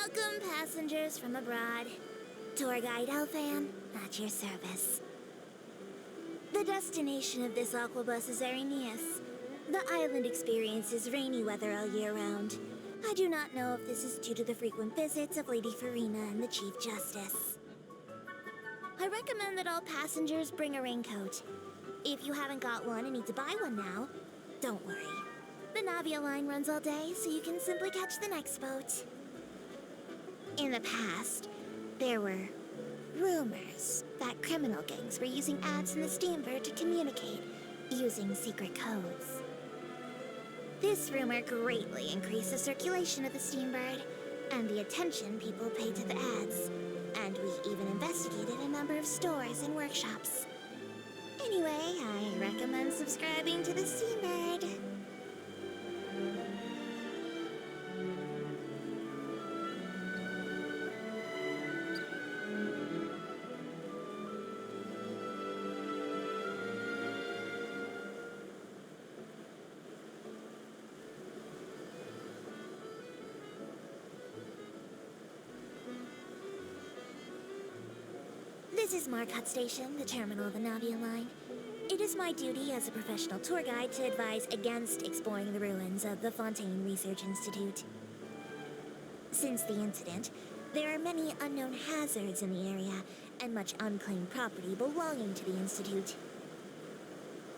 Welcome, passengers from abroad. Tour guide Elfan, at your service. The destination of this aquabus is Arrhenius. The island experiences rainy weather all year round. I do not know if this is due to the frequent visits of Lady Farina and the Chief Justice. I recommend that all passengers bring a raincoat. If you haven't got one and need to buy one now, don't worry. The Navia line runs all day, so you can simply catch the next boat. In the past, there were rumors that criminal gangs were using ads in the steamboat to communicate using secret codes. This rumor greatly increased the circulation of the steambird and the attention people paid to the ads, and we even investigated a number of stores and workshops. Anyway, I recommend subscribing to the steambird. This is Marcotte Station, the terminal of the Navia line. It is my duty as a professional tour guide to advise against exploring the ruins of the Fontaine Research Institute. Since the incident, there are many unknown hazards in the area and much unclaimed property belonging to the Institute.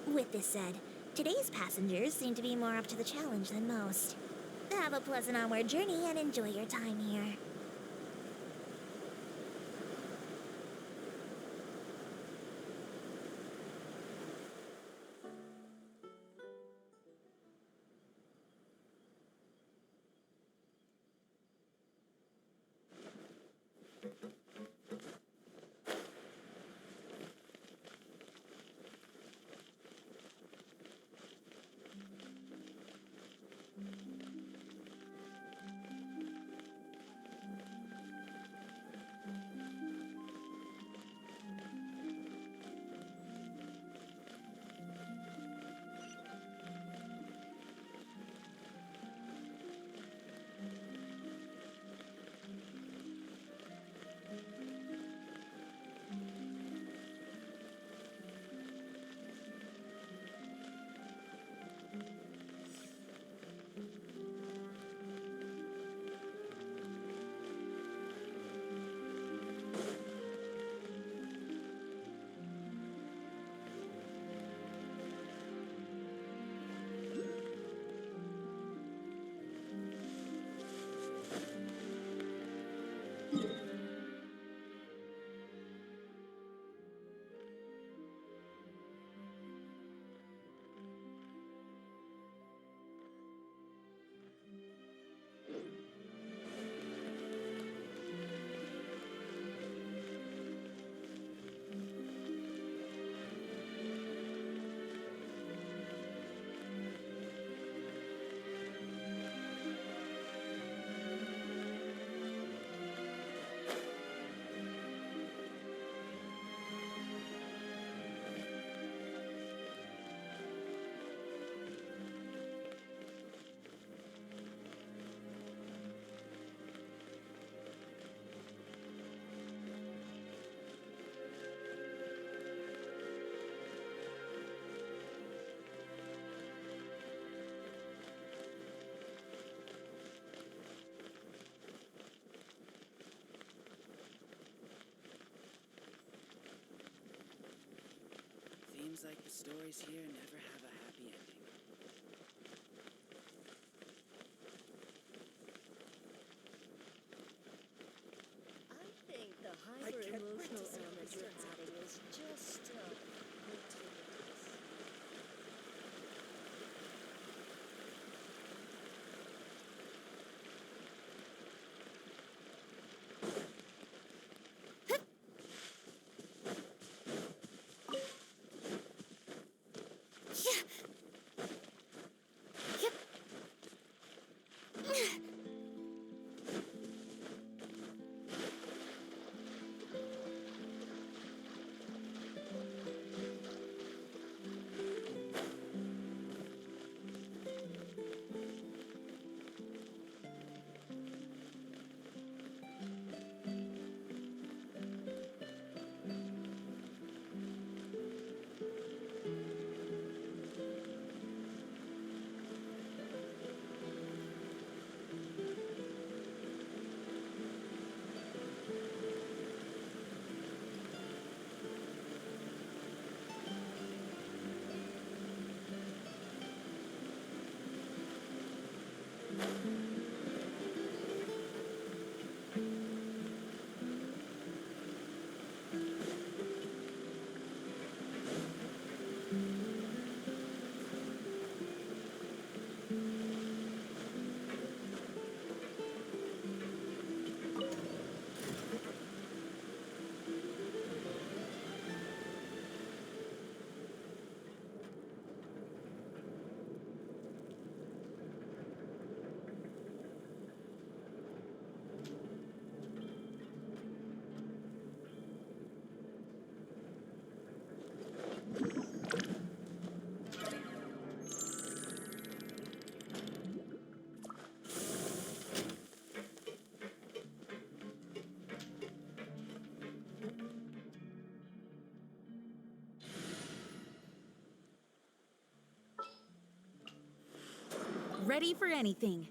With this said, today's passengers seem to be more up to the challenge than most. Have a pleasant onward journey and enjoy your time here. Seems like the stories here never have a happy ending. I think the hyper-emotional element you're adding is just gratuitous. Ready for anything.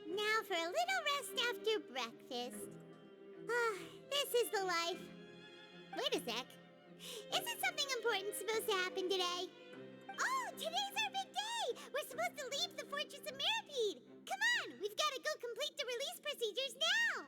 Now for a little rest after breakfast. This is the life. Wait a sec. Isn't something important supposed to happen today? Oh, today's our big day! We're supposed to leave the Fortress of Mirapede! Come on, we've got to go complete the release procedures now!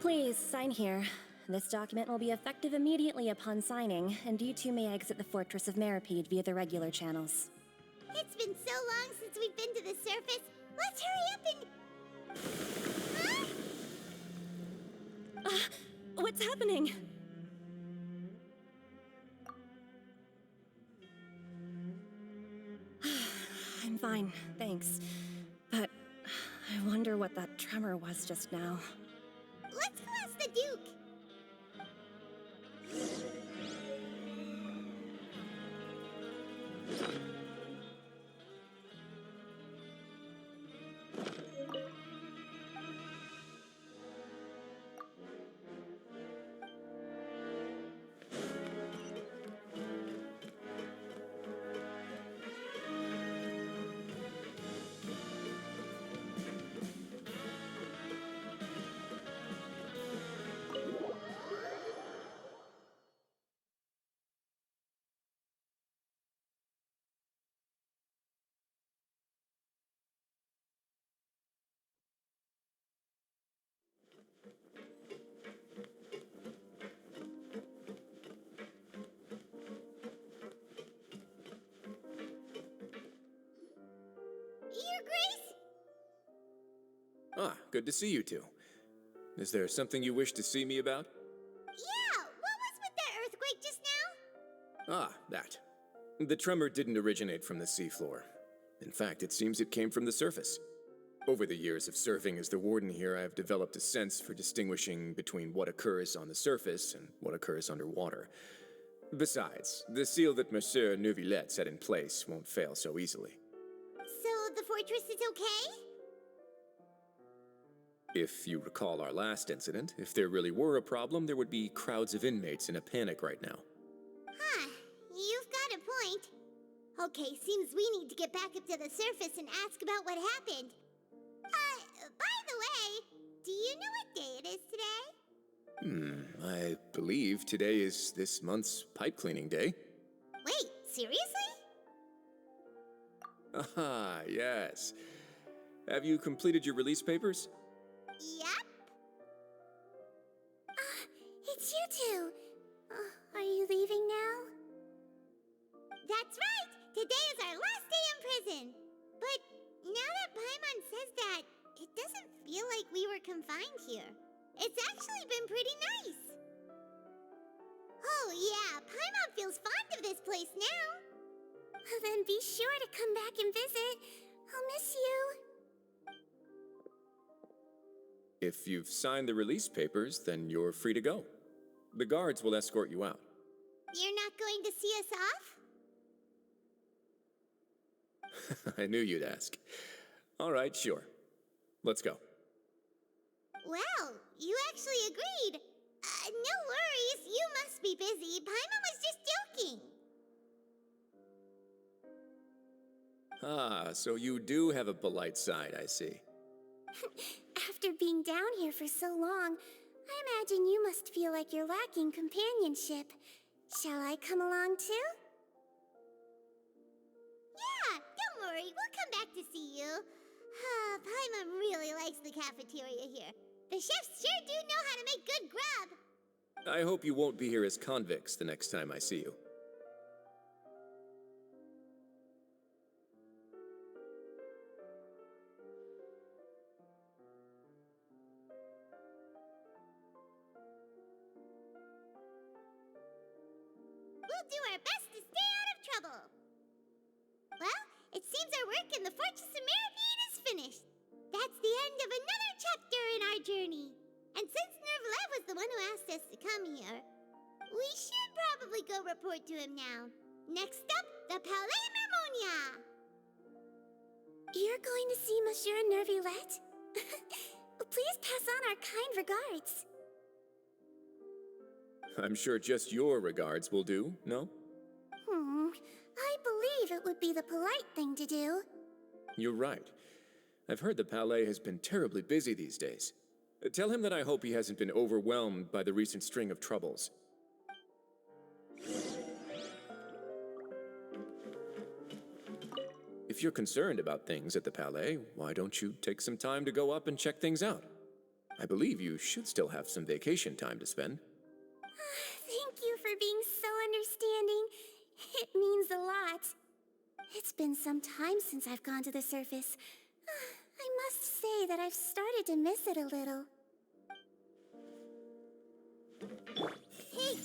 Please, sign here. This document will be effective immediately upon signing, and you two may exit the Fortress of Meripede via the regular channels. It's been so long since we've been to the surface. Let's hurry up and... Huh? What's happening? I'm fine, thanks. But I wonder what that tremor was just now. Let's go ask the Duke. Your Grace? Ah, good to see you two. Is there something you wish to see me about? Yeah, what was with that earthquake just now? Ah, that. The tremor didn't originate from the seafloor. In fact, it seems it came from the surface. Over the years of serving as the warden here, I have developed a sense for distinguishing between what occurs on the surface and what occurs underwater. Besides, the seal that Monsieur Neuvillette set in place won't fail so easily. So the fortress is okay? If you recall our last incident, if there really were a problem, there would be crowds of inmates in a panic right now. Huh, you've got a point. Okay, seems we need to get back up to the surface and ask about what happened. By the way, do you know what day it is today? I believe today is this month's pipe cleaning day. Wait, seriously? Ah, yes. Have you completed your release papers? Yep. It's you two. Are you leaving now? That's right! Today is our last day in prison! But now that Paimon says that, it doesn't feel like we were confined here. It's actually been pretty nice. Oh yeah, Paimon feels fond of this place now. Then be sure to come back and visit. I'll miss you. If you've signed the release papers, then you're free to go. The guards will escort you out. You're not going to see us off? I knew you'd ask. All right, sure. Let's go. Well, you actually agreed. No worries, you must be busy. Paimon was just joking. Ah, so you do have a polite side, I see. After being down here for so long, I imagine you must feel like you're lacking companionship. Shall I come along too? Yeah, don't worry, we'll come back to see you. Paimon really likes the cafeteria here. The chefs sure do know how to make good grub. I hope you won't be here as convicts the next time I see you. We'll do our best to stay out of trouble. Well, it seems our work in the Fortress of Meripede is finished. That's the end of another chapter in our journey. And since Neuvillette was the one who asked us to come here, we should probably go report to him now. Next up, the Palais Mermonia. You're going to see Monsieur Neuvillette? Please pass on our kind regards. I'm sure just your regards will do, no? I believe it would be the polite thing to do. You're right. I've heard the Palais has been terribly busy these days. Tell him that I hope he hasn't been overwhelmed by the recent string of troubles. If you're concerned about things at the Palais, why don't you take some time to go up and check things out? I believe you should still have some vacation time to spend. Thank you for being so understanding. It means a lot. It's been some time since I've gone to the surface. I must say that I've started to miss it a little. Hey!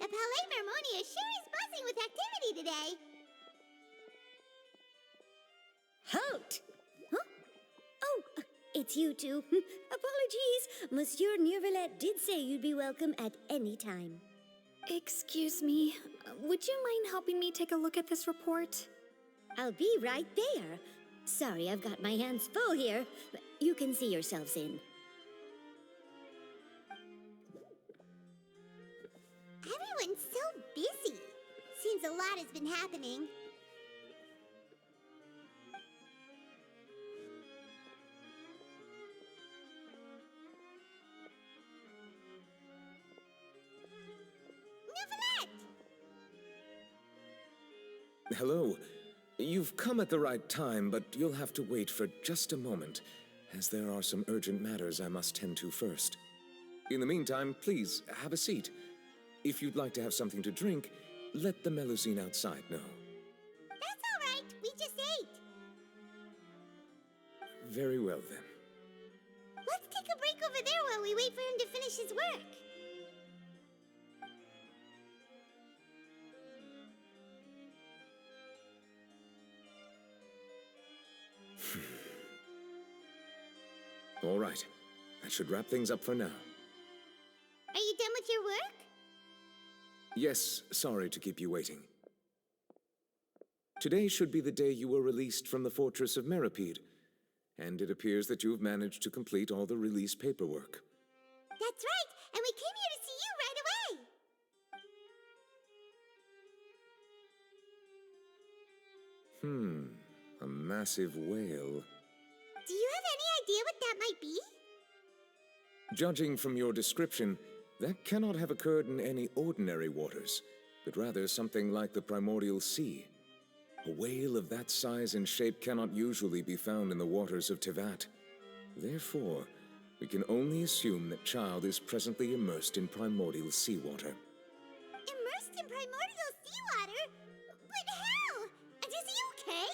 Palais Vermonia sure is buzzing with activity today. Halt! Huh? Oh, it's you two. Apologies. Monsieur Neuvillette did say you'd be welcome at any time. Excuse me, would you mind helping me take a look at this report? I'll be right there. Sorry, I've got my hands full here, but you can see yourselves in. Everyone's so busy. Seems a lot has been happening. Neuvillette! Hello. You've come at the right time, but you'll have to wait for just a moment, as there are some urgent matters I must tend to first. In the meantime, please, have a seat. If you'd like to have something to drink, let the Melusine outside know. That's all right. We just ate. Very well, then. Let's take a break over there while we wait for him to finish his work. All right. That should wrap things up for now. Are you done with your work? Yes, sorry to keep you waiting. Today should be the day you were released from the Fortress of Meripede, and it appears that you have managed to complete all the release paperwork. That's right, and we came here to see you right away. A massive whale. Do you have any idea what that might be? Judging from your description, that cannot have occurred in any ordinary waters, but rather something like the primordial sea. A whale of that size and shape cannot usually be found in the waters of Tevat. Therefore, we can only assume that Child is presently immersed in primordial seawater. Immersed in primordial seawater? But how? And is he okay?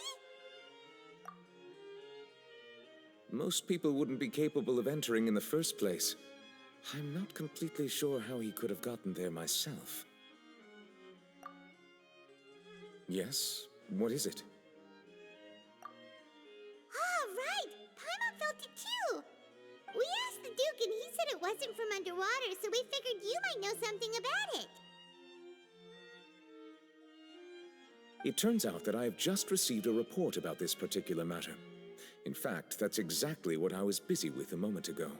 Most people wouldn't be capable of entering in the first place. I'm not completely sure how he could have gotten there myself. Yes? What is it? Ah, right! Paimon felt it too! We asked the Duke and he said it wasn't from underwater, so we figured you might know something about it. It turns out that I have just received a report about this particular matter. In fact, that's exactly what I was busy with a moment ago.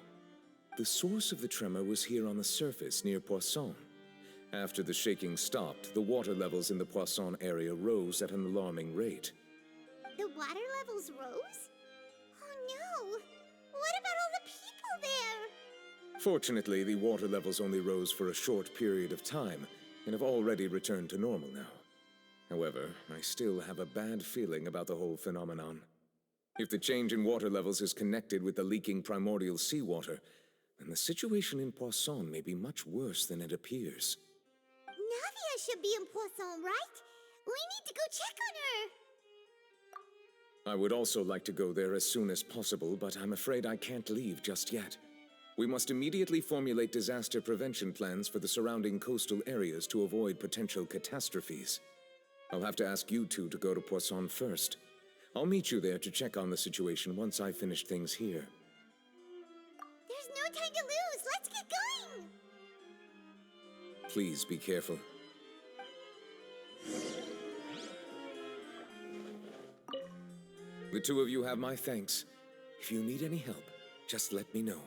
The source of the tremor was here on the surface near Poisson. After the shaking stopped, the water levels in the Poisson area rose at an alarming rate. The water levels rose? Oh no! What about all the people there? Fortunately, the water levels only rose for a short period of time and have already returned to normal now. However, I still have a bad feeling about the whole phenomenon. If the change in water levels is connected with the leaking primordial seawater, then the situation in Poisson may be much worse than it appears. Navia should be in Poisson, right? We need to go check on her! I would also like to go there as soon as possible, but I'm afraid I can't leave just yet. We must immediately formulate disaster prevention plans for the surrounding coastal areas to avoid potential catastrophes. I'll have to ask you two to go to Poisson first. I'll meet you there to check on the situation once I've finished things here. There's no time to lose! Let's get going! Please be careful. The two of you have my thanks. If you need any help, just let me know.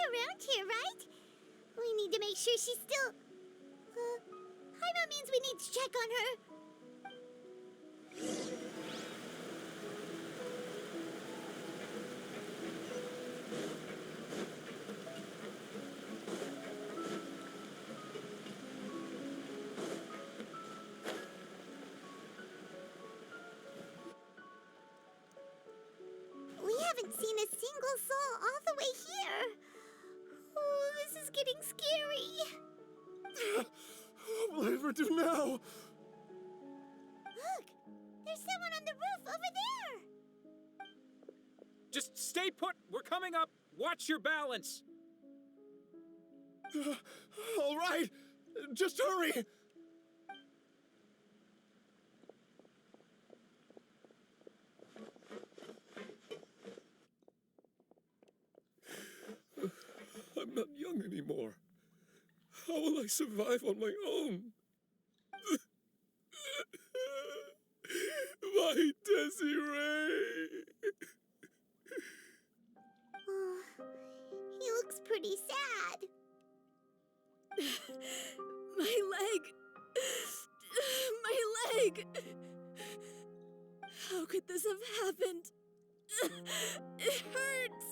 around here, right? We need to make sure she's still... Hyma means we need to check on her. We haven't seen a single soul all the way here. Oh, this is getting scary. What will I ever do now? Look, there's someone on the roof over there. Just stay put. We're coming up. Watch your balance. All right, just hurry. I'm not young anymore. How will I survive on my own? My Desiree! Oh, he looks pretty sad. My leg! My leg! How could this have happened? It hurts!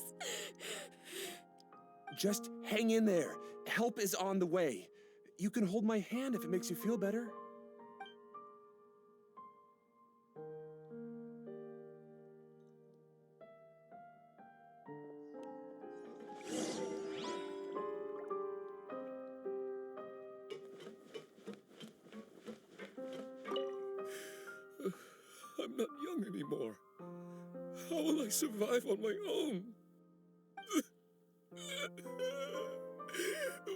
Just hang in there. Help is on the way. You can hold my hand if it makes you feel better. I'm not young anymore. How will I survive on my own?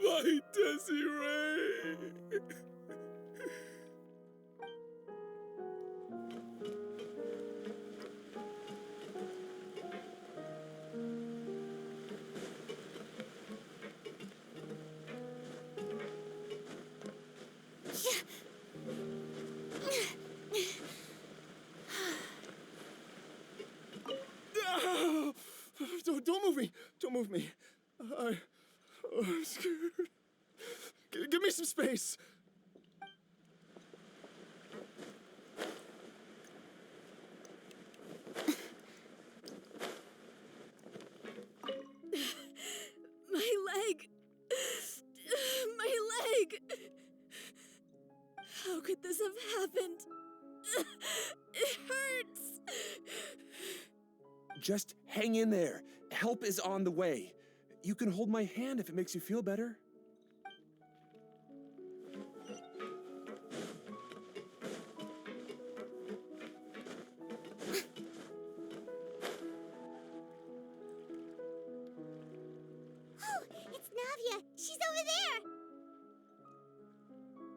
My Desiree! Don't move me! Don't move me! I'm scared. Give me some space! My leg! My leg! How could this have happened? It hurts! Just hang in there. Help is on the way. You can hold my hand if it makes you feel better. Oh, it's Navia. She's over there.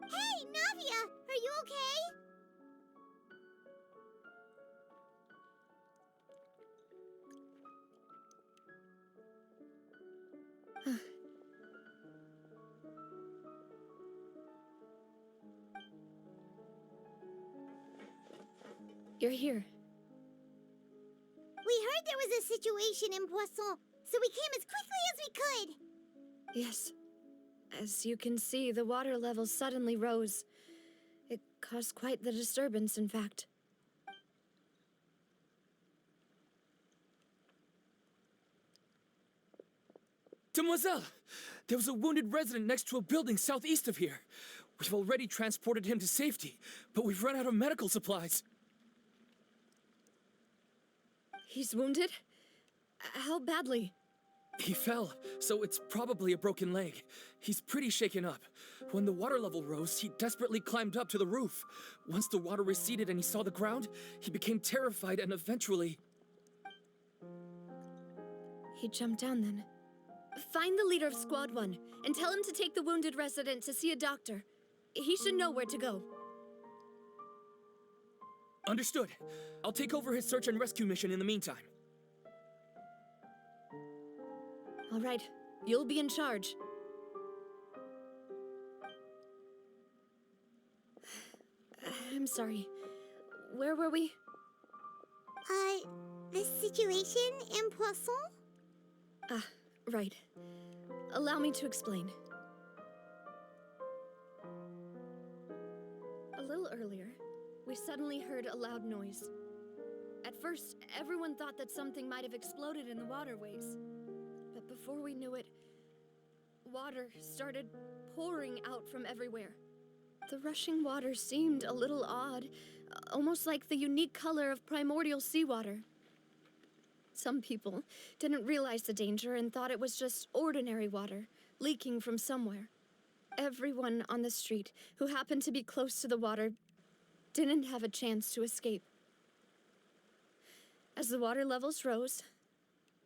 Hey, Navia, are you okay? You're here. We heard there was a situation in Poisson, so we came as quickly as we could. Yes. As you can see, the water level suddenly rose. It caused quite the disturbance, in fact. Demoiselle! There was a wounded resident next to a building southeast of here. We've already transported him to safety, but we've run out of medical supplies. He's wounded? How badly? He fell, so it's probably a broken leg. He's pretty shaken up. When the water level rose, he desperately climbed up to the roof. Once the water receded and he saw the ground, he became terrified and eventually... He jumped down then. Find the leader of Squad 1 and tell him to take the wounded resident to see a doctor. He should know where to go. Understood. I'll take over his search and rescue mission in the meantime. All right, you'll be in charge. I'm sorry. Where were we? The situation in Poisson? Ah, right. Allow me to explain. A little earlier, we suddenly heard a loud noise. At first, everyone thought that something might have exploded in the waterways. But before we knew it, water started pouring out from everywhere. The rushing water seemed a little odd, almost like the unique color of primordial seawater. Some people didn't realize the danger and thought it was just ordinary water, leaking from somewhere. Everyone on the street who happened to be close to the water didn't have a chance to escape. As the water levels rose,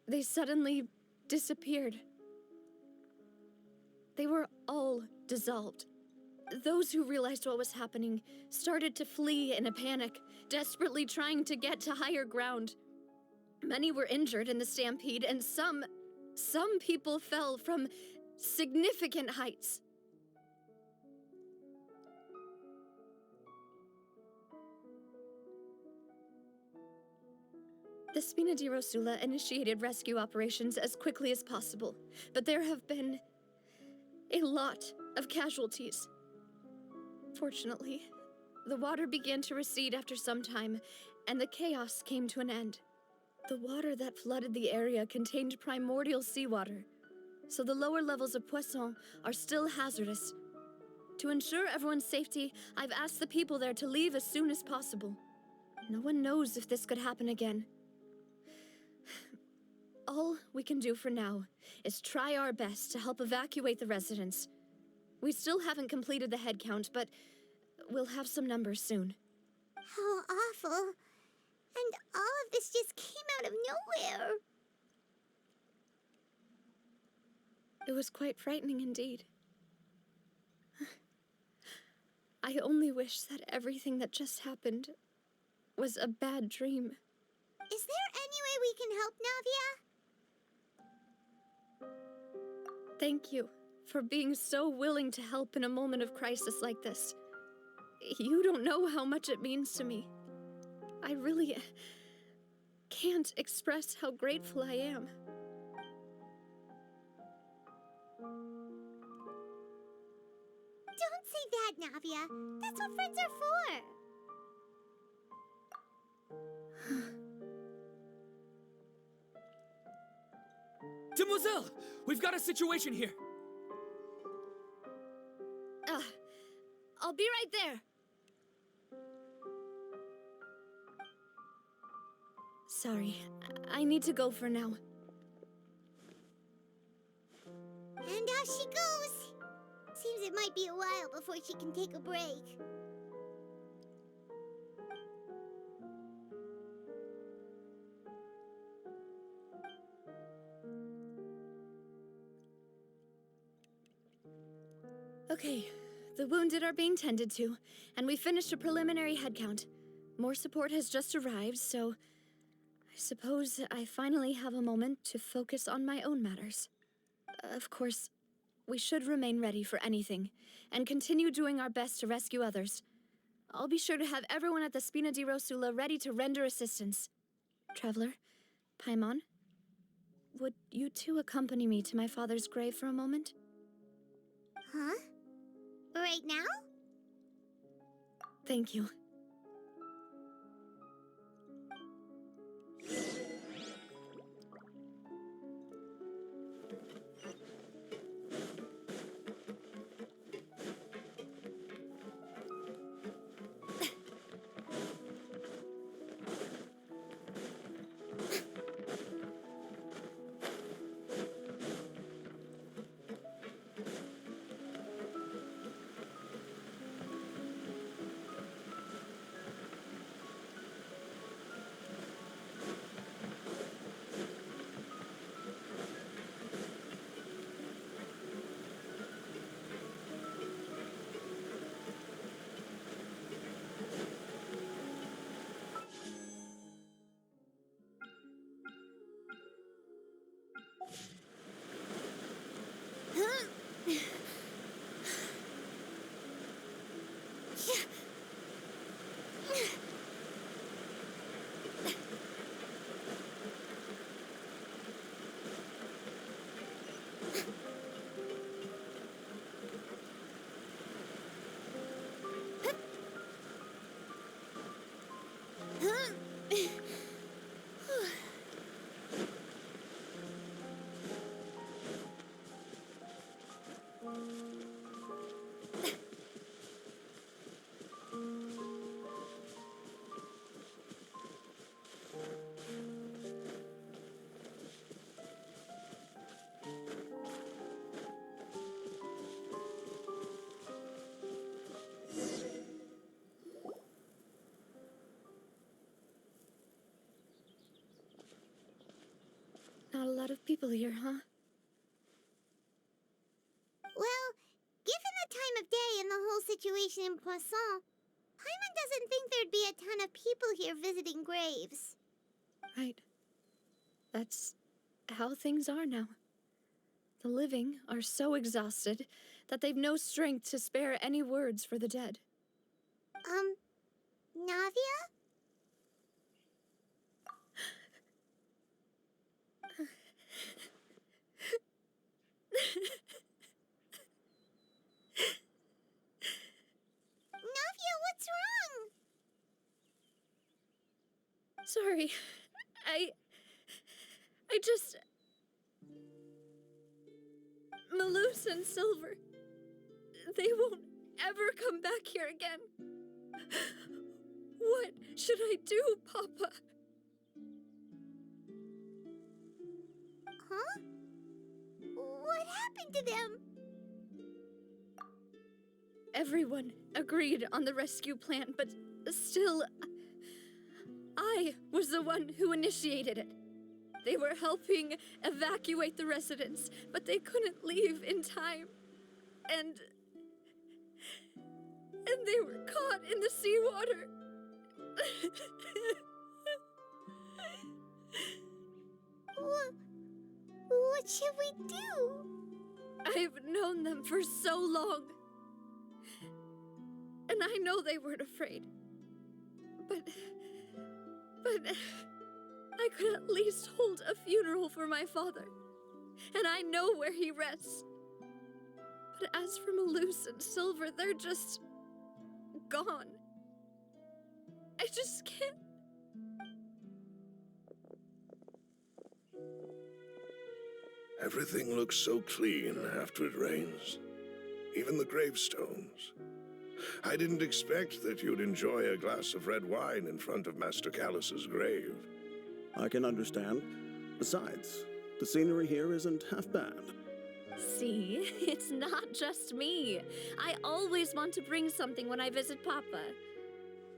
they suddenly disappeared. They were all dissolved. Those who realized what was happening started to flee in a panic, desperately trying to get to higher ground. Many were injured in the stampede, and some people fell from significant heights. The Spina di Rosula initiated rescue operations as quickly as possible, but there have been a lot of casualties. Fortunately, the water began to recede after some time, and the chaos came to an end. The water that flooded the area contained primordial seawater, so the lower levels of Poisson are still hazardous. To ensure everyone's safety, I've asked the people there to leave as soon as possible. No one knows if this could happen again. All we can do for now is try our best to help evacuate the residents. We still haven't completed the head count, but we'll have some numbers soon. How awful. And all of this just came out of nowhere. It was quite frightening indeed. I only wish that everything that just happened was a bad dream. Is there any way we can help, Navia? Thank you for being so willing to help in a moment of crisis like this. You don't know how much it means to me. I really can't express how grateful I am. Don't say that, Navia. That's what friends are for. Demoiselle! We've got a situation here! I'll be right there. Sorry, I need to go for now. And out she goes. Seems it might be a while before she can take a break. Okay, the wounded are being tended to, and we finished a preliminary head count. More support has just arrived, so I suppose I finally have a moment to focus on my own matters. Of course, we should remain ready for anything, and continue doing our best to rescue others. I'll be sure to have everyone at the Spina di Rosula ready to render assistance. Traveler, Paimon, would you two accompany me to my father's grave for a moment? Huh? Right now? Thank you. lot of people here, huh? Well, given the time of day and the whole situation in Poisson, Paimon doesn't think there'd be a ton of people here visiting graves. Right. That's how things are now. The living are so exhausted that they've no strength to spare any words for the dead. Navia? Navia, what's wrong? Sorry. I just... Malus and Silver. They won't ever come back here again. What should I do, Papa? Huh? What happened to them? Everyone agreed on the rescue plan, but still, I was the one who initiated it. They were helping evacuate the residents, but they couldn't leave in time. And they were caught in the seawater. What should we do? I've known them for so long. And I know they weren't afraid. But I could at least hold a funeral for my father. And I know where he rests. But as for Malus and Silver, they're just gone. I just can't. Everything looks so clean after it rains. Even the gravestones. I didn't expect that you'd enjoy a glass of red wine in front of Master Callus's grave. I can understand. Besides, the scenery here isn't half bad. See, it's not just me. I always want to bring something when I visit Papa.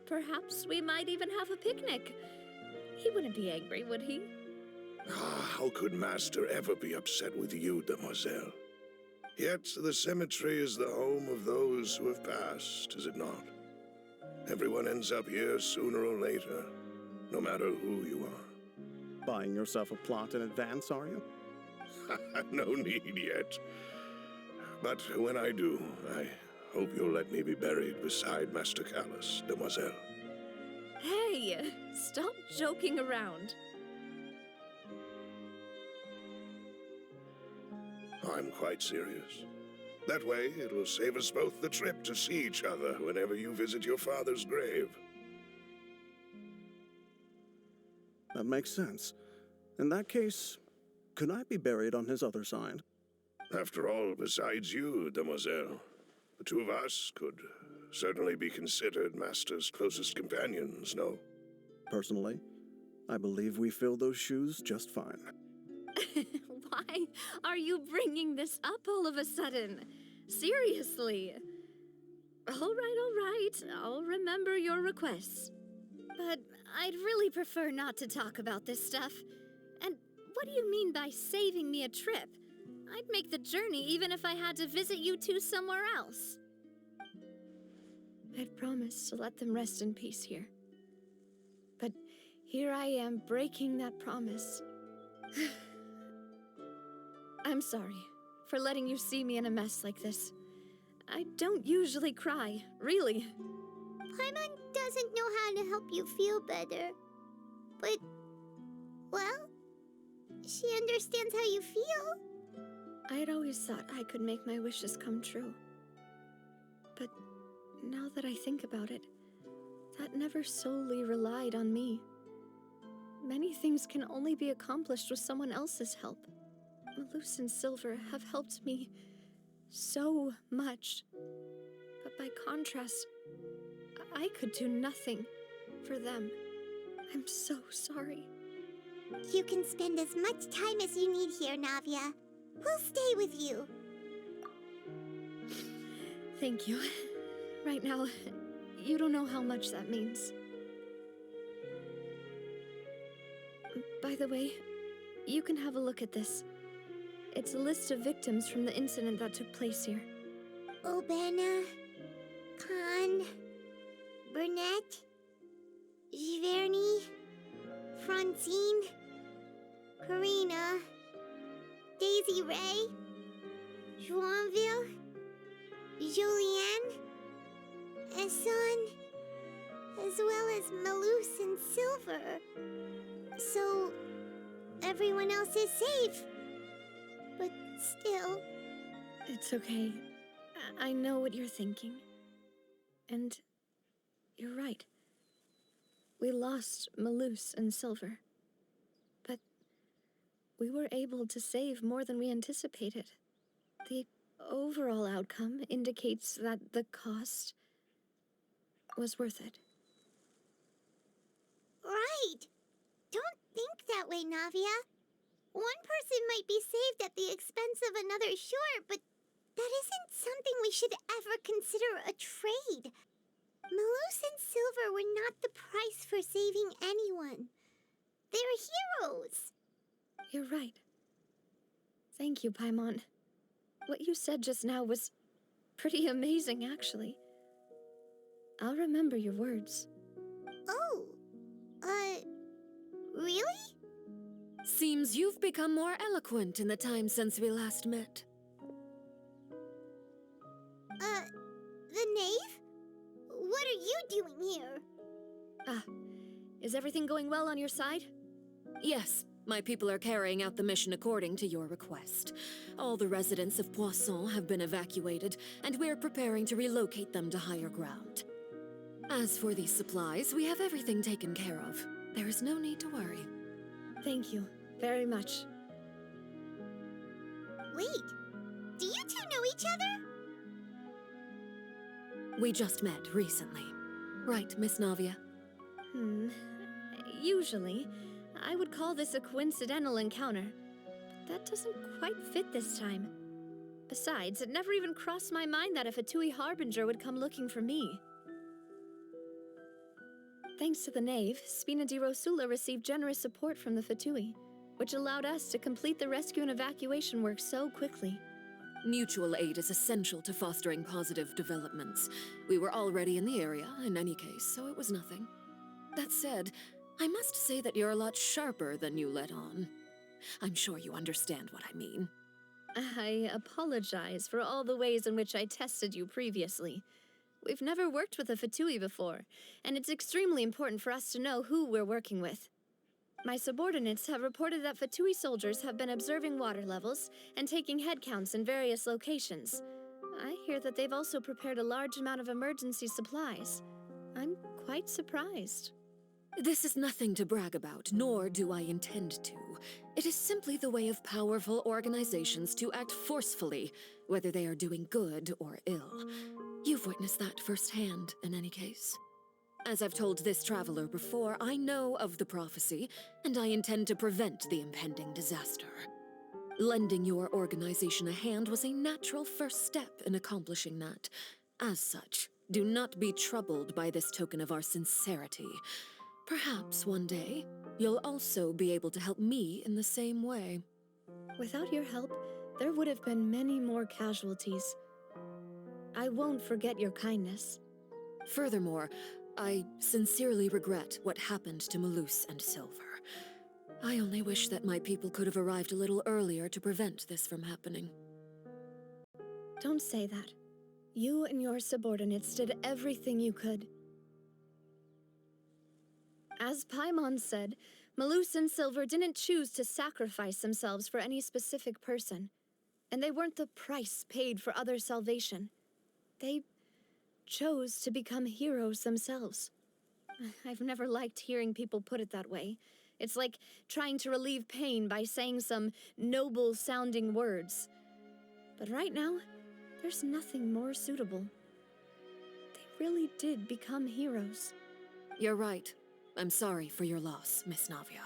Perhaps we might even have a picnic. He wouldn't be angry, would he? How could Master ever be upset with you, Demoiselle? Yet the cemetery is the home of those who have passed, is it not? Everyone ends up here sooner or later, no matter who you are. Buying yourself a plot in advance, are you? No need yet. But when I do, I hope you'll let me be buried beside Master Callus, Demoiselle. Hey, stop joking around. I'm quite serious. That way, it'll save us both the trip to see each other whenever you visit your father's grave. That makes sense. In that case, could I be buried on his other side? After all, besides you, Demoiselle, the two of us could certainly be considered Master's closest companions, no? Personally, I believe we fill those shoes just fine. Why are you bringing this up all of a sudden? Seriously. All right. I'll remember your requests. But I'd really prefer not to talk about this stuff. And what do you mean by saving me a trip? I'd make the journey even if I had to visit you two somewhere else. I'd promised to let them rest in peace here. But here I am breaking that promise. I'm sorry for letting you see me in a mess like this. I don't usually cry, really. Paimon doesn't know how to help you feel better. But, well, she understands how you feel. I'd always thought I could make my wishes come true. But now that I think about it, that never solely relied on me. Many things can only be accomplished with someone else's help. Malus and Silver have helped me so much. But by contrast, I could do nothing for them. I'm so sorry. You can spend as much time as you need here, Navia. We'll stay with you. Thank you. Right now, you don't know how much that means. By the way, you can have a look at this. It's a list of victims from the incident that took place here. Obena, Khan, Burnett, Giverny, Francine, Karina, Daisy Ray, Joinville, Julianne, Esson, as well as Malus and Silver. So, everyone else is safe. But still... It's okay. I know what you're thinking. And you're right. We lost Malus and Silver. But we were able to save more than we anticipated. The overall outcome indicates that the cost was worth it. Right! Don't think that way, Navia. One person might be saved at the expense of another, sure, but that isn't something we should ever consider a trade. Malus and Silver were not the price for saving anyone. They're heroes. You're right. Thank you, Paimon. What you said just now was pretty amazing, actually. I'll remember your words. Oh, really? Seems you've become more eloquent in the time since we last met. The knave? What are you doing here? Is everything going well on your side? Yes, my people are carrying out the mission according to your request. All the residents of Poisson have been evacuated, and we're preparing to relocate them to higher ground. As for these supplies, we have everything taken care of. There is no need to worry. Thank you very much. Wait, do you two know each other? We just met recently. Right, Miss Navia? Usually, I would call this a coincidental encounter. But that doesn't quite fit this time. Besides, it never even crossed my mind that a Fatui Harbinger would come looking for me. Thanks to the Knave, Spina di Rosula received generous support from the Fatui, which allowed us to complete the rescue and evacuation work so quickly. Mutual aid is essential to fostering positive developments. We were already in the area, in any case, so it was nothing. That said, I must say that you're a lot sharper than you let on. I'm sure you understand what I mean. I apologize for all the ways in which I tested you previously. We've never worked with a Fatui before, and it's extremely important for us to know who we're working with. My subordinates have reported that Fatui soldiers have been observing water levels and taking head counts in various locations. I hear that they've also prepared a large amount of emergency supplies. I'm quite surprised. This is nothing to brag about, nor do I intend to. It is simply the way of powerful organizations to act forcefully, whether they are doing good or ill. You've witnessed that firsthand, in any case. As I've told this traveler before, I know of the prophecy, and I intend to prevent the impending disaster. Lending your organization a hand was a natural first step in accomplishing that. As such, do not be troubled by this token of our sincerity. Perhaps one day, you'll also be able to help me in the same way. Without your help, there would have been many more casualties. I won't forget your kindness. Furthermore, I sincerely regret what happened to Malus and Silver. I only wish that my people could have arrived a little earlier to prevent this from happening. Don't say that. You and your subordinates did everything you could. As Paimon said, Malus and Silver didn't choose to sacrifice themselves for any specific person, and they weren't the price paid for other salvation. They chose to become heroes themselves. I've never liked hearing people put it that way. It's like trying to relieve pain by saying some noble-sounding words. But right now, there's nothing more suitable. They really did become heroes. You're right. I'm sorry for your loss, Miss Navia.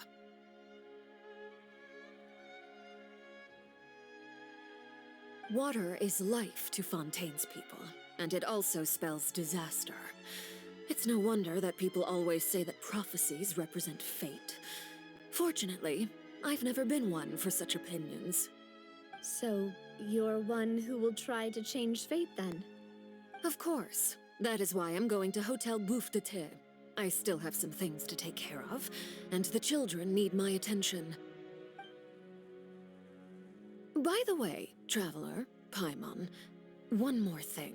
Water is life to Fontaine's people, and it also spells disaster. It's no wonder that people always say that prophecies represent fate. Fortunately, I've never been one for such opinions. So, you're one who will try to change fate then? Of course. That is why I'm going to Hotel Bouffe de Thé. I still have some things to take care of, and the children need my attention. By the way, Traveler, Paimon, one more thing.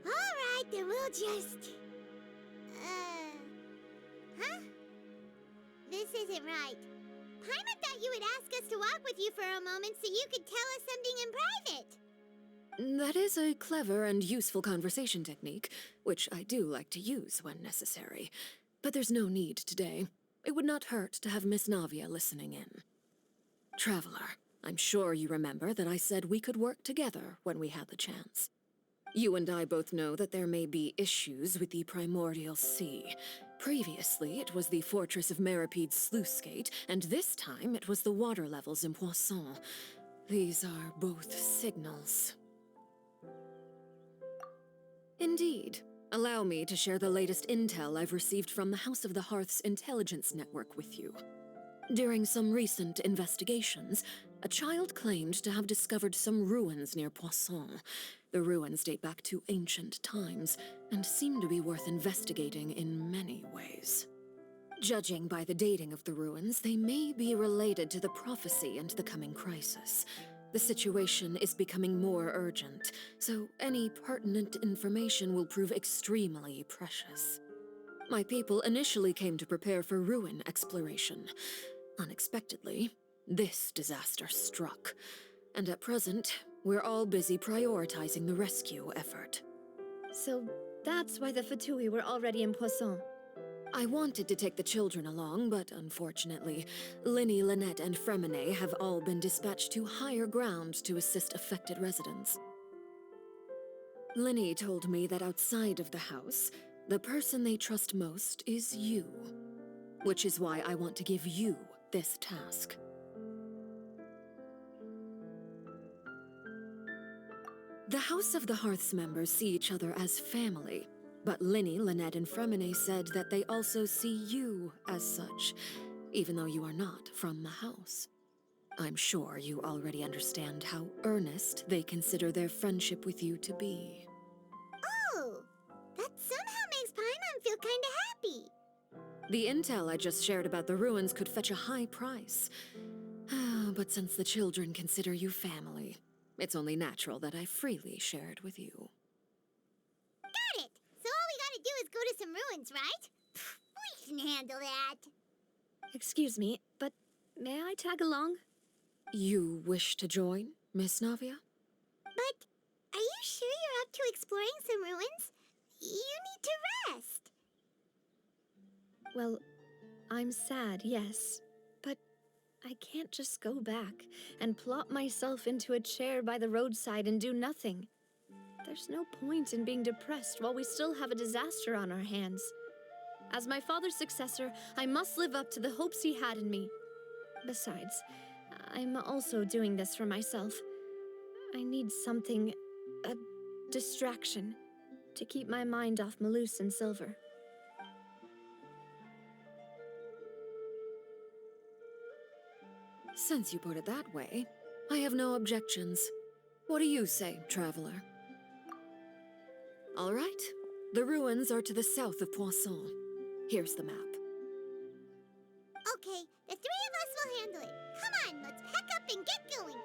Alright, then we'll just... Huh? This isn't right. Paimon thought you would ask us to walk with you for a moment so you could tell us something in private. That is a clever and useful conversation technique, which I do like to use when necessary. But there's no need today. It would not hurt to have Miss Navia listening in. Traveler, I'm sure you remember that I said we could work together when we had the chance. You and I both know that there may be issues with the Primordial Sea. Previously, it was the Fortress of Meripede's sluice gate, and this time it was the water levels in Poisson. These are both signals. Indeed. Allow me to share the latest intel I've received from the House of the Hearth's intelligence network with you. During some recent investigations, a child claimed to have discovered some ruins near Poisson. The ruins date back to ancient times, and seem to be worth investigating in many ways. Judging by the dating of the ruins, they may be related to the prophecy and the coming crisis. The situation is becoming more urgent, so any pertinent information will prove extremely precious. My people initially came to prepare for ruin exploration. Unexpectedly, this disaster struck, and at present, we're all busy prioritizing the rescue effort. So that's why the Fatui were already in Poisson. I wanted to take the children along, but unfortunately, Linny, Lynette, and Fremine have all been dispatched to higher ground to assist affected residents. Linny told me that outside of the house, the person they trust most is you, which is why I want to give you this task. The House of the Hearth's members see each other as family, but Linny, Lynette, and Fremine said that they also see you as such, even though you are not from the house. I'm sure you already understand how earnest they consider their friendship with you to be. Oh, that somehow makes Paimon feel kinda happy. The intel I just shared about the ruins could fetch a high price. But since the children consider you family, it's only natural that I freely share it with you. Got it! So all we gotta do is go to some ruins, right? We can handle that. Excuse me, but may I tag along? You wish to join, Miss Navia? But are you sure you're up to exploring some ruins? You need to rest. Well, I'm sad, yes, but I can't just go back and plop myself into a chair by the roadside and do nothing. There's no point in being depressed while we still have a disaster on our hands. As my father's successor, I must live up to the hopes he had in me. Besides, I'm also doing this for myself. I need something, a distraction, to keep my mind off Malus and Silver. Since you put it that way, I have no objections. What do you say, Traveler? All right. The ruins are to the south of Poisson. Here's the map. Okay, the three of us will handle it. Come on, let's pack up and get going.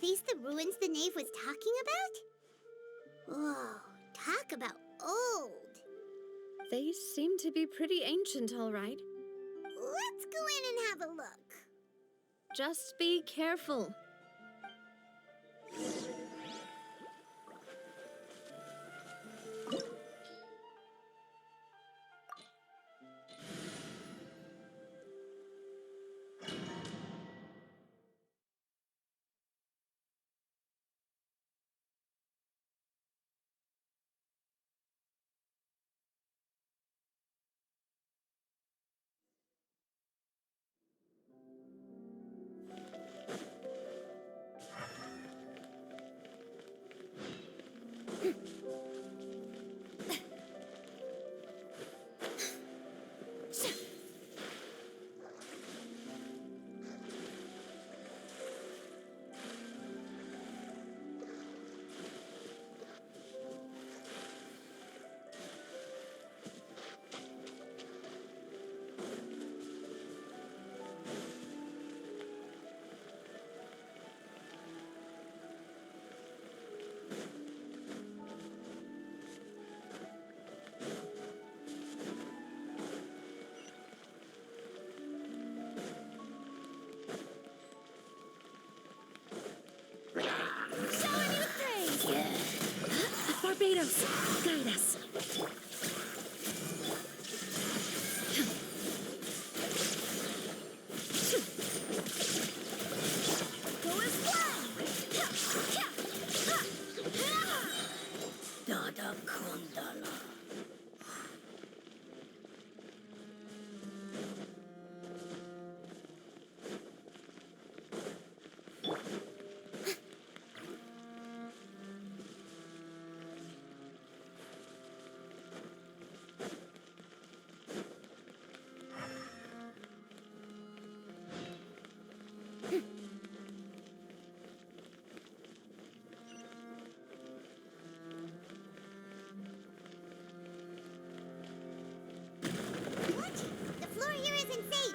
these the ruins the knave was talking about? Whoa, talk about old. They seem to be pretty ancient, all right. Let's go in and have a look. Just be careful. Barbados, guide us. Go as planned! Dada Kondala. The floor here isn't safe.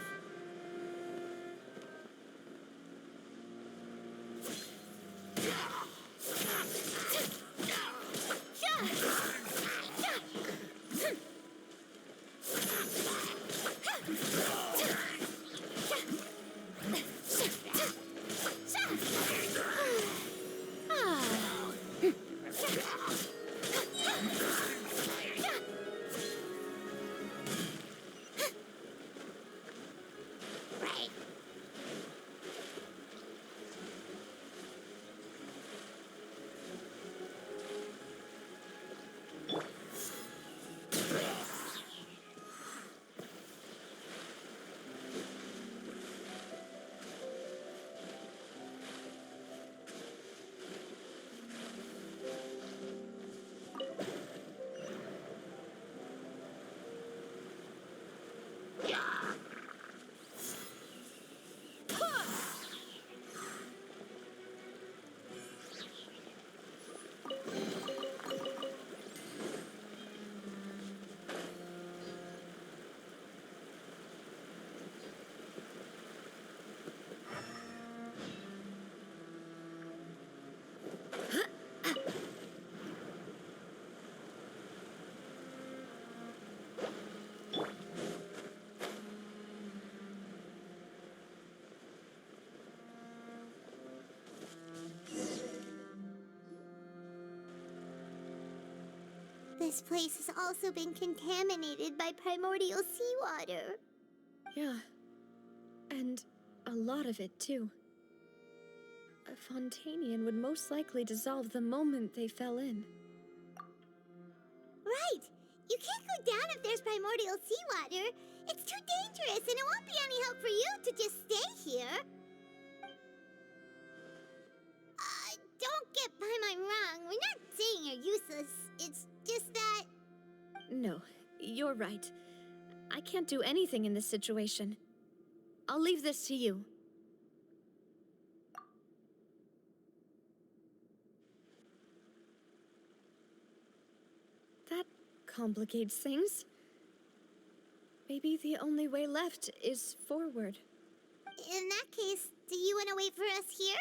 This place has also been contaminated by primordial seawater. Yeah. And a lot of it, too. A Fontainian would most likely dissolve the moment they fell in. Right! You can't go down if there's primordial seawater. It's too dangerous, and it won't be any help for you to just stay here. Don't get by my wrong. We're not saying you're useless. It's just that... No, you're right. I can't do anything in this situation. I'll leave this to you. That complicates things. Maybe the only way left is forward. In that case, do you want to wait for us here?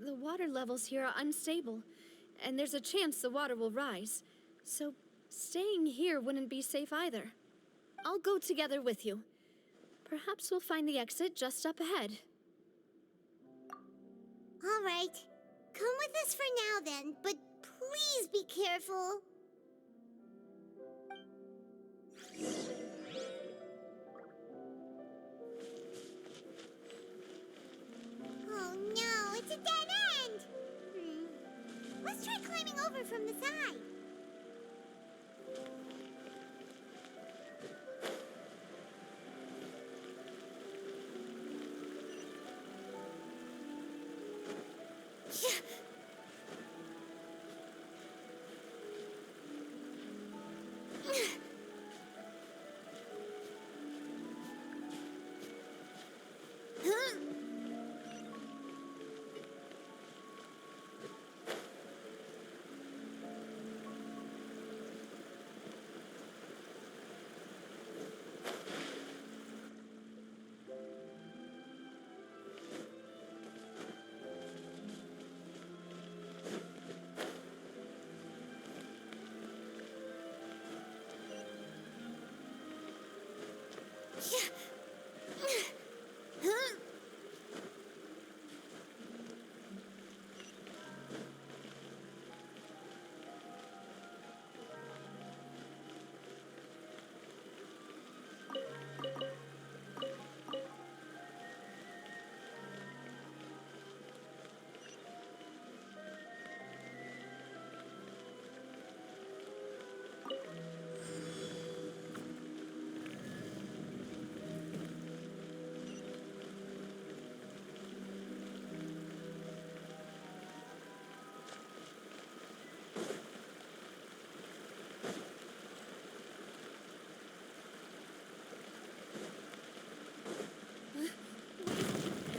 The water levels here are unstable, and there's a chance the water will rise. So staying here wouldn't be safe either. I'll go together with you. Perhaps we'll find the exit just up ahead. All right. Come with us for now then, but please be careful. Oh no, it's a dead end! Let's try climbing over from the side.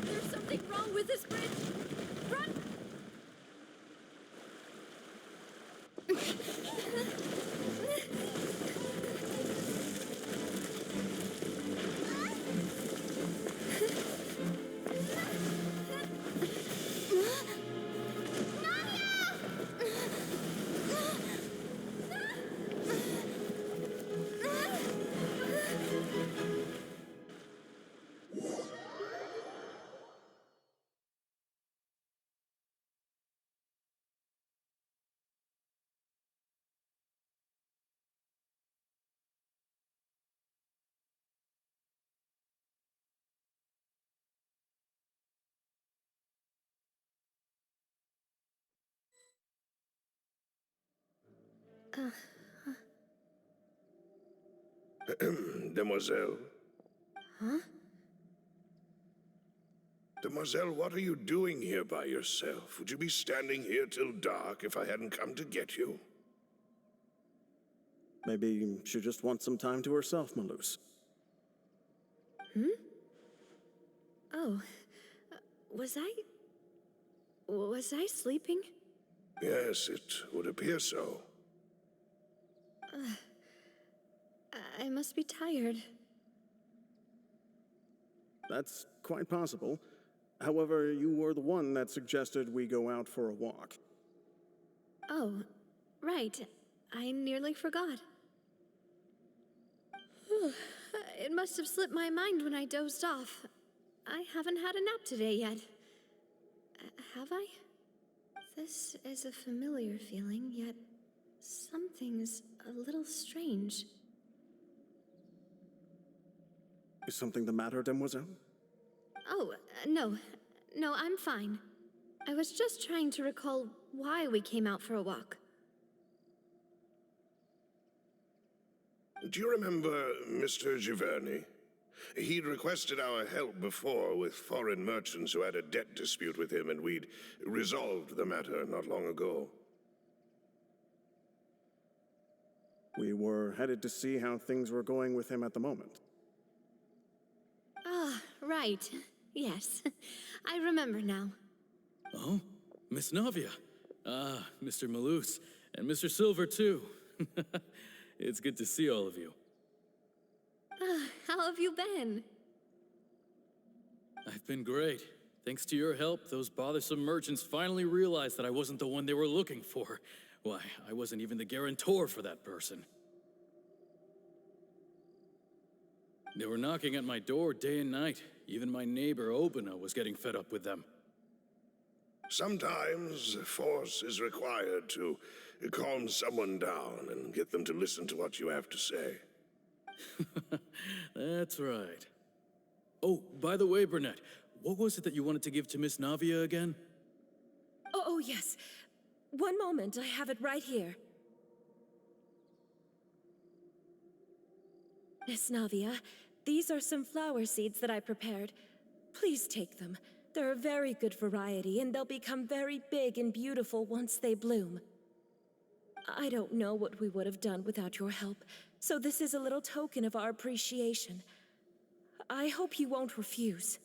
There's something wrong with this bridge! Run! Demoiselle. Huh? Demoiselle, what are you doing here by yourself? Would you be standing here till dark if I hadn't come to get you? Maybe she just wants some time to herself, Malus. Oh. Was I sleeping? Yes, it would appear so. I must be tired. That's quite possible. However, you were the one that suggested we go out for a walk. Oh, right. I nearly forgot. It must have slipped my mind when I dozed off. I haven't had a nap today yet. Have I? This is a familiar feeling, yet something's a little strange. Is something the matter, Demoiselle? Oh, no. No, I'm fine. I was just trying to recall why we came out for a walk. Do you remember Mr. Giverny? He'd requested our help before with foreign merchants who had a debt dispute with him, and we'd resolved the matter not long ago. We were headed to see how things were going with him at the moment. Ah, right. Yes. I remember now. Oh, Miss Navia. Ah, Mr. Malus. And Mr. Silver, too. It's good to see all of you. How have you been? I've been great. Thanks to your help, those bothersome merchants finally realized that I wasn't the one they were looking for. Why, I wasn't even the guarantor for that person. They were knocking at my door day and night. Even my neighbor, Obina, was getting fed up with them. Sometimes force is required to calm someone down and get them to listen to what you have to say. That's right. Oh, by the way, Burnett, what was it that you wanted to give to Miss Navia again? Oh, yes. One moment, I have it right here. Miss Navia, these are some flower seeds that I prepared. Please take them. They're a very good variety, and they'll become very big and beautiful once they bloom. I don't know what we would have done without your help, so this is a little token of our appreciation. I hope you won't refuse.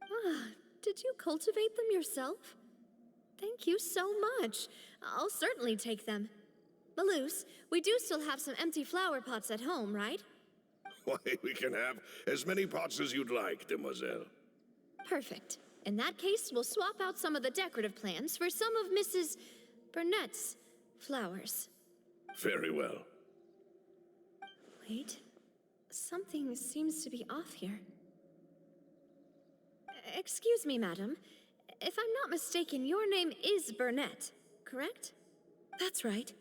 Ah, did you cultivate them yourself? Thank you so much. I'll certainly take them. Maloose, we do still have some empty flower pots at home, right? Why, we can have as many pots as you'd like, demoiselle. Perfect. In that case, we'll swap out some of the decorative plants for some of Mrs. Burnett's flowers. Very well. Wait, something seems to be off here. Excuse me, madam. If I'm not mistaken, your name is Burnett, correct? That's right.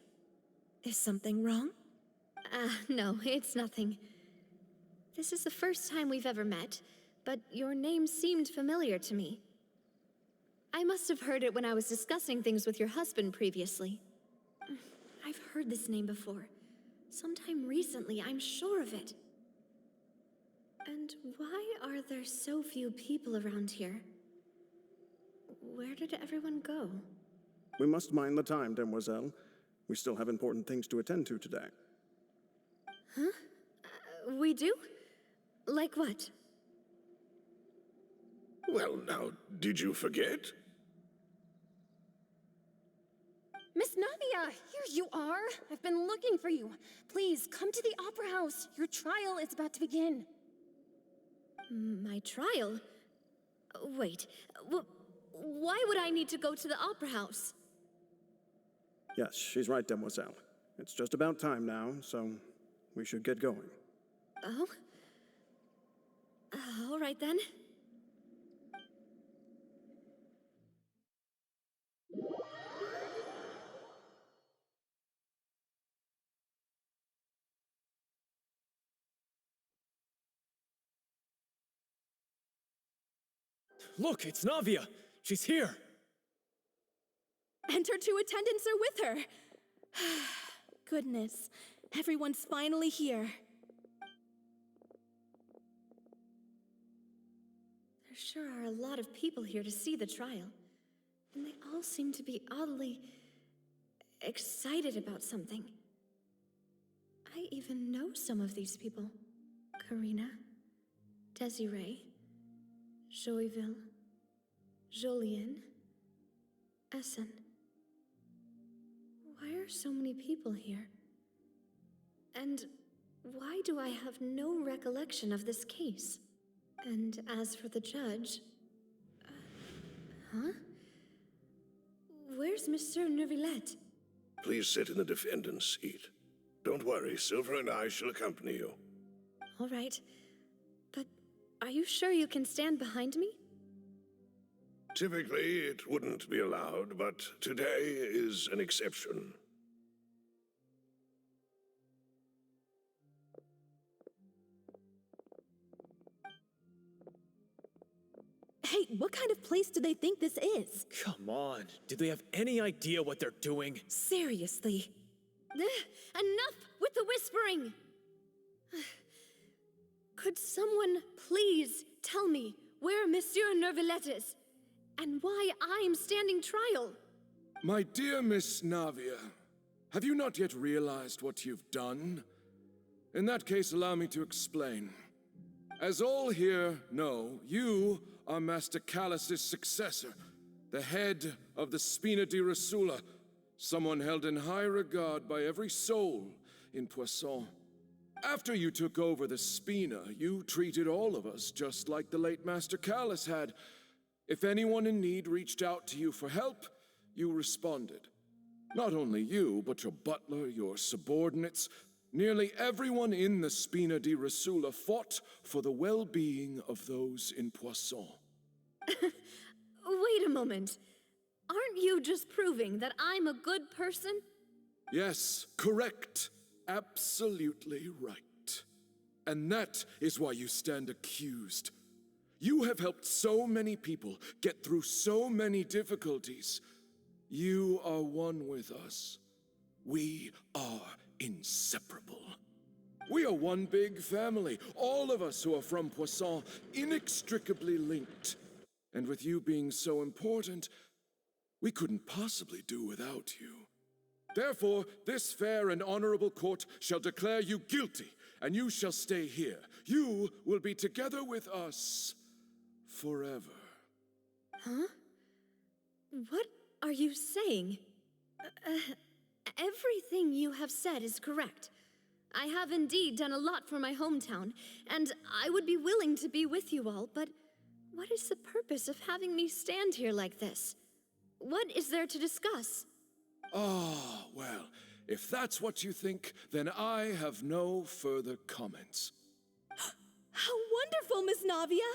Is something wrong? No, it's nothing. This is the first time we've ever met, but your name seemed familiar to me. I must have heard it when I was discussing things with your husband previously. I've heard this name before. Sometime recently, I'm sure of it. And why are there so few people around here? Where did everyone go? We must mind the time, demoiselle. We still have important things to attend to today. Huh? We do? Like what? Well, now, did you forget? Miss Navia, here you are. I've been looking for you. Please, come to the Opera House. Your trial is about to begin. My trial? Wait, why would I need to go to the Opera House? Yes, she's right, demoiselle. It's just about time now, so we should get going. Oh? All right then. Look, it's Navia! She's here! And her two attendants are with her. Goodness, everyone's finally here. There sure are a lot of people here to see the trial. And they all seem to be oddly excited about something. I even know some of these people. Karina, Desiree, Joyville, Jolien, Essen. Why are so many people here? And why do I have no recollection of this case? And as for the judge... huh? Where's Monsieur Neuvillette? Please sit in the defendant's seat. Don't worry, Silver and I shall accompany you. All right. But are you sure you can stand behind me? Typically, it wouldn't be allowed, but today is an exception. Hey, what kind of place do they think this is? Come on, do they have any idea what they're doing? Seriously. Enough with the whispering! Could someone please tell me where Monsieur Neuvillette is? And why I'm standing trial? My dear Miss Navia, have you not yet realized what you've done? In that case, allow me to explain. As all here know, you are Master Callus's successor, the head of the Spina di Rosula, someone held in high regard by every soul in Poisson. After you took over the Spina, you treated all of us just like the late Master Callus had. If anyone in need reached out to you for help, you responded. Not only you, but your butler, your subordinates, nearly everyone in the Spina di Rasula fought for the well-being of those in Poisson. Wait a moment. Aren't you just proving that I'm a good person? Yes, correct. Absolutely right. And that is why you stand accused. You have helped so many people get through so many difficulties. You are one with us. We are inseparable. We are one big family, all of us who are from Poisson, inextricably linked. And with you being so important, we couldn't possibly do without you. Therefore, this fair and honorable court shall declare you guilty, and you shall stay here. You will be together with us forever. Huh? What are you saying? Everything you have said is correct. I have indeed done a lot for my hometown, and I would be willing to be with you all, but what is the purpose of having me stand here like this? What is there to discuss? Ah, well, if that's what you think, then I have no further comments. How wonderful, Miss Navia!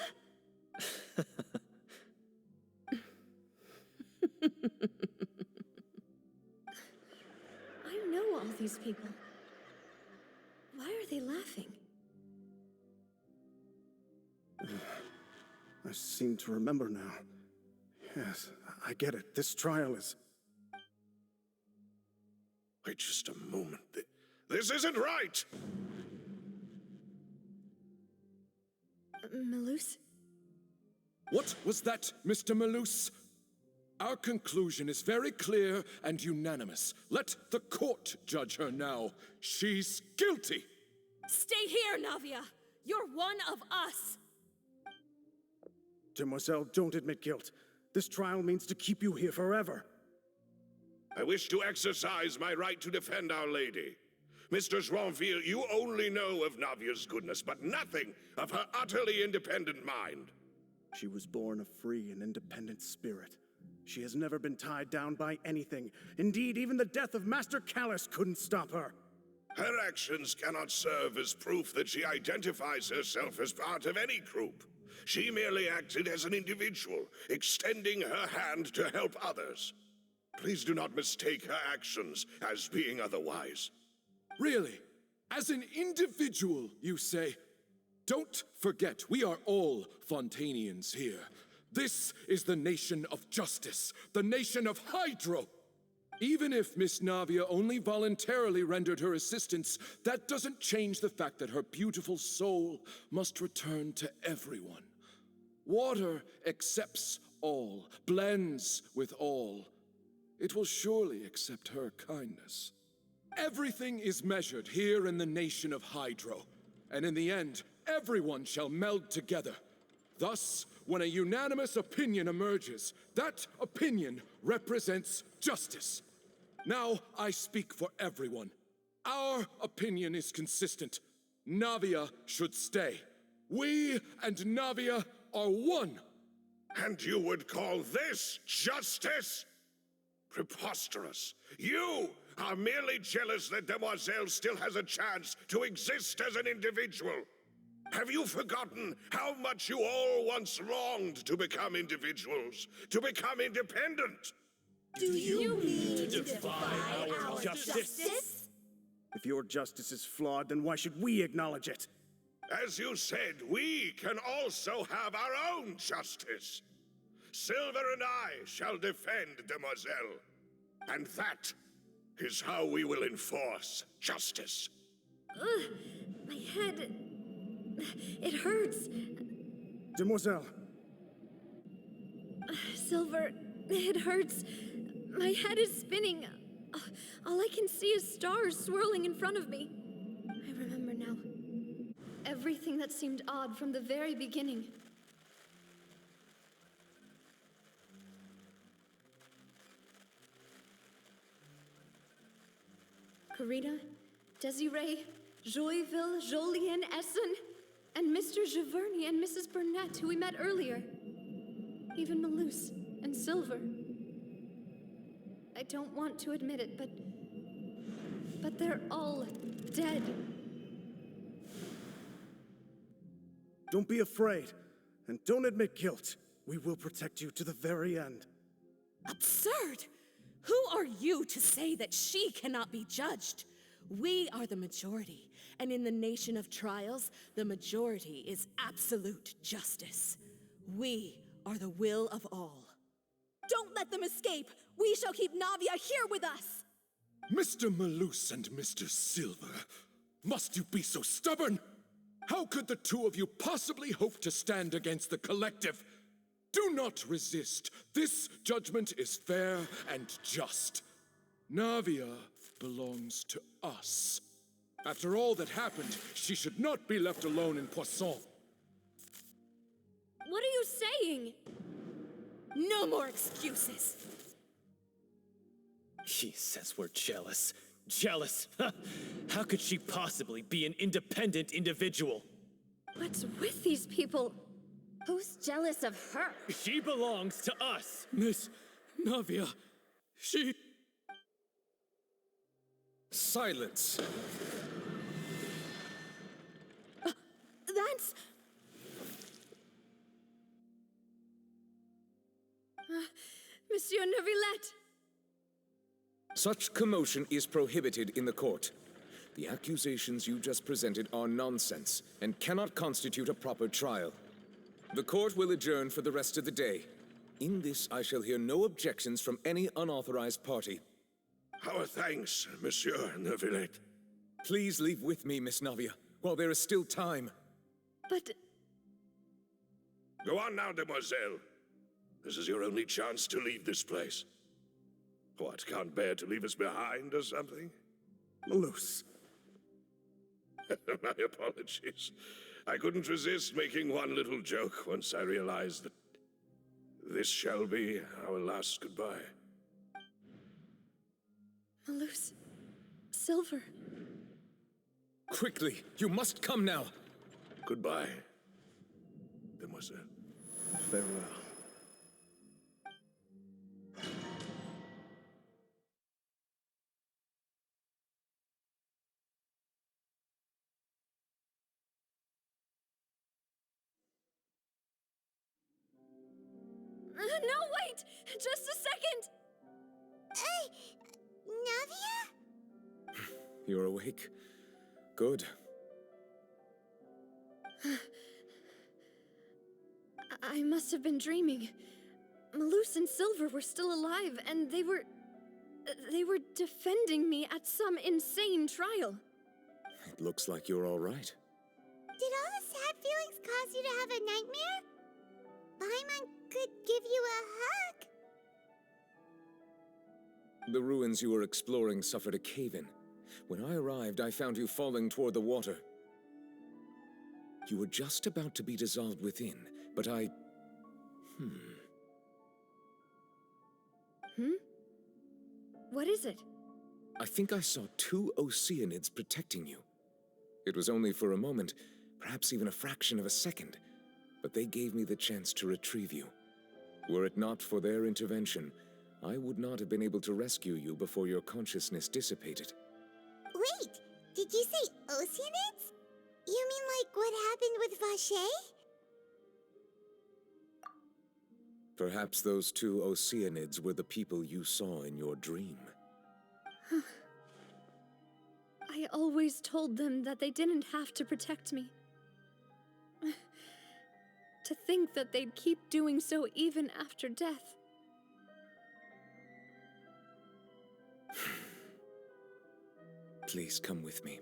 I know all these people. Why are they laughing? I seem to remember now. Yes, I get it. This trial is... Wait just a moment. This isn't right! Malus? What was that, Mr. Malus? Our conclusion is very clear and unanimous. Let the court judge her now. She's guilty! Stay here, Navia! You're one of us! Demoiselle, don't admit guilt. This trial means to keep you here forever. I wish to exercise my right to defend Our Lady. Mr. Joinville, you only know of Navia's goodness, but nothing of her utterly independent mind. She was born a free and independent spirit. She has never been tied down by anything. Indeed, even the death of Master Callus couldn't stop her. Her actions cannot serve as proof that she identifies herself as part of any group. She merely acted as an individual, extending her hand to help others. Please do not mistake her actions as being otherwise. Really? As an individual, you say? Don't forget, we are all Fontainians here. This is the nation of justice, the nation of Hydro. Even if Miss Navia only voluntarily rendered her assistance, that doesn't change the fact that her beautiful soul must return to everyone. Water accepts all, blends with all. It will surely accept her kindness. Everything is measured here in the nation of Hydro, and in the end, everyone shall meld together. Thus, when a unanimous opinion emerges, that opinion represents justice. Now I speak for everyone. Our opinion is consistent. Navia should stay. We and Navia are one. And you would call this justice? Preposterous. You are merely jealous that Demoiselle still has a chance to exist as an individual. Have you forgotten how much you all once longed to become individuals, to become independent? Do you mean to defy our justice? If your justice is flawed, then why should we acknowledge it? As you said, we can also have our own justice. Silver and I shall defend Demoiselle. And that is how we will enforce justice. Ugh, my head... it hurts. Demoiselle. Silver, it hurts. My head is spinning. All I can see is stars swirling in front of me. I remember now. Everything that seemed odd from the very beginning. Karina, Desiree, Joyville, Jolien, Essen, and Mr. Giverny and Mrs. Burnett, who we met earlier. Even Malus and Silver. I don't want to admit it, but they're all dead. Don't be afraid, and don't admit guilt. We will protect you to the very end. Absurd! Who are you to say that she cannot be judged? We are the majority, and in the nation of trials, the majority is absolute justice. We are the will of all. Don't let them escape! We shall keep Navia here with us! Mr. Malus and Mr. Silver, must you be so stubborn? How could the two of you possibly hope to stand against the collective? Do not resist. This judgment is fair and just. Navia belongs to us. After all that happened, she should not be left alone in Poisson. What are you saying? No more excuses. She says we're jealous. Jealous? How could she possibly be an independent individual? What's with these people? Who's jealous of her? She belongs to us. Miss Navia, she... Silence. That's... Monsieur Neuvillette! Such commotion is prohibited in the court. The accusations you just presented are nonsense and cannot constitute a proper trial. The court will adjourn for the rest of the day. In this, I shall hear no objections from any unauthorized party. Our thanks, Monsieur Neuvillette. Please leave with me, Miss Navia, while there is still time. But... Go on now, demoiselle. This is your only chance to leave this place. What, can't bear to leave us behind or something? Malus. My apologies. I couldn't resist making one little joke once I realized that this shall be our last goodbye. Malus... Silver... Quickly, you must come now. Goodbye, demoiselle. Farewell. No, wait! Just a second! Navia? You're awake. Good. I must have been dreaming. Malus and Silver were still alive, and they were defending me at some insane trial. It looks like you're all right. Did all the sad feelings cause you to have a nightmare? Paimon could give you a hug. The ruins you were exploring suffered a cave-in. When I arrived, I found you falling toward the water. You were just about to be dissolved within, but I... What is it? I think I saw 2 Oceanids protecting you. It was only for a moment, perhaps even a fraction of a second, but they gave me the chance to retrieve you. Were it not for their intervention, I would not have been able to rescue you before your consciousness dissipated. Wait, did you say Oceanids? You mean like what happened with Vacher? Perhaps those 2 Oceanids were the people you saw in your dream. I always told them that they didn't have to protect me. To think that they'd keep doing so even after death. Please come with me.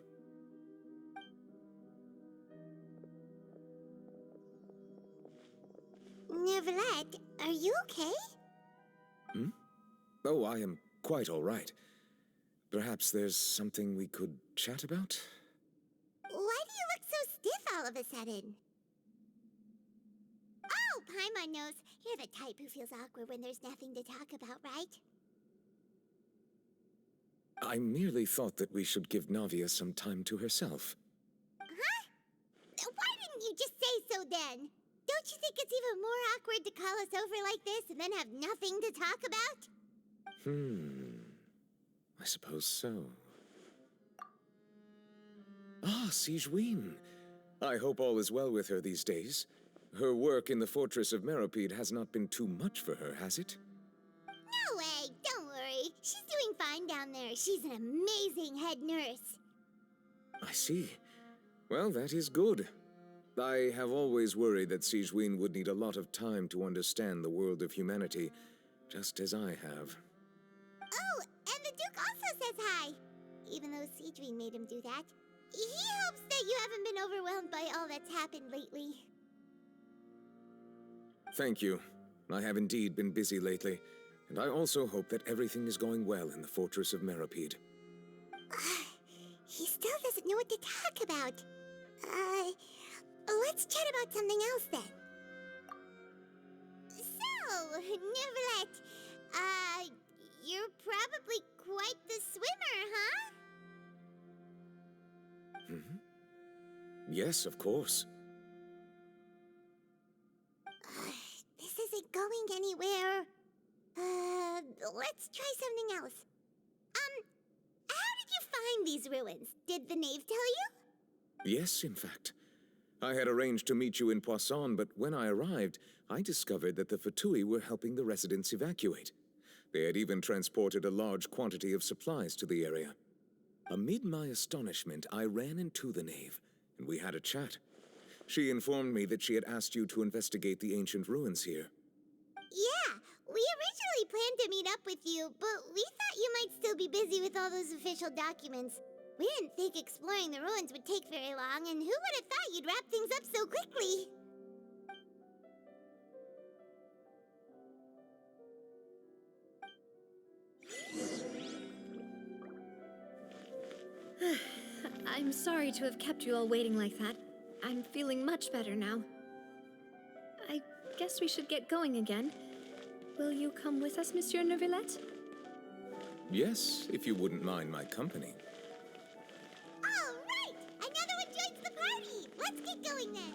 Neuvillette, are you okay? Oh, I am quite all right. Perhaps there's something we could chat about? Why do you look so stiff all of a sudden? Oh, Paimon knows. You're the type who feels awkward when there's nothing to talk about, right? I merely thought that we should give Navia some time to herself. Huh? Why didn't you just say so then? Don't you think it's even more awkward to call us over like this and then have nothing to talk about? I suppose so. Ah, Sigewinne. I hope all is well with her these days. Her work in the Fortress of Meropide has not been too much for her, has it? No way, don't worry. She's doing fine down there. She's an amazing head nurse. I see. Well, that is good. I have always worried that Sigewinne would need a lot of time to understand the world of humanity, just as I have. Oh, and the Duke also says hi. Even though Sigewinne made him do that. He hopes that you haven't been overwhelmed by all that's happened lately. Thank you. I have indeed been busy lately, and I also hope that everything is going well in the Fortress of Meropide. He still doesn't know what to talk about. Let's chat about something else then. So, Neuvillette, you're probably quite the swimmer, huh? Yes, of course. This isn't going anywhere. Let's try something else. How did you find these ruins? Did the knave tell you? Yes, in fact. I had arranged to meet you in Poisson, but when I arrived, I discovered that the Fatui were helping the residents evacuate. They had even transported a large quantity of supplies to the area. Amid my astonishment, I ran into the knave, and we had a chat. She informed me that she had asked you to investigate the ancient ruins here. Yeah, we originally planned to meet up with you, but we thought you might still be busy with all those official documents. We didn't think exploring the ruins would take very long, and who would have thought you'd wrap things up so quickly? I'm sorry to have kept you all waiting like that. I'm feeling much better now. I guess we should get going again. Will you come with us, Monsieur Neuvillette? Yes, if you wouldn't mind my company. All right! Another one joins the party! Let's get going then!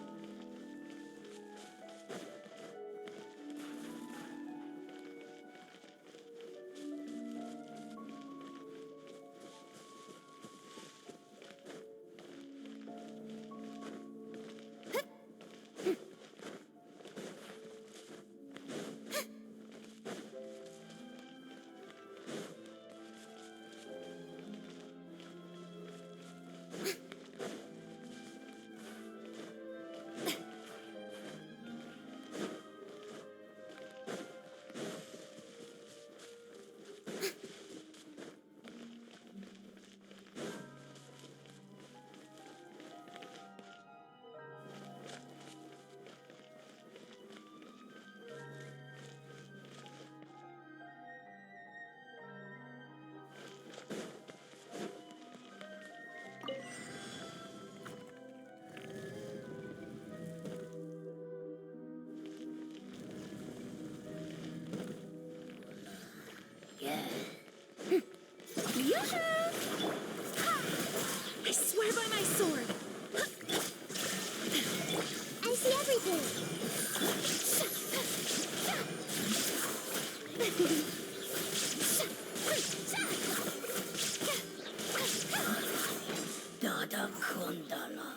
I swear by my sword! I see everything! Dada Kundala.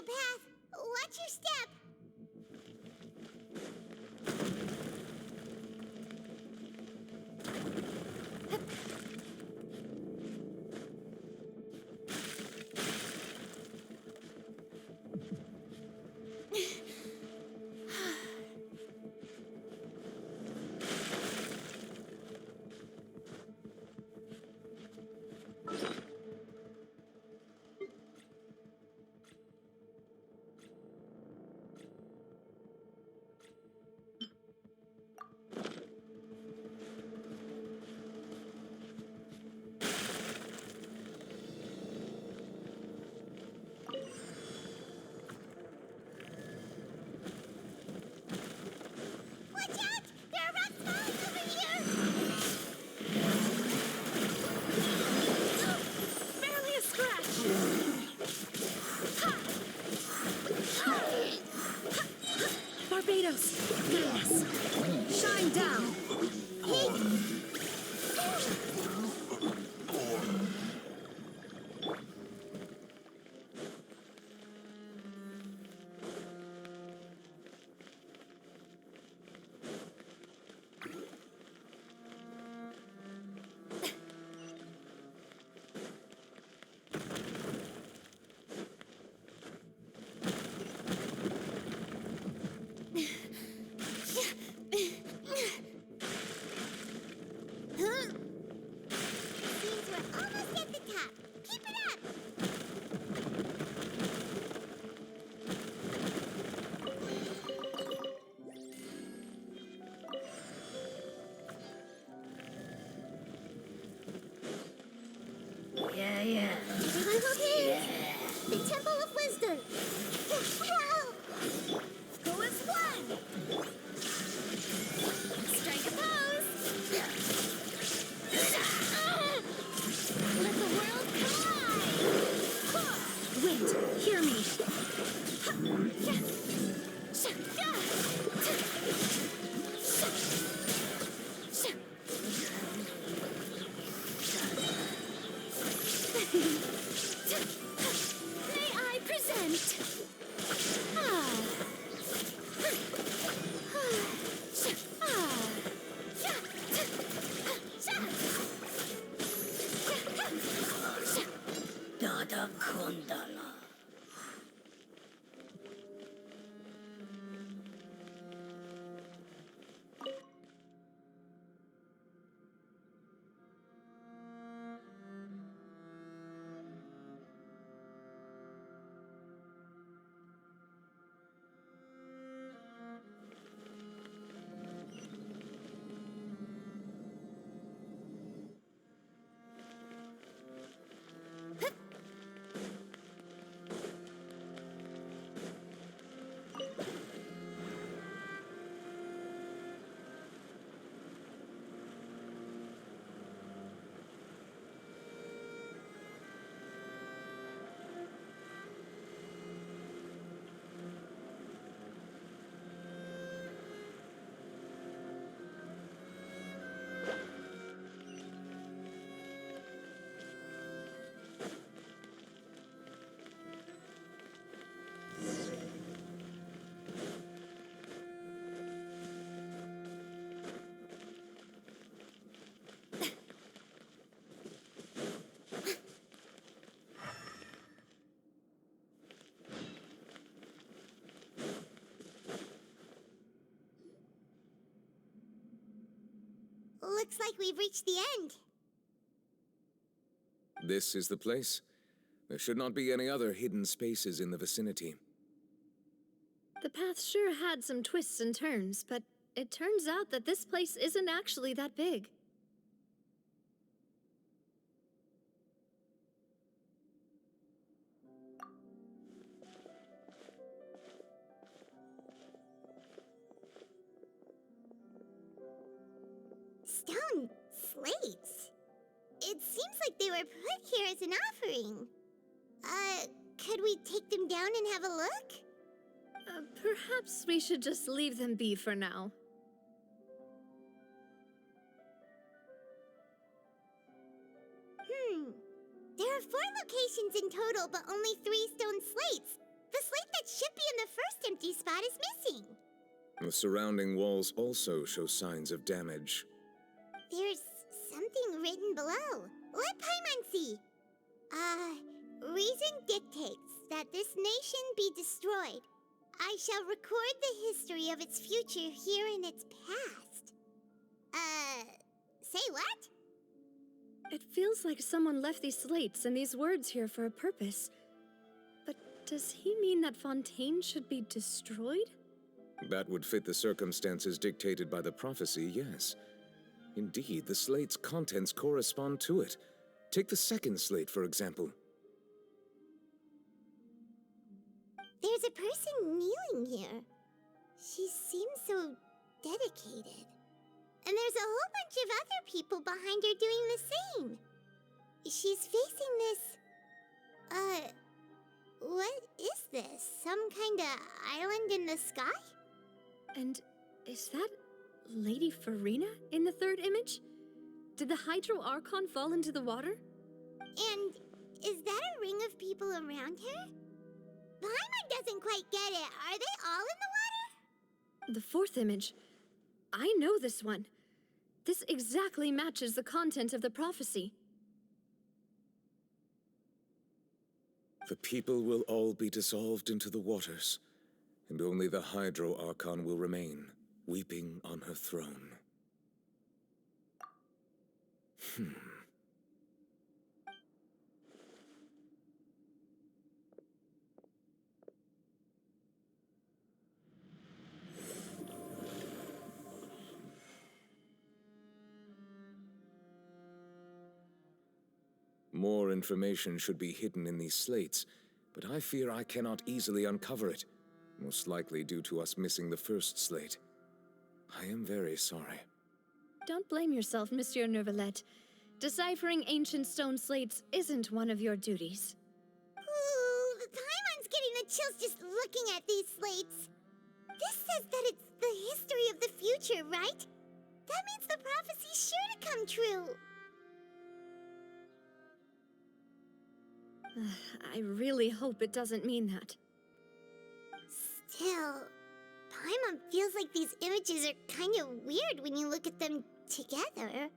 Path. Watch your step. tornadoes! Yes! Shine down! Seems we're almost at the top. Keep it up! Yeah. The Temple of Wisdom! Wow! Go as one! Strike a pose! Let the world collide! Wait, hear me. May I present? Dada Kundala. Looks like we've reached the end. This is the place. There should not be any other hidden spaces in the vicinity. The path sure had some twists and turns, but it turns out that this place isn't actually that big. Stone slates. It seems like they were put here as an offering. Could we take them down and have a look? Perhaps we should just leave them be for now. There are 4 locations in total, but only 3 stone slates. The slate that should be in the first empty spot is missing. The surrounding walls also show signs of damage. There's something written below. Let Paimon see. Reason dictates that this nation be destroyed. I shall record the history of its future here in its past. Say what? It feels like someone left these slates and these words here for a purpose. But does he mean that Fontaine should be destroyed? That would fit the circumstances dictated by the prophecy, yes. Indeed, the slate's contents correspond to it. Take the second slate, for example. There's a person kneeling here. She seems so dedicated. And there's a whole bunch of other people behind her doing the same. She's facing this... what is this? Some kind of island in the sky? And is that Lady Farina in the third image? Did the Hydro Archon fall into the water? And is that a ring of people around her? Paimon doesn't quite get it. Are they all in the water? The fourth image. I know this one. This exactly matches the content of the prophecy. The people will all be dissolved into the waters, and only the Hydro Archon will remain, weeping on her throne. More information should be hidden in these slates, but I fear I cannot easily uncover it, most likely due to us missing the first slate. I am very sorry. Don't blame yourself, Monsieur Neuvillette. Deciphering ancient stone slates isn't one of your duties. Ooh, Paimon's getting the chills just looking at these slates. This says that it's the history of the future, right? That means the prophecy's sure to come true. I really hope it doesn't mean that. Still, Paimon feels like these images are kind of weird when you look at them together.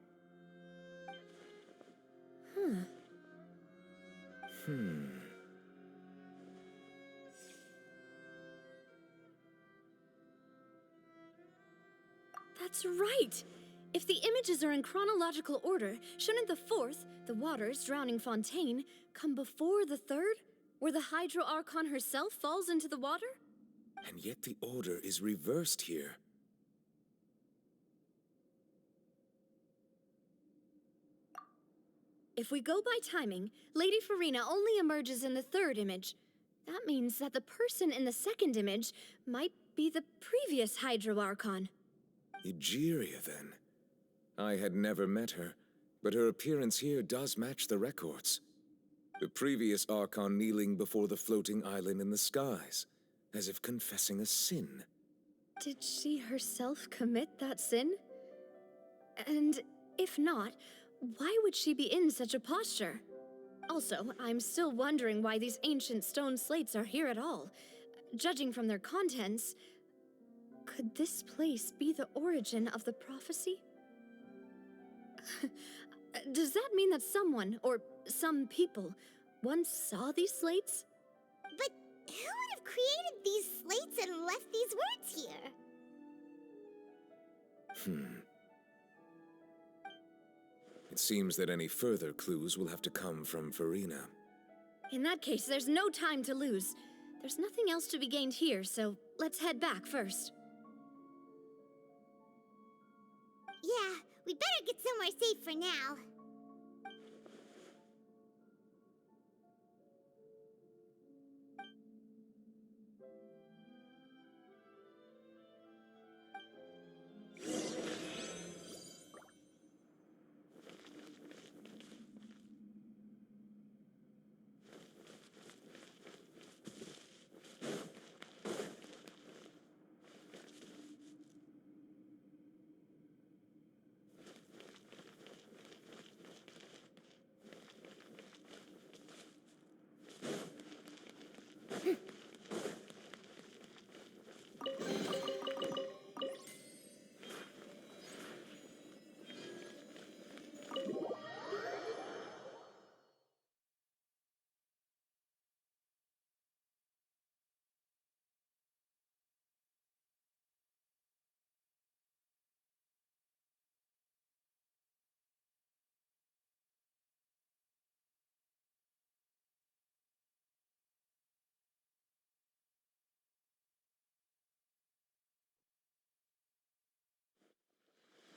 That's right! If the images are in chronological order, shouldn't the fourth, the waters drowning Fontaine, come before the third, where the Hydro Archon herself falls into the water? And yet the order is reversed here. If we go by timing, Lady Farina only emerges in the third image. That means that the person in the second image might be the previous Hydro Archon. Egeria, then. I had never met her, but her appearance here does match the records. The previous Archon kneeling before the floating island in the skies, as if confessing a sin. Did she herself commit that sin? And if not, why would she be in such a posture? Also, I'm still wondering why these ancient stone slates are here at all. Judging from their contents, could this place be the origin of the prophecy? Does that mean that someone, or some people, once saw these slates? But who would have created these slates and left these words here? It seems that any further clues will have to come from Farina. In that case, there's no time to lose. There's nothing else to be gained here, so let's head back first. Yeah, we better get somewhere safe for now.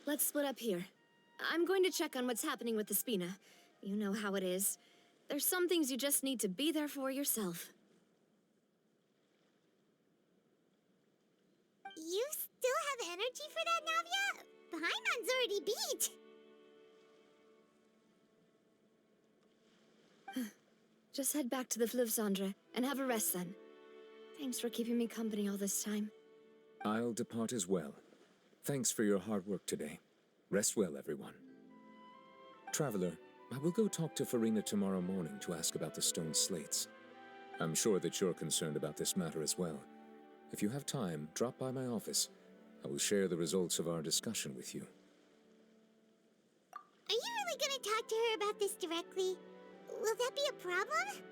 Let's split up here. I'm going to check on what's happening with the Spina. You know how it is. There's some things you just need to be there for yourself. You still have energy for that, Navia? Paimon's already beat. Just head back to the Fleuve Cendre and have a rest then. Thanks for keeping me company all this time. I'll depart as well. Thanks for your hard work today. Rest well, everyone. Traveler, I will go talk to Farina tomorrow morning to ask about the stone slates. I'm sure that you're concerned about this matter as well. If you have time, drop by my office. I will share the results of our discussion with you. Are you really gonna talk to her about this directly? Will that be a problem?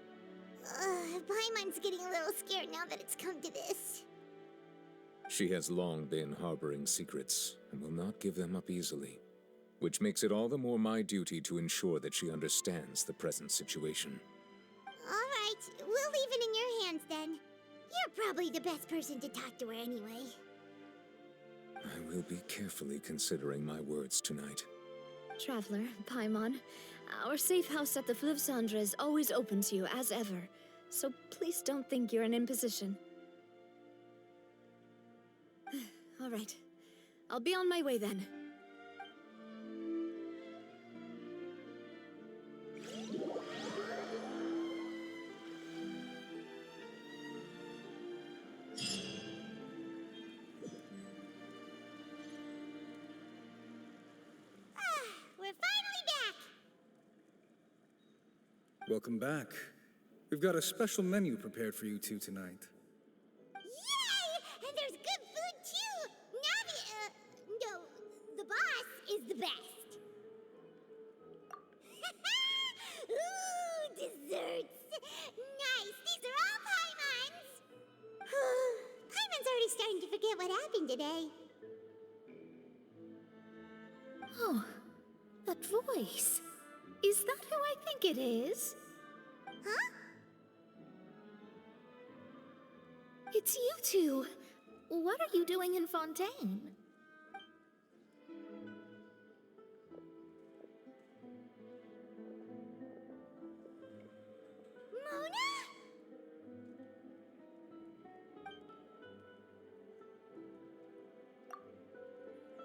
Paimon's getting a little scared now that it's come to this. She has long been harboring secrets and will not give them up easily, which makes it all the more my duty to ensure that she understands the present situation. All right, we'll leave it in your hands then. You're probably the best person to talk to her anyway. I will be carefully considering my words tonight. Traveler, Paimon, our safe house at the Fleuve Cendre is always open to you as ever, so please don't think you're an imposition. All right, I'll be on my way then. We're finally back! Welcome back. We've got a special menu prepared for you two tonight. Yay! And there's good food too! No, the boss is the best. Ooh, desserts! Nice, these are all Paimon's! Paimon's already starting to forget what happened today. Oh, that voice. Is that who I think it is? Huh? It's you two. What are you doing in Fontaine? Mona?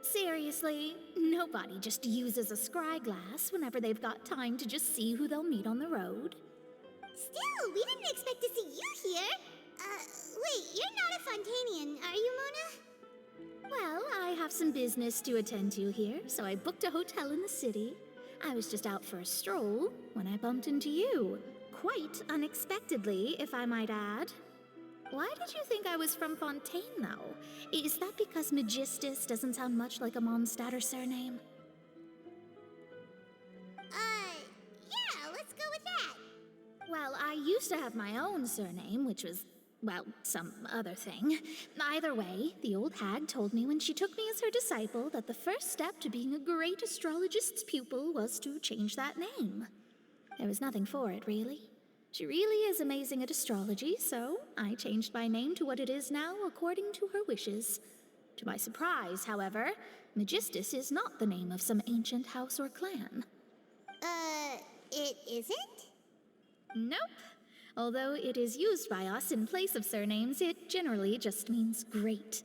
Seriously, nobody just uses a scry glass whenever they've got time to just see who they'll meet on the road. Still, we didn't expect to see you here. Wait, you're not a Fontainian, are you, Mona? Well, I have some business to attend to here, so I booked a hotel in the city. I was just out for a stroll when I bumped into you. Quite unexpectedly, if I might add. Why did you think I was from Fontaine, though? Is that because Magistus doesn't sound much like a Mondstatter surname? Yeah, let's go with that. Well, I used to have my own surname, which was, well, some other thing. Either way, the old hag told me when she took me as her disciple that the first step to being a great astrologist's pupil was to change that name. There was nothing for it, really. She really is amazing at astrology, so I changed my name to what it is now according to her wishes. To my surprise, however, Magistus is not the name of some ancient house or clan. It isn't? Nope. Although it is used by us in place of surnames, it generally just means great.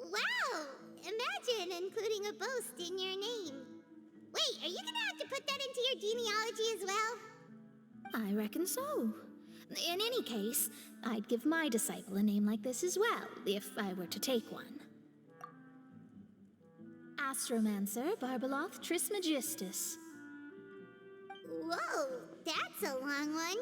Wow! Imagine including a boast in your name. Wait, are you gonna have to put that into your genealogy as well? I reckon so. In any case, I'd give my disciple a name like this as well, if I were to take one. Astromancer Barbeloth Trismegistus. Whoa, that's a long one.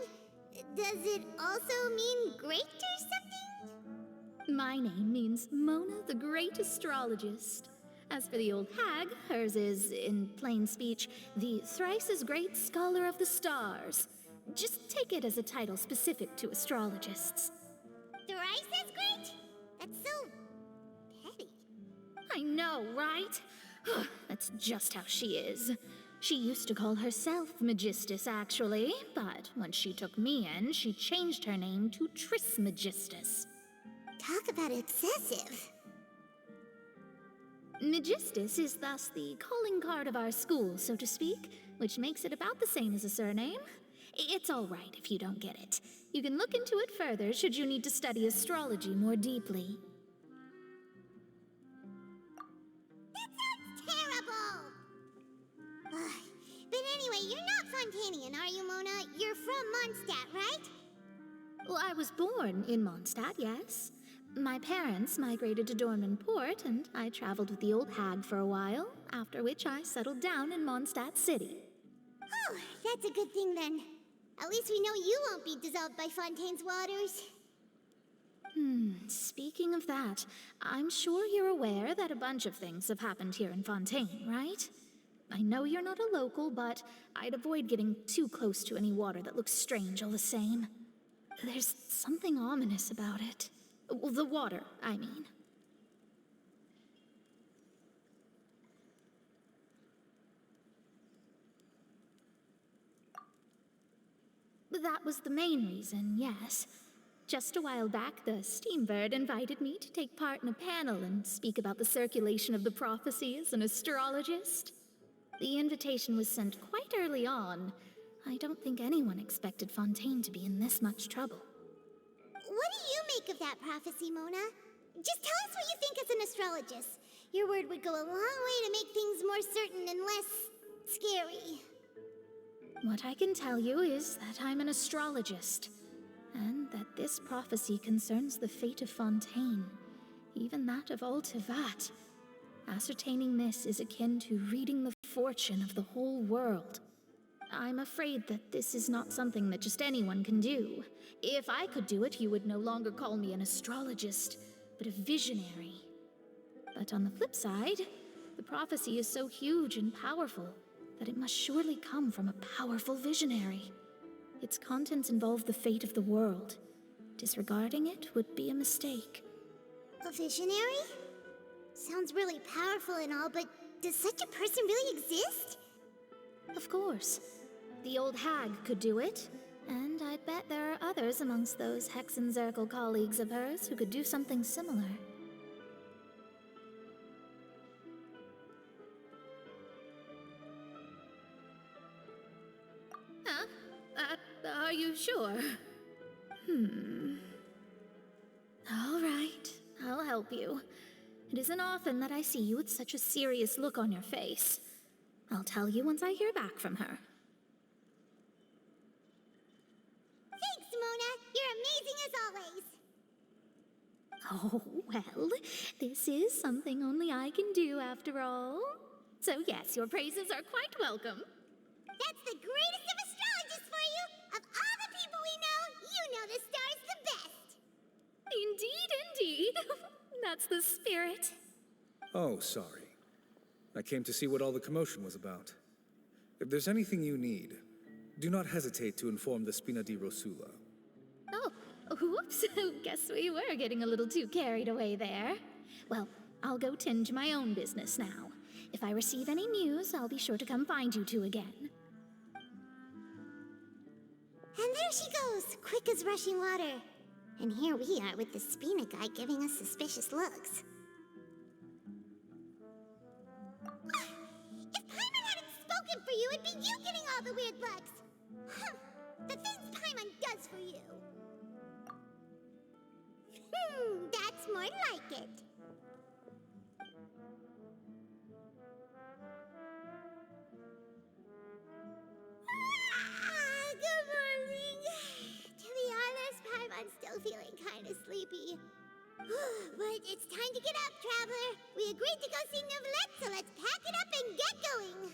Does it also mean great or something? My name means Mona the Great Astrologist. As for the old hag, hers is, in plain speech, the thrice-as-great Scholar of the Stars. Just take it as a title specific to astrologists. Thrice as great? That's so petty. I know, right? That's just how she is. She used to call herself Magistus, actually, but when she took me in, she changed her name to Trismegistus. Talk about excessive. Magistus is thus the calling card of our school, so to speak, which makes it about the same as a surname. It's all right if you don't get it. You can look into it further should you need to study astrology more deeply. That sounds terrible! But anyway, you're not Fontainian, are you, Mona? You're from Mondstadt, right? Well, I was born in Mondstadt, yes. My parents migrated to Dorman Port, and I traveled with the old hag for a while, after which I settled down in Mondstadt City. Oh, that's a good thing then. At least we know you won't be dissolved by Fontaine's waters. Speaking of that, I'm sure you're aware that a bunch of things have happened here in Fontaine, right? I know you're not a local, but I'd avoid getting too close to any water that looks strange all the same. There's something ominous about it. Well, the water, I mean. That was the main reason, yes. Just a while back, the Steambird invited me to take part in a panel and speak about the circulation of the prophecy as an astrologist. The invitation was sent quite early on. I don't think anyone expected Fontaine to be in this much trouble. What do you make of that prophecy, Mona? Just tell us what you think as an astrologist. Your word would go a long way to make things more certain and less scary. What I can tell you is that I'm an astrologist, and that this prophecy concerns the fate of Fontaine, even that of all Tevat. Ascertaining this is akin to reading the fortune of the whole world. I'm afraid that this is not something that just anyone can do. If I could do it, you would no longer call me an astrologist, but a visionary. But on the flip side, the prophecy is so huge and powerful that it must surely come from a powerful visionary. Its contents involve the fate of the world. Disregarding it would be a mistake. A visionary? Sounds really powerful and all, but does such a person really exist? Of course. The old hag could do it, and I bet there are others amongst those Hexenzirkel colleagues of hers who could do something similar. Huh? Are you sure? All right, I'll help you. It isn't often that I see you with such a serious look on your face. I'll tell you once I hear back from her. Thanks, Mona. You're amazing as always. Oh, well, this is something only I can do after all. So yes, your praises are quite welcome. That's the greatest of astrologists for you! Of all the people we know, you know the star's the best! Indeed. That's the spirit. Oh, sorry. I came to see what all the commotion was about. If there's anything you need, do not hesitate to inform the Spina di Rosula. Oh, whoops. Guess we were getting a little too carried away there. Well, I'll go tend to my own business now. If I receive any news, I'll be sure to come find you two again. And there she goes, quick as rushing water. And here we are with the Spina guy giving us suspicious looks. If Paimon hadn't spoken for you, it'd be you getting all the weird looks. The things Paimon does for you. That's more like it. Good morning. To be honest, Paimon's still feeling kind of sleepy. But it's time to get up, traveler. We agreed to go see Neuvillette, so let's pack it up and get going.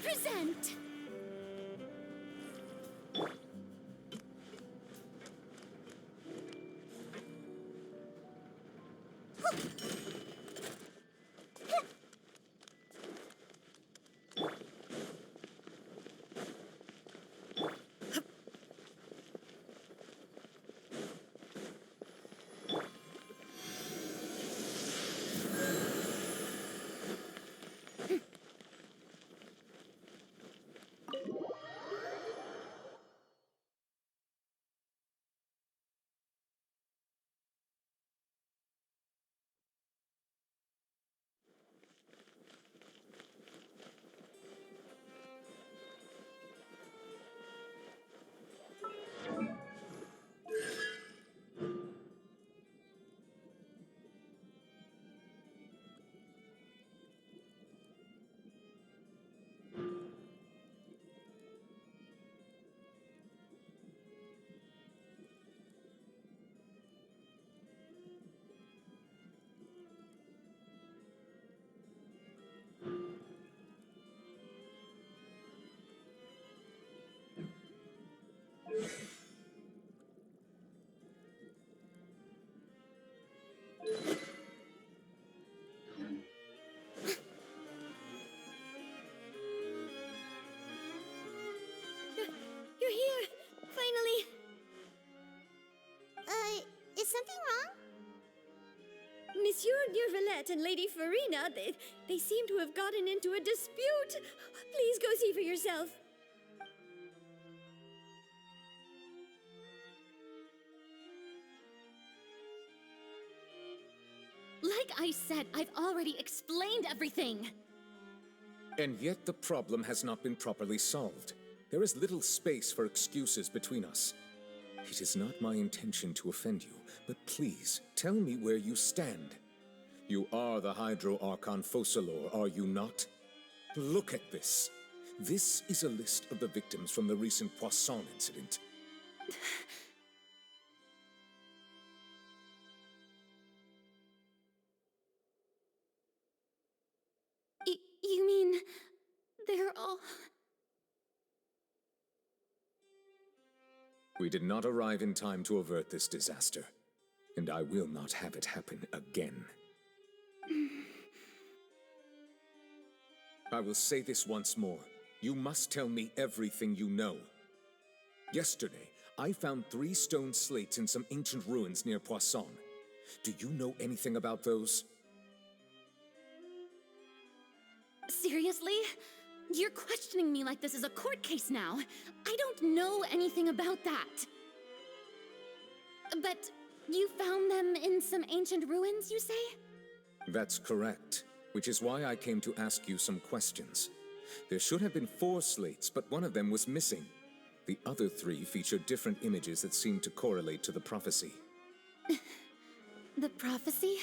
Present! You're here! Finally! Is something wrong? Monsieur Neurvalette and Lady Farina, they seem to have gotten into a dispute. Please go see for yourself. Like I said, I've already explained everything. And yet the problem has not been properly solved. There is little space for excuses between us. It is not my intention to offend you, but please, tell me where you stand. You are the Hydro Archon Focalor, are you not? Look at this. This is a list of the victims from the recent Poisson incident. You mean they're all... We did not arrive in time to avert this disaster, and I will not have it happen again. I will say this once more. You must tell me everything you know. Yesterday, I found 3 stone slates in some ancient ruins near Poisson. Do you know anything about those? Seriously? You're questioning me like this is a court case now. I don't know anything about that. But you found them in some ancient ruins, you say? That's correct, which is why I came to ask you some questions. There should have been 4 slates, but one of them was missing. The other 3 feature different images that seem to correlate to the prophecy. The prophecy?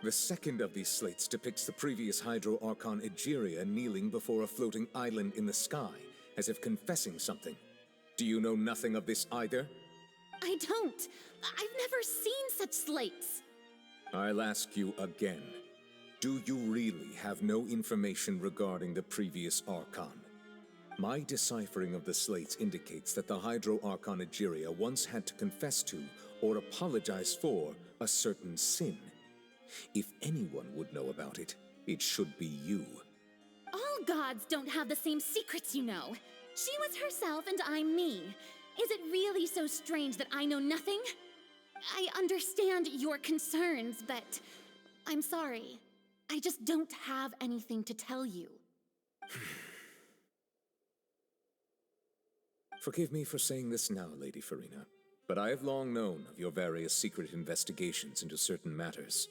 The second of these slates depicts the previous Hydro Archon Egeria kneeling before a floating island in the sky, as if confessing something. Do you know nothing of this either? I don't. I've never seen such slates. I'll ask you again. Do you really have no information regarding the previous Archon? My deciphering of the slates indicates that the Hydro Archon Egeria once had to confess to, or apologize for, a certain sin. If anyone would know about it, it should be you. All gods don't have the same secrets, you know. She was herself and I'm me. Is it really so strange that I know nothing? I understand your concerns, but I'm sorry. I just don't have anything to tell you. Forgive me for saying this now, Lady Farina, but I have long known of your various secret investigations into certain matters.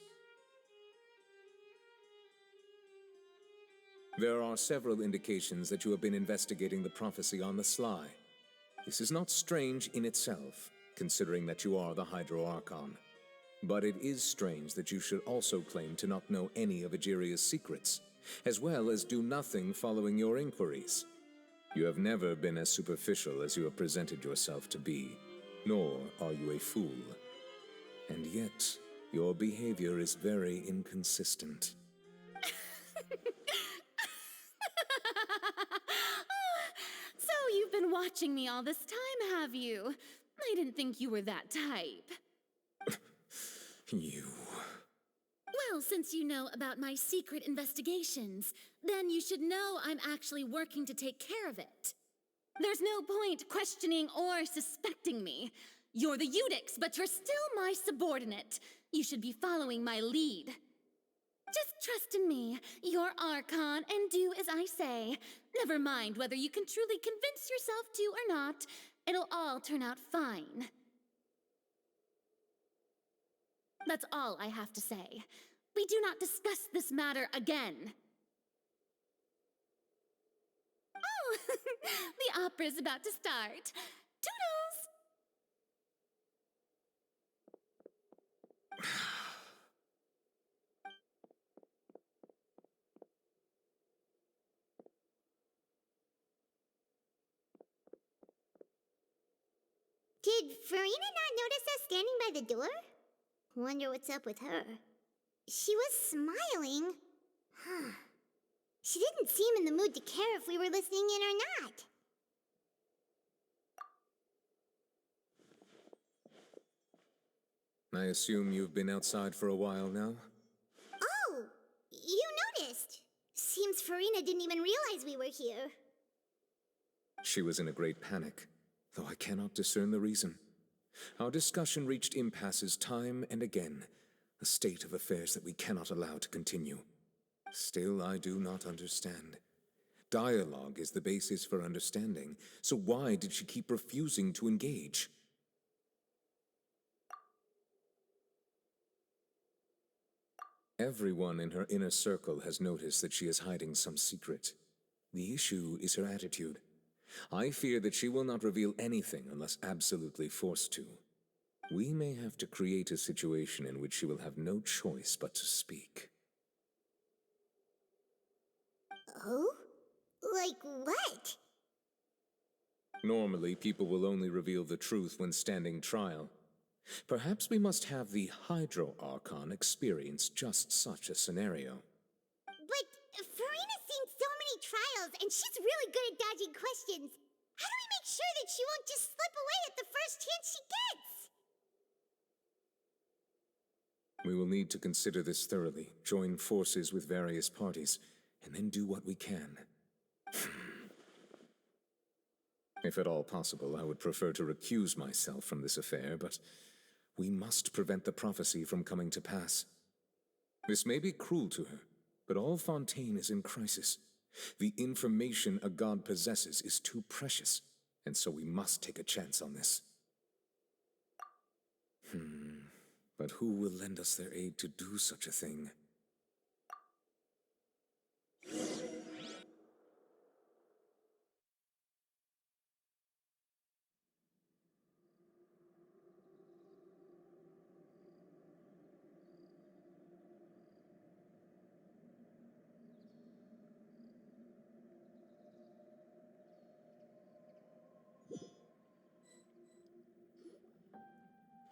There are several indications that you have been investigating the prophecy on the sly. This is not strange in itself, considering that you are the Hydro Archon. But it is strange that you should also claim to not know any of Egeria's secrets, as well as do nothing following your inquiries. You have never been as superficial as you have presented yourself to be, nor are you a fool. And yet, your behavior is very inconsistent. So you've been watching me all this time, have you? I didn't think you were that type. You... Well, since you know about my secret investigations, then you should know I'm actually working to take care of it. There's no point questioning or suspecting me. You're the Eudix, but you're still my subordinate. You should be following my lead. Just trust in me, your Archon, and do as I say. Never mind whether you can truly convince yourself to or not. It'll all turn out fine. That's all I have to say. We do not discuss this matter again. Oh, the opera's about to start. Toodles! Did Farina not notice us standing by the door? Wonder what's up with her. She was smiling. Huh. She didn't seem in the mood to care if we were listening in or not. I assume you've been outside for a while now? Oh, you noticed. Seems Farina didn't even realize we were here. She was in a great panic, though I cannot discern the reason. Our discussion reached impasses time and again, a state of affairs that we cannot allow to continue. Still, I do not understand. Dialogue is the basis for understanding, so why did she keep refusing to engage? Everyone in her inner circle has noticed that she is hiding some secret. The issue is her attitude. I fear that she will not reveal anything unless absolutely forced to. We may have to create a situation in which she will have no choice but to speak. Oh? Like what? Normally, people will only reveal the truth when standing trial. Perhaps we must have the Hydro Archon experience just such a scenario. and she's really good at dodging questions. How do we make sure that she won't just slip away at the first chance she gets? We will need to consider this thoroughly, join forces with various parties, and then do what we can. If at all possible, I would prefer to recuse myself from this affair, but we must prevent the prophecy from coming to pass. This may be cruel to her, but all Fontaine is in crisis. The information a god possesses is too precious, and so we must take a chance on this. But who will lend us their aid to do such a thing?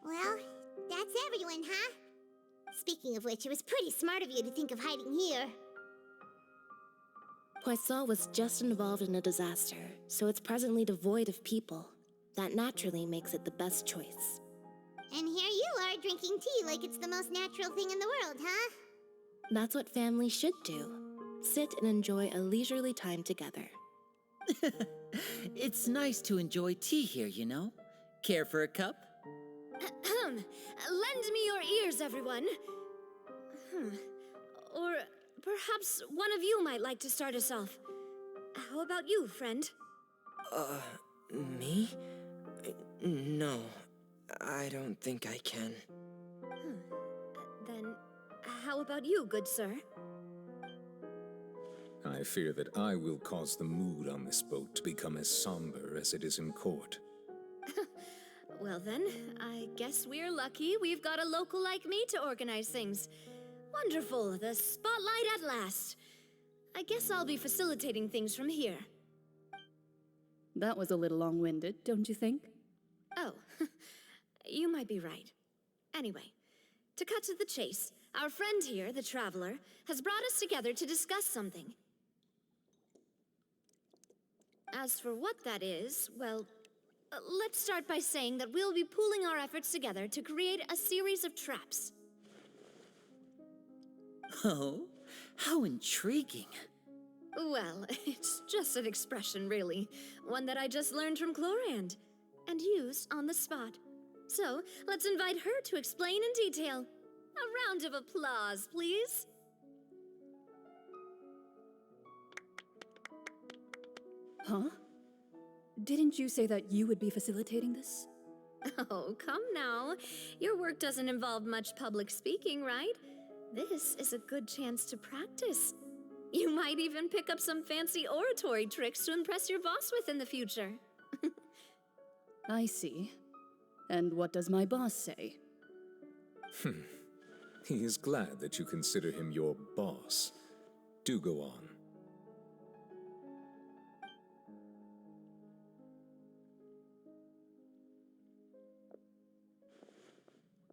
Well, that's everyone, huh? Speaking of which, it was pretty smart of you to think of hiding here. Poisson was just involved in a disaster, so it's presently devoid of people. That naturally makes it the best choice. And here you are drinking tea like it's the most natural thing in the world, huh? That's what families should do. Sit and enjoy a leisurely time together. It's nice to enjoy tea here, you know? Care for a cup? Lend me your ears, everyone. Or perhaps one of you might like to start us off. How about you, friend? Me? No, I don't think I can. Then, how about you, good sir? I fear that I will cause the mood on this boat to become as somber as it is in court. Well then, I guess we're lucky we've got a local like me to organize things. Wonderful, the spotlight at last. I guess I'll be facilitating things from here. That was a little long-winded, don't you think? Oh, you might be right. Anyway, to cut to the chase, our friend here, the Traveler, has brought us together to discuss something. As for what that is, well, let's start by saying that we'll be pooling our efforts together to create a series of traps. Oh, how intriguing. Well, it's just an expression, really. One that I just learned from Chlorand, and used on the spot. So, let's invite her to explain in detail. A round of applause, please. Huh? Didn't you say that you would be facilitating this? Oh, come now. Your work doesn't involve much public speaking, right? This is a good chance to practice. You might even pick up some fancy oratory tricks to impress your boss with in the future. I see. And what does my boss say? He is glad that you consider him your boss. Do go on.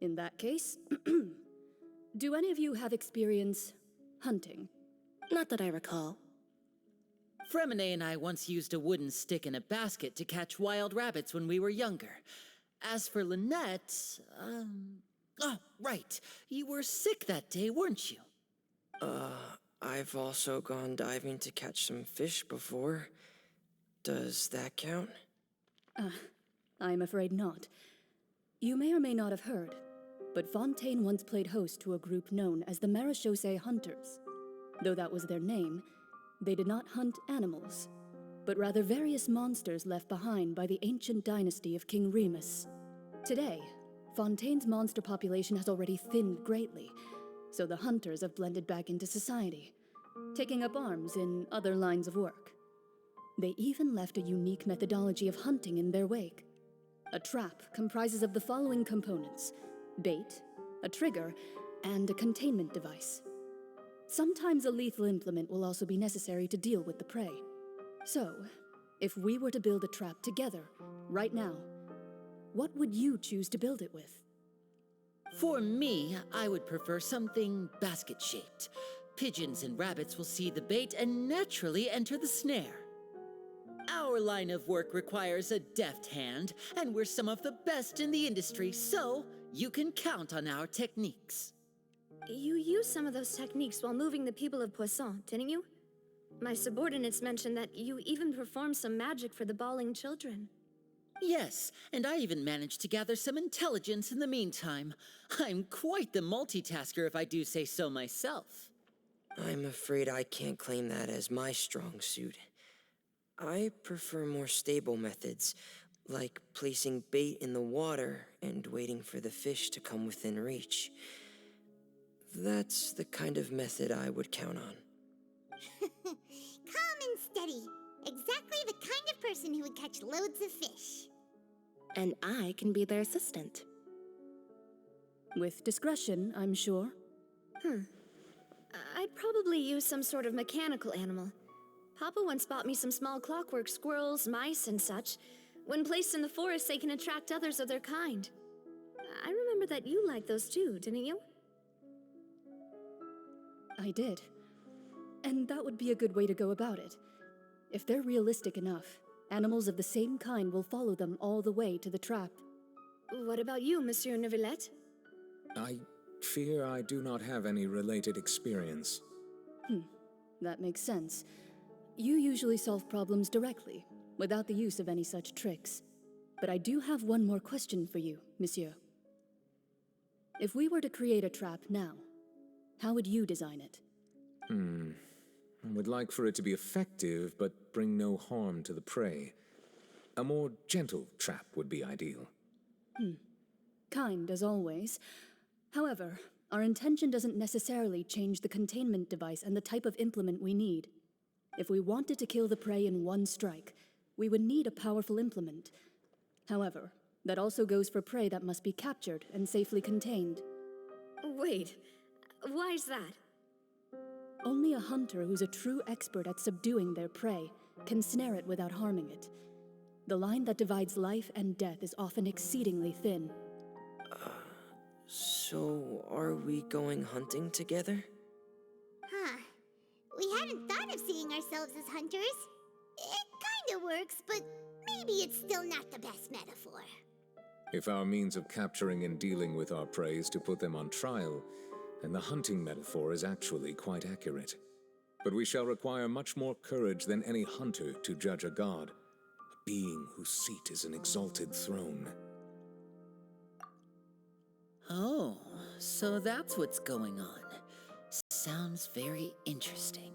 In that case, do any of you have experience hunting? Not that I recall. Fremine and I once used a wooden stick in a basket to catch wild rabbits when we were younger. As for Lynette, oh, right. You were sick that day, weren't you? I've also gone diving to catch some fish before. Does that count? I'm afraid not. You may or may not have heard, but Fontaine once played host to a group known as the Marechaussee Hunters. Though that was their name, they did not hunt animals, but rather various monsters left behind by the ancient dynasty of King Remus. Today, Fontaine's monster population has already thinned greatly, so the hunters have blended back into society, taking up arms in other lines of work. They even left a unique methodology of hunting in their wake. A trap comprises of the following components: bait, a trigger, and a containment device. Sometimes a lethal implement will also be necessary to deal with the prey. So, if we were to build a trap together, right now, what would you choose to build it with? For me, I would prefer something basket-shaped. Pigeons and rabbits will see the bait and naturally enter the snare. Our line of work requires a deft hand, and we're some of the best in the industry, so you can count on our techniques. You used some of those techniques while moving the people of Poisson, didn't you? My subordinates mentioned that you even performed some magic for the bawling children. Yes, and I even managed to gather some intelligence in the meantime. I'm quite the multitasker if I do say so myself. I'm afraid I can't claim that as my strong suit. I prefer more stable methods, like placing bait in the water and waiting for the fish to come within reach. That's the kind of method I would count on. Calm and steady. Exactly the kind of person who would catch loads of fish. And I can be their assistant. With discretion, I'm sure. I'd probably use some sort of mechanical animal. Papa once bought me some small clockwork squirrels, mice, and such. When placed in the forest, they can attract others of their kind. I remember that you liked those too, didn't you? I did. And that would be a good way to go about it. If they're realistic enough, animals of the same kind will follow them all the way to the trap. What about you, Monsieur Neuvillette? I fear I do not have any related experience. That makes sense. You usually solve problems directly, without the use of any such tricks. But I do have one more question for you, Monsieur. If we were to create a trap now, how would you design it? I would like for it to be effective, but bring no harm to the prey. A more gentle trap would be ideal. Kind, as always. However, our intention doesn't necessarily change the containment device and the type of implement we need. If we wanted to kill the prey in one strike, we would need a powerful implement. However, that also goes for prey that must be captured and safely contained. Wait, why's that? Only a hunter who's a true expert at subduing their prey can snare it without harming it. The line that divides life and death is often exceedingly thin. So are we going hunting together? Huh. We hadn't thought of seeing ourselves as hunters. It kinda works, but maybe it's still not the best metaphor. If our means of capturing and dealing with our prey is to put them on trial, then the hunting metaphor is actually quite accurate. But we shall require much more courage than any hunter to judge a god, a being whose seat is an exalted throne. Oh, so that's what's going on. Sounds very interesting.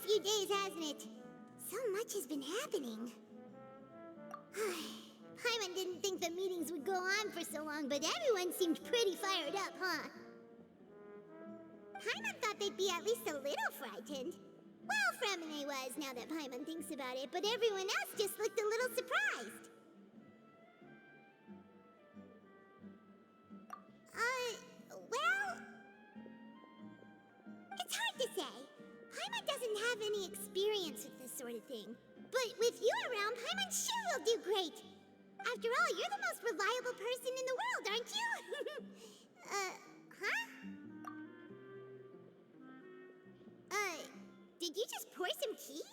few days, hasn't it? So much has been happening. Paimon didn't think the meetings would go on for so long, but everyone seemed pretty fired up, huh? Paimon thought they'd be at least a little frightened. Well, Fremine was, now that Paimon thinks about it, but everyone else just looked a little surprised. Well... It's hard to say. Paimon doesn't have any experience with this sort of thing. But with you around, Paimon sure will do great. After all, you're the most reliable person in the world, aren't you? Huh? Did you just pour some tea?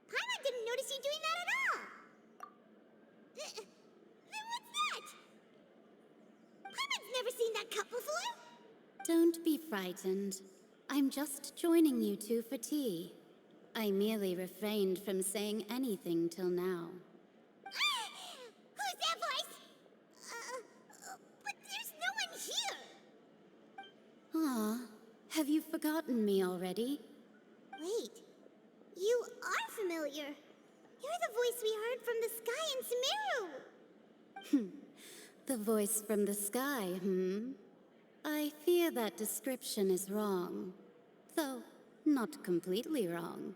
Paimon didn't notice you doing that at all. Then what's that? Paimon's never seen that cup before. Don't be frightened. I'm just joining you two for tea. I merely refrained from saying anything till now. Who's that voice? But there's no one here. Ah, have you forgotten me already? Wait, you are familiar. You're the voice we heard from the sky in Sumeru. The voice from the sky, I fear that description is wrong. Though, not completely wrong.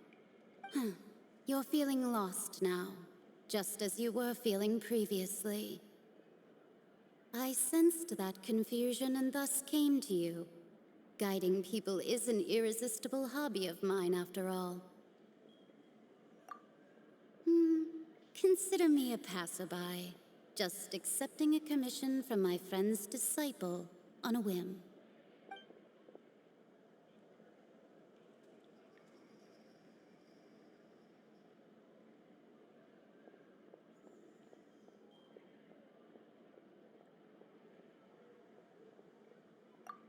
You're feeling lost now, just as you were feeling previously. I sensed that confusion and thus came to you. Guiding people is an irresistible hobby of mine, after all. Consider me a passerby, just accepting a commission from my friend's disciple on a whim.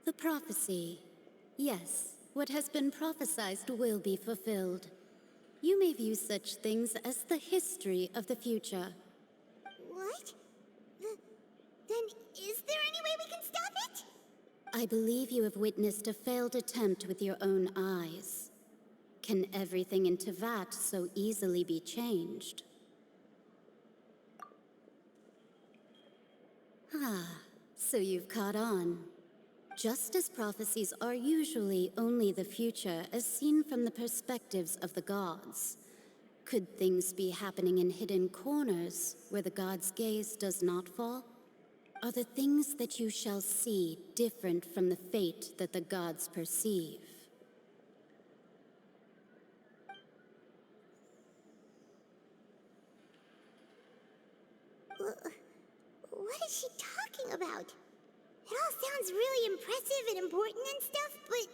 The prophecy. Yes, what has been prophesied will be fulfilled. You may view such things as the history of the future. What? Then is there any way we can stop it? I believe you have witnessed a failed attempt with your own eyes. Can everything in Tevat so easily be changed? So you've caught on. Just as prophecies are usually only the future as seen from the perspectives of the gods, could things be happening in hidden corners where the gods' gaze does not fall? Are the things that you shall see different from the fate that the gods perceive? What is she talking about? It all sounds really impressive and important and stuff, but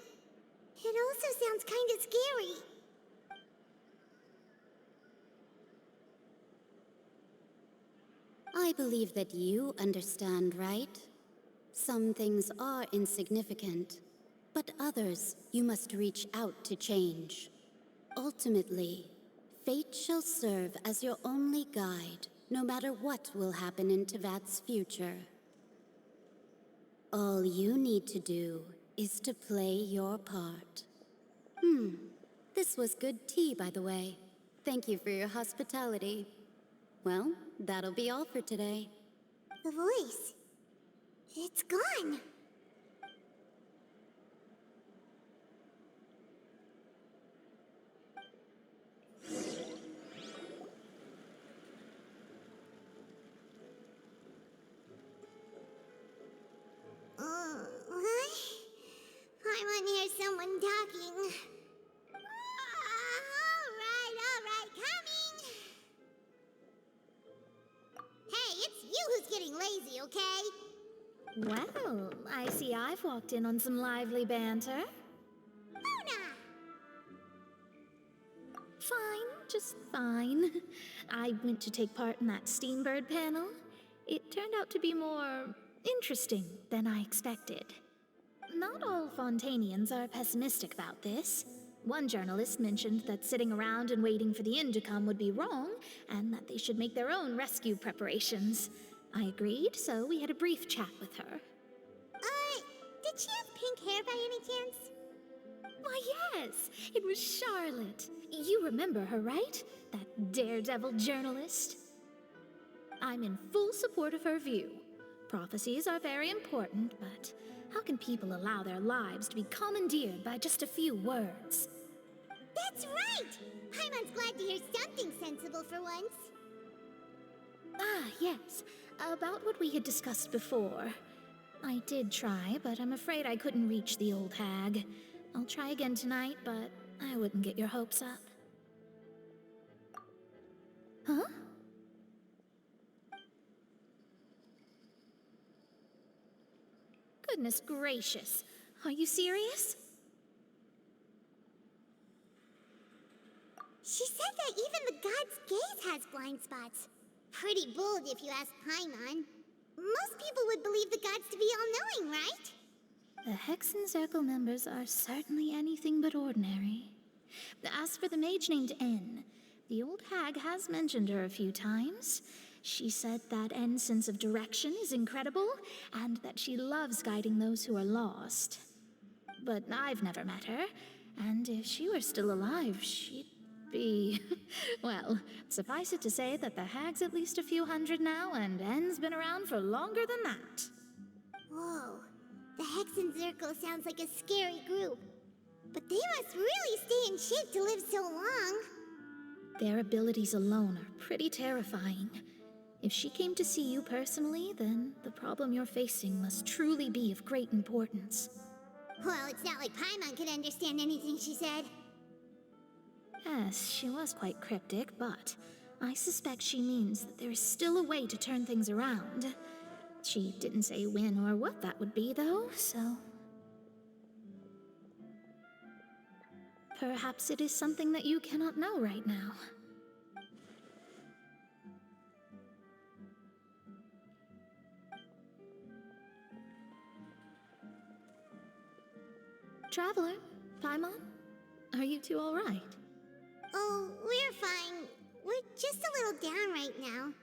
it also sounds kind of scary. I believe that you understand, right? Some things are insignificant, but others you must reach out to change. Ultimately, fate shall serve as your only guide, no matter what will happen in Tevat's future. All you need to do is to play your part. This was good tea, by the way. Thank you for your hospitality. Well, that'll be all for today. The voice. It's gone. I want to hear someone talking. All right, coming. Hey, it's you who's getting lazy, okay? Well, I see I've walked in on some lively banter. Mona! Fine, just fine. I went to take part in that Steambird panel. It turned out to be more interesting than I expected. Not all Fontainians are pessimistic about this. One journalist mentioned that sitting around and waiting for the end to come would be wrong, and that they should make their own rescue preparations. I agreed, so we had a brief chat with her. Did she have pink hair by any chance? Why, yes, it was Charlotte. You remember her, right? That daredevil journalist? I'm in full support of her view. Prophecies are very important, but how can people allow their lives to be commandeered by just a few words? That's right! Paimon's glad to hear something sensible for once. Ah, yes. About what we had discussed before. I did try, but I'm afraid I couldn't reach the old hag. I'll try again tonight, but I wouldn't get your hopes up. Huh? Goodness gracious. Are you serious? She said that even the god's gaze has blind spots. Pretty bold if you ask Paimon. Most people would believe the gods to be all-knowing, right? The Hexen Circle members are certainly anything but ordinary. As for the mage named N, the old hag has mentioned her a few times. She said that N's sense of direction is incredible, and that she loves guiding those who are lost. But I've never met her, and if she were still alive, she'd be... well, suffice it to say that the hag's at least a few hundred now, and N's been around for longer than that. Whoa. The Hexen Circle sounds like a scary group. But they must really stay in shape to live so long. Their abilities alone are pretty terrifying. If she came to see you personally, then the problem you're facing must truly be of great importance. Well, it's not like Paimon could understand anything she said. Yes, she was quite cryptic, but I suspect she means that there is still a way to turn things around. She didn't say when or what that would be, though, so... perhaps it is something that you cannot know right now. Traveler, Paimon, are you two all right? Oh, we're fine. We're just a little down right now.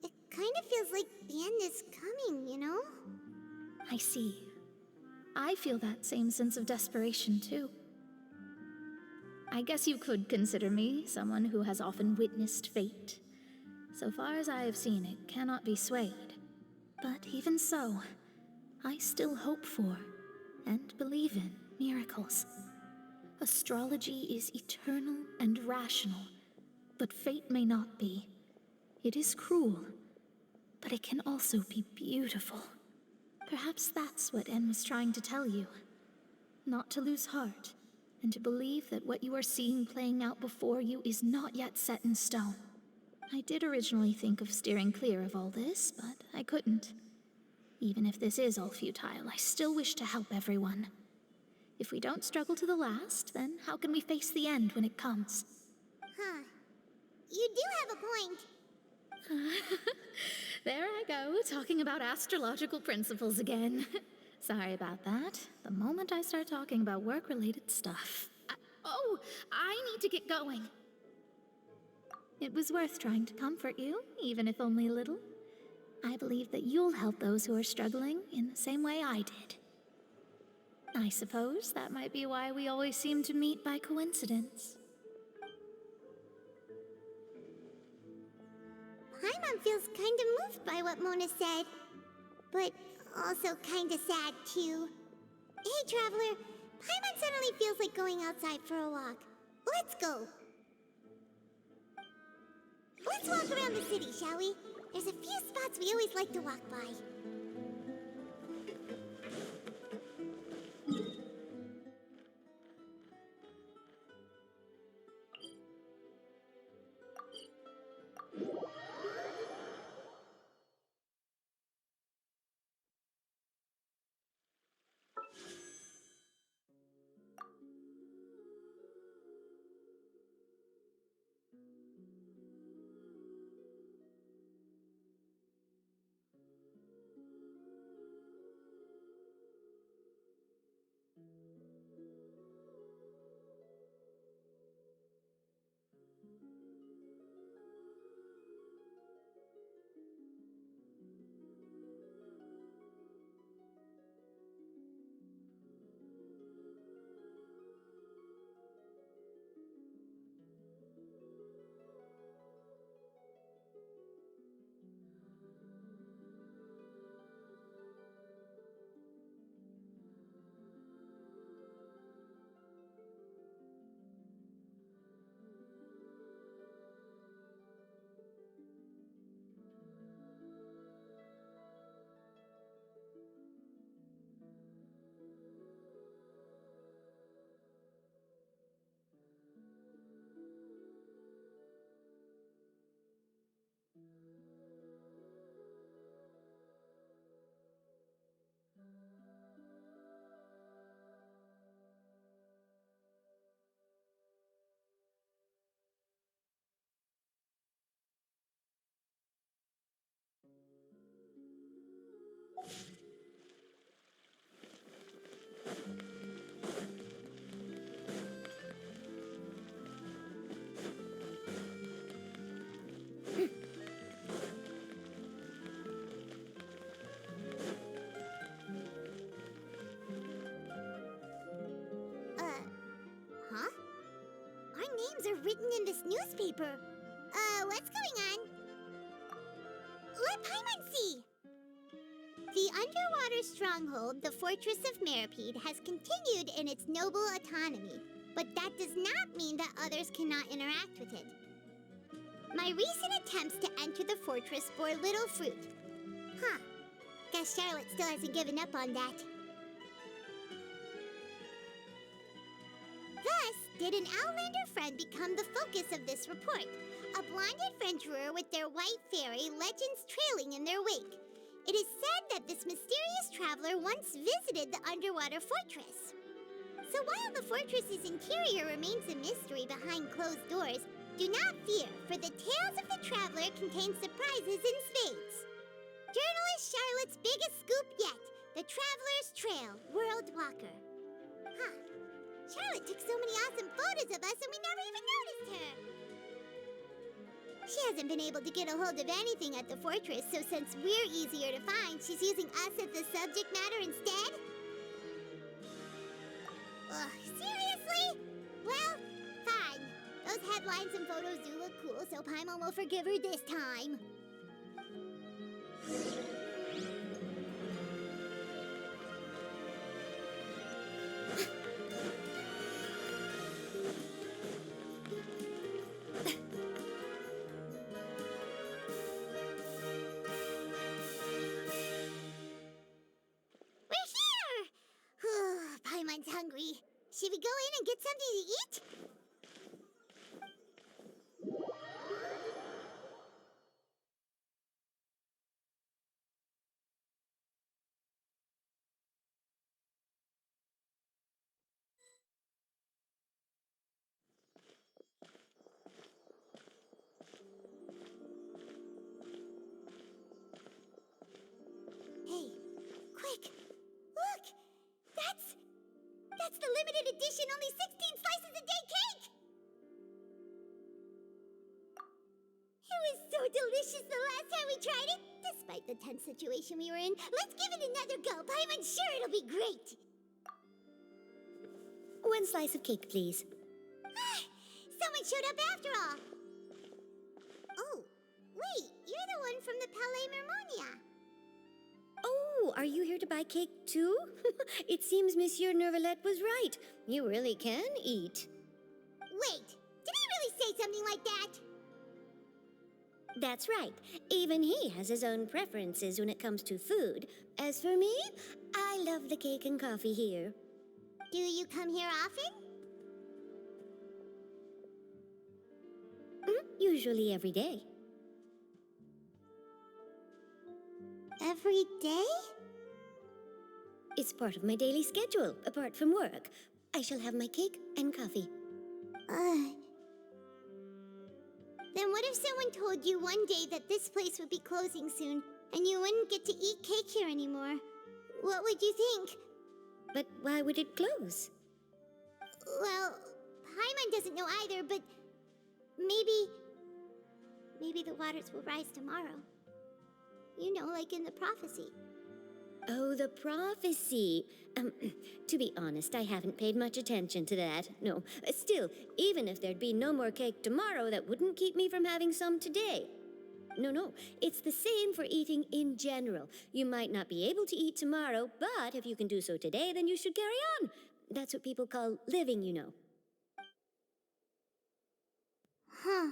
It kind of feels like the end is coming, you know? I see. I feel that same sense of desperation, too. I guess you could consider me someone who has often witnessed fate. So far as I have seen, it cannot be swayed. But even so, I still hope for, and believe in, miracles. Astrology is eternal and rational, but fate may not be. It is cruel, but it can also be beautiful. Perhaps that's what En was trying to tell you. Not to lose heart, and to believe that what you are seeing playing out before you is not yet set in stone. I did originally think of steering clear of all this, but I couldn't. Even if this is all futile, I still wish to help everyone. If we don't struggle to the last, then how can we face the end when it comes? Huh. You do have a point. There I go, talking about astrological principles again. Sorry about that. The moment I start talking about work-related stuff... I need to get going. It was worth trying to comfort you, even if only a little. I believe that you'll help those who are struggling in the same way I did. I suppose that might be why we always seem to meet by coincidence. Paimon feels kind of moved by what Mona said, but also kind of sad too. Hey, Traveler, Paimon suddenly feels like going outside for a walk. Let's go. Let's walk around the city, shall we? There's a few spots we always like to walk by. written in this newspaper. What's going on? Let Paimon see! The underwater stronghold, the Fortress of Meripede, has continued in its noble autonomy, but that does not mean that others cannot interact with it. My recent attempts to enter the fortress bore little fruit. Huh. Guess Charlotte still hasn't given up on that. Thus, did an Outlander friend become the focus of this report? A blonde adventurer with their white fairy, legends trailing in their wake. It is said that this mysterious traveler once visited the underwater fortress. So while the fortress's interior remains a mystery behind closed doors, do not fear, for the tales of the traveler contain surprises in spades. Journalist Charlotte's biggest scoop yet, the Traveler's Trail, World Walker. Huh. Charlotte took so many awesome photos of us and we never even noticed her. She hasn't been able to get a hold of anything at the fortress, so since we're easier to find, she's using us as the subject matter instead? Ugh, seriously? Well, fine. Those headlines and photos do look cool, so Paimon will forgive her this time. Paimon's hungry. Should we go in and get something to eat? Hey, quick! Look! That's the limited edition, only 16 slices a day cake! It was so delicious the last time we tried it! Despite the tense situation we were in, let's give it another go. I'm sure it'll be great! 1 slice of cake, please. Someone showed up after all! Oh, wait, you're the one from the Palais Mermonia. Oh, are you here to buy cake too? It seems Monsieur Nervalette was right. You really can eat. Wait, did he really say something like that? That's right. Even he has his own preferences when it comes to food. As for me, I love the cake and coffee here. Do you come here often? Usually every day. Every day? It's part of my daily schedule, apart from work. I shall have my cake and coffee. Then what if someone told you one day that this place would be closing soon, and you wouldn't get to eat cake here anymore? What would you think? But why would it close? Well, Paimon doesn't know either, but maybe the waters will rise tomorrow. You know, like in the prophecy. Oh, the prophecy. To be honest, I haven't paid much attention to that. No, still, even if there'd be no more cake tomorrow, that wouldn't keep me from having some today. No, it's the same for eating in general. You might not be able to eat tomorrow, but if you can do so today, then you should carry on. That's what people call living, you know. Huh.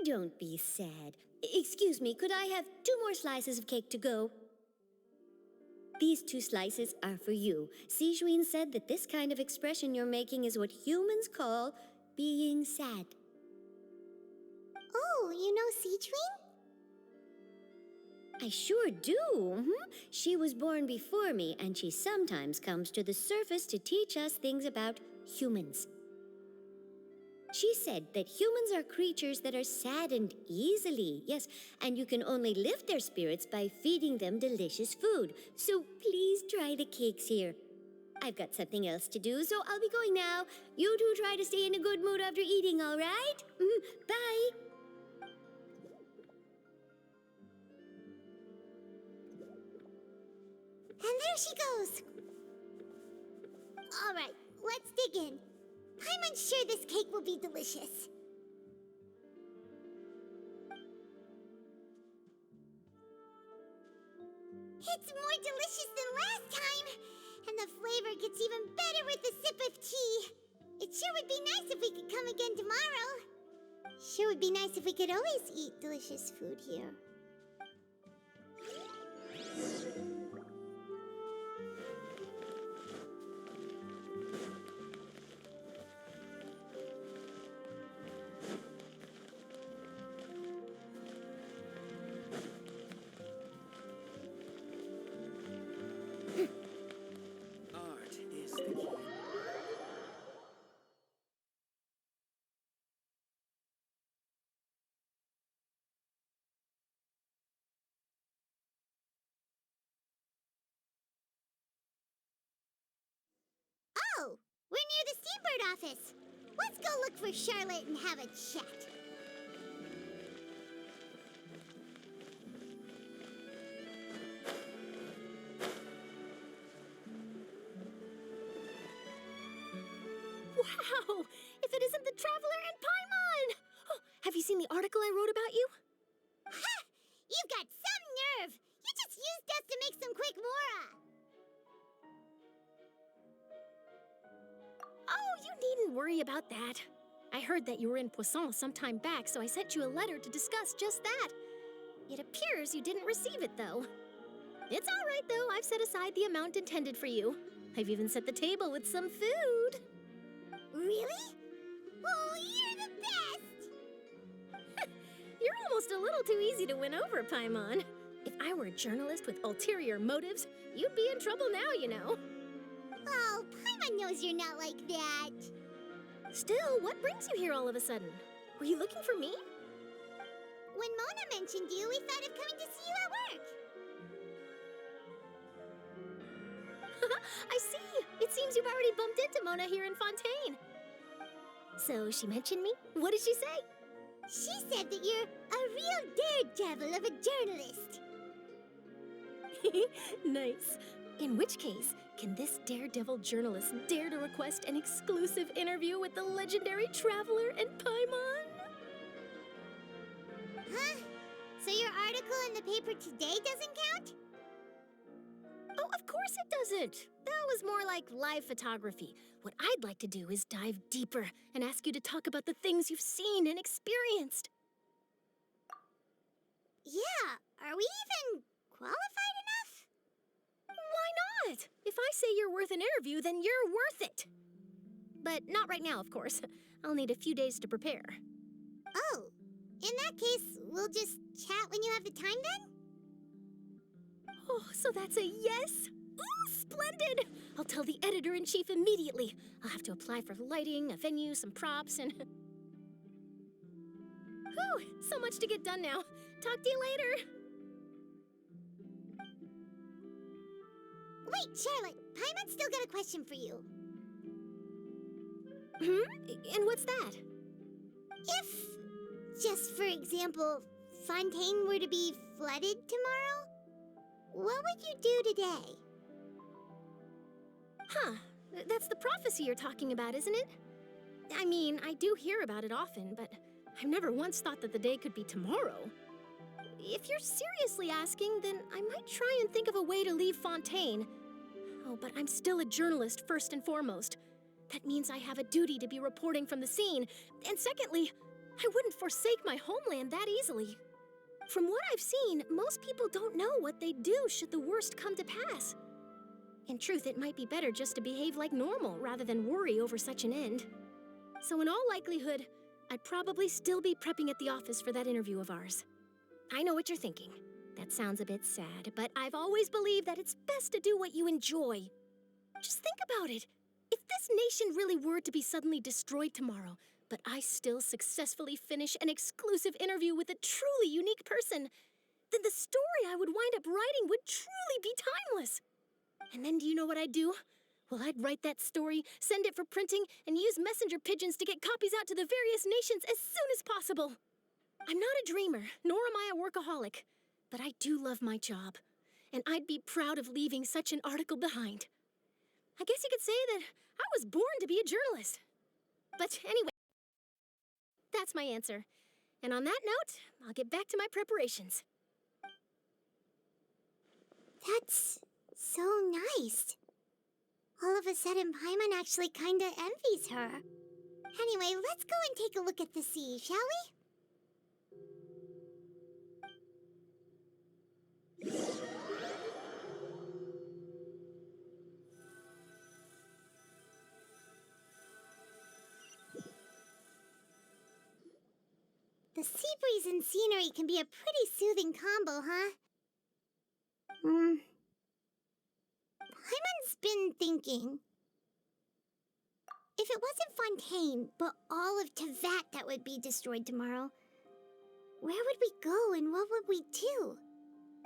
Don't be sad. Excuse me, could I have 2 more slices of cake to go? These 2 slices are for you. Sijuin said that this kind of expression you're making is what humans call being sad. Oh, you know Sijuin? I sure do. She was born before me, and she sometimes comes to the surface to teach us things about humans. She said that humans are creatures that are saddened easily, yes, and you can only lift their spirits by feeding them delicious food. So please try the cakes here. I've got something else to do, so I'll be going now. You two try to stay in a good mood after eating, all right? Bye. And there she goes. All right, let's dig in. Paimon's sure this cake will be delicious. It's more delicious than last time, and the flavor gets even better with a sip of tea. It sure would be nice if we could come again tomorrow. Sure would be nice if we could always eat delicious food here. Art is the key. Oh, we're near the Steambird office. Let's go look for Charlotte and have a chat. Wow! If it isn't the Traveler and Paimon! Oh, have you seen the article I wrote about you? Ha! You've got some nerve! You just used us to make some quick mora! Oh, you needn't worry about that. I heard that you were in Poisson some time back, so I sent you a letter to discuss just that. It appears you didn't receive it, though. It's all right, though. I've set aside the amount intended for you. I've even set the table with some food. Really? Oh, you're the best! You're almost a little too easy to win over, Paimon. If I were a journalist with ulterior motives, you'd be in trouble now, you know. Oh, Paimon knows you're not like that. Still, what brings you here all of a sudden? Were you looking for me? When Mona mentioned you, we thought of coming to see you at work. I see! It seems you've already bumped into Mona here in Fontaine. So she mentioned me? What did she say? She said that you're a real daredevil of a journalist. Nice. In which case, can this daredevil journalist dare to request an exclusive interview with the legendary Traveler and Paimon? Huh? So your article in the paper today doesn't count? Oh, of course it doesn't. That was more like live photography. What I'd like to do is dive deeper and ask you to talk about the things you've seen and experienced. Yeah, are we even qualified enough? Why not? If I say you're worth an interview, then you're worth it. But not right now, of course. I'll need a few days to prepare. Oh, in that case, we'll just chat when you have the time then? Oh, so that's a yes? Ooh, splendid! I'll tell the editor-in-chief immediately. I'll have to apply for lighting, a venue, some props, and... Whew, so much to get done now. Talk to you later. Wait, Charlotte, Paimon's still got a question for you. And what's that? If, just for example, Fontaine were to be flooded tomorrow, what would you do today? Huh, that's the prophecy you're talking about, isn't it? I mean, I do hear about it often, but I've never once thought that the day could be tomorrow. If you're seriously asking, then I might try and think of a way to leave Fontaine. Oh, but I'm still a journalist first and foremost. That means I have a duty to be reporting from the scene. And secondly, I wouldn't forsake my homeland that easily. From what I've seen, most people don't know what they'd do should the worst come to pass. In truth, it might be better just to behave like normal rather than worry over such an end. So in all likelihood, I'd probably still be prepping at the office for that interview of ours. I know what you're thinking. That sounds a bit sad, but I've always believed that it's best to do what you enjoy. Just think about it. If this nation really were to be suddenly destroyed tomorrow, but I still successfully finish an exclusive interview with a truly unique person, then the story I would wind up writing would truly be timeless. And then do you know what I'd do? Well, I'd write that story, send it for printing, and use messenger pigeons to get copies out to the various nations as soon as possible. I'm not a dreamer, nor am I a workaholic, but I do love my job, and I'd be proud of leaving such an article behind. I guess you could say that I was born to be a journalist. But anyway, that's my answer. And on that note, I'll get back to my preparations. That's so nice. All of a sudden, Paimon actually kinda envies her. Anyway, let's go and take a look at the sea, shall we? The sea breeze and scenery can be a pretty soothing combo, huh? Paimon's been thinking. If it wasn't Fontaine, but all of Tevat that would be destroyed tomorrow, where would we go and what would we do?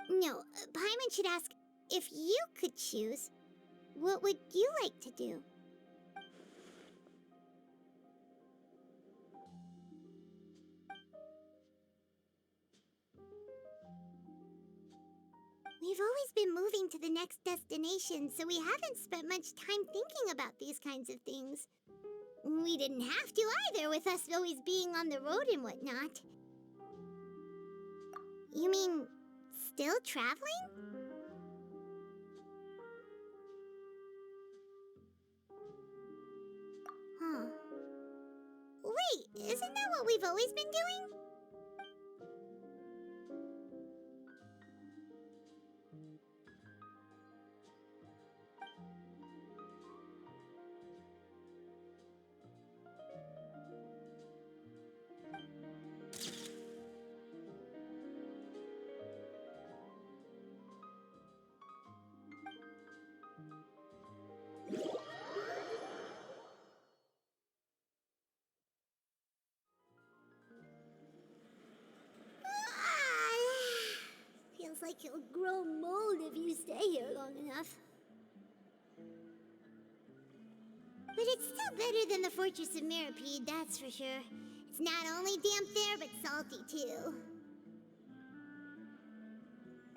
No, Paimon should ask, if you could choose, what would you like to do? We've always been moving to the next destination, so we haven't spent much time thinking about these kinds of things. We didn't have to either, with us always being on the road and whatnot. You mean, still traveling? Huh. Wait, isn't that what we've always been doing? Feels like you'll grow mold if you stay here long enough. But it's still better than the Fortress of Mirapede, that's for sure. It's not only damp there, but salty too.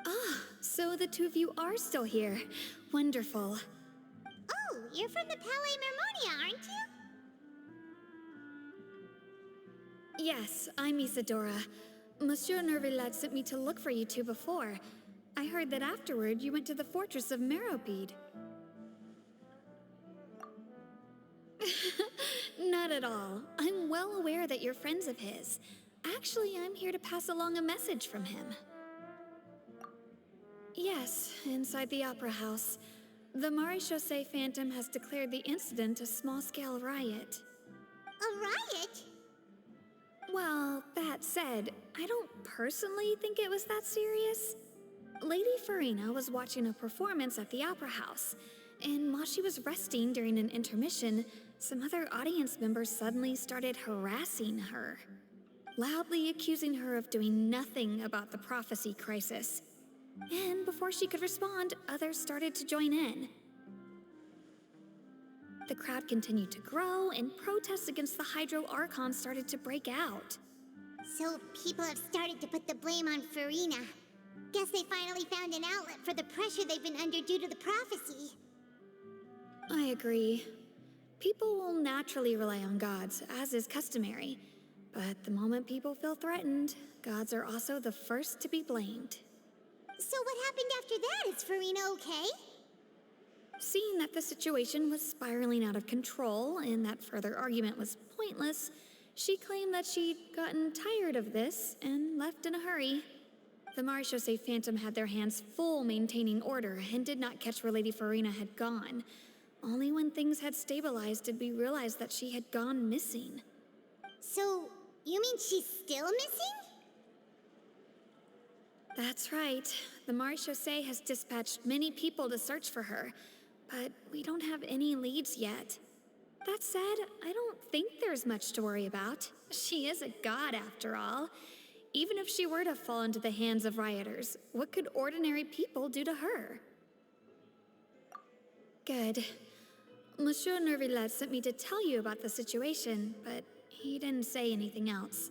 Ah, so the two of you are still here. Wonderful. Oh, you're from the Palais Mermonia, aren't you? Yes, I'm Isadora. Monsieur Nervillet sent me to look for you two before. I heard that afterward you went to the Fortress of Meropide. Not at all. I'm well aware that you're friends of his. Actually, I'm here to pass along a message from him. Yes, inside the Opera House. The Maréchaussée Phantom has declared the incident a small-scale riot. A riot? Well, that said, I don't personally think it was that serious. Lady Farina was watching a performance at the Opera House, and while she was resting during an intermission, some other audience members suddenly started harassing her, loudly accusing her of doing nothing about the prophecy crisis. And before she could respond, others started to join in. The crowd continued to grow, and protests against the Hydro Archon started to break out. So people have started to put the blame on Farina. Guess they finally found an outlet for the pressure they've been under due to the prophecy. I agree. People will naturally rely on gods, as is customary. But the moment people feel threatened, gods are also the first to be blamed. So what happened after that? Is Farina okay? Seeing that the situation was spiraling out of control and that further argument was pointless, she claimed that she'd gotten tired of this and left in a hurry. The Maréchaussée Phantom had their hands full maintaining order and did not catch where Lady Farina had gone. Only when things had stabilized did we realize that she had gone missing. So, you mean she's still missing? That's right. The Maréchaussée has dispatched many people to search for her, but we don't have any leads yet. That said, I don't think there's much to worry about. She is a god, after all. Even if she were to fall into the hands of rioters, what could ordinary people do to her? Good. Monsieur Nervillet sent me to tell you about the situation, but he didn't say anything else.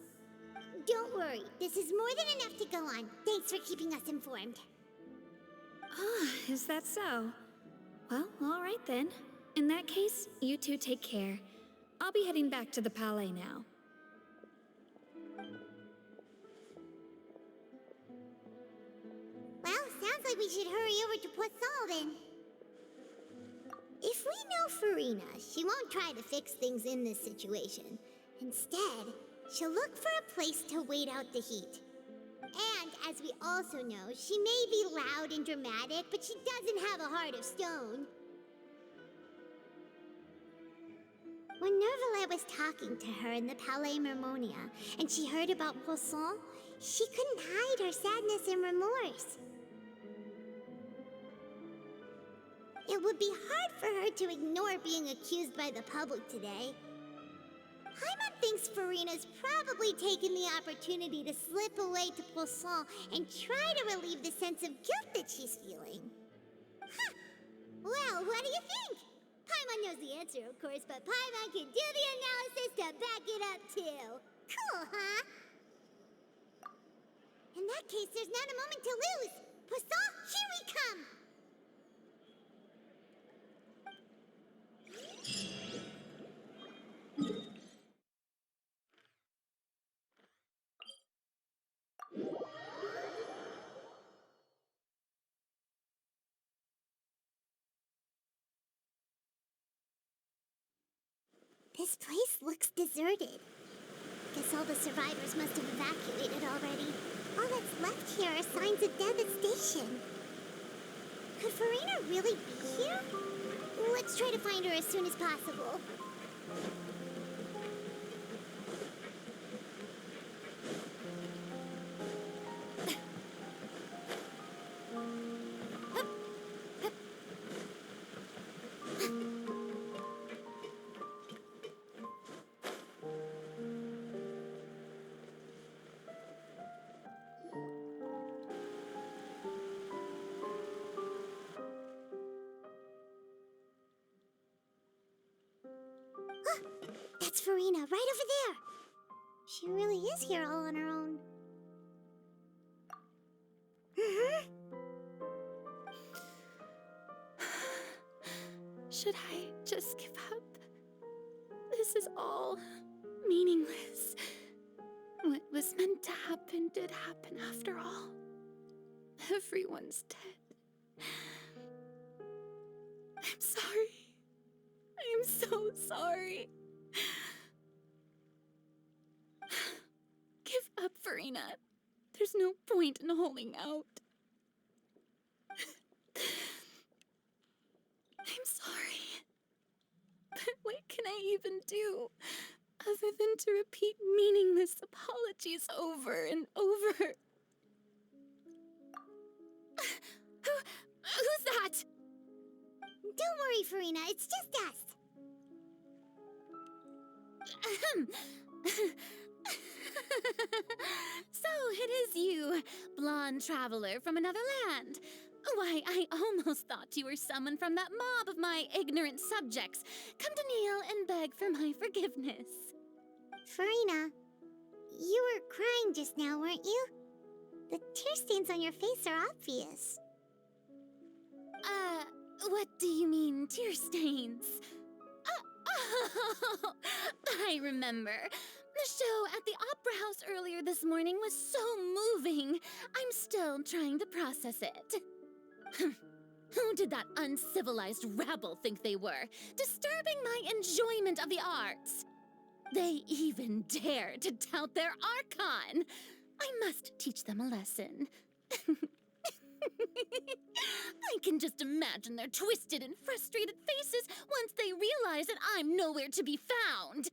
Don't worry, this is more than enough to go on. Thanks for keeping us informed. Ah, is that so? Well, all right then. In that case, you two take care. I'll be heading back to the Palais now. Well, sounds like we should hurry over to Poisson then. If we know Farina, she won't try to fix things in this situation. Instead, she'll look for a place to wait out the heat. And, as we also know, she may be loud and dramatic, but she doesn't have a heart of stone. When Nervalette was talking to her in the Palais Mermonia, and she heard about Poisson, she couldn't hide her sadness and remorse. It would be hard for her to ignore being accused by the public today. Paimon thinks Farina's probably taken the opportunity to slip away to Poisson and try to relieve the sense of guilt that she's feeling. Huh. Well, what do you think? Paimon knows the answer, of course, but Paimon can do the analysis to back it up, too. Cool, huh? In that case, there's not a moment to lose. Poisson, here we come! This place looks deserted. Guess all the survivors must have evacuated already. All that's left here are signs of devastation. Could Farina really be here? Let's try to find her as soon as possible. That's Farina, right over there. She really is here all on her own. Should I just give up? This is all meaningless. What was meant to happen did happen after all. Everyone's dead. I'm sorry. I'm so sorry. Give up, Farina. There's no point in holding out. I'm sorry. But what can I even do other than to repeat meaningless apologies over and over? Who's that? Don't worry, Farina. It's just us. So it is you, blonde traveler from another land. Why, I almost thought you were someone from that mob of my ignorant subjects, come to kneel and beg for my forgiveness. Farina, you were crying just now, weren't you? The tear stains on your face are obvious. What do you mean, tear stains? Oh, I remember. The show at the Opera House earlier this morning was so moving. I'm still trying to process it. Who did that uncivilized rabble think they were, disturbing my enjoyment of the arts? They even dare to tout their Archon. I must teach them a lesson. I can just imagine their twisted and frustrated faces once they realize that I'm nowhere to be found.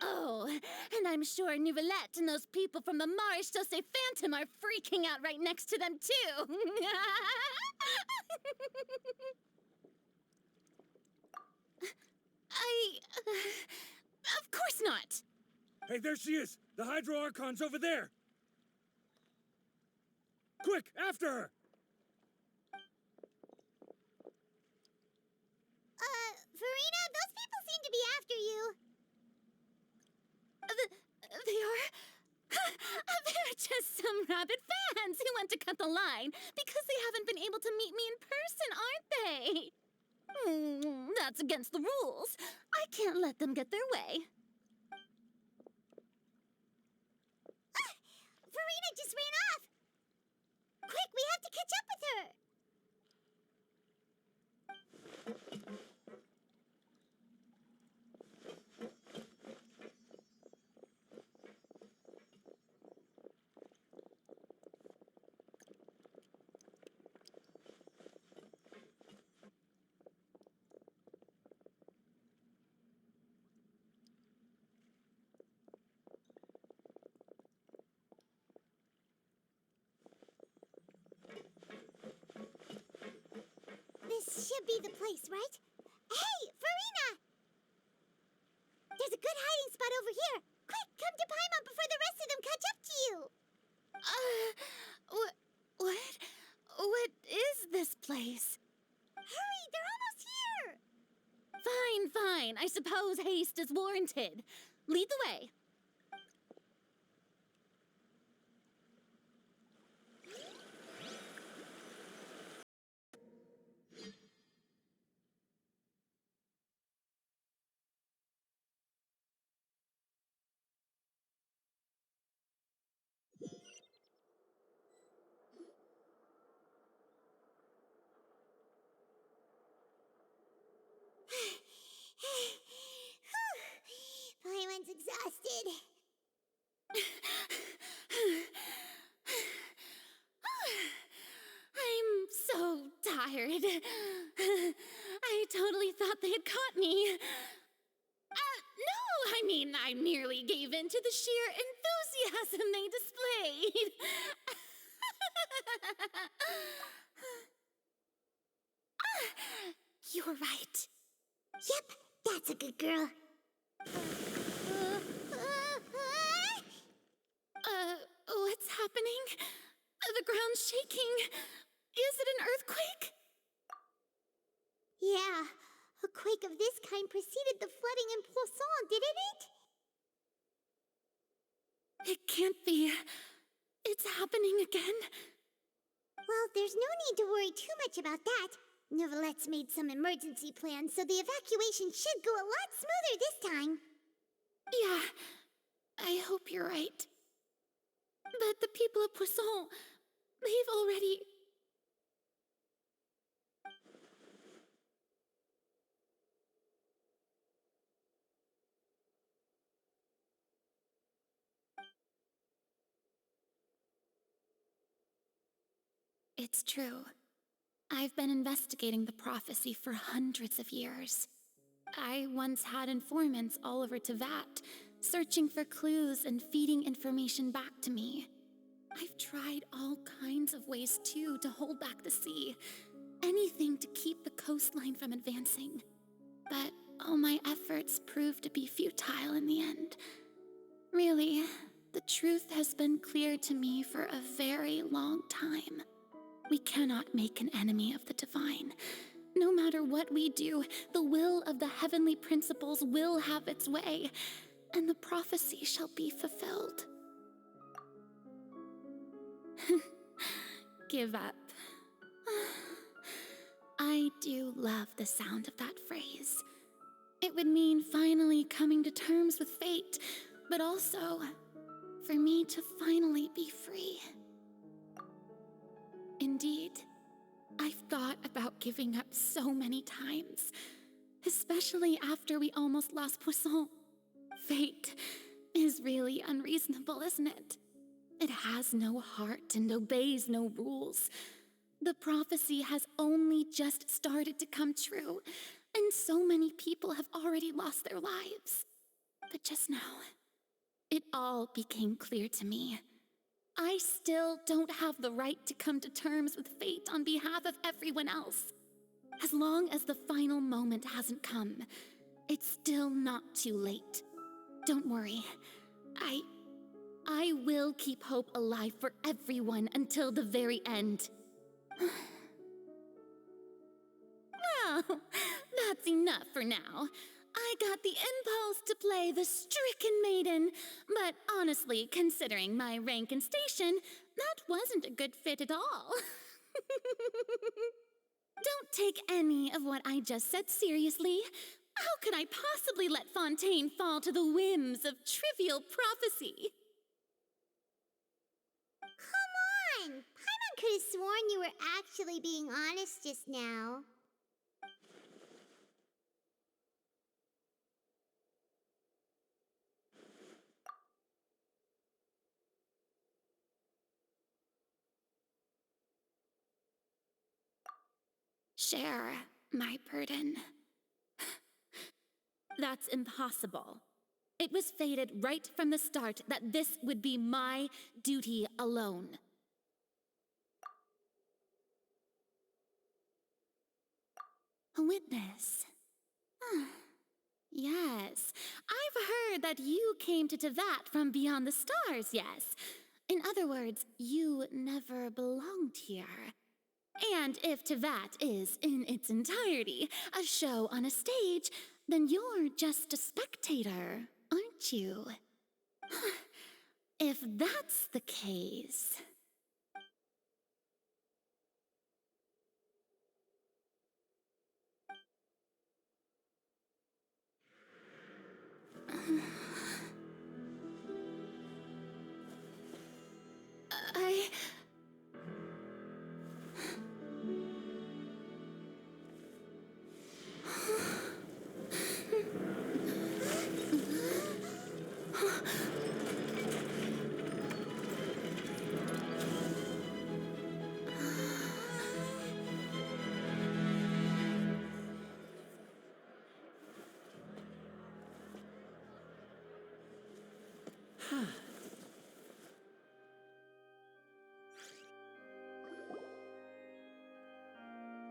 Oh, and I'm sure Nouvellette and those people from the Maréchaussée Phantom are freaking out right next to them, too. Of course not. Hey, there she is! The Hydro Archon's over there! Quick, after her! Farina, those people seem to be after you. They are? They're just some rabid fans who want to cut the line because they haven't been able to meet me in person, aren't they? That's against the rules. I can't let them get their way. Farina just ran off! Quick, we have to catch up with her! This should be the place, right? Hey, Farina! There's a good hiding spot over here. Quick, come to Paimon before the rest of them catch up to you. What is this place? Hurry, they're almost here. Fine. I suppose haste is warranted. Lead the way. Paimon's exhausted. I'm so tired. I totally thought they had caught me. No, I mean, I merely gave in to the sheer enthusiasm they displayed. You were right. Yep, that's a good girl. What's happening? The ground's shaking. Is it an earthquake? Yeah, a quake of this kind preceded the flooding in Poisson, didn't it? It can't be. It's happening again. Well, there's no need to worry too much about that. Nouvelette's made some emergency plans, so the evacuation should go a lot smoother this time. Yeah, I hope you're right. But the people of Poisson, they've already... It's true. I've been investigating the prophecy for hundreds of years. I once had informants all over Tevat, searching for clues and feeding information back to me. I've tried all kinds of ways, too, to hold back the sea. Anything to keep the coastline from advancing. But all my efforts proved to be futile in the end. Really, the truth has been clear to me for a very long time. We cannot make an enemy of the divine. No matter what we do, the will of the heavenly principles will have its way, and the prophecy shall be fulfilled. Give up. I do love the sound of that phrase. It would mean finally coming to terms with fate, but also for me to finally be free. Indeed, I've thought about giving up so many times, especially after we almost lost Poisson. Fate is really unreasonable, isn't it? It has no heart and obeys no rules. The prophecy has only just started to come true, and so many people have already lost their lives. But just now, it all became clear to me. I still don't have the right to come to terms with fate on behalf of everyone else. As long as the final moment hasn't come, it's still not too late. Don't worry. I will keep hope alive for everyone until the very end. Well, that's enough for now. I got the impulse to play the stricken maiden, but honestly, considering my rank and station, that wasn't a good fit at all. Don't take any of what I just said seriously. How could I possibly let Fontaine fall to the whims of trivial prophecy? Come on! Paimon could have sworn you were actually being honest just now. Share my burden. That's impossible. It was fated right from the start that this would be my duty alone. A witness. Yes, I've heard that you came to Tevat from beyond the stars, yes. In other words, you never belonged here. And if Tevat is, in its entirety, a show on a stage, then you're just a spectator, aren't you? If that's the case...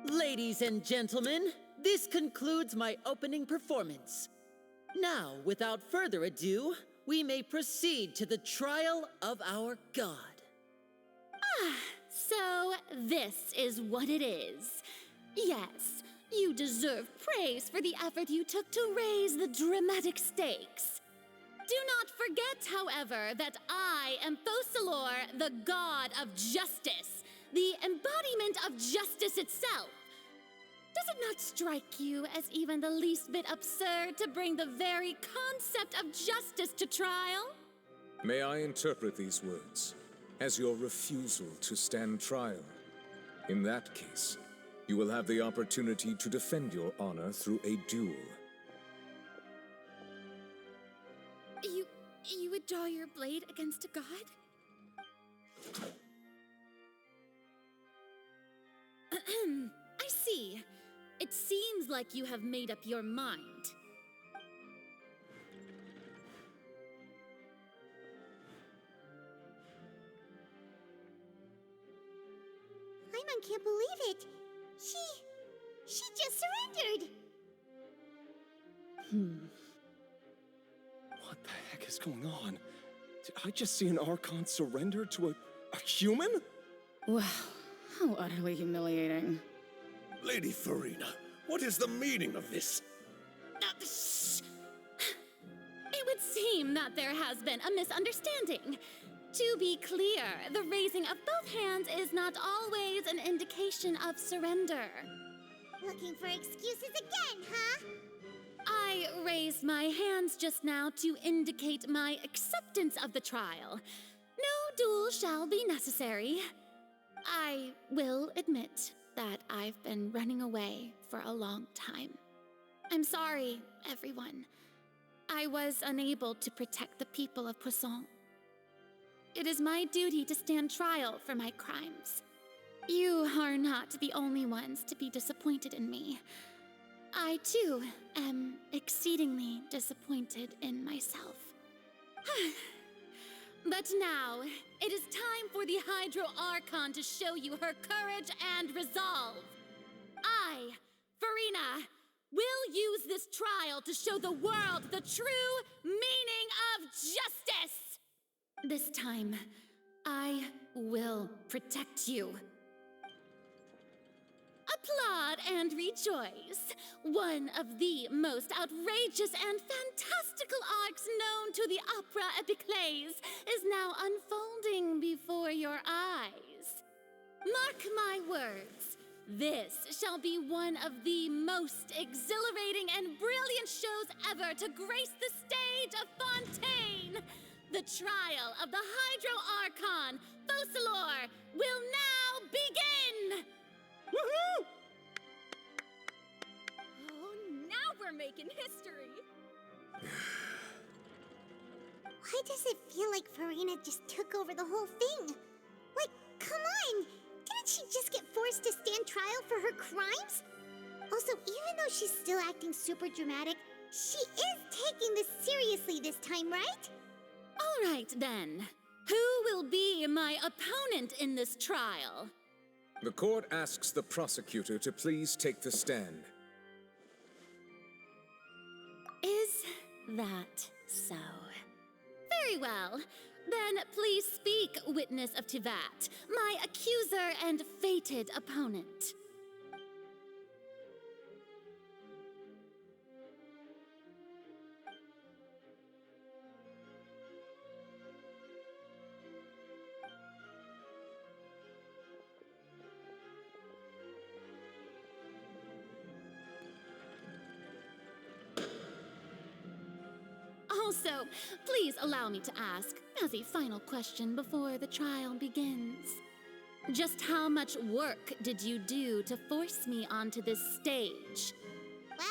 Ladies and gentlemen, this concludes my opening performance. Now, without further ado, we may proceed to the trial of our god. So this is what it is. Yes, you deserve praise for the effort you took to raise the dramatic stakes. Do not forget, however, that I am Focalor, the god of justice, the embodiment of justice itself. Does it not strike you as even the least bit absurd to bring the very concept of justice to trial? May I interpret these words as your refusal to stand trial? In that case, you will have the opportunity to defend your honor through a duel. You would draw your blade against a god? I see. It seems like you have made up your mind. Paimon can't believe it. She just surrendered. What the heck is going on? Did I just see an Archon surrender to a human? Wow, how utterly humiliating. Lady Farina, what is the meaning of this? Shh! It would seem that there has been a misunderstanding. To be clear, the raising of both hands is not always an indication of surrender. Looking for excuses again, huh? I raised my hands just now to indicate my acceptance of the trial. No duel shall be necessary. I will admit that I've been running away for a long time. I'm sorry, everyone. I was unable to protect the people of Poisson. It is my duty to stand trial for my crimes. You are not the only ones to be disappointed in me. I, too, am exceedingly disappointed in myself. But now, it is time for the Hydro Archon to show you her courage and resolve. I, Farina, will use this trial to show the world the true meaning of justice! This time, I will protect you. Applaud and rejoice. One of the most outrageous and fantastical arcs known to the opera epiclese is now unfolding before your eyes. Mark my words. This shall be one of the most exhilarating and brilliant shows ever to grace the stage of Fontaine! The trial of the Hydro Archon, Focalor, will now begin! Woohoo! Oh, now we're making history! Why does it feel like Farina just took over the whole thing? Like, come on! Didn't she just get forced to stand trial for her crimes? Also, even though she's still acting super dramatic, she is taking this seriously this time, right? All right, then. Who will be my opponent in this trial? The court asks the prosecutor to please take the stand. Is that so? Very well. Then please speak, witness of Tivat, my accuser and fated opponent. Also, please allow me to ask, as a final question before the trial begins, just how much work did you do to force me onto this stage? Well,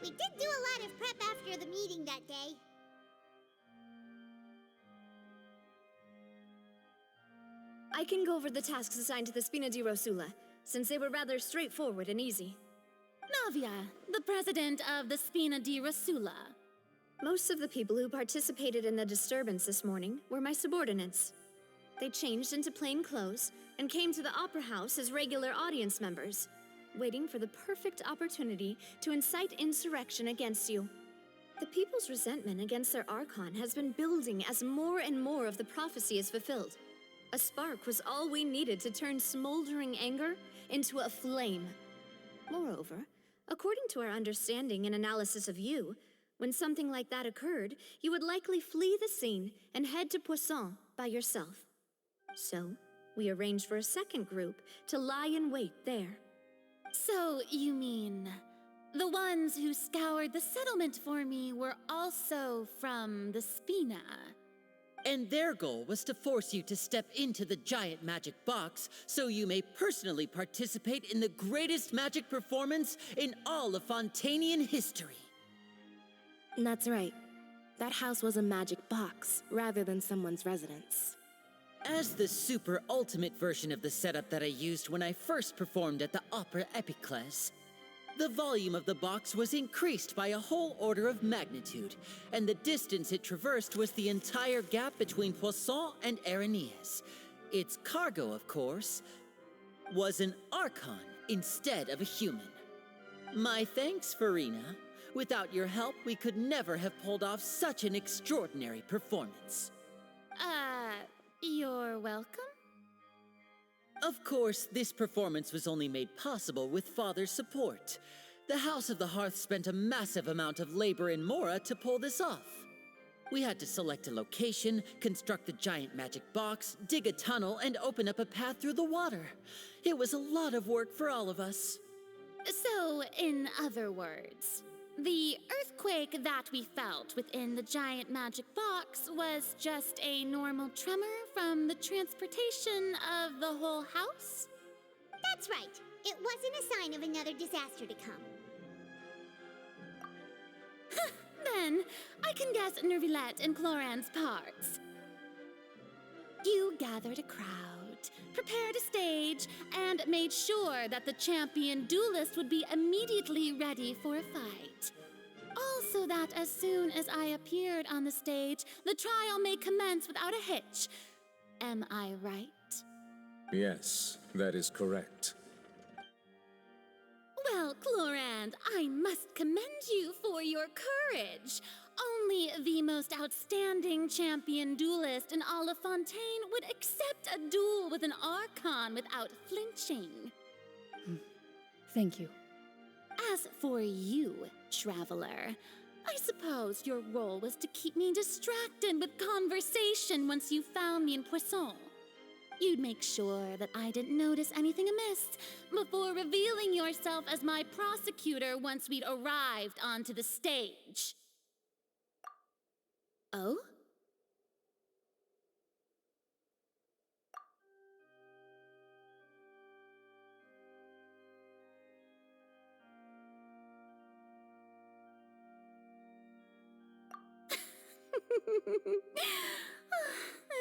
we did do a lot of prep after the meeting that day. I can go over the tasks assigned to the Spina di Rosula, since they were rather straightforward and easy. Navia, the president of the Spina di Rosula. Most of the people who participated in the disturbance this morning were my subordinates. They changed into plain clothes and came to the Opera House as regular audience members, waiting for the perfect opportunity to incite insurrection against you. The people's resentment against their Archon has been building as more and more of the prophecy is fulfilled. A spark was all we needed to turn smoldering anger into a flame. Moreover, according to our understanding and analysis of you, when something like that occurred, you would likely flee the scene and head to Poisson by yourself. So, we arranged for a second group to lie in wait there. So, you mean, the ones who scoured the settlement for me were also from the Spina? And their goal was to force you to step into the giant magic box so you may personally participate in the greatest magic performance in all of Fontainian history. That's right. That house was a magic box, rather than someone's residence. As the super ultimate version of the setup that I used when I first performed at the Opera Epiclese, the volume of the box was increased by a whole order of magnitude, and the distance it traversed was the entire gap between Poisson and Aranias. Its cargo, of course, was an Archon instead of a human. My thanks, Farina. Without your help, we could never have pulled off such an extraordinary performance. You're welcome? Of course, this performance was only made possible with Father's support. The House of the Hearth spent a massive amount of labor in Mora to pull this off. We had to select a location, construct a giant magic box, dig a tunnel, and open up a path through the water. It was a lot of work for all of us. So, in other words, the earthquake that we felt within the giant magic box was just a normal tremor from the transportation of the whole house? That's right. It wasn't a sign of another disaster to come. Then, I can guess Nervilette and Cloran's parts. You gathered a crowd, prepared a stage, and made sure that the champion duelist would be immediately ready for a fight. Also that as soon as I appeared on the stage, the trial may commence without a hitch. Am I right? Yes, that is correct. Well, Clorand, I must commend you for your courage. Only the most outstanding champion duelist in all of Fontaine would accept a duel with an Archon without flinching. Thank you. As for you, Traveler, I suppose your role was to keep me distracted with conversation once you found me in Poisson. you'd make sure that I didn't notice anything amiss before revealing yourself as my prosecutor once we'd arrived onto the stage. Oh?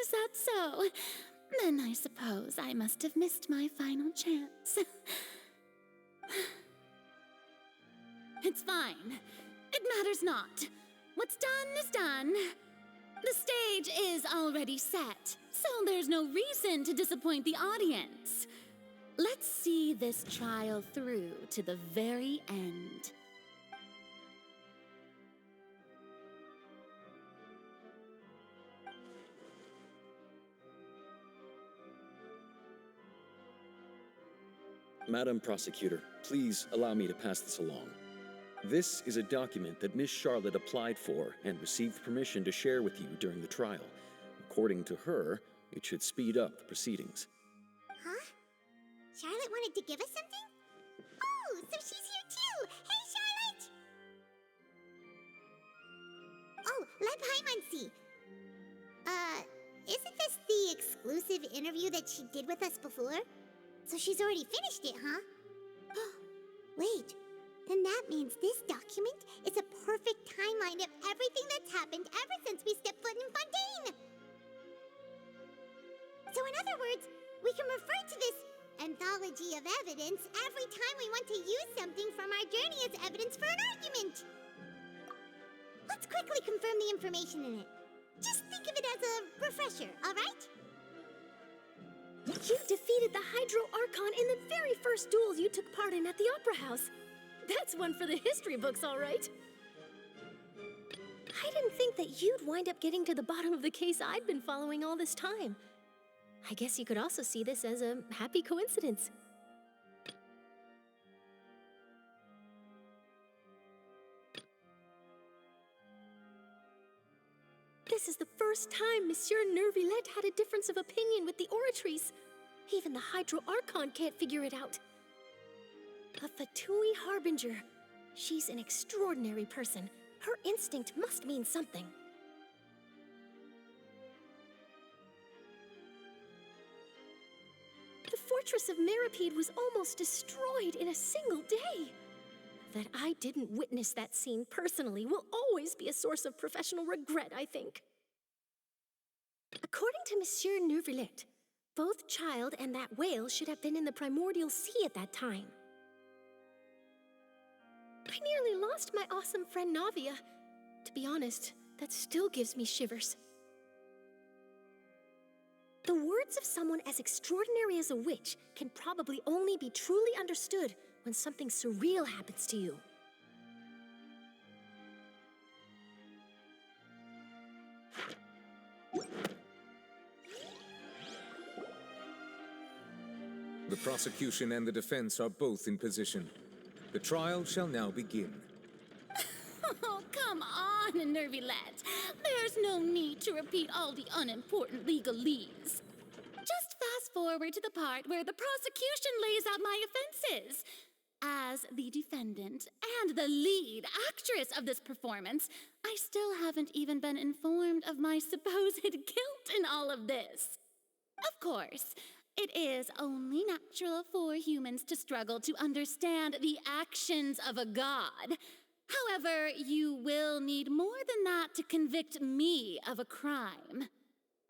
Is that so? Then I suppose I must have missed my final chance. It's fine. It matters not. What's done is done. The stage is already set, so there's no reason to disappoint the audience. Let's see this trial through to the very end. Madam Prosecutor, please allow me to pass this along. This is a document that Miss Charlotte applied for and received permission to share with you during the trial. According to her, it should speed up the proceedings. Huh? Charlotte wanted to give us something? Oh, so she's here too! Hey, Charlotte! Oh, let Paimon see. Isn't this the exclusive interview that she did with us before? So she's already finished it, huh? Wait, then that means this document is a perfect timeline of everything that's happened ever since we stepped foot in Fontaine! So in other words, we can refer to this anthology of evidence every time we want to use something from our journey as evidence for an argument! Let's quickly confirm the information in it. Just think of it as a refresher, alright? You defeated the Hydro Archon in the very first duels you took part in at the Opera House. That's one for the history books, all right. I didn't think that you'd wind up getting to the bottom of the case I'd been following all this time. I guess you could also see this as a happy coincidence. This is the first time Monsieur Nervillette had a difference of opinion with the oratories. Even the Hydro Archon can't figure it out. A Fatui Harbinger. She's an extraordinary person. Her instinct must mean something. The fortress of Meripede was almost destroyed in a single day. That I didn't witness that scene personally will always be a source of professional regret, I think. According to Monsieur Nervillette, both Child and that whale should have been in the primordial sea at that time. I nearly lost my awesome friend Navia. To be honest, that still gives me shivers. The words of someone as extraordinary as a witch can probably only be truly understood when something surreal happens to you. The prosecution and the defense are both in position. The trial shall now begin. Oh, come on, Nervillette. There's no need to repeat all the unimportant legalese. Just fast forward to the part where the prosecution lays out my offenses. As the defendant and the lead actress of this performance, I still haven't even been informed of my supposed guilt in all of this. Of course, it is only natural for humans to struggle to understand the actions of a god. However, you will need more than that to convict me of a crime.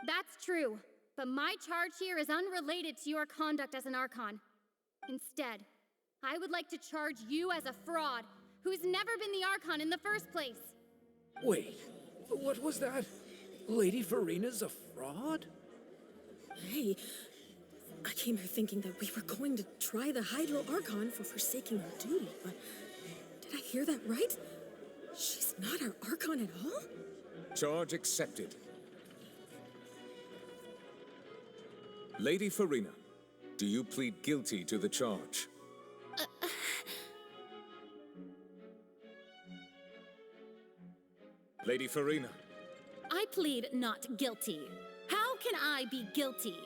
That's true, but my charge here is unrelated to your conduct as an Archon. Instead, I would like to charge you as a fraud who's never been the Archon in the first place. Wait, what was that? Lady Farina's a fraud? Hey, I came here thinking that we were going to try the Hydro Archon for forsaking her duty, but did I hear that right? She's not our Archon at all? Charge accepted. Lady Farina, do you plead guilty to the charge? Lady Farina. I plead not guilty. How can I be guilty?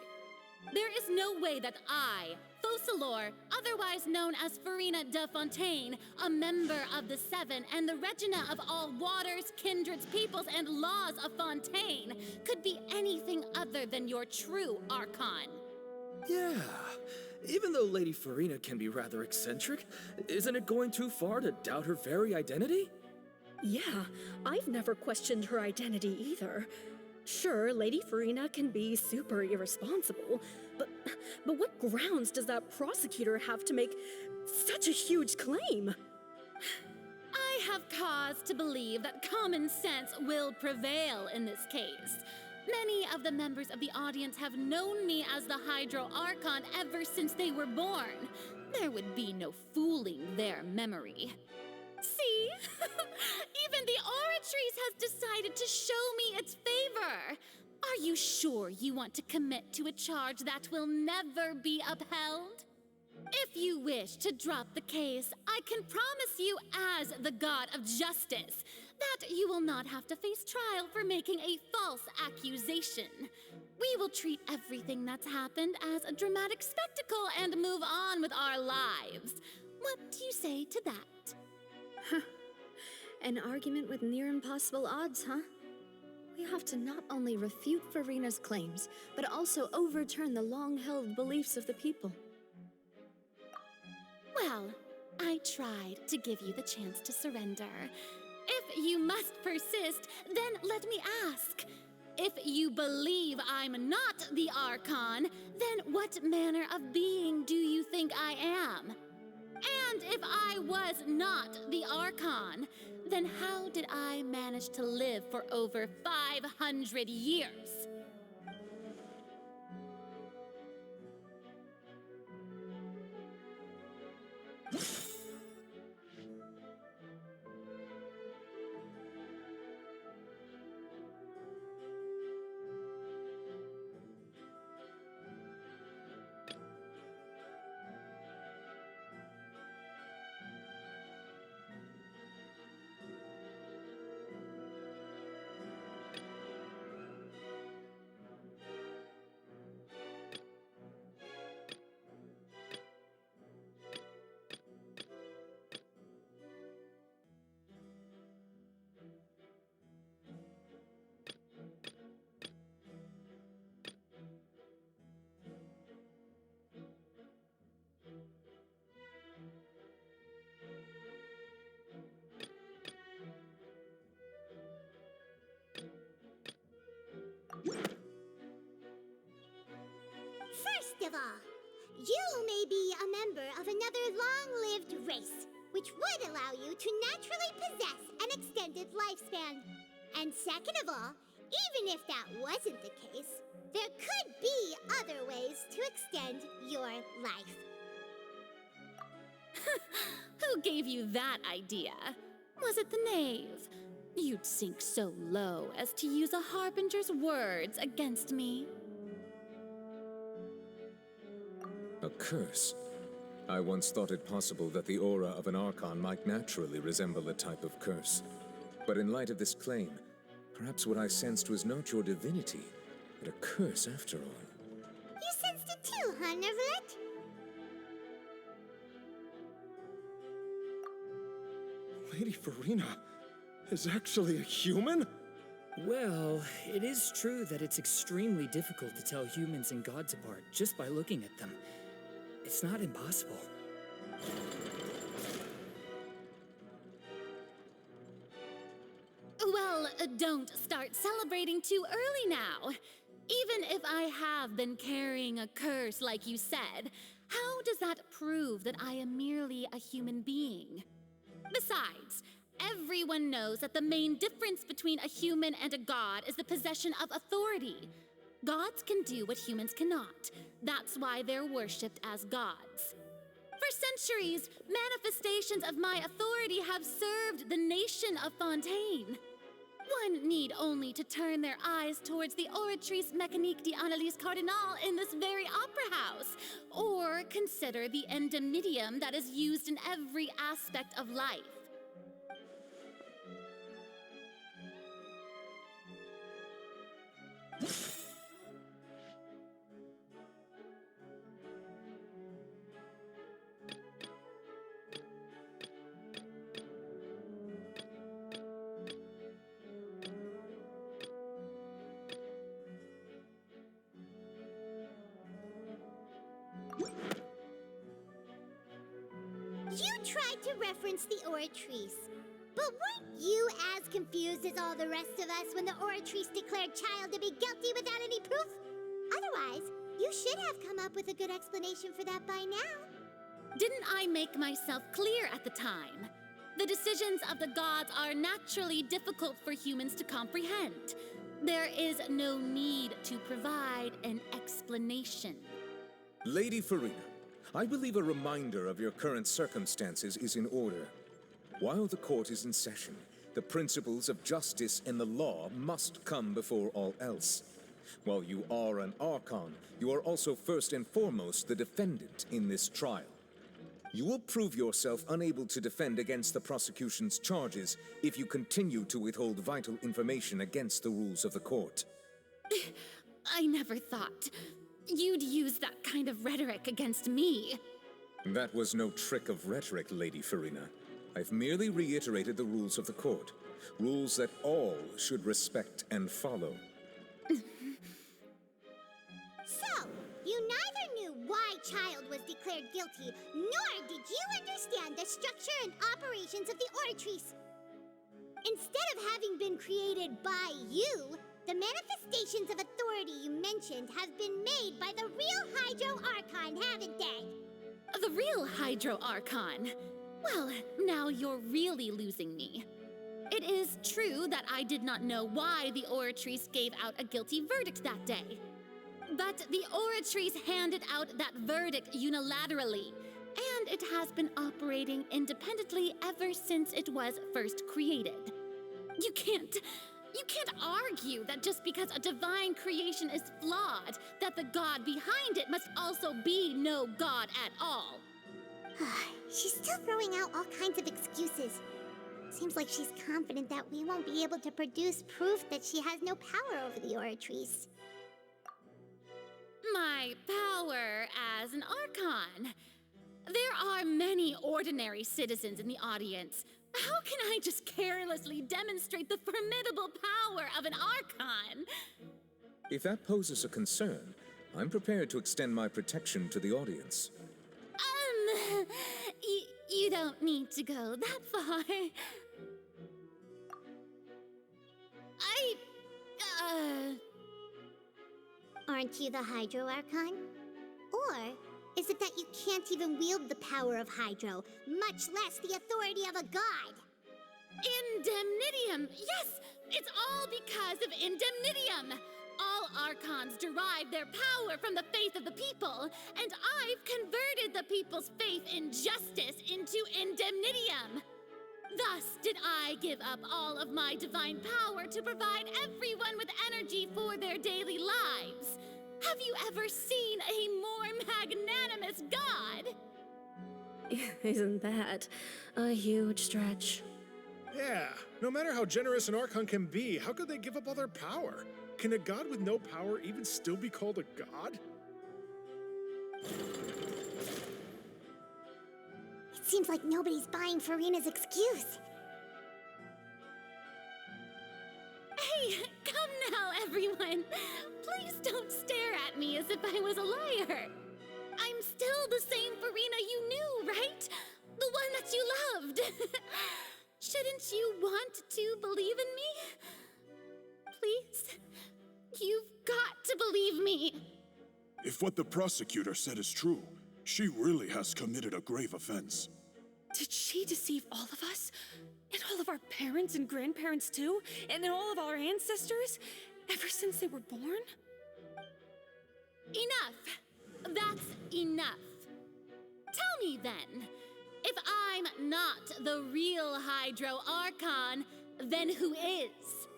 There is no way that I, Focalor, otherwise known as Farina de Fontaine, a member of the Seven and the Regina of all waters, kindreds, peoples, and laws of Fontaine, could be anything other than your true Archon. Yeah, even though Lady Farina can be rather eccentric, isn't it going too far to doubt her very identity? Yeah, I've never questioned her identity either. Sure, Lady Farina can be super irresponsible, but what grounds does that prosecutor have to make such a huge claim? I have cause to believe that common sense will prevail in this case. Many of the members of the audience have known me as the Hydro Archon ever since they were born. There would be no fooling their memory. See? Even the Oratrice has decided to show me its favor. Are you sure you want to commit to a charge that will never be upheld? If you wish to drop the case, I can promise you as the God of Justice that you will not have to face trial for making a false accusation. We will treat everything that's happened as a dramatic spectacle and move on with our lives. What do you say to that? An argument with near impossible odds, huh? We have to not only refute Farina's claims, but also overturn the long-held beliefs of the people. Well, I tried to give you the chance to surrender. If you must persist, then let me ask. If you believe I'm not the Archon, then what manner of being do you think I am? And if I was not the Archon, then how did I manage to live for over 500 years? First of all, you may be a member of another long-lived race, which would allow you to naturally possess an extended lifespan. And second of all, even if that wasn't the case, there could be other ways to extend your life. Who gave you that idea? Was it the knave? You'd sink so low as to use a harbinger's words against me. A curse? I once thought it possible that the aura of an Archon might naturally resemble a type of curse. But in light of this claim, perhaps what I sensed was not your divinity, but a curse after all. You sensed it too, huh, Nervalet? Lady Farina is actually a human? Well, it is true that it's extremely difficult to tell humans and gods apart just by looking at them. It's not impossible. Well, don't start celebrating too early now. Even if I have been carrying a curse like you said, how does that prove that I am merely a human being? Besides, everyone knows that the main difference between a human and a god is the possession of authority. Gods can do what humans cannot. That's why they're worshipped as gods. For centuries, manifestations of my authority have served the nation of Fontaine. One need only to turn their eyes towards the Oratrice Mécanique d'Analyse Cardinal in this very opera house, or consider the endemnitium that is used in every aspect of life. You tried to reference the Oratrice, but weren't you as confused as all the rest of us when the Oratrice declared Child to be guilty without any proof? Otherwise, you should have come up with a good explanation for that by now. Didn't I make myself clear at the time? The decisions of the gods are naturally difficult for humans to comprehend. There is no need to provide an explanation. Lady Farina, I believe a reminder of your current circumstances is in order. While the court is in session, the principles of justice and the law must come before all else. While you are an Archon, you are also first and foremost the defendant in this trial. You will prove yourself unable to defend against the prosecution's charges if you continue to withhold vital information against the rules of the court. I never thought you'd use that kind of rhetoric against me. That was no trick of rhetoric, Lady Farina. I've merely reiterated the rules of the court. Rules that all should respect and follow. So, you neither knew why Child was declared guilty, nor did you understand the structure and operations of the Oratrice. Instead of having been created by you, the manifestations of authority you mentioned have been made by the real Hydro Archon, haven't they? The real Hydro Archon? Well, now you're really losing me. It is true that I did not know why the Oratrice gave out a guilty verdict that day. But the Oratrice handed out that verdict unilaterally, and it has been operating independently ever since it was first created. You can't argue that just because a divine creation is flawed, that the god behind it must also be no god at all. She's still throwing out all kinds of excuses. Seems like she's confident that we won't be able to produce proof that she has no power over the Oratrice. My power as an Archon. There are many ordinary citizens in the audience. How can I just carelessly demonstrate the formidable power of an Archon? If that poses a concern, I'm prepared to extend my protection to the audience. You don't need to go that far. Aren't you the Hydro Archon? Or is it that you can't even wield the power of Hydro, much less the authority of a god? Indemnitium! Yes! It's all because of Indemnitium! All Archons derive their power from the faith of the people, and I've converted the people's faith in justice into Indemnitium! Thus did I give up all of my divine power to provide everyone with energy for their daily lives. Have you ever seen a more magnanimous god? Isn't that a huge stretch? Yeah, no matter how generous an Archon can be, how could they give up all their power? Can a god with no power even still be called a god? It seems like nobody's buying Farina's excuse. Hey, come now, everyone. Please don't stare at me as if I was a liar. I'm still the same Farina you knew, right? The one that you loved. Shouldn't you want to believe in me? Please? You've got to believe me. If what the prosecutor said is true, she really has committed a grave offense. Did she deceive all of us? And all of our parents and grandparents too? And then all of our ancestors? Ever since they were born? Enough! That's enough. Tell me then, if I'm not the real Hydro Archon, then who is?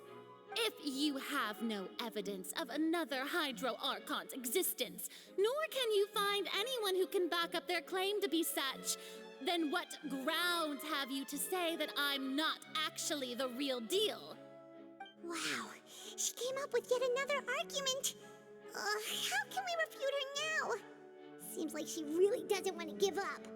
If you have no evidence of another Hydro Archon's existence, nor can you find anyone who can back up their claim to be such, then what grounds have you to say that I'm not actually the real deal? Wow, she came up with yet another argument. How can we refute her now? Seems like she really doesn't want to give up.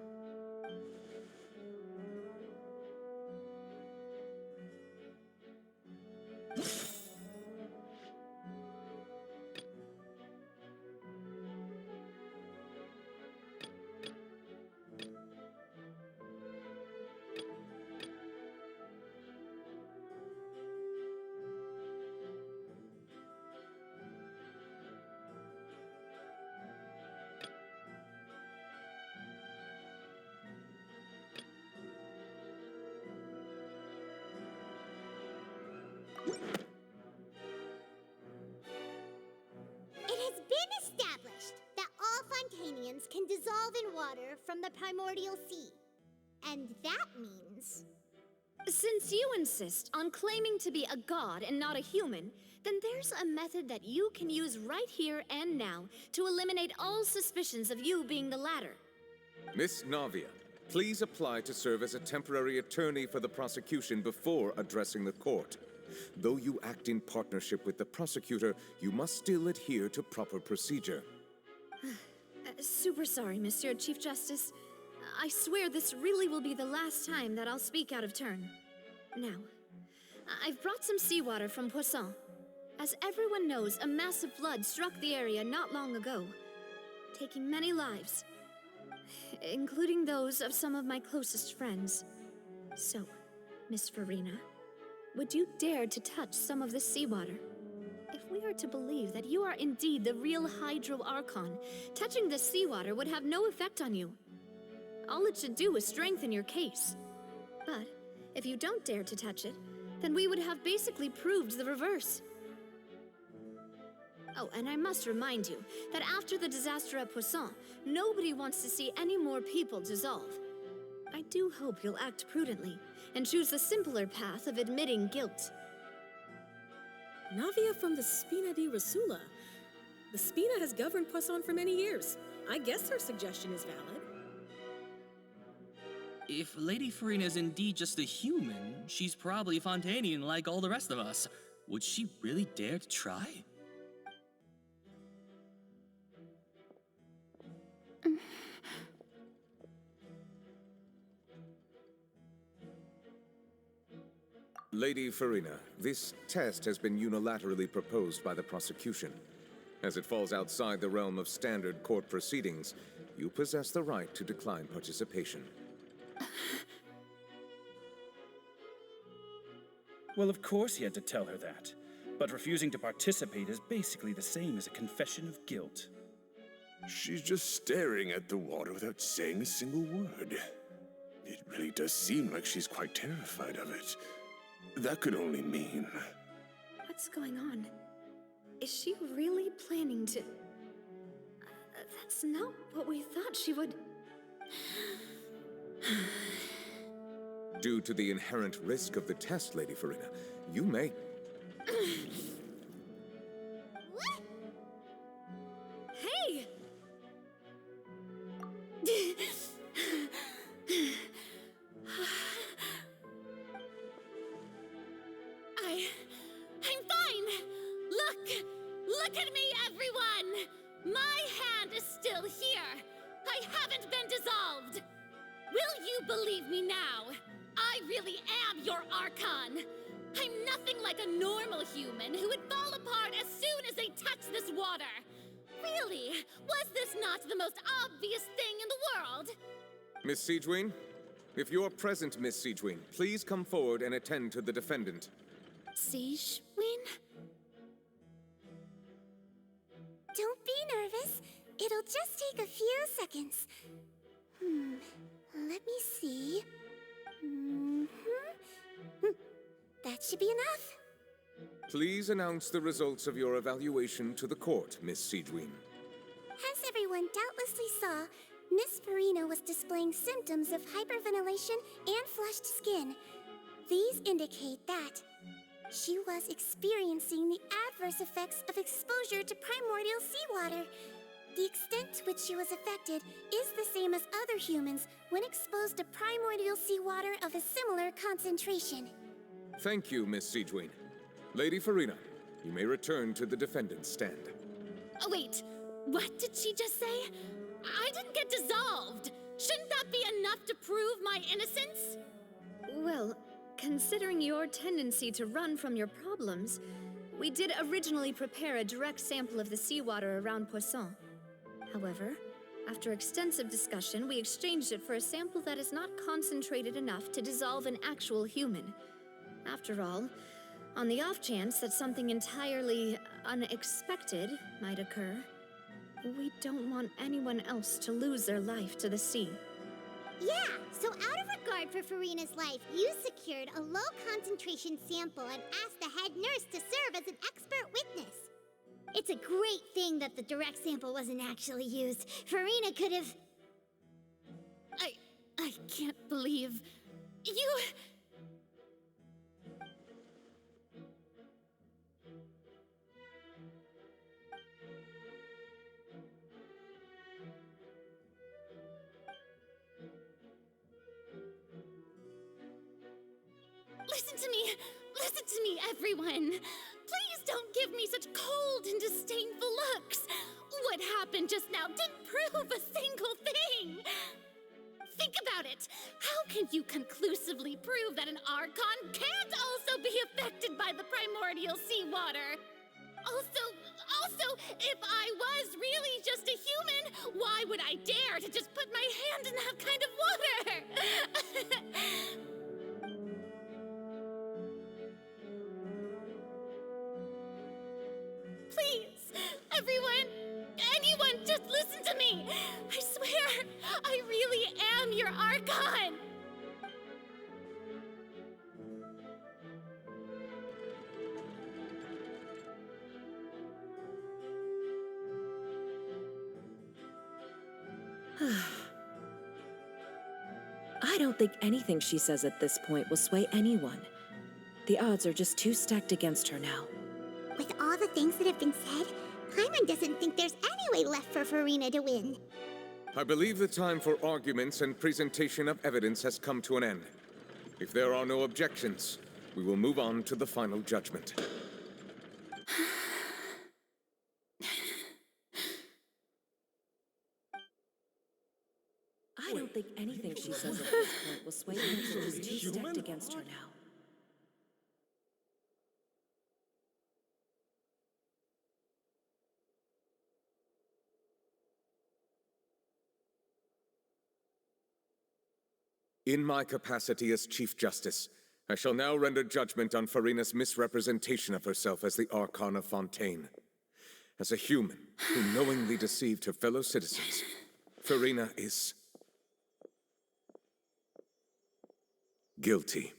Fontainians can dissolve in water from the primordial sea. And that means... Since you insist on claiming to be a god and not a human, then there's a method that you can use right here and now to eliminate all suspicions of you being the latter. Miss Navia, please apply to serve as a temporary attorney for the prosecution before addressing the court. Though you act in partnership with the prosecutor, you must still adhere to proper procedure. Super sorry, Monsieur Chief Justice. I swear this really will be the last time that I'll speak out of turn. Now, I've brought some seawater from Poisson. As everyone knows, a massive flood struck the area not long ago, taking many lives, including those of some of my closest friends. So, Miss Farina, would you dare to touch some of this seawater? If we are to believe that you are indeed the real Hydro Archon, touching this seawater would have no effect on you. All it should do is strengthen your case. But if you don't dare to touch it, then we would have basically proved the reverse. Oh, and I must remind you that after the disaster at Poisson, nobody wants to see any more people dissolve. I do hope you'll act prudently and choose the simpler path of admitting guilt. Navia from the Spina di Rasula. The Spina has governed Poisson for many years. I guess her suggestion is valid. If Lady Farina is indeed just a human, she's probably Fontainian like all the rest of us. Would she really dare to try? Lady Farina, this test has been unilaterally proposed by the prosecution. As it falls outside the realm of standard court proceedings, you possess the right to decline participation. Well, of course he had to tell her that. But refusing to participate is basically the same as a confession of guilt. She's just staring at the water without saying a single word. It really does seem like she's quite terrified of it. That could only mean... What's going on? Is she really planning to... That's not what we thought she would... Due to the inherent risk of the test, Lady Farina, you may... What? Hey! I'm fine! Look at me, everyone! My hand is still here! I haven't been dissolved! Will you believe me now? I really am your Archon! I'm nothing like a normal human who would fall apart as soon as they touch this water! Really? Was this not the most obvious thing in the world? Miss Siegewien? If you're present, Miss Siegewien, please come forward and attend to the defendant. Siegewien? Don't be nervous. It'll just take a few seconds. Let me see. That should be enough. Please announce the results of your evaluation to the court, Miss Siegewien. As everyone doubtlessly saw, Miss Farina was displaying symptoms of hyperventilation and flushed skin. These indicate that she was experiencing the adverse effects of exposure to primordial seawater. The extent to which she was affected is the same as other humans when exposed to primordial seawater of a similar concentration. Thank you, Miss Siegewien. Lady Farina, you may return to the defendant's stand. Oh, wait. What did she just say? I didn't get dissolved. Shouldn't that be enough to prove my innocence? Well, considering your tendency to run from your problems, we did originally prepare a direct sample of the seawater around Poisson. However, after extensive discussion, we exchanged it for a sample that is not concentrated enough to dissolve an actual human. After all, on the off chance that something entirely unexpected might occur, we don't want anyone else to lose their life to the sea. Yeah, so out of regard for Farina's life, you secured a low-concentration sample and asked the head nurse to serve as an expert witness. It's a great thing that the direct sample wasn't actually used. Farina could have... I can't believe... you... Listen to me, everyone! Please don't give me such cold and disdainful looks! What happened just now didn't prove a single thing! Think about it! How can you conclusively prove that an Archon can't also be affected by the primordial seawater? Also, if I was really just a human, why would I dare to just put my hand in that kind of water? Please, anyone, just listen to me! I swear, I really am your Archon! I don't think anything she says at this point will sway anyone. The odds are just too stacked against her now. With all the things that have been said, Paimon doesn't think there's any way left for Farina to win. I believe the time for arguments and presentation of evidence has come to an end. If there are no objections, we will move on to the final judgment. I don't think anything she says at this point will sway anyone. She's too stacked against her now. In my capacity as Chief Justice, I shall now render judgment on Farina's misrepresentation of herself as the Archon of Fontaine. As a human who knowingly deceived her fellow citizens, Farina is... guilty.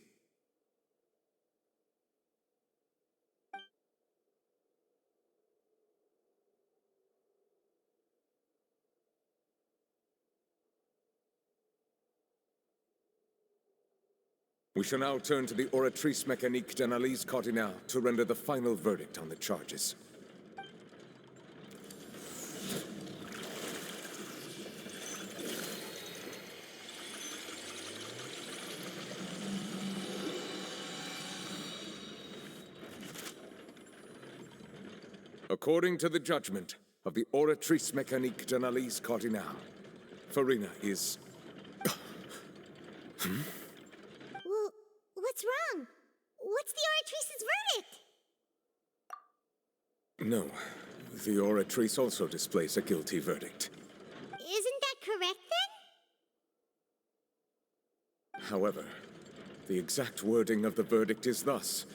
We shall now turn to the Oratrice Mécanique d'Analyse Cardinale to render the final verdict on the charges. According to the judgment of the Oratrice Mécanique d'Analyse Cardinale, Farina is... Well, what's wrong? What's the Oratrice's verdict? No, the Oratrice also displays a guilty verdict. Isn't that correct, then? However, the exact wording of the verdict is thus.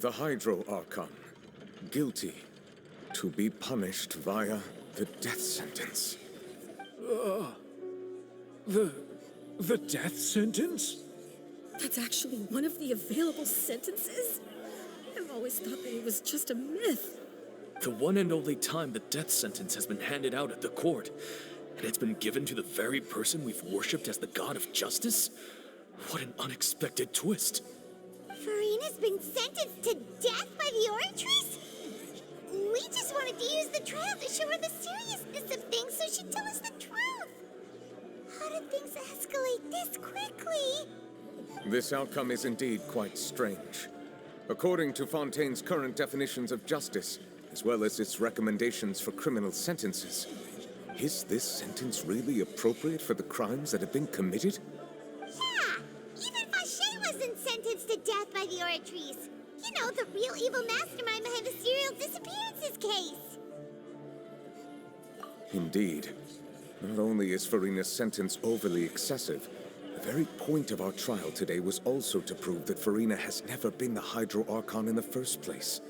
The Hydro Archon, guilty, to be punished via the death sentence. The death sentence? That's actually one of the available sentences? I've always thought that it was just a myth. The one and only time the death sentence has been handed out at the court, and it's been given to the very person we've worshipped as the god of justice? What an unexpected twist. Farina's been sentenced to death by the Oratrice? We just wanted to use the trial to show her the seriousness of things so she'd tell us the truth. How did things escalate this quickly? This outcome is indeed quite strange. According to Fontaine's current definitions of justice, as well as its recommendations for criminal sentences, is this sentence really appropriate for the crimes that have been committed? Yeah! Even Fauché wasn't sentenced to death by the Oratrice. You know, the real evil mastermind behind the serial disappearances case. Indeed. Not only is Farina's sentence overly excessive, the very point of our trial today was also to prove that Farina has never been the Hydro Archon in the first place.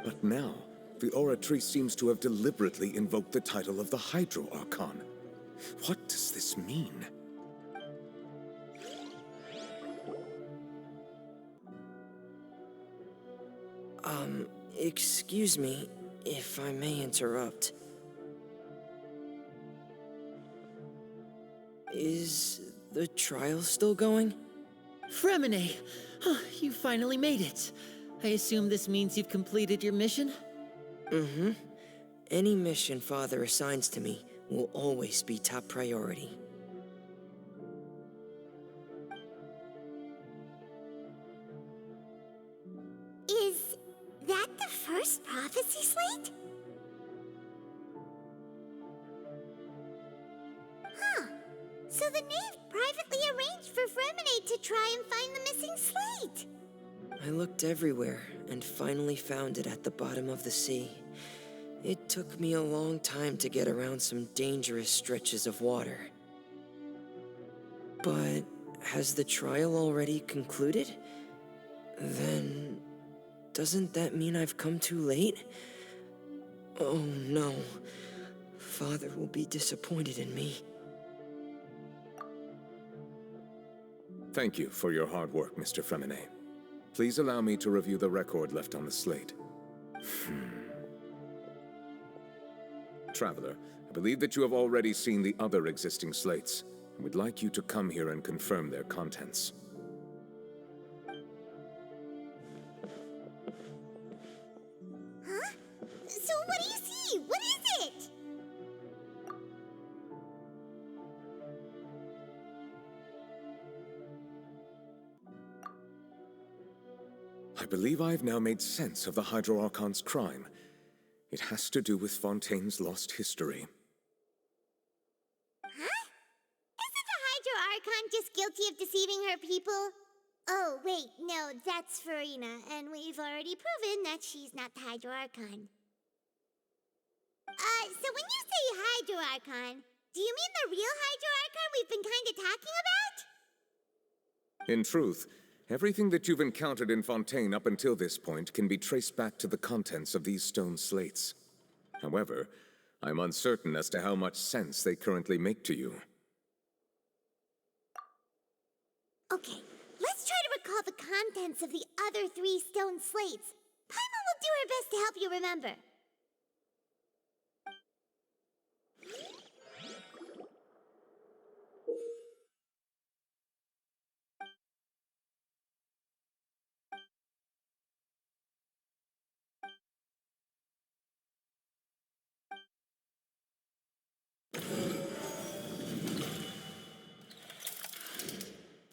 But now, the Oratrice seems to have deliberately invoked the title of the Hydro Archon. What does this mean? Excuse me. If I may interrupt, is the trial still going? Fremine! You finally made it. I assume this means you've completed your mission? Mm-hmm. Any mission Father assigns to me will always be top priority. Is that the first prophecy slate? Huh. So the knave privately arranged for Fremine to try and find the missing slate. I looked everywhere and finally found it at the bottom of the sea. It took me a long time to get around some dangerous stretches of water. But has the trial already concluded? Then doesn't that mean I've come too late? Oh no. Father will be disappointed in me. Thank you for your hard work, Mr. Fremine. Please allow me to review the record left on the slate. Traveler, I believe that you have already seen the other existing slates, and would like you to come here and confirm their contents. Huh? So what do you see? What is it? I believe I have now made sense of the Hydro Archon's crime. It has to do with Fontaine's lost history. Huh? Isn't the Hydro Archon just guilty of deceiving her people? Oh, wait, no, that's Farina, and we've already proven that she's not the Hydro Archon. So when you say Hydro Archon, do you mean the real Hydro Archon we've been kinda talking about? In truth, everything that you've encountered in Fontaine up until this point can be traced back to the contents of these stone slates. However, I'm uncertain as to how much sense they currently make to you. Okay, let's try to recall the contents of the other 3 stone slates. Paimon will do her best to help you remember.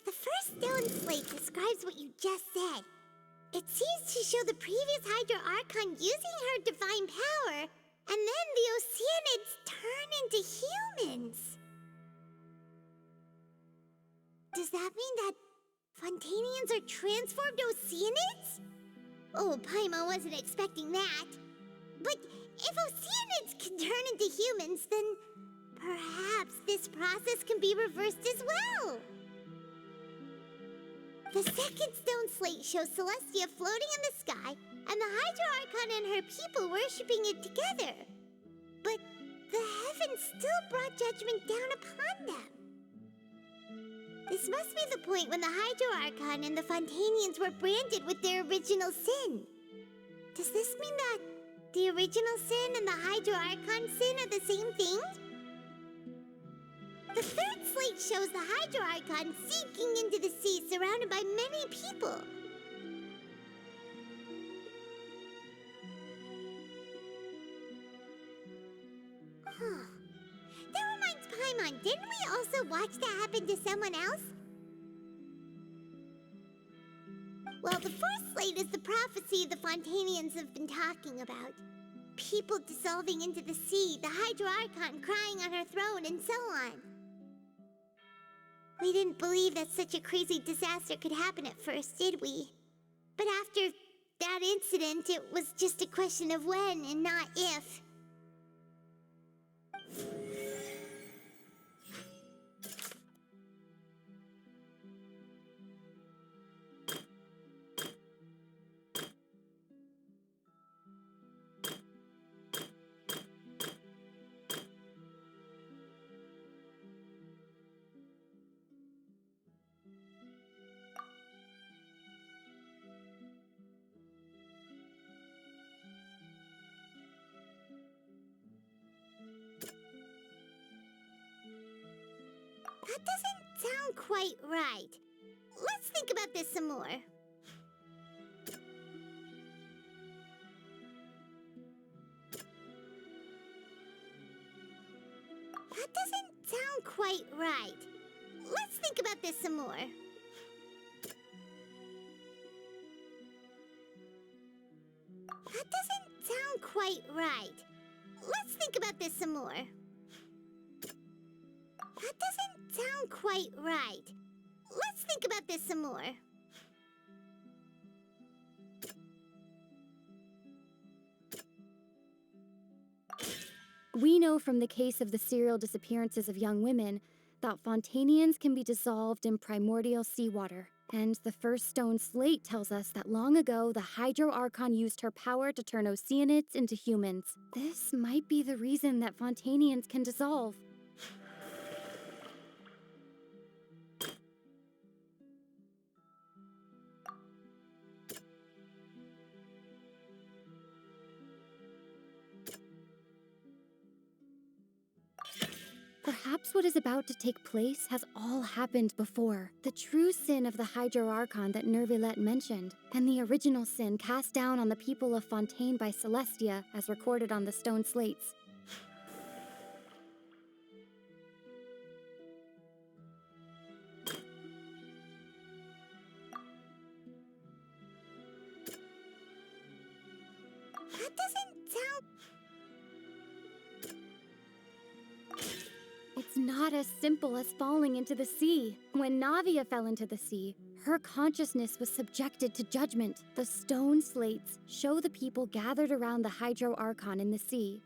The first stone slate describes what you just said. It seems to show the previous Hydro Archon using her divine power, and then the Oceanids turn into humans. Does that mean that Fontainians are transformed Oceanids? Oh, Paimon wasn't expecting that. But if Oceanids can turn into humans, then perhaps this process can be reversed as well. The second stone slate shows Celestia floating in the sky, and the Hydro Archon and her people worshipping it together. But the heavens still brought judgment down upon them. This must be the point when the Hydro Archon and the Fontainians were branded with their original sin. Does this mean that the original sin and the Hydro Archon sin are the same thing? The third slate shows the Hydro Archon sinking into the sea surrounded by many people. Huh. That reminds Paimon, didn't we also watch that happen to someone else? Well, the fourth slate is the prophecy the Fontainians have been talking about. People dissolving into the sea, the Hydro Archon crying on her throne, and so on. We didn't believe that such a crazy disaster could happen at first, did we? But after that incident, it was just a question of when and not if. That doesn't sound quite right. Let's think about this some more. That doesn't sound quite right. Let's think about this some more. That doesn't sound quite right. Let's think about this some more. That doesn't sound quite right. Let's think about this some more. We know from the case of the serial disappearances of young women that Fontainians can be dissolved in primordial seawater. And the first stone slate tells us that long ago, the Hydro Archon used her power to turn Oceanids into humans. This might be the reason that Fontainians can dissolve. Perhaps what is about to take place has all happened before. The true sin of the Hydro Archon that Nervilette mentioned, and the original sin cast down on the people of Fontaine by Celestia, as recorded on the stone slates. That doesn't sound... It's not as simple as falling into the sea. When Navia fell into the sea, her consciousness was subjected to judgment. The stone slates show the people gathered around the Hydro Archon in the sea.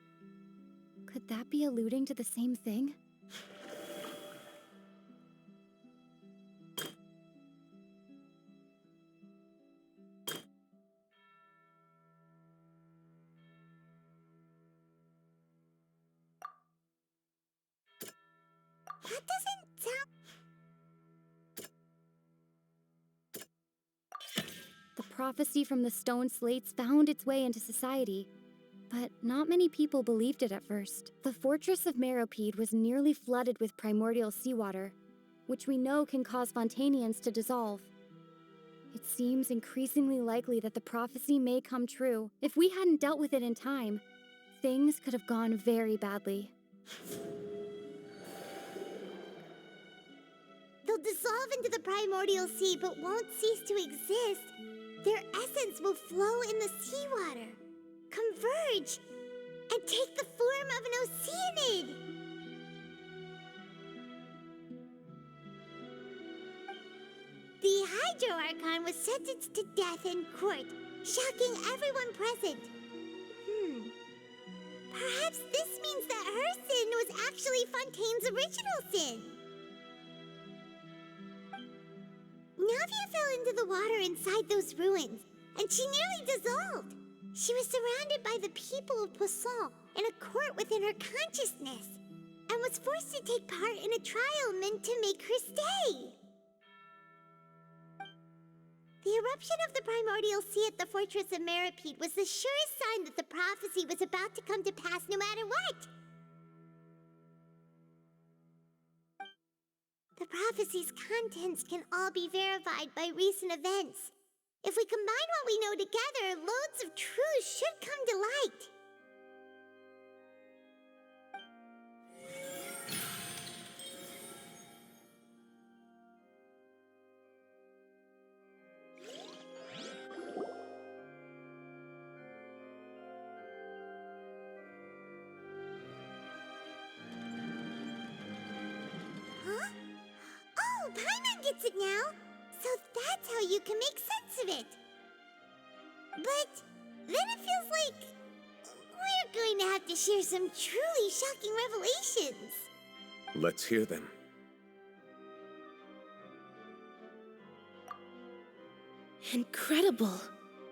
Could that be alluding to the same thing? That doesn't sound... The prophecy from the stone slates found its way into society, but not many people believed it at first. The fortress of Meropide was nearly flooded with primordial seawater, which we know can cause Fontainians to dissolve. It seems increasingly likely that the prophecy may come true. If we hadn't dealt with it in time, things could have gone very badly. They'll dissolve into the primordial sea but won't cease to exist. Their essence will flow in the seawater, converge, and take the form of an Oceanid. The Hydro Archon was sentenced to death in court, shocking everyone present. Perhaps this means that her sin was actually Fontaine's original sin. Navia fell into the water inside those ruins, and she nearly dissolved. She was surrounded by the people of Poisson in a court within her consciousness, and was forced to take part in a trial meant to make her stay. The eruption of the primordial sea at the fortress of Meropide was the surest sign that the prophecy was about to come to pass no matter what. The prophecy's contents can all be verified by recent events. If we combine what we know together, loads of truth should come to light. Huh? Oh, Paimon gets it now! So that's how you can make sense of it! But then it feels like we're going to have to share some truly shocking revelations. Let's hear them. Incredible!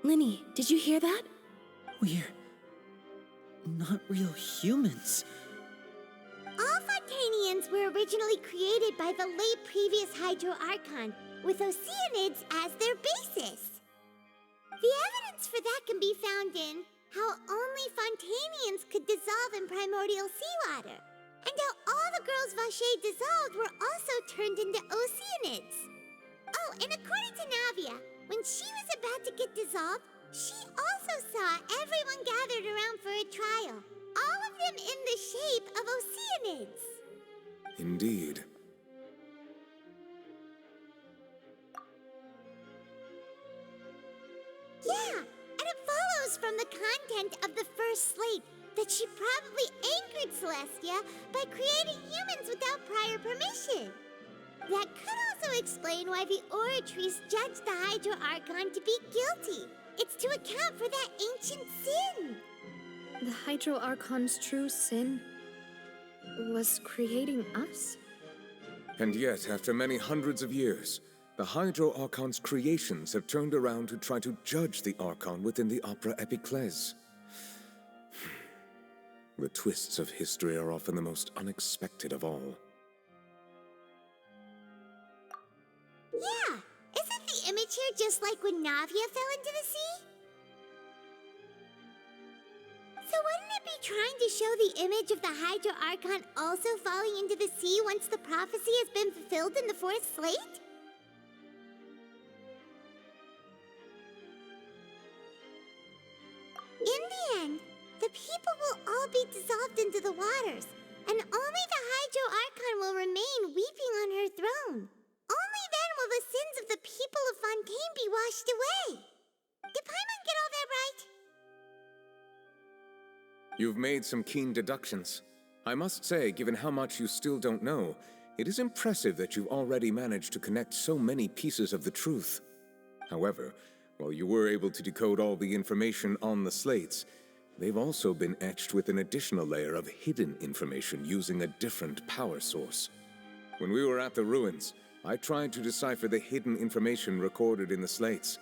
Linny, did you hear that? We're not real humans. All Fontainians were originally created by the late previous Hydro Archon, with Oceanids as their basis. The evidence for that can be found in how only Fontainians could dissolve in primordial seawater, And how all the girls Vacher dissolved were also turned into Oceanids. Oh, and according to Navia, when she was about to get dissolved, she also saw everyone gathered around for a trial. All of them in the shape of Oceanids. Indeed. Yeah, and it follows from the content of the first slate that she probably angered Celestia by creating humans without prior permission. That could also explain why the Oratrice judged the Hydro Archon to be guilty. It's to account for that ancient sin. The Hydro Archon's true sin was creating us? And yet, after many hundreds of years, the Hydro Archon's creations have turned around to try to judge the Archon within the Opera Epiclese. The twists of history are often the most unexpected of all. Yeah, isn't the image here just like when Navia fell into the sea? So wouldn't it be trying to show the image of the Hydro Archon also falling into the sea once the prophecy has been fulfilled in the fourth slate? In the end, the people will all be dissolved into the waters, and only the Hydro Archon will remain weeping on her throne. Only then will the sins of the people of Fontaine be washed away. Did Paimon get all that right? You've made some keen deductions. I must say, given how much you still don't know, it is impressive that you've already managed to connect so many pieces of the truth. However, while you were able to decode all the information on the slates, they've also been etched with an additional layer of hidden information using a different power source. When we were at the ruins, I tried to decipher the hidden information recorded in the slates.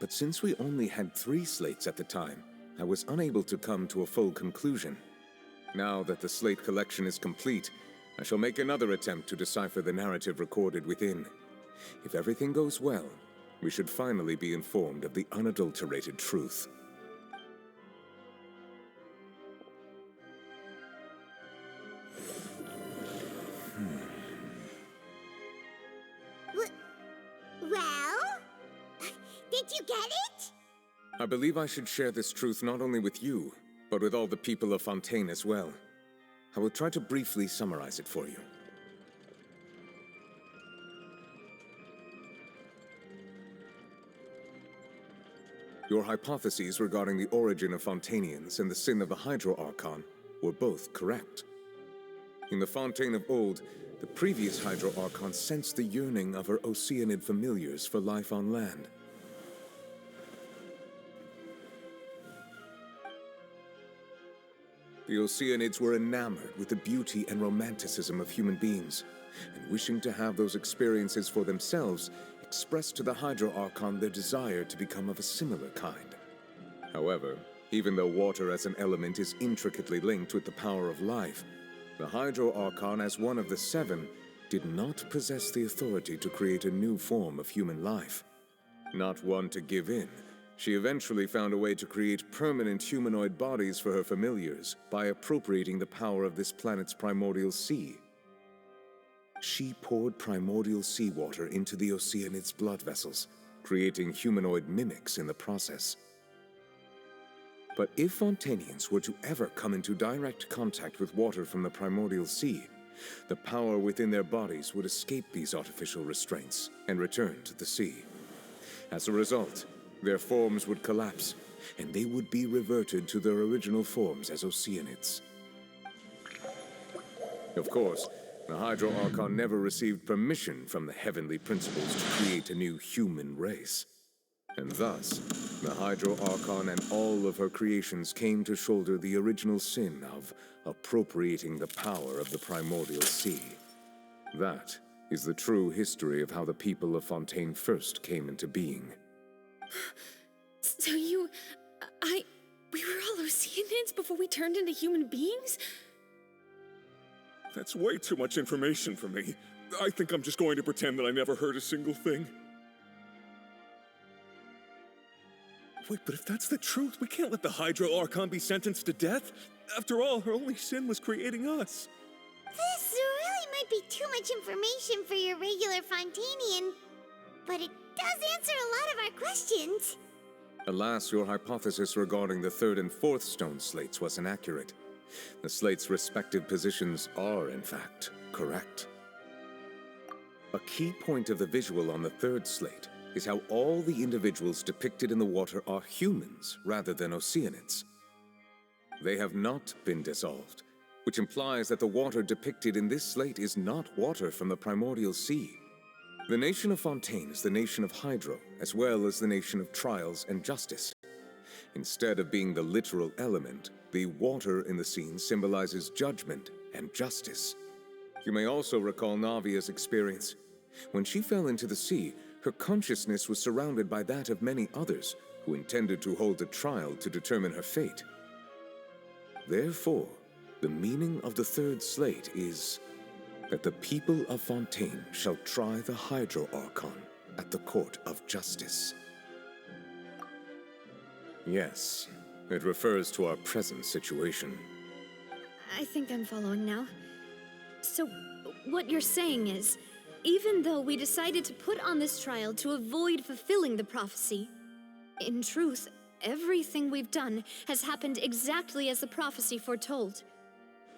But since we only had 3 slates at the time, I was unable to come to a full conclusion. Now that the slate collection is complete, I shall make another attempt to decipher the narrative recorded within. If everything goes well, we should finally be informed of the unadulterated truth. Well? Did you get it? I believe I should share this truth not only with you, but with all the people of Fontaine as well. I will try to briefly summarize it for you. Your hypotheses regarding the origin of Fontainians and the sin of the Hydro Archon were both correct. In the Fontaine of old, the previous Hydro Archon sensed the yearning of her Oceanid familiars for life on land. The Oceanids were enamored with the beauty and romanticism of human beings, and wishing to have those experiences for themselves, expressed to the Hydro Archon their desire to become of a similar kind. However, even though water as an element is intricately linked with the power of life, the Hydro Archon, as one of the 7, did not possess the authority to create a new form of human life. Not one to give in, she eventually found a way to create permanent humanoid bodies for her familiars by appropriating the power of this planet's primordial sea. She poured primordial seawater into the Oceanids' blood vessels, creating humanoid mimics in the process. But if Fontainians were to ever come into direct contact with water from the primordial sea, the power within their bodies would escape these artificial restraints and return to the sea. As a result, their forms would collapse, and they would be reverted to their original forms as Oceanids. Of course, the Hydro Archon never received permission from the heavenly principles to create a new human race. And thus, the Hydro Archon and all of her creations came to shoulder the original sin of appropriating the power of the primordial sea. That is the true history of how the people of Fontaine first came into being. So we were all Oceanids before we turned into human beings? That's way too much information for me. I think I'm just going to pretend that I never heard a single thing. Wait, but if that's the truth, we can't let the Hydro Archon be sentenced to death. After all, her only sin was creating us. This really might be too much information for your regular Fontainian, but it does answer a lot of our questions. Alas, your hypothesis regarding the third and fourth stone slates was inaccurate. The slates' respective positions are, in fact, correct. A key point of the visual on the third slate is how all the individuals depicted in the water are humans rather than Oceanids. They have not been dissolved, which implies that the water depicted in this slate is not water from the primordial sea. The nation of Fontaine is the nation of Hydro, as well as the nation of Trials and Justice. Instead of being the literal element, the water in the scene symbolizes judgment and justice. You may also recall Navia's experience. When she fell into the sea, her consciousness was surrounded by that of many others who intended to hold a trial to determine her fate. Therefore, the meaning of the third slate is that the people of Fontaine shall try the Hydro Archon at the court of justice. Yes, it refers to our present situation. I think I'm following now. So, what you're saying is, even though we decided to put on this trial to avoid fulfilling the prophecy, in truth, everything we've done has happened exactly as the prophecy foretold.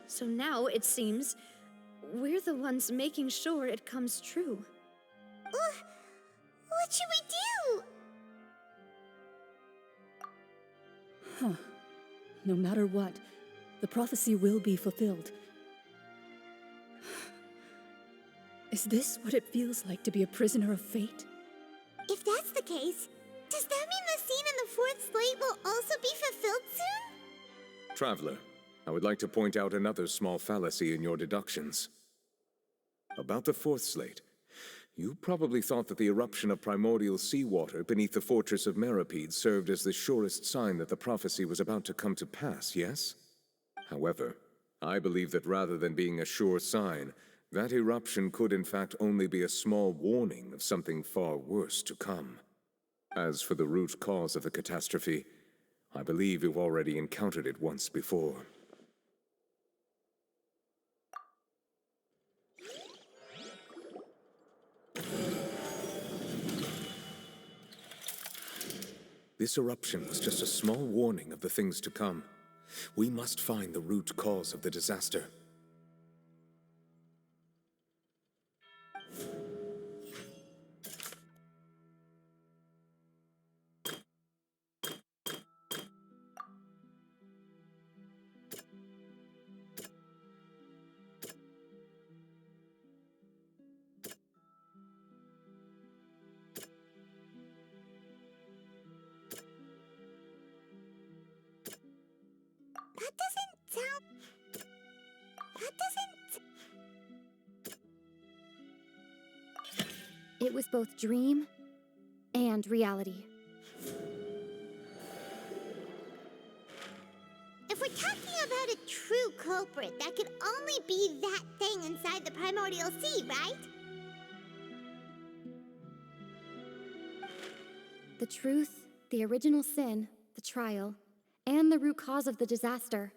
So now, it seems, we're the ones making sure it comes true. What should we do? Huh. No matter what, the prophecy will be fulfilled. Is this what it feels like to be a prisoner of fate? If that's the case, does that mean the scene in the fourth slate will also be fulfilled soon? Traveler, I would like to point out another small fallacy in your deductions. About the fourth slate, you probably thought that the eruption of primordial seawater beneath the fortress of Meripede served as the surest sign that the prophecy was about to come to pass, yes? However, I believe that rather than being a sure sign, that eruption could in fact only be a small warning of something far worse to come. As for the root cause of the catastrophe, I believe you've already encountered it once before. This eruption was just a small warning of the things to come. We must find the root cause of the disaster. It was both dream and reality. If we're talking about a true culprit, that could only be that thing inside the primordial sea, right? The truth, the original sin, the trial, and the root cause of the disaster.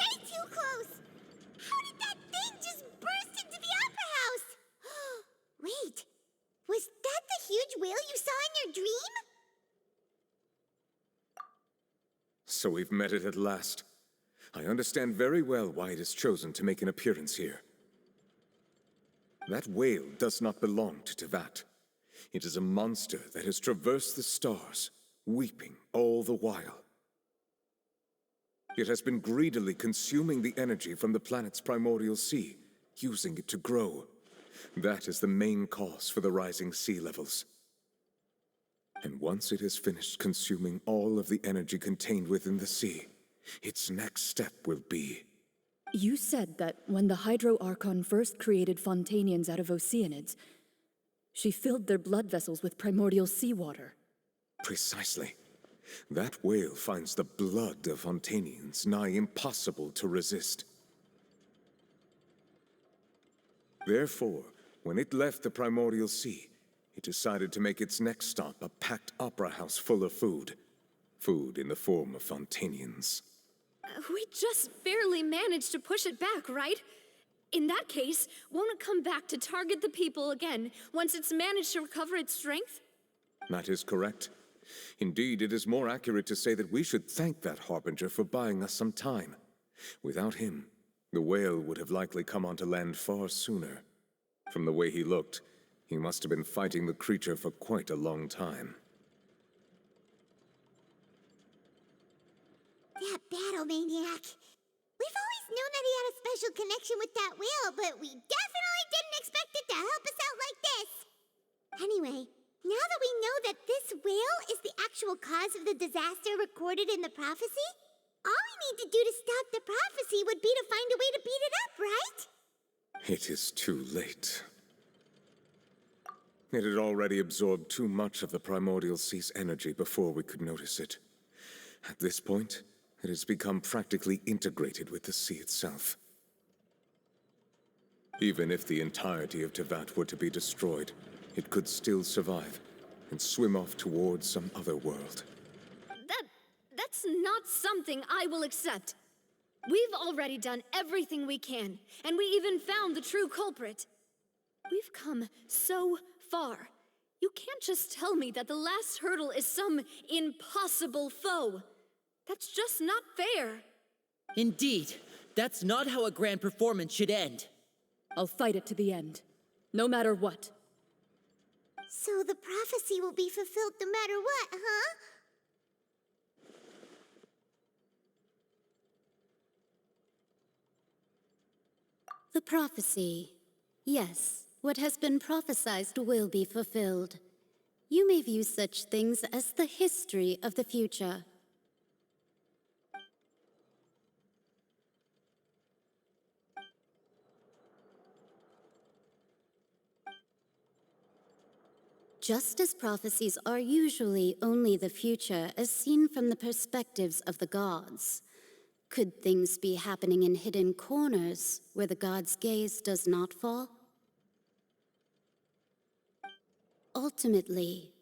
way too close! How did that thing just burst into the Opera House? Wait, was that the huge whale you saw in your dream? So we've met it at last. I understand very well why it has chosen to make an appearance here. That whale does not belong to Tevat. It is a monster that has traversed the stars, weeping all the while. It has been greedily consuming the energy from the planet's primordial sea, using it to grow. That is the main cause for the rising sea levels. And once it has finished consuming all of the energy contained within the sea, its next step will be... You said that when the Hydro Archon first created Fontainians out of Oceanids, she filled their blood vessels with primordial seawater. Precisely. That whale finds the blood of Fontainians nigh impossible to resist. Therefore, when it left the primordial sea, it decided to make its next stop a packed opera house full of food. Food in the form of Fontainians. We just barely managed to push it back, right? In that case, won't it come back to target the people again once it's managed to recover its strength? That is correct. Indeed, it is more accurate to say that we should thank that Harbinger for buying us some time. Without him, the whale would have likely come onto land far sooner. From the way he looked, he must have been fighting the creature for quite a long time. That battle maniac. We've always known that he had a special connection with that whale, but we definitely didn't expect it to help us out like this. Anyway, now that we know that this whale is the actual cause of the disaster recorded in the prophecy, all we need to do to stop the prophecy would be to find a way to beat it up, right? It is too late. It had already absorbed too much of the primordial sea's energy before we could notice it. At this point, it has become practically integrated with the sea itself. Even if the entirety of Tevat were to be destroyed, it could still survive and swim off towards some other world. That's not something I will accept. We've already done everything we can, and we even found the true culprit. We've come so far. You can't just tell me that the last hurdle is some impossible foe. That's just not fair. Indeed, that's not how a grand performance should end. I'll fight it to the end, no matter what. So the prophecy will be fulfilled no matter what, huh? The prophecy. Yes, what has been prophesied will be fulfilled. You may view such things as the history of the future. Just as prophecies are usually only the future as seen from the perspectives of the gods, could things be happening in hidden corners where the gods' gaze does not fall? Ultimately,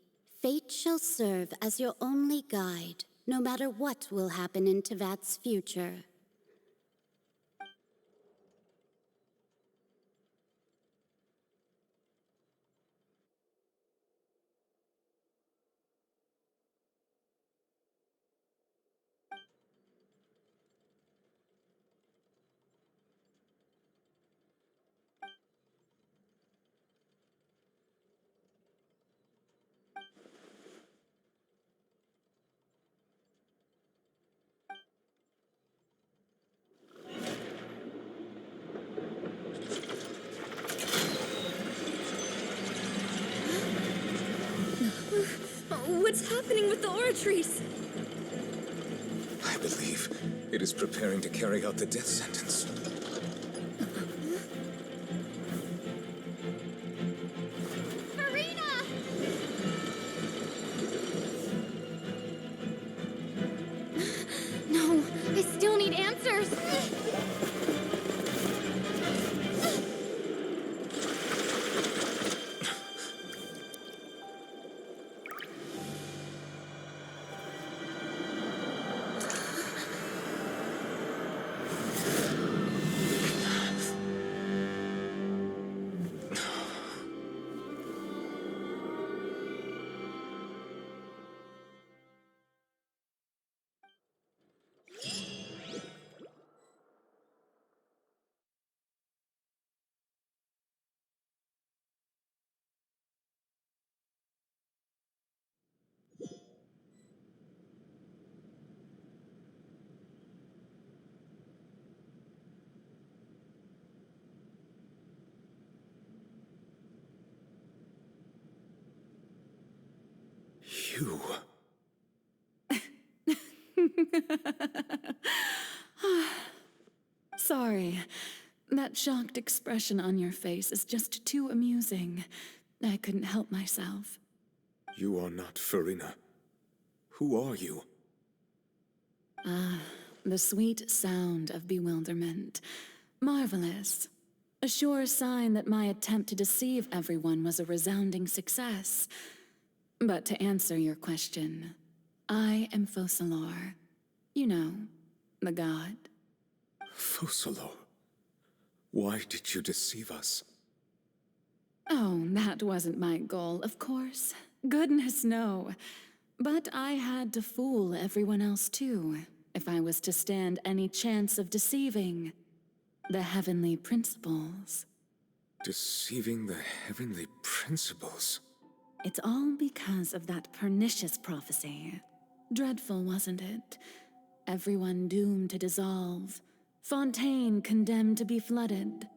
fate shall serve as your only guide, no matter what will happen in Tevat's future. What's happening with the oratories? I believe it is preparing to carry out the death sentence. Farina! No, I still need answers. You. Sorry. That shocked expression on your face is just too amusing. I couldn't help myself. You are not Farina. Who are you? Ah, the sweet sound of bewilderment. Marvelous. A sure sign that my attempt to deceive everyone was a resounding success. But to answer your question, I am Focalor. You know, the god. Focalor. Why did you deceive us? Oh, that wasn't my goal, of course. Goodness, no. But I had to fool everyone else too, if I was to stand any chance of deceiving the heavenly principles. Deceiving the heavenly principles? It's all because of that pernicious prophecy. Dreadful, wasn't it? Everyone doomed to dissolve. Fontaine condemned to be flooded.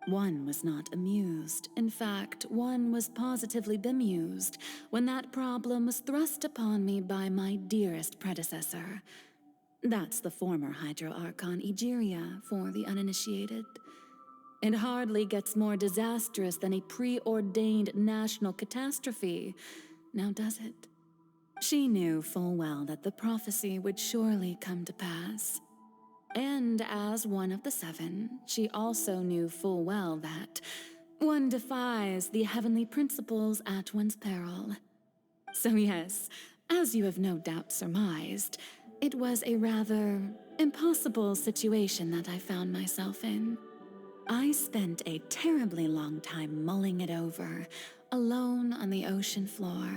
One was not amused. In fact, one was positively bemused when that problem was thrust upon me by my dearest predecessor. That's the former Hydro Archon Egeria for the uninitiated. It hardly gets more disastrous than a preordained national catastrophe, now does it? She knew full well that the prophecy would surely come to pass. And as one of the seven, she also knew full well that one defies the heavenly principles at one's peril. So yes, as you have no doubt surmised, it was a rather impossible situation that I found myself in. I spent a terribly long time mulling it over, alone on the ocean floor.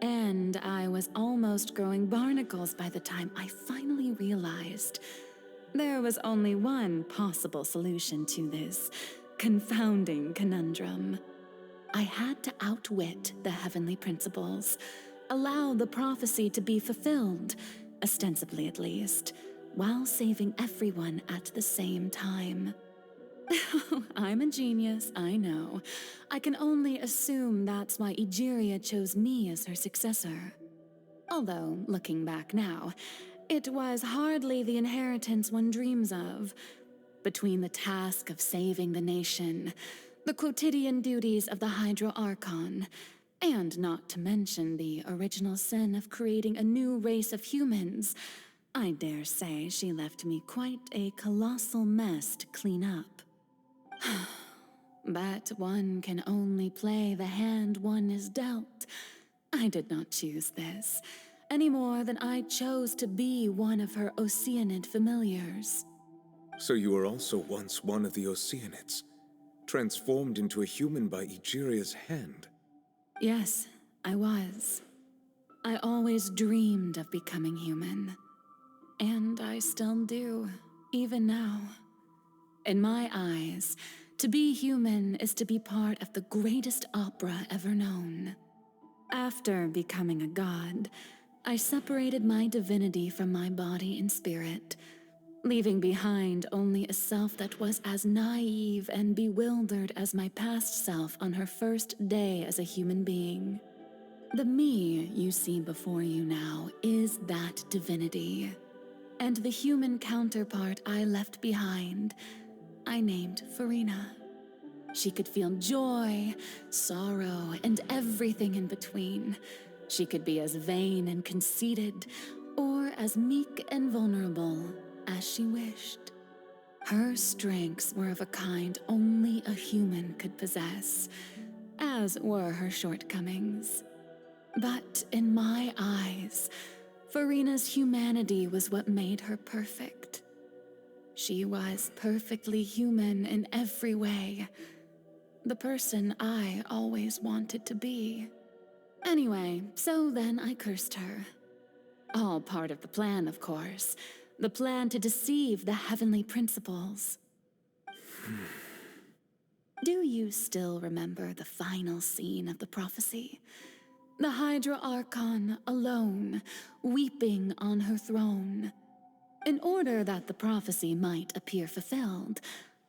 And I was almost growing barnacles by the time I finally realized there was only one possible solution to this confounding conundrum. I had to outwit the heavenly principles, allow the prophecy to be fulfilled, ostensibly at least, while saving everyone at the same time. I'm a genius, I know. I can only assume that's why Egeria chose me as her successor. Although, looking back now, it was hardly the inheritance one dreams of. Between the task of saving the nation, the quotidian duties of the Hydro Archon, and not to mention the original sin of creating a new race of humans, I dare say she left me quite a colossal mess to clean up. But one can only play the hand one is dealt. I did not choose this, any more than I chose to be one of her Oceanid familiars. So you were also once one of the Oceanids, transformed into a human by Egeria's hand? Yes, I was. I always dreamed of becoming human. And I still do, even now. In my eyes, to be human is to be part of the greatest opera ever known. After becoming a god, I separated my divinity from my body and spirit, leaving behind only a self that was as naive and bewildered as my past self on her first day as a human being. The me you see before you now is that divinity, and the human counterpart I left behind, I named Farina. She could feel joy, sorrow, and everything in between. She could be as vain and conceited, or as meek and vulnerable as she wished. Her strengths were of a kind only a human could possess, as were her shortcomings. But in my eyes, Farina's humanity was what made her perfect. She was perfectly human in every way. The person I always wanted to be. Anyway, so then I cursed her. All part of the plan, of course. The plan to deceive the heavenly principles. Do you still remember the final scene of the prophecy? The Hydra Archon alone, weeping on her throne. In order that the prophecy might appear fulfilled,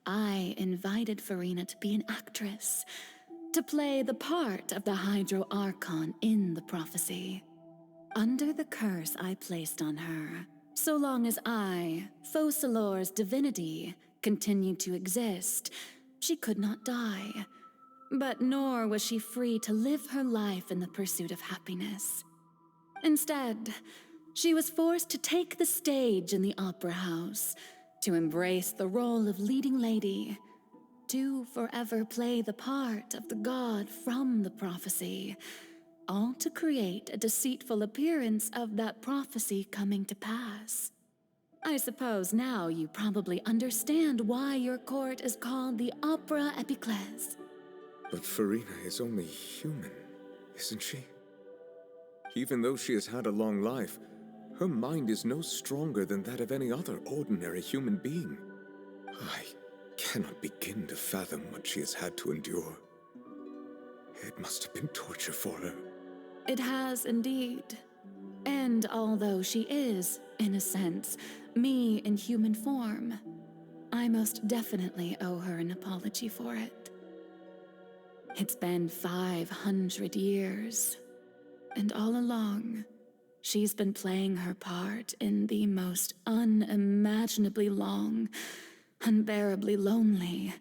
I invited Farina to be an actress, to play the part of the Hydro Archon in the prophecy. Under the curse I placed on her, so long as I, Focalor's divinity, continued to exist, she could not die. But nor was she free to live her life in the pursuit of happiness. Instead, she was forced to take the stage in the opera house, to embrace the role of leading lady, to forever play the part of the god from the prophecy, all to create a deceitful appearance of that prophecy coming to pass. I suppose now you probably understand why your court is called the Opera Epiclese. But Farina is only human, isn't she? Even though she has had a long life, her mind is no stronger than that of any other ordinary human being. I cannot begin to fathom what she has had to endure. It must have been torture for her. It has indeed. And although she is, in a sense, me in human form, I most definitely owe her an apology for it. It's been 500 years, and all along, she's been playing her part in the most unimaginably long, unbearably lonely,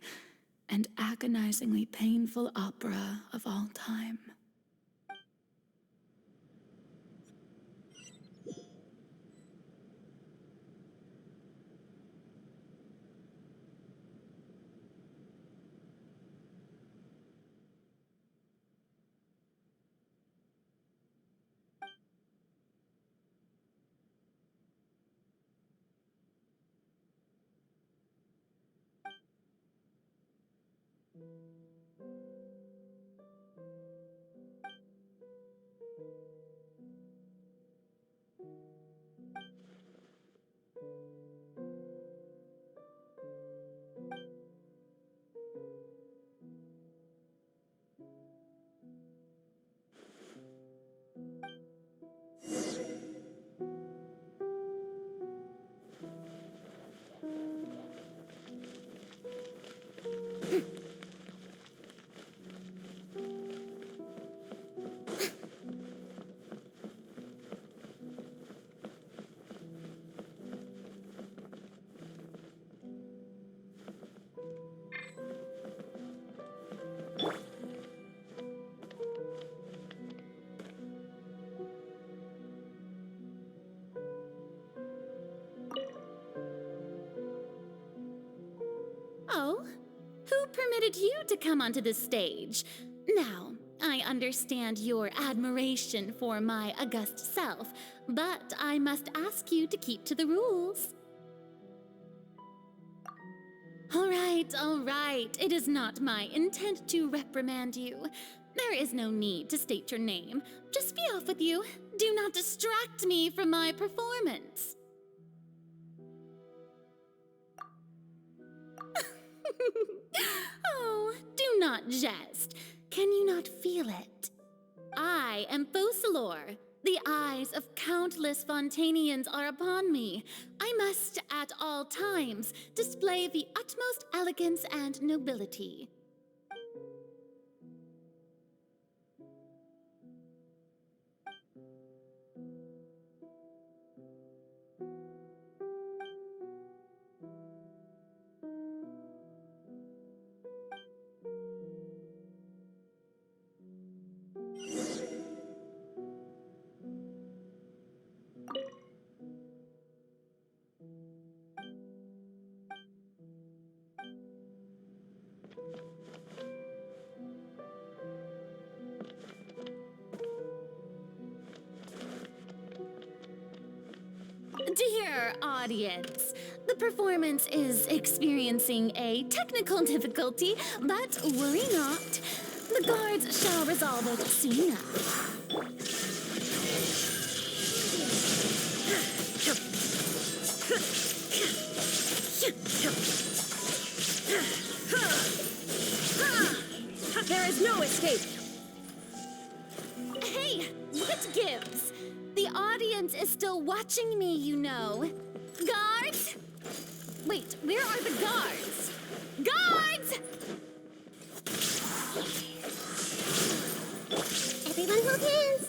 and agonizingly painful opera of all time. Oh, who permitted you to come onto the stage? Now, I understand your admiration for my august self, but I must ask you to keep to the rules. All right. It is not my intent to reprimand you. There is no need to state your name. Just be off with you. Do not distract me from my performance. Oh, do not jest. Can you not feel it? I am Focalor. The eyes of countless Fontainians are upon me. I must, at all times, display the utmost elegance and nobility. Dear audience, the performance is experiencing a technical difficulty, but worry not. The guards shall resolve it soon enough. There is no escape! Hey, what gives? The audience is still watching me, you know. Guards? Wait, where are the guards? Guards! Everyone hold hands.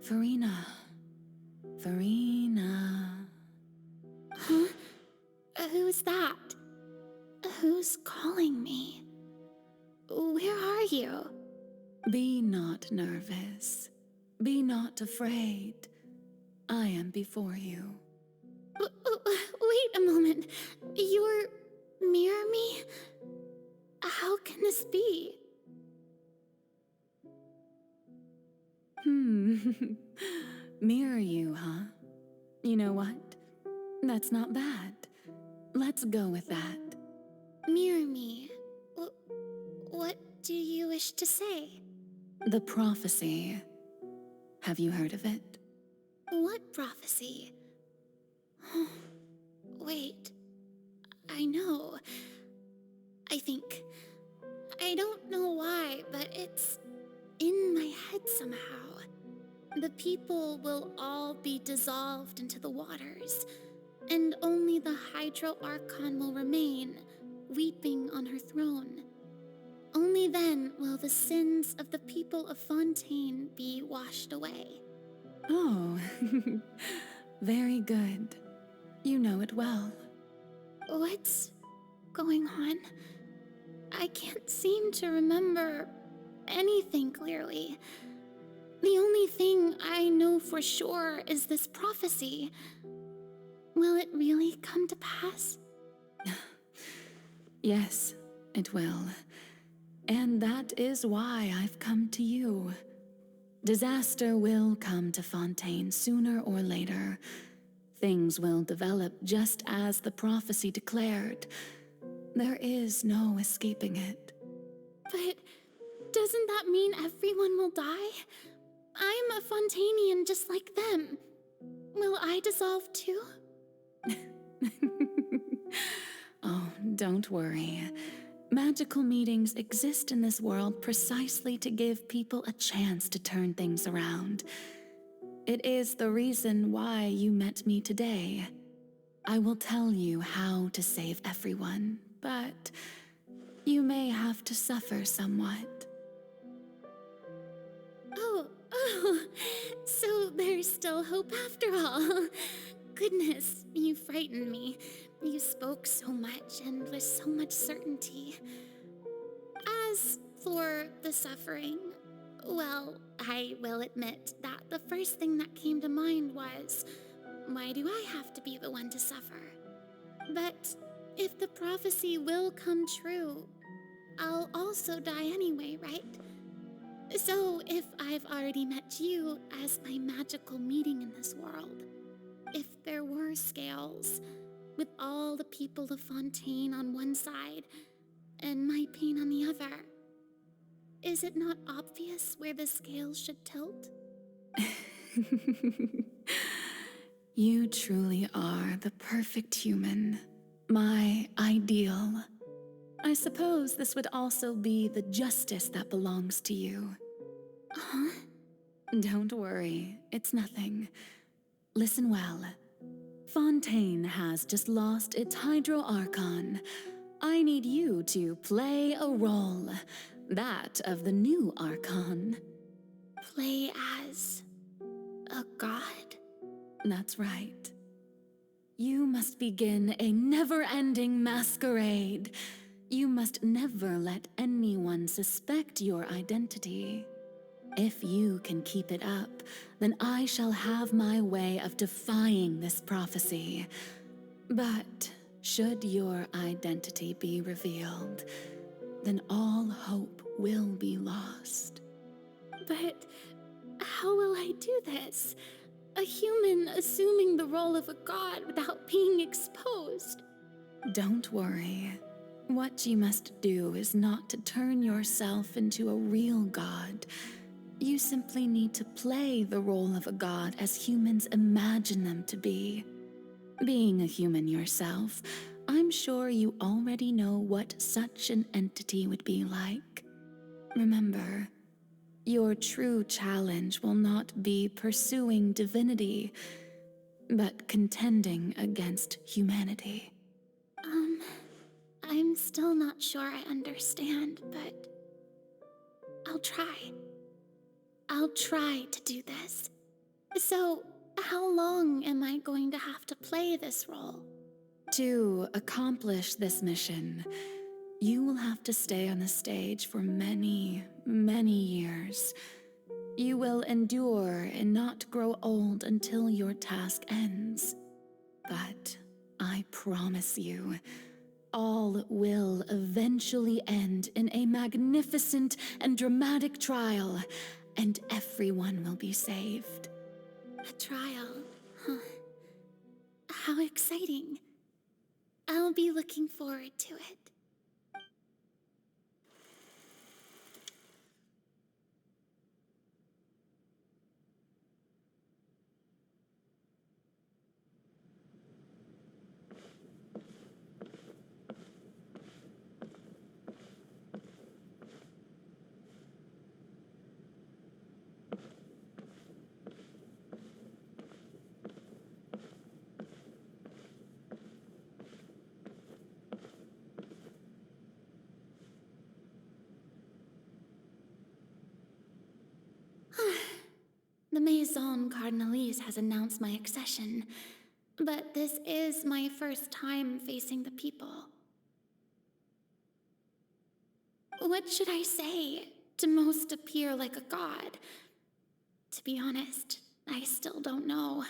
Farina. Farina. Huh? Who's that? Who's calling me? Where are you? Be not nervous. Be not afraid. I am before you. Wait a moment. You're mirror me? How can this be? Mirror you, huh? You know what? That's not bad. Let's go with that. Mirror me. What do you wish to say? The prophecy. Have you heard of it? What prophecy? Wait. I know. I think. I don't know why, but it's in my head somehow. The people will all be dissolved into the waters, and only the Hydro Archon will remain, weeping on her throne. Only then will the sins of the people of Fontaine be washed away. Oh, very good. You know it well. What's going on? I can't seem to remember anything clearly. The only thing I know for sure is this prophecy. Will it really come to pass? Yes, it will. And that is why I've come to you. Disaster will come to Fontaine sooner or later. Things will develop just as the prophecy declared. There is no escaping it. But doesn't that mean everyone will die? I'm a Fontainian just like them. Will I dissolve too? Oh, don't worry. Magical meetings exist in this world precisely to give people a chance to turn things around. It is the reason why you met me today. I will tell you how to save everyone, but you may have to suffer somewhat. Oh, so there's still hope after all. Goodness, you frightened me. You spoke so much and with so much certainty. As for the suffering, well, I will admit that the first thing that came to mind was, why do I have to be the one to suffer? But if the prophecy will come true, I'll also die anyway, right? So if I've already met you as my magical meeting in this world, if there were scales, with all the people of Fontaine on one side and my pain on the other, is it not obvious where the scales should tilt? You truly are the perfect human, my ideal. I suppose this would also be the justice that belongs to you. Huh? Don't worry, it's nothing. Listen well. Fontaine has just lost its Hydro Archon. I need you to play a role, that of the new Archon. Play as a god? That's right. You must begin a never-ending masquerade. You must never let anyone suspect your identity. If you can keep it up, then I shall have my way of defying this prophecy. But should your identity be revealed, then all hope will be lost. But how will I do this? A human assuming the role of a god without being exposed. Don't worry. What you must do is not to turn yourself into a real god. You simply need to play the role of a god as humans imagine them to be. Being a human yourself, I'm sure you already know what such an entity would be like. Remember, your true challenge will not be pursuing divinity, but contending against humanity. I'm still not sure I understand, but I'll try. I'll try to do this. So, how long am I going to have to play this role? To accomplish this mission, you will have to stay on the stage for many, many years. You will endure and not grow old until your task ends. But I promise you, all will eventually end in a magnificent and dramatic trial, and everyone will be saved. A trial? Huh. How exciting. I'll be looking forward to it. The Maison Cardinalise has announced my accession, but this is my first time facing the people. What should I say to most appear like a god? To be honest, I still don't know.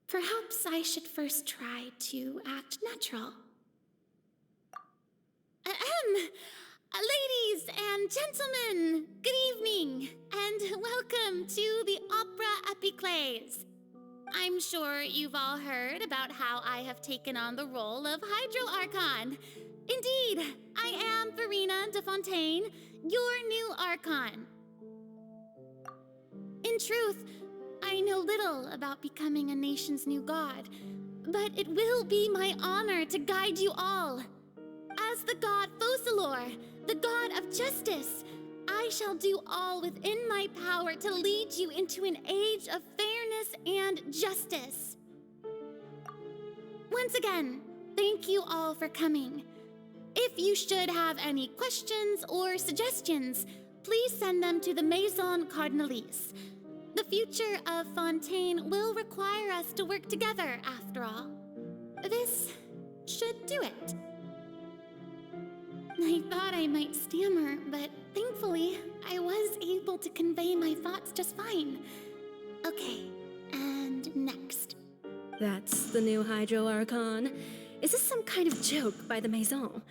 Perhaps I should first try to act natural. Ladies and gentlemen, good evening, and welcome to the Opera Epiclese. I'm sure you've all heard about how I have taken on the role of Hydro Archon. Indeed, I am Farina de Fontaine, your new Archon. In truth, I know little about becoming a nation's new god, but it will be my honor to guide you all. As the god Focalor, the god of justice, I shall do all within my power to lead you into an age of fairness and justice. Once again, thank you all for coming. If you should have any questions or suggestions, please send them to the Maison Cardinalise. The future of Fontaine will require us to work together, after all. This should do it. I thought I might stammer, but thankfully, I was able to convey my thoughts just fine. Okay, and next. That's the new Hydro Archon. Is this some kind of joke by the Maison?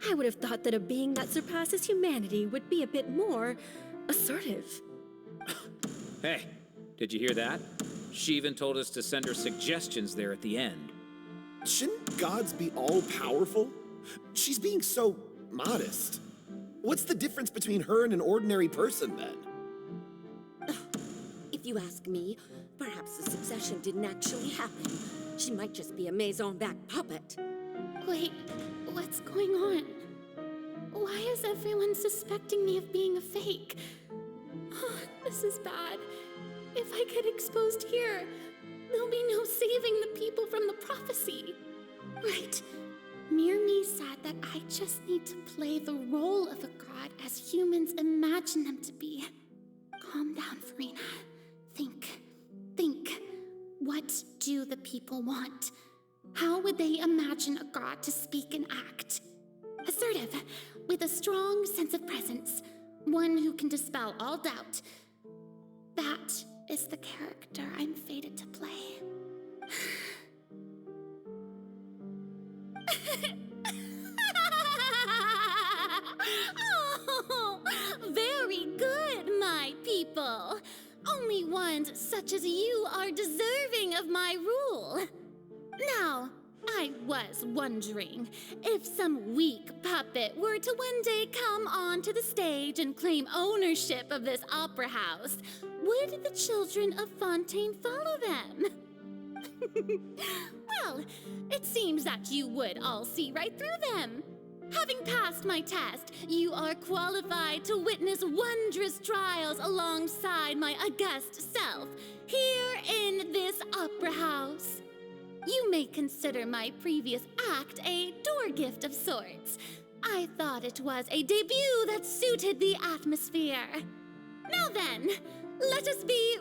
I would have thought that a being that surpasses humanity would be a bit more assertive. Hey, did you hear that? She even told us to send her suggestions there at the end. Shouldn't gods be all-powerful? She's being so modest. What's the difference between her and an ordinary person, then? If you ask me, perhaps the succession didn't actually happen. She might just be a Maison-back puppet. Wait, what's going on? Why is everyone suspecting me of being a fake? Oh, this is bad. If I get exposed here, there'll be no saving the people from the prophecy. Right. Mirmi said that I just need to play the role of a god as humans imagine them to be. Calm down, Farina. Think. What do the people want? How would they imagine a god to speak and act? Assertive, with a strong sense of presence. One who can dispel all doubt. That is the character I'm fated to play. Oh, very good, my people. Only ones such as you are deserving of my rule. Now, I was wondering if some weak puppet were to one day come onto the stage and claim ownership of this opera house, would the children of Fontaine follow them? Well, it seems that you would all see right through them. Having passed my test, you are qualified to witness wondrous trials alongside my august self, here in this opera house. You may consider my previous act a door gift of sorts. I thought it was a debut that suited the atmosphere. Now then, let us be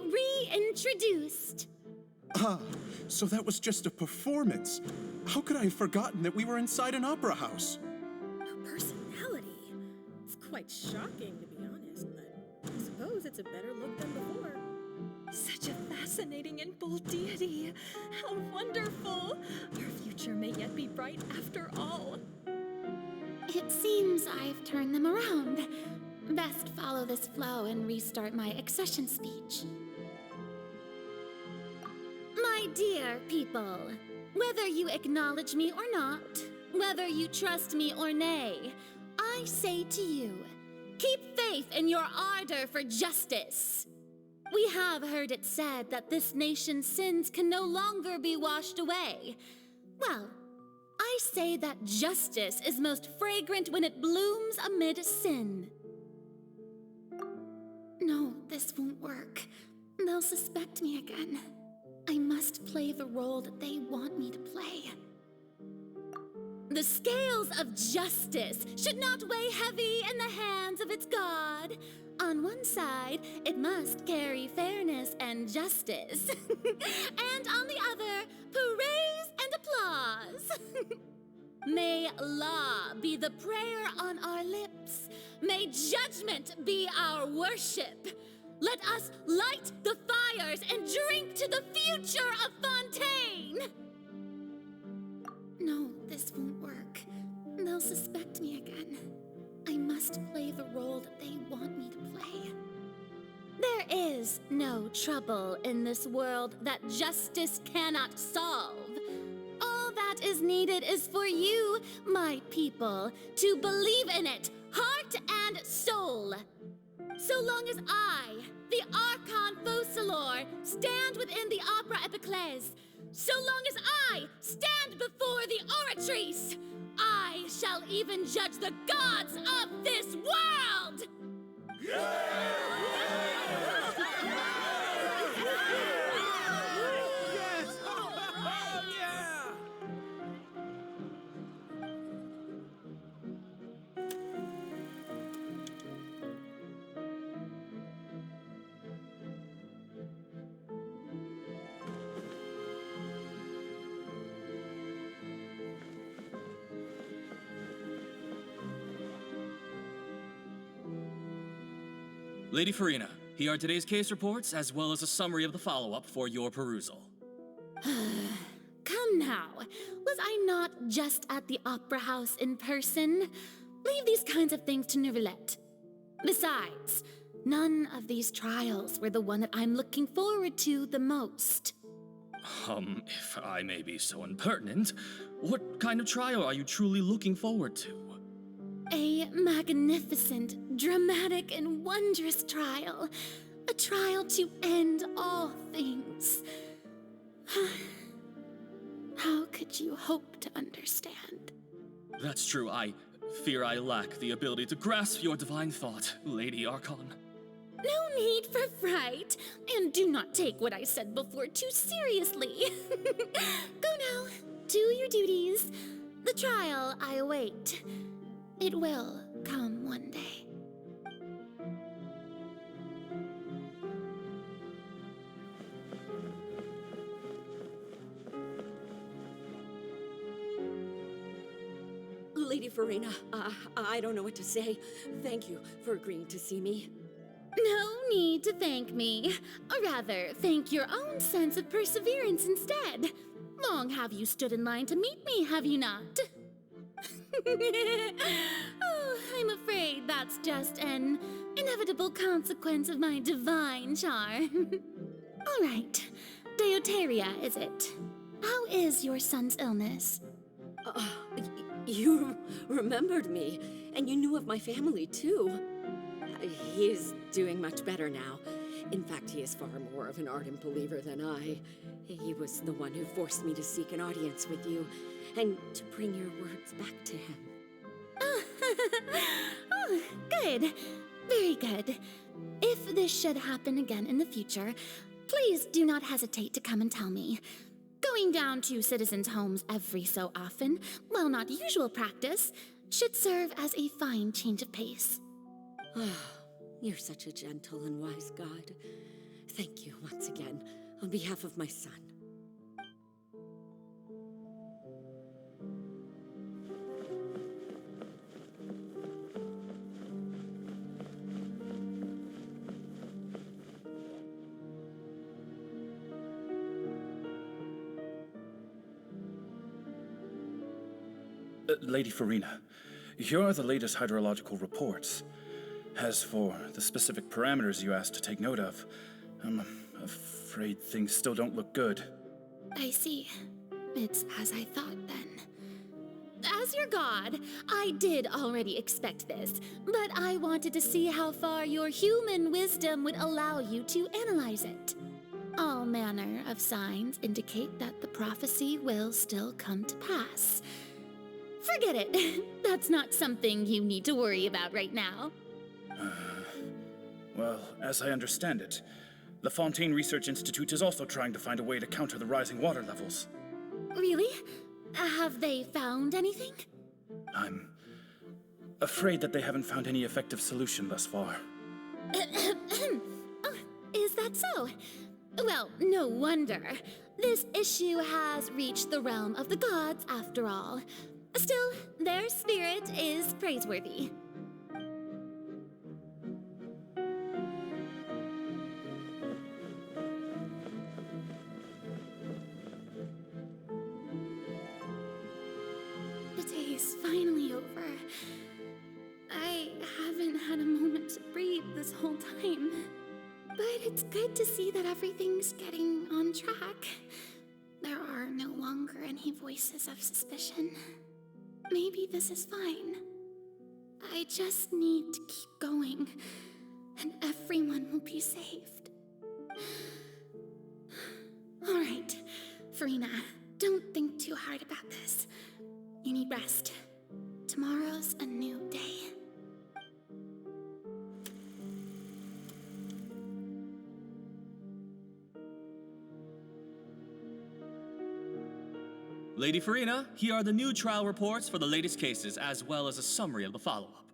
reintroduced. Ah, so that was just a performance. How could I have forgotten that we were inside an opera house? Her personality. It's quite shocking, to be honest, but I suppose it's a better look than before. Such a fascinating and bold deity. How wonderful! Our future may yet be bright after all. It seems I've turned them around. Best follow this flow and restart my accession speech. My dear people, whether you acknowledge me or not, whether you trust me or nay, I say to you, keep faith in your ardor for justice. We have heard it said that this nation's sins can no longer be washed away. Well, I say that justice is most fragrant when it blooms amid sin. No, this won't work. They'll suspect me again. I must play the role that they want me to play. The scales of justice should not weigh heavy in the hands of its God. On one side, it must carry fairness and justice. And on the other, praise and applause. May law be the prayer on our lips. May judgment be our worship. Let us light the fires and drink to the future of Fontaine! No, this won't work. They'll suspect me again. I must play the role that they want me to play. There is no trouble in this world that justice cannot solve. All that is needed is for you, my people, to believe in it, heart and soul. So long as I, the Archon Focalor, stand within the Opera Epiclese, so long as I stand before the Oratrice, I shall even judge the gods of this world! Lady Farina, here are today's case reports, as well as a summary of the follow-up for your perusal. Come now, was I not just at the Opera House in person? Leave these kinds of things to Neuvillette. Besides, none of these trials were the one that I'm looking forward to the most. If I may be so impertinent, what kind of trial are you truly looking forward to? A magnificent, dramatic, and wondrous trial. A trial to end all things. How could you hope to understand? That's true. I fear I lack the ability to grasp your divine thought, Lady Archon. No need for fright, and do not take what I said before too seriously. Go now, do your duties. The trial I await. It will come one day. Lady Farina, I don't know what to say. Thank you for agreeing to see me. No need to thank me. Or rather, thank your own sense of perseverance instead. Long have you stood in line to meet me, have you not? Oh, I'm afraid that's just an inevitable consequence of my divine charm. All right, Deuteria, is it? How is your son's illness? You remembered me, and you knew of my family, too. He is doing much better now. In fact, he is far more of an ardent believer than I. He was the one who forced me to seek an audience with you, and to bring your words back to him. Oh, good. Very good. If this should happen again in the future, please do not hesitate to come and tell me. Going down to citizens' homes every so often, while not usual practice, should serve as a fine change of pace. You're such a gentle and wise god. Thank you once again, on behalf of my son. Lady Farina, here are the latest hydrological reports. As for the specific parameters you asked to take note of, I'm afraid things still don't look good. I see. It's as I thought then. As your god, I did already expect this, but I wanted to see how far your human wisdom would allow you to analyze it. All manner of signs indicate that the prophecy will still come to pass. Forget it. That's not something you need to worry about right now. Well, as I understand it, the Fontaine Research Institute is also trying to find a way to counter the rising water levels. Really? Have they found anything? I'm afraid that they haven't found any effective solution thus far. Oh, is that so? Well, no wonder. This issue has reached the realm of the gods, after all. Still, their spirit is praiseworthy. The day is finally over. I haven't had a moment to breathe this whole time. But it's good to see that everything's getting on track. There are no longer any voices of suspicion. Maybe this is fine. I just need to keep going, and everyone will be saved. All right, Farina, don't think too hard about this. You need rest. Tomorrow's a new day. Lady Farina, here are the new trial reports for the latest cases, as well as a summary of the follow-up.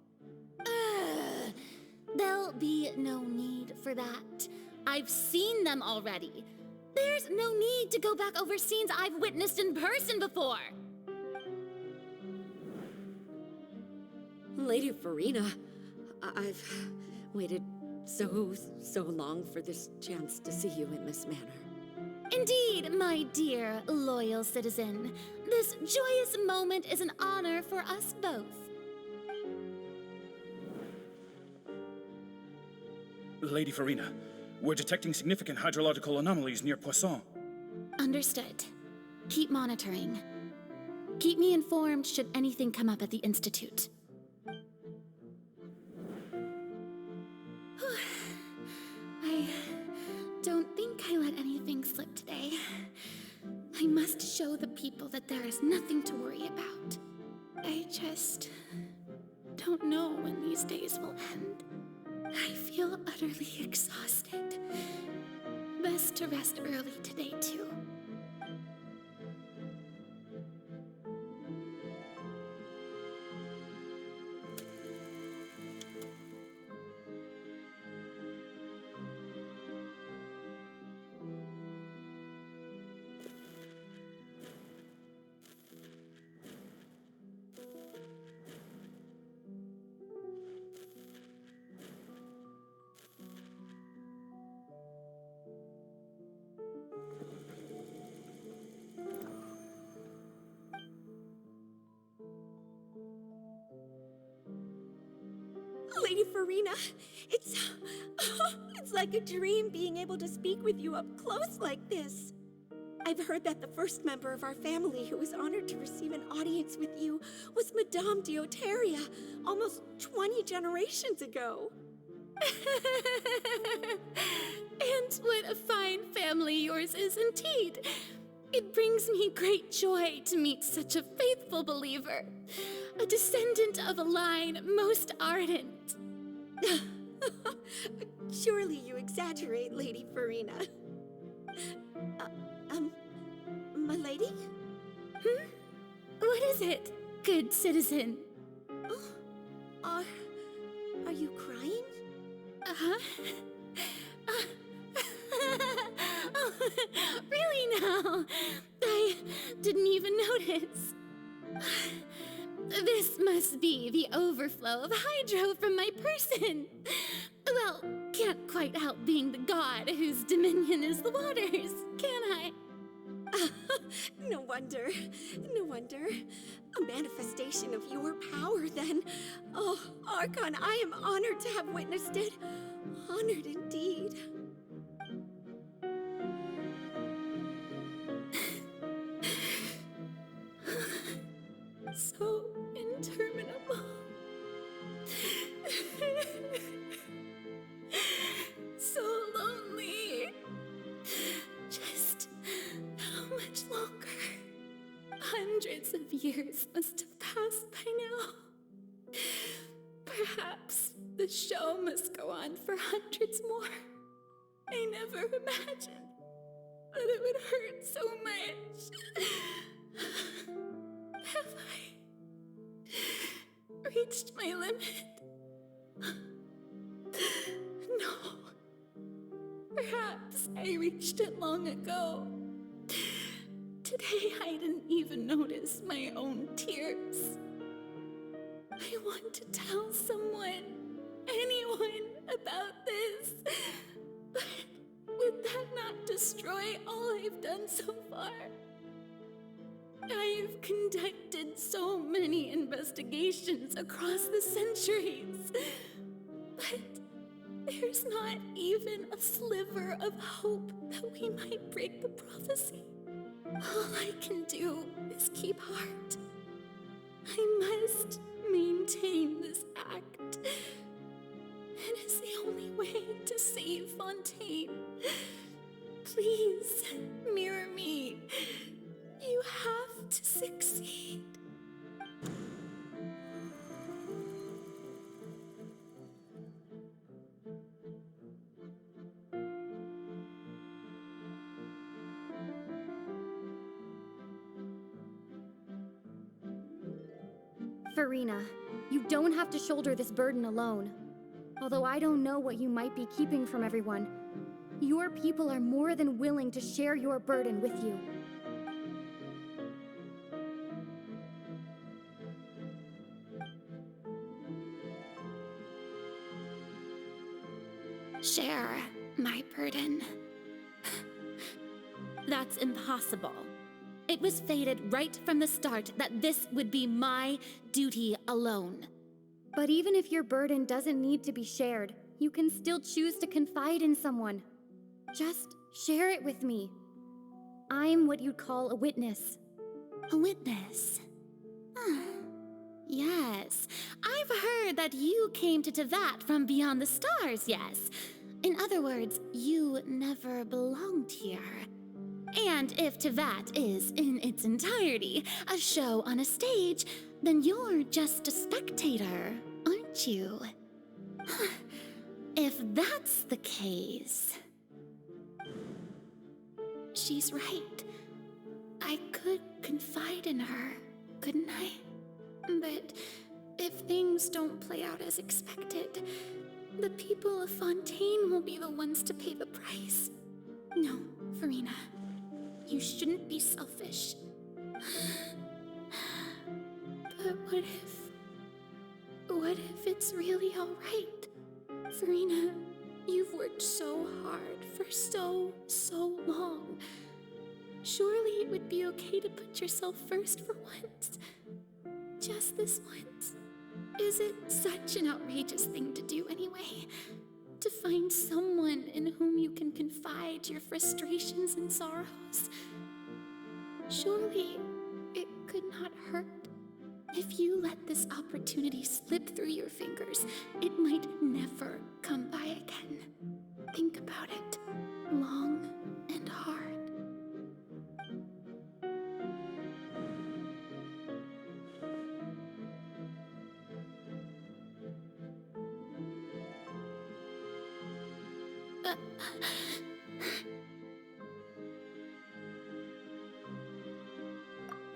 There'll be no need for that. I've seen them already. There's no need to go back over scenes I've witnessed in person before. Lady Farina, I've waited so long for this chance to see you in this manner. Indeed, my dear, loyal citizen. This joyous moment is an honor for us both. Lady Farina, we're detecting significant hydrological anomalies near Poisson. Understood. Keep monitoring. Keep me informed should anything come up at the Institute. I don't think I let anything slip today. I must show the people that there is nothing to worry about. I just don't know when these days will end. I feel utterly exhausted. Best to rest early today, too. Lady Farina, it's like a dream being able to speak with you up close like this. I've heard that the first member of our family who was honored to receive an audience with you was Madame Dioteria, almost 20 generations ago. And what a fine family yours is indeed. It brings me great joy to meet such a faithful believer, a descendant of a line most ardent. Surely you exaggerate, Lady Farina. My lady? What is it, good citizen? Are you crying? Oh, really now? I didn't even notice. This must be the overflow of hydro from my person. Well, can't quite help being the god whose dominion is the waters, can I? No wonder. No wonder. A manifestation of your power, then. Oh, Archon, I am honored to have witnessed it. Honored indeed. So interminable. So lonely. Just how much longer? Hundreds of years must have passed by now. Perhaps the show must go on for hundreds more. I never imagined that it would hurt so much. Have I reached my limit? No. Perhaps I reached it long ago. Today I didn't even notice my own tears. I want to tell someone, anyone, about this. But would that not destroy all I've done so far? I've conducted so many investigations across the centuries, but there's not even a sliver of hope that we might break the prophecy. All I can do is keep heart. I must maintain this act. It is the only way to save Fontaine. Please, mirror me. You have to succeed. Farina, you don't have to shoulder this burden alone. Although I don't know what you might be keeping from everyone, your people are more than willing to share your burden with you. Share my burden. That's impossible. It was fated right from the start that this would be my duty alone. But even if your burden doesn't need to be shared, you can still choose to confide in someone. Just share it with me. I'm what you'd call a witness. A witness? Yes, I've heard that you came to Tevat from beyond the stars, yes. In other words, you never belonged here. And if Tevat is, in its entirety, a show on a stage, then you're just a spectator, aren't you? If that's the case... She's right. I could confide in her, couldn't I? But if things don't play out as expected, the people of Fontaine will be the ones to pay the price. No, Farina. You shouldn't be selfish. But what if it's really all right? Farina, you've worked so hard for so long. Surely it would be okay to put yourself first for once. Just this once. Is it such an outrageous thing to do anyway? To find someone in whom you can confide your frustrations and sorrows? Surely it could not hurt. If you let this opportunity slip through your fingers, it might never come by again. Think about it long and hard.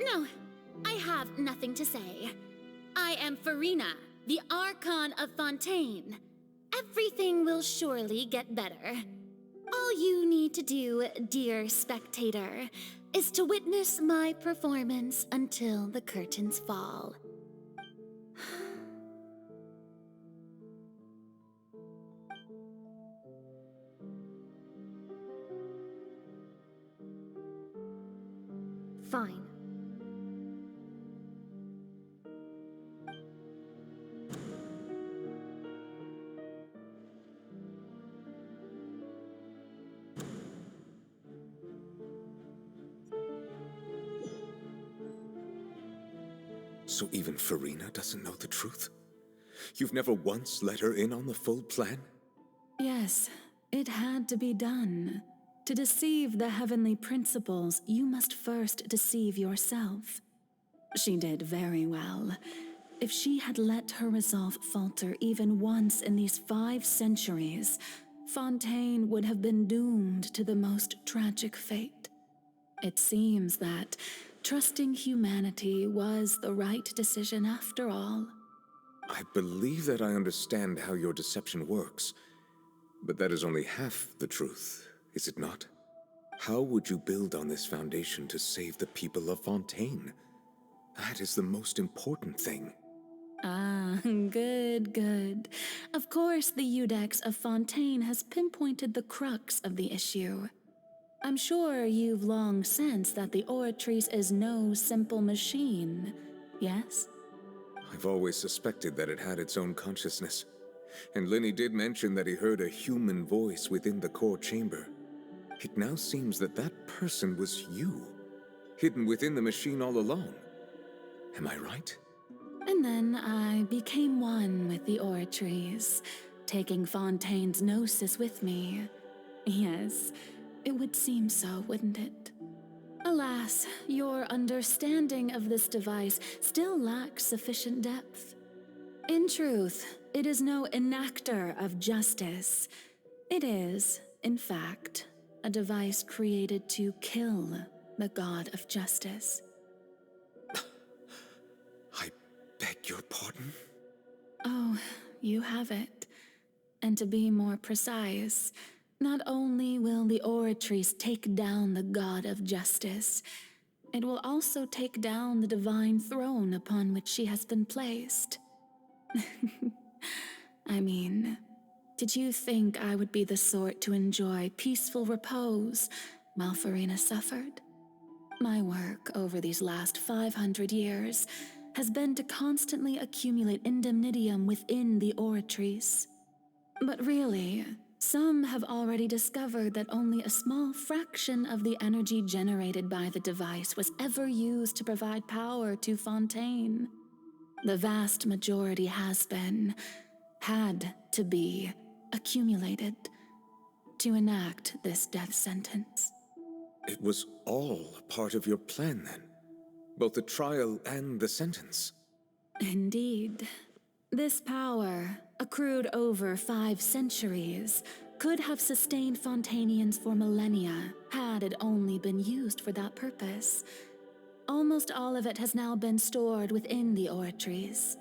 No, I have nothing to say. I am Farina, the Archon of Fontaine. Everything will surely get better. All you need to do, dear spectator, is to witness my performance until the curtains fall. Fine. So even Farina doesn't know the truth? You've never once let her in on the full plan? Yes, it had to be done. To deceive the heavenly principles, you must first deceive yourself. She did very well. If she had let her resolve falter even once in these 5 centuries, Fontaine would have been doomed to the most tragic fate. It seems that trusting humanity was the right decision after all. I believe that I understand how your deception works, but that is only half the truth, is it not? How would you build on this foundation to save the people of Fontaine? That is the most important thing. Ah, good. Of course, the Iudex of Fontaine has pinpointed the crux of the issue. I'm sure you've long sensed that the Oratrice is no simple machine, yes? I've always suspected that it had its own consciousness. And Lenny did mention that he heard a human voice within the core chamber. It now seems that that person was you, hidden within the machine all along. Am I right? And then I became one with the Oratrice, taking Fontaine's gnosis with me. Yes, it would seem so, wouldn't it? Alas, your understanding of this device still lacks sufficient depth. In truth, it is no enactor of justice. It is, in fact, a device created to kill the god of justice. I beg your pardon? Oh, you have it. And to be more precise, not only will the Oratrice take down the god of justice, it will also take down the divine throne upon which she has been placed. I mean, did you think I would be the sort to enjoy peaceful repose while Farina suffered? My work over these last 500 years has been to constantly accumulate indemnitium within the Oratrice. But really, some have already discovered that only a small fraction of the energy generated by the device was ever used to provide power to Fontaine. The vast majority had to be, accumulated to enact this death sentence. It was all a part of your plan, then? Both the trial and the sentence? Indeed. This power, accrued over 5 centuries, could have sustained Fontainians for millennia had it only been used for that purpose. Almost all of it has now been stored within the Oratrice.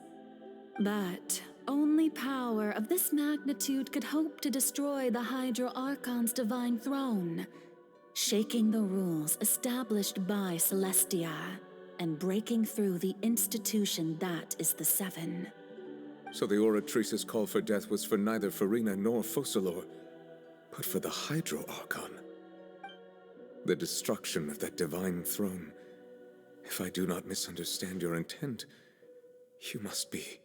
But only power of this magnitude could hope to destroy the Hydro Archon's divine throne, shaking the rules established by Celestia and breaking through the institution that is the Seven. So the Oratrice's call for death was for neither Farina nor Focalor, but for the Hydro Archon. The destruction of that divine throne. If I do not misunderstand your intent, you must be...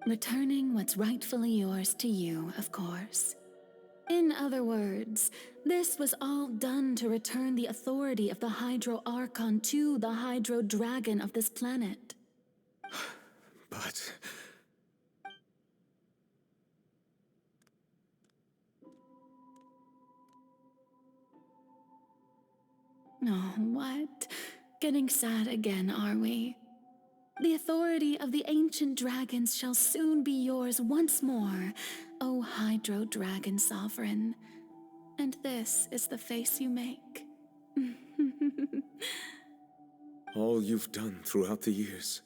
Returning what's rightfully yours to you, of course. In other words, this was all done to return the authority of the Hydro Archon to the Hydro Dragon of this planet. But... Oh, what? Getting sad again, are we? The authority of the ancient dragons shall soon be yours once more, O Hydro Dragon Sovereign. And this is the face you make. all you've done throughout the years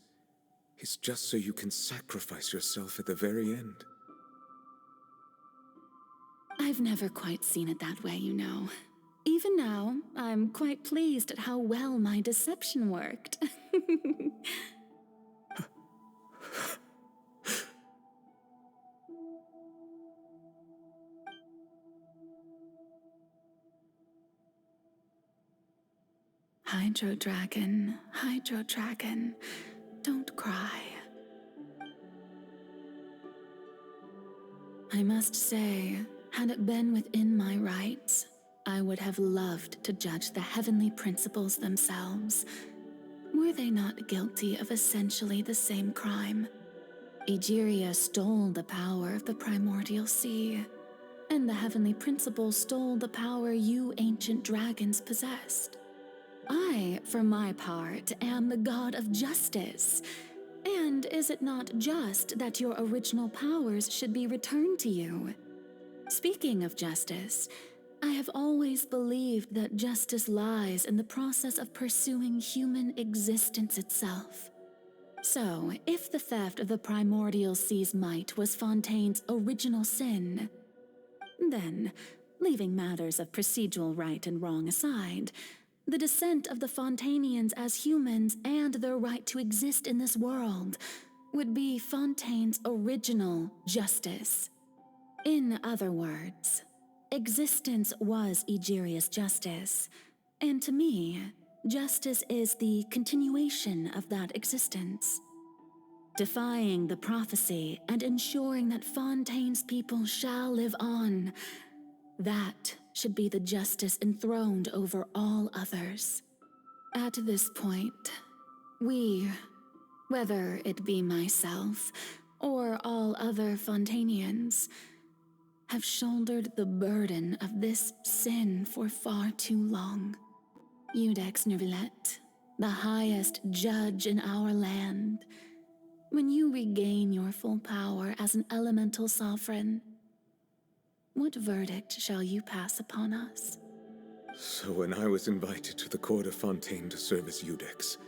is just so you can sacrifice yourself at the very end. I've never quite seen it that way, you know. Even now, I'm quite pleased at how well my deception worked. Hydro Dragon, don't cry. I must say, had it been within my rights, I would have loved to judge the heavenly principles themselves. Were they not guilty of essentially the same crime? Egeria stole the power of the primordial sea, and the heavenly principles stole the power you ancient dragons possessed. I, for my part, am the god of justice. And is it not just that your original powers should be returned to you? Speaking of justice, I have always believed that justice lies in the process of pursuing human existence itself. So, if the theft of the primordial sea's might was Fontaine's original sin, then, leaving matters of procedural right and wrong aside, the descent of the Fontainians as humans and their right to exist in this world would be Fontaine's original justice. In other words, existence was Egeria's justice, and to me, justice is the continuation of that existence. Defying the prophecy and ensuring that Fontaine's people shall live on, that should be the justice enthroned over all others. At this point, we, whether it be myself or all other Fontainians, have shouldered the burden of this sin for far too long. Iudex Nervillet, the highest judge in our land, when you regain your full power as an elemental sovereign, what verdict shall you pass upon us? So when I was invited to the court of Fontaine to serve as Iudex,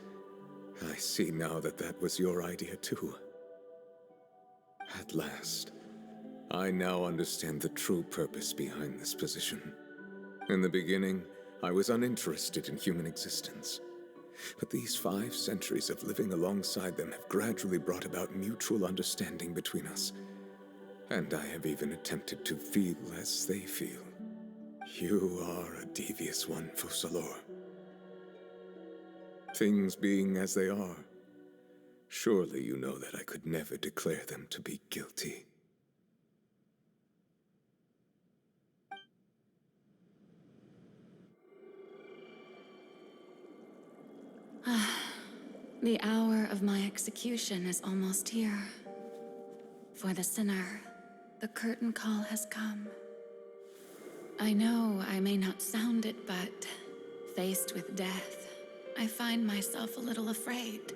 I see now that that was your idea too. At last, I now understand the true purpose behind this position. In the beginning, I was uninterested in human existence. But these 5 centuries of living alongside them have gradually brought about mutual understanding between us. And I have even attempted to feel as they feel. You are a devious one, Focalor. Things being as they are, surely you know that I could never declare them to be guilty. The hour of my execution is almost here. For the sinner, the curtain call has come. I know I may not sound it, but faced with death, I find myself a little afraid.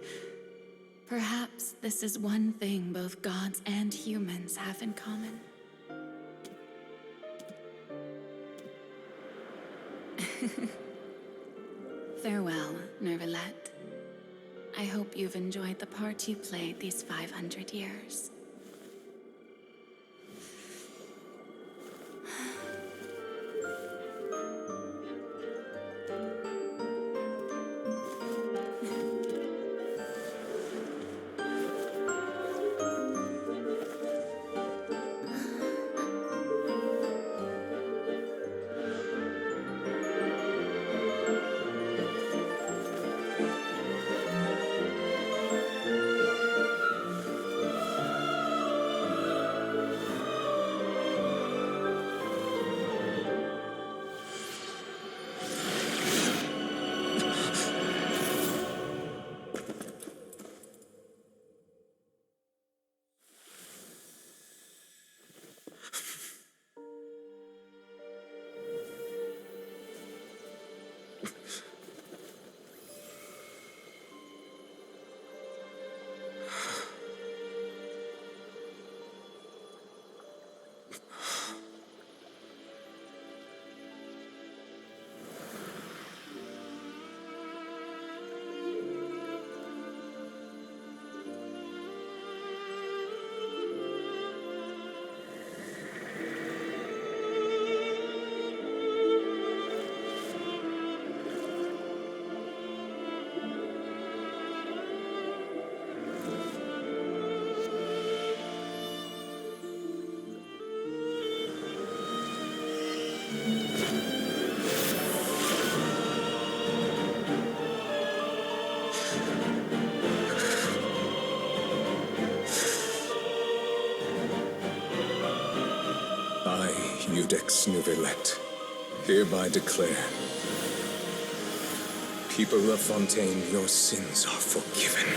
Perhaps this is one thing both gods and humans have in common. Farewell, Nervillet. I hope you've enjoyed the part you played these 500 years. Iudex Nuvelet, hereby declare, people of Fontaine, your sins are forgiven.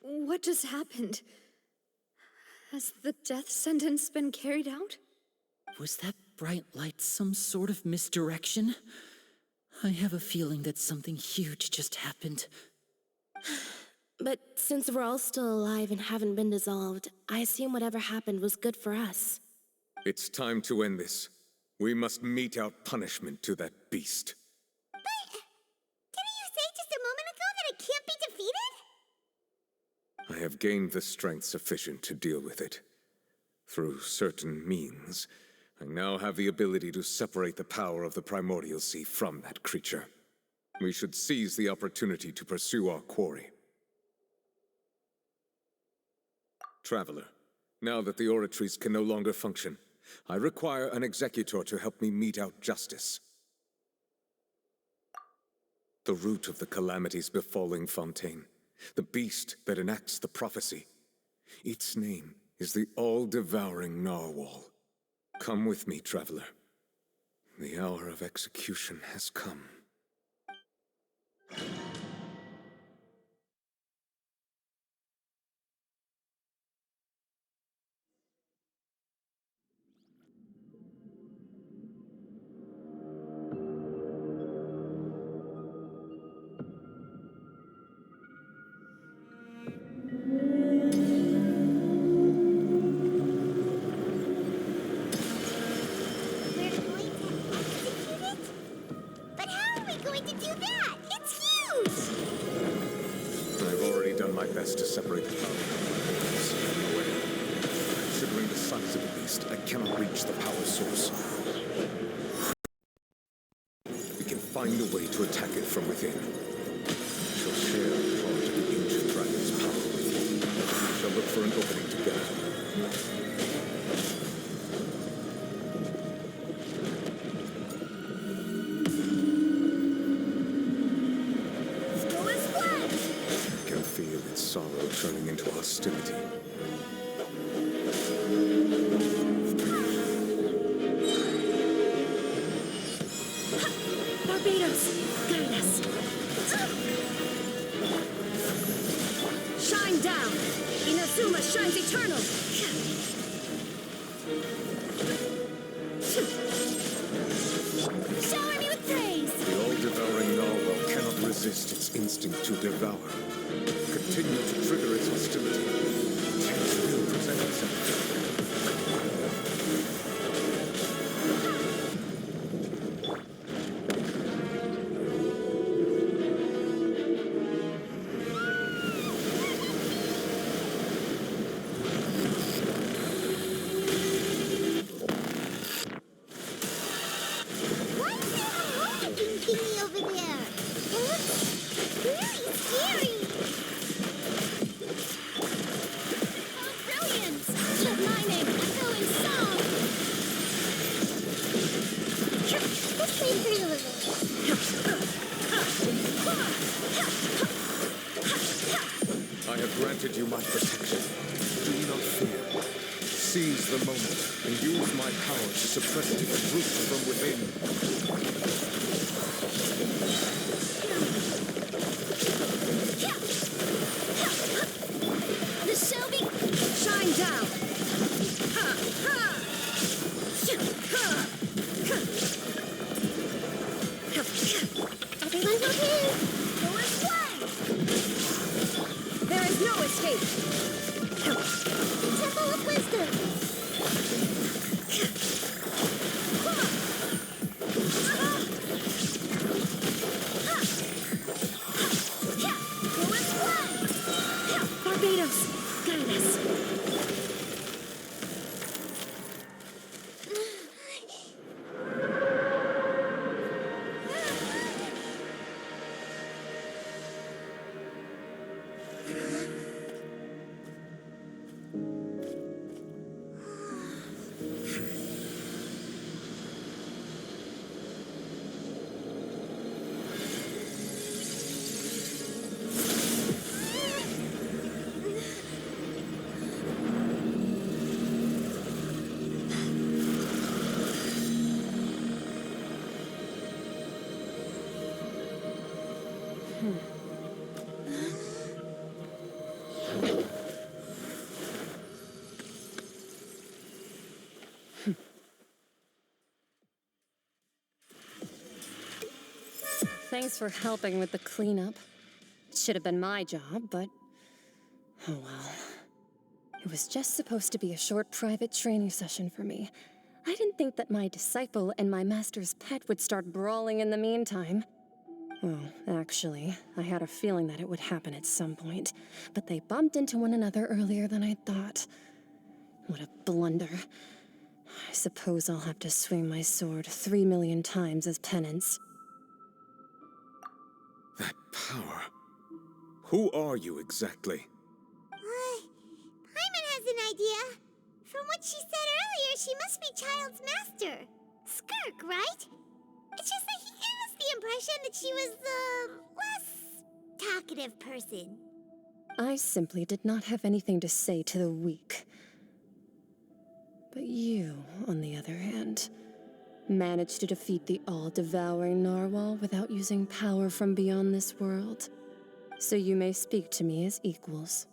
What just happened? Has the death sentence been carried out? Was that bright light some sort of misdirection? I have a feeling that something huge just happened. But since we're all still alive and haven't been dissolved, I assume whatever happened was good for us. It's time to end this. We must mete out punishment to that beast. Didn't you say just a moment ago that it can't be defeated? I have gained the strength sufficient to deal with it. Through certain means, I now have the ability to separate the power of the Primordial Sea from that creature. We should seize the opportunity to pursue our quarry. Traveler, now that the oratories can no longer function, I require an executor to help me mete out justice. The root of the calamities befalling Fontaine, the beast that enacts the prophecy. Its name is the all-devouring narwhal. Come with me, traveler. The hour of execution has come. To separate the power from the way. Considering the size of the beast, I cannot reach the power source. We can find a way to attack it from within. I shall share part of the ancient dragon's power with you. We shall look for an opening together. Sorrow turning into hostility. Barbados, guide us. Shine down. Inazuma shines eternal. Shower me with praise. The all-devouring narwhal cannot resist its instinct to devour. Continue to trigger its hostility. Chance will present itself. Why is there a rollicking thingy over there? It looks really scary. Let my name echo in song! Let's play through a little. I have granted you my protection. Do not fear. Seize the moment and use my power to suppress its roots from within. The Shelby, shine down! Everyone's okay. Go and play! There is no escape! Temple of Wisdom. guide us. Thanks for helping with the cleanup. It should have been my job, but oh well. It was just supposed to be a short private training session for me. I didn't think that my disciple and my master's pet would start brawling in the meantime. Well, actually, I had a feeling that it would happen at some point, but they bumped into one another earlier than I thought. What a blunder. I suppose I'll have to swing my sword 3 million times as penance. That power. Who are you exactly? Paimon has an idea. From what she said earlier, she must be Child's master. Skirk, right? It's just that he gave us the impression that she was the less talkative person. I simply did not have anything to say to the weak. But you, on the other hand, managed to defeat the all-devouring narwhal without using power from beyond this world. So you may speak to me as equals.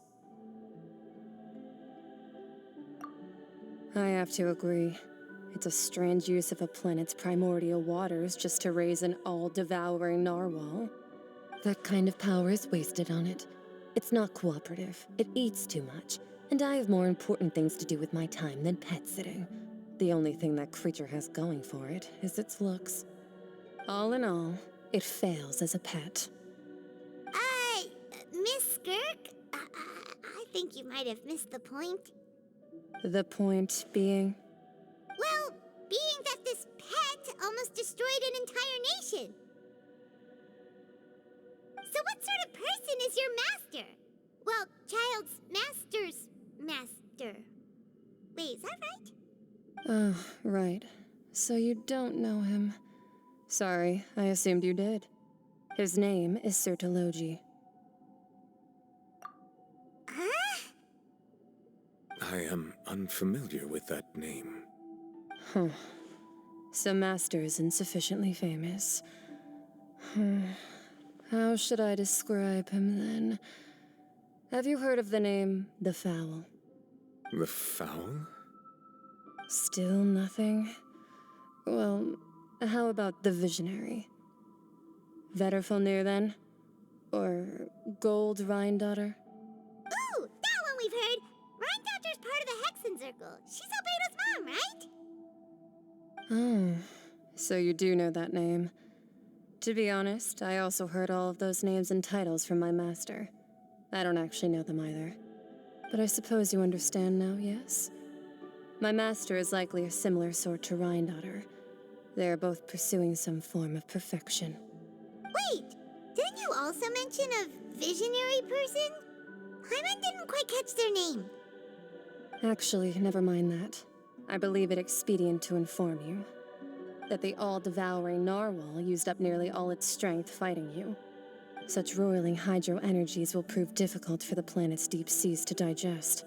I have to agree. It's a strange use of a planet's primordial waters just to raise an all-devouring narwhal. That kind of power is wasted on it. It's not cooperative. It eats too much. And I have more important things to do with my time than pet sitting. The only thing that creature has going for it is its looks. All in all, it fails as a pet. Miss Skirk? I think you might have missed the point. The point being? Well, being that this pet almost destroyed an entire nation. So what sort of person is your master? Well, Child's master's master. Wait, is that right? Oh, right. So you don't know him. Sorry, I assumed you did. His name is Sertologi. Huh? I am unfamiliar with that name. Huh. So Master isn't sufficiently famous. How should I describe him then? Have you heard of the name The Fowl? The Fowl? Still nothing? Well, how about the Visionary? Vetterfulnir then? Or Gold Rhine-daughter? Ooh, that one we've heard! Rhine-daughter's part of the Hexen Circle. She's Albedo's mom, right? Oh, so you do know that name. To be honest, I also heard all of those names and titles from my master. I don't actually know them either. But I suppose you understand now, yes? My master is likely a similar sort to Rhine-daughter. They are both pursuing some form of perfection. Wait! Didn't you also mention a visionary person? Paimon didn't quite catch their name. Actually, never mind that. I believe it expedient to inform you that the all-devouring narwhal used up nearly all its strength fighting you. Such roiling hydro energies will prove difficult for the planet's deep seas to digest.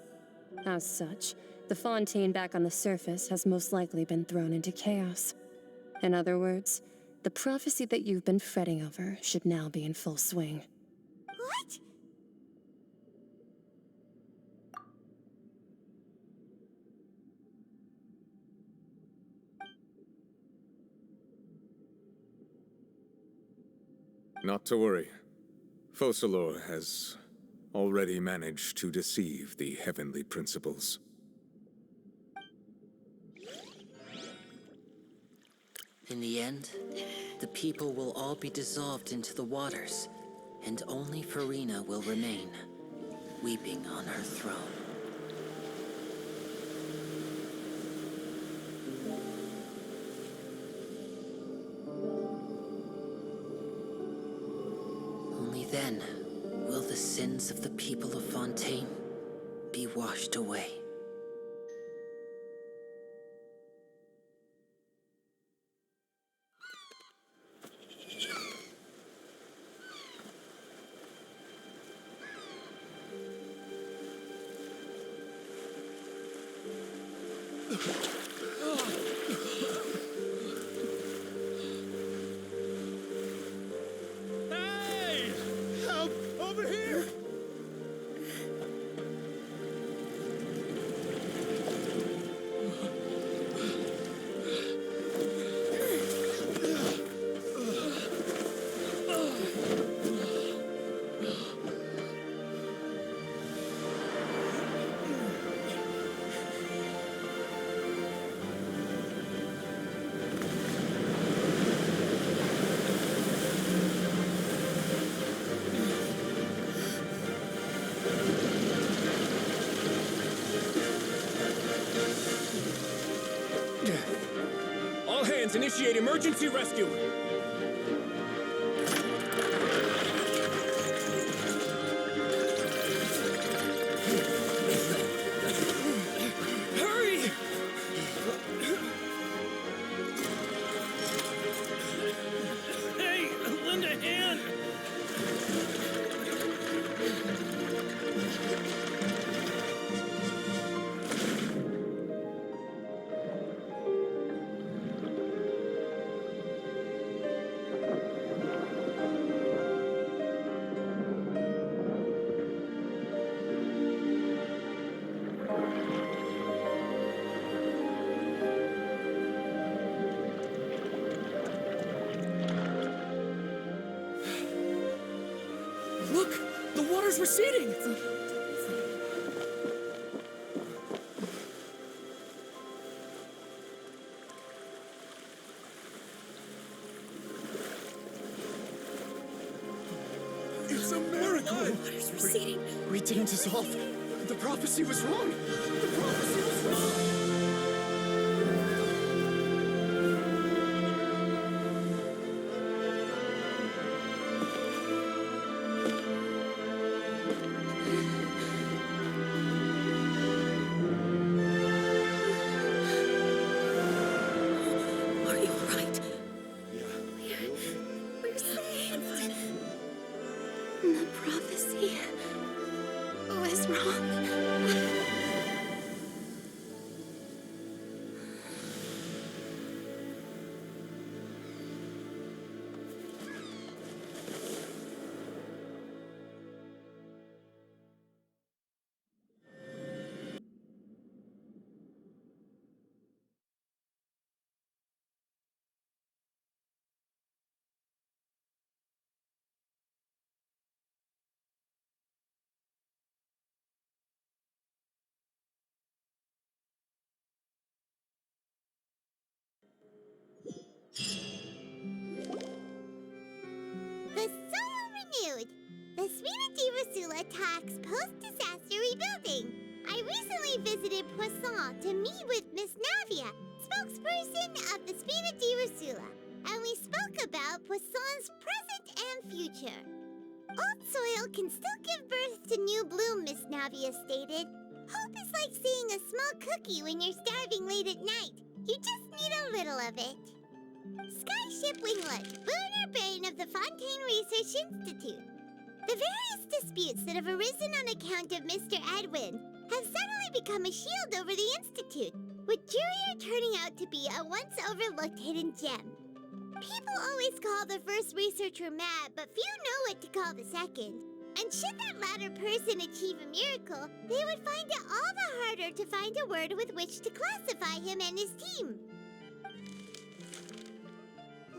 As such, the Fontaine back on the surface has most likely been thrown into chaos. In other words, the prophecy that you've been fretting over should now be in full swing. What? Not to worry. Focalor has already managed to deceive the heavenly principles. In the end, the people will all be dissolved into the waters, and only Furina will remain, weeping on her throne. sins of the people of Fontaine be washed away. Hey! Help! Over here! All hands, initiate emergency rescue! Hurry! Hey, lend a hand! Look! The water's receding! It's a miracle! Water's receding. We didn't dissolve. The prophecy was wrong. The prophecy was wrong. Are you all right? We're saved. The prophecy was wrong. The soil renewed. The Spina di Rosula talks post-disaster rebuilding. I recently visited Poisson to meet with Miss Navia, spokesperson of the Spina di Rosula, and we spoke about Poisson's present and future. Old soil can still give birth to new bloom, Miss Navia stated. Hope is like seeing a small cookie when you're starving late at night. You just need a little of it. Skyship Winglet, Booner Brain of the Fontaine Research Institute. The various disputes that have arisen on account of Mr. Edwin have suddenly become a shield over the Institute, with Jurier turning out to be a once overlooked hidden gem. People always call the first researcher mad, but few know what to call the second. And should that latter person achieve a miracle, they would find it all the harder to find a word with which to classify him and his team.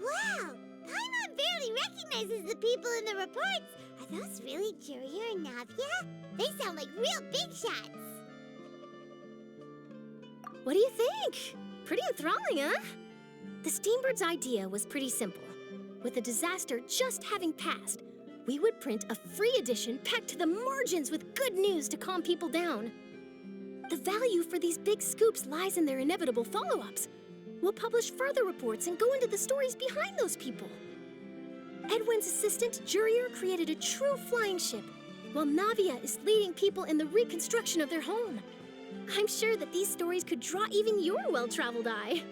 Wow! Paimon barely recognizes the people in the reports. Are those really Jurier and Navia? They sound like real big shots. What do you think? Pretty enthralling, huh? The Steambird's idea was pretty simple. With the disaster just having passed, we would print a free edition packed to the margins with good news to calm people down. The value for these big scoops lies in their inevitable follow-ups. We'll publish further reports and go into the stories behind those people. Edwin's assistant, Jurier, created a true flying ship, while Navia is leading people in the reconstruction of their home. I'm sure that these stories could draw even your well-traveled eye.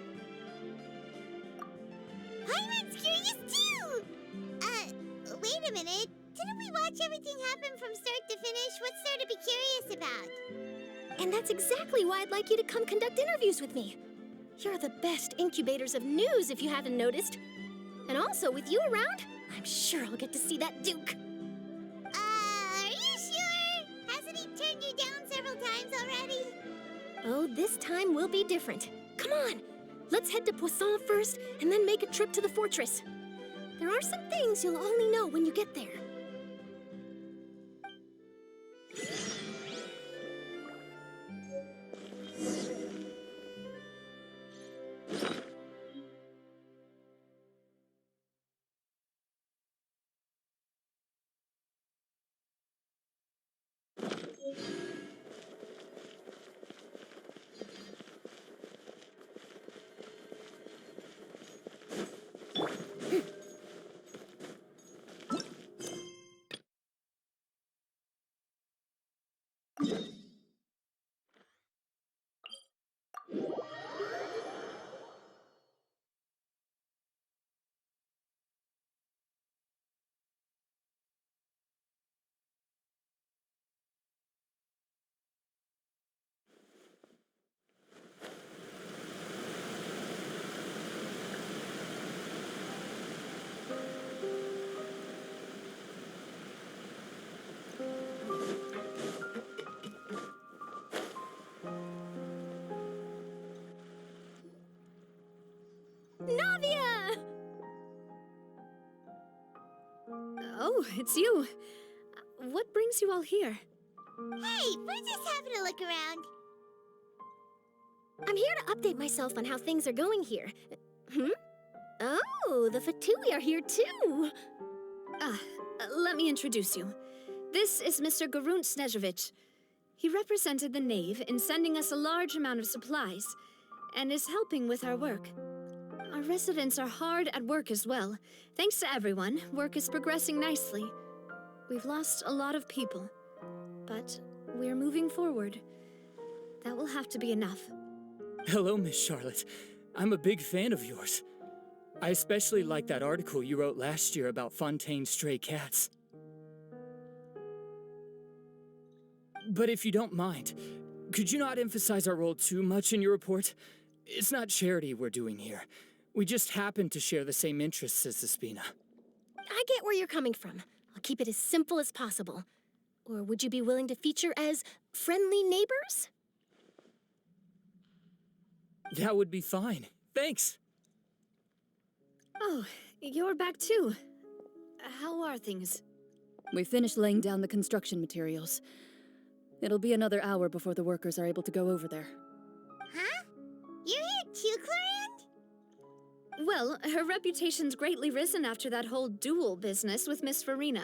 Paimon's curious too! Wait a minute. Didn't we watch everything happen from start to finish? What's there to be curious about? And that's exactly why I'd like you to come conduct interviews with me. You're the best incubators of news, if you haven't noticed. And also, with you around, I'm sure I'll get to see that Duke. Are you sure? Hasn't he turned you down several times already? Oh, this time will be different. Come on, let's head to Poisson first, and then make a trip to the fortress. There are some things you'll only know when you get there. Navia! Oh, it's you. What brings you all here? Hey, we're just having a look around. I'm here to update myself on how things are going here. Oh, the Fatui are here too. Let me introduce you. This is Mr. Garunt Snezhevich. He represented the Knave in sending us a large amount of supplies, and is helping with our work. Our residents are hard at work as well. Thanks to everyone, work is progressing nicely. We've lost a lot of people, but we're moving forward. That will have to be enough. Hello, Miss Charlotte. I'm a big fan of yours. I especially like that article you wrote last year about Fontaine's stray cats. But if you don't mind, could you not emphasize our role too much in your report? It's not charity we're doing here. We just happen to share the same interests as the Spina. I get where you're coming from. I'll keep it as simple as possible. Or would you be willing to feature as friendly neighbors? That would be fine. Thanks. Oh, you're back too. How are things? We finished laying down the construction materials. It'll be another hour before the workers are able to go over there. Huh? You're here too, Clorand? Well, her reputation's greatly risen after that whole duel business with Miss Farina,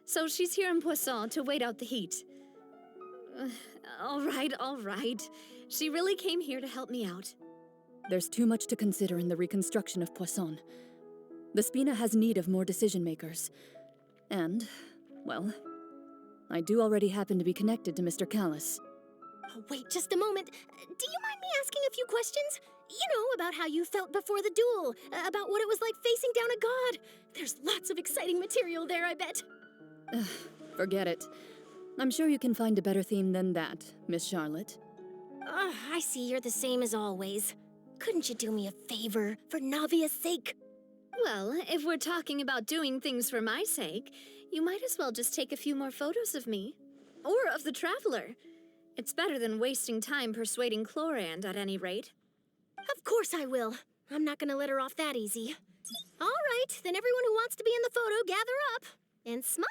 so she's here in Poisson to wait out the heat. All right. She really came here to help me out. There's too much to consider in the reconstruction of Poisson. The Spina has need of more decision-makers. And, well, I do already happen to be connected to Mr. Callis. Oh, wait just a moment. Do you mind me asking a few questions? You know, about how you felt before the duel, about what it was like facing down a god. There's lots of exciting material there, I bet. Forget it. I'm sure you can find a better theme than that, Miss Charlotte. I see you're the same as always. Couldn't you do me a favor, for Navia's sake? Well, if we're talking about doing things for my sake, you might as well just take a few more photos of me. Or of the Traveler. It's better than wasting time persuading Clorand, at any rate. Of course I will. I'm not gonna let her off that easy. All right, then everyone who wants to be in the photo, gather up. And smile.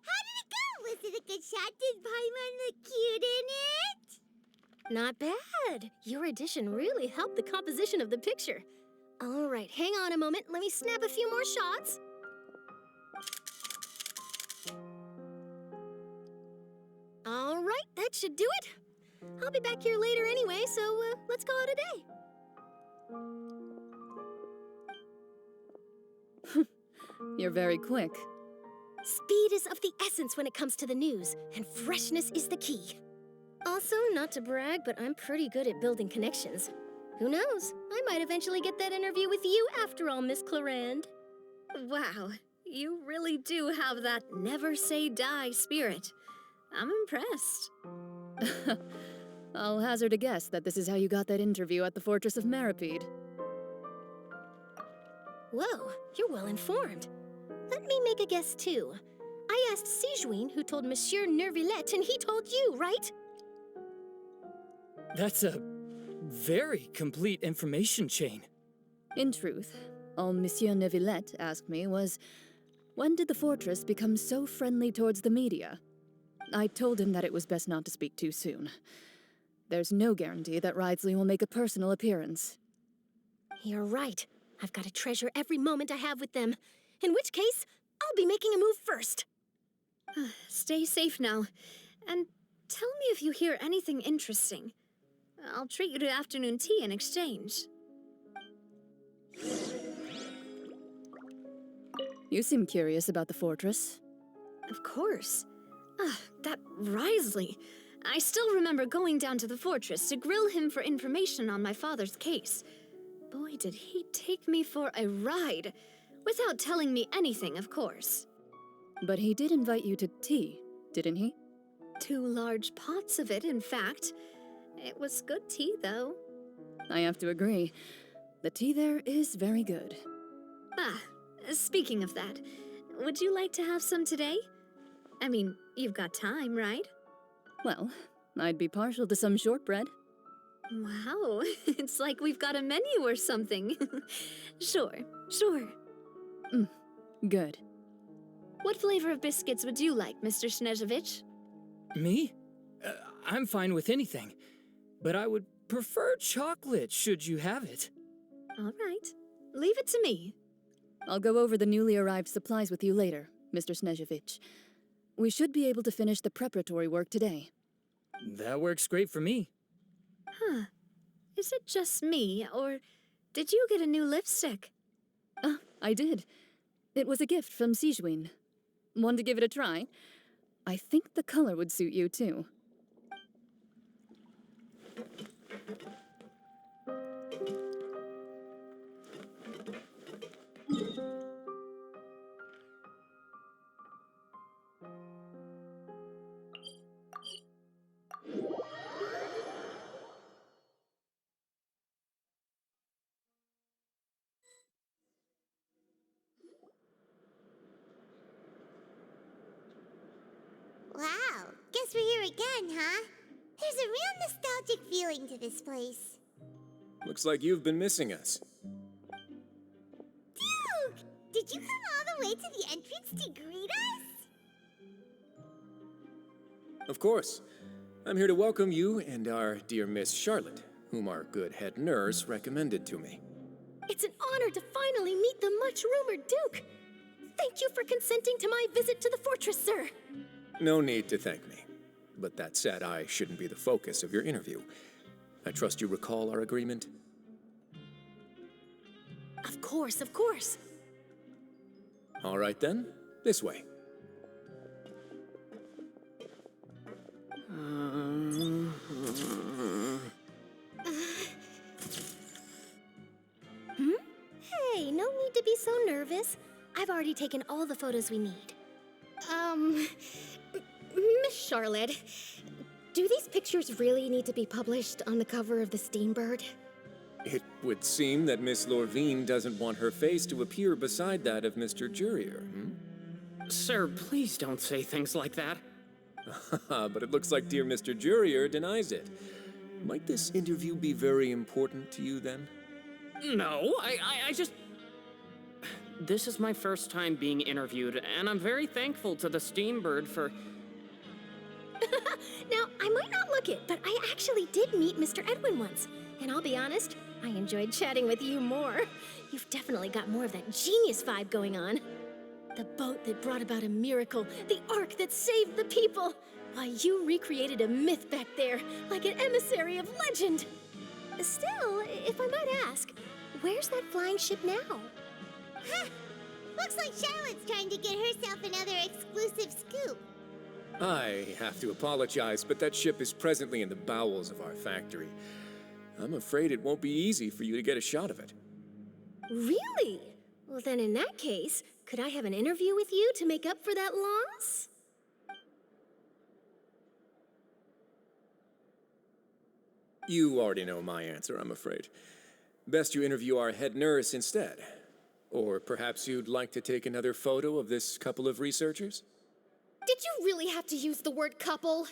How did it go? Was it a good shot? Did Paimon look cute in it? Not bad. Your addition really helped the composition of the picture. All right, hang on a moment. Let me snap a few more shots. All right, that should do it. I'll be back here later anyway, so let's call it a day. You're very quick. Speed is of the essence when it comes to the news, and freshness is the key. Also, not to brag, but I'm pretty good at building connections. Who knows? I might eventually get that interview with you after all, Miss Clarande. Wow, you really do have that never say die spirit. I'm impressed. I'll hazard a guess that this is how you got that interview at the Fortress of Meripede. Whoa, you're well informed. Let me make a guess too. I asked Sijuin who told Monsieur Nervillette, and he told you, right? That's a very complete information chain. In truth, all Monsieur Nervillette asked me was, when did the fortress become so friendly towards the media? I told him that it was best not to speak too soon. There's no guarantee that Ridesley will make a personal appearance. You're right. I've got to treasure every moment I have with them. In which case, I'll be making a move first. Stay safe now, and tell me if you hear anything interesting. I'll treat you to afternoon tea in exchange. You seem curious about the fortress. Of course. That Ridesley. I still remember going down to the fortress to grill him for information on my father's case. Boy, did he take me for a ride. Without telling me anything, of course. But he did invite you to tea, didn't he? 2 large pots of it, in fact. It was good tea, though. I have to agree. The tea there is very good. Speaking of that, would you like to have some today? I mean, you've got time, right? Well, I'd be partial to some shortbread. Wow, it's like we've got a menu or something. Sure. Good. What flavor of biscuits would you like, Mr. Snezhevich? Me? I'm fine with anything, but I would prefer chocolate, should you have it. All right, leave it to me. I'll go over the newly arrived supplies with you later, Mr. Snezhevich. We should be able to finish the preparatory work today. That works great for me. Huh. Is it just me, or did you get a new lipstick? I did. It was a gift from Sijuin. Want to give it a try? I think the color would suit you, too. Wow, guess we're here again, huh? There's a real nostalgic feeling to this place. Looks like you've been missing us. Duke! Did you come all the way to the entrance to greet us? Of course. I'm here to welcome you and our dear Miss Charlotte, whom our good head nurse recommended to me. It's an honor to finally meet the much-rumored Duke. Thank you for consenting to my visit to the fortress, sir. No need to thank me. But that said, I shouldn't be the focus of your interview. I trust you recall our agreement? Of course. All right then, this way. Hey, no need to be so nervous. I've already taken all the photos we need. Miss Charlotte, do these pictures really need to be published on the cover of the Steambird? It would seem that Miss Lorvine doesn't want her face to appear beside that of Mr. Jurier, Sir, please don't say things like that. But it looks like dear Mr. Jurier denies it. Might this interview be very important to you, then? No, I just... This is my first time being interviewed, and I'm very thankful to the Steambird for... Now, I might not look it, but I actually did meet Mr. Edwin once. And I'll be honest, I enjoyed chatting with you more. You've definitely got more of that genius vibe going on. The boat that brought about a miracle, the ark that saved the people. Why, you recreated a myth back there, like an emissary of legend. Still, if I might ask, where's that flying ship now? Huh! Looks like Charlotte's trying to get herself another exclusive scoop. I have to apologize, but that ship is presently in the bowels of our factory. I'm afraid it won't be easy for you to get a shot of it. Really? Well, then in that case, could I have an interview with you to make up for that loss? You already know my answer, I'm afraid. Best you interview our head nurse instead. Or perhaps you'd like to take another photo of this couple of researchers? Did you really have to use the word couple?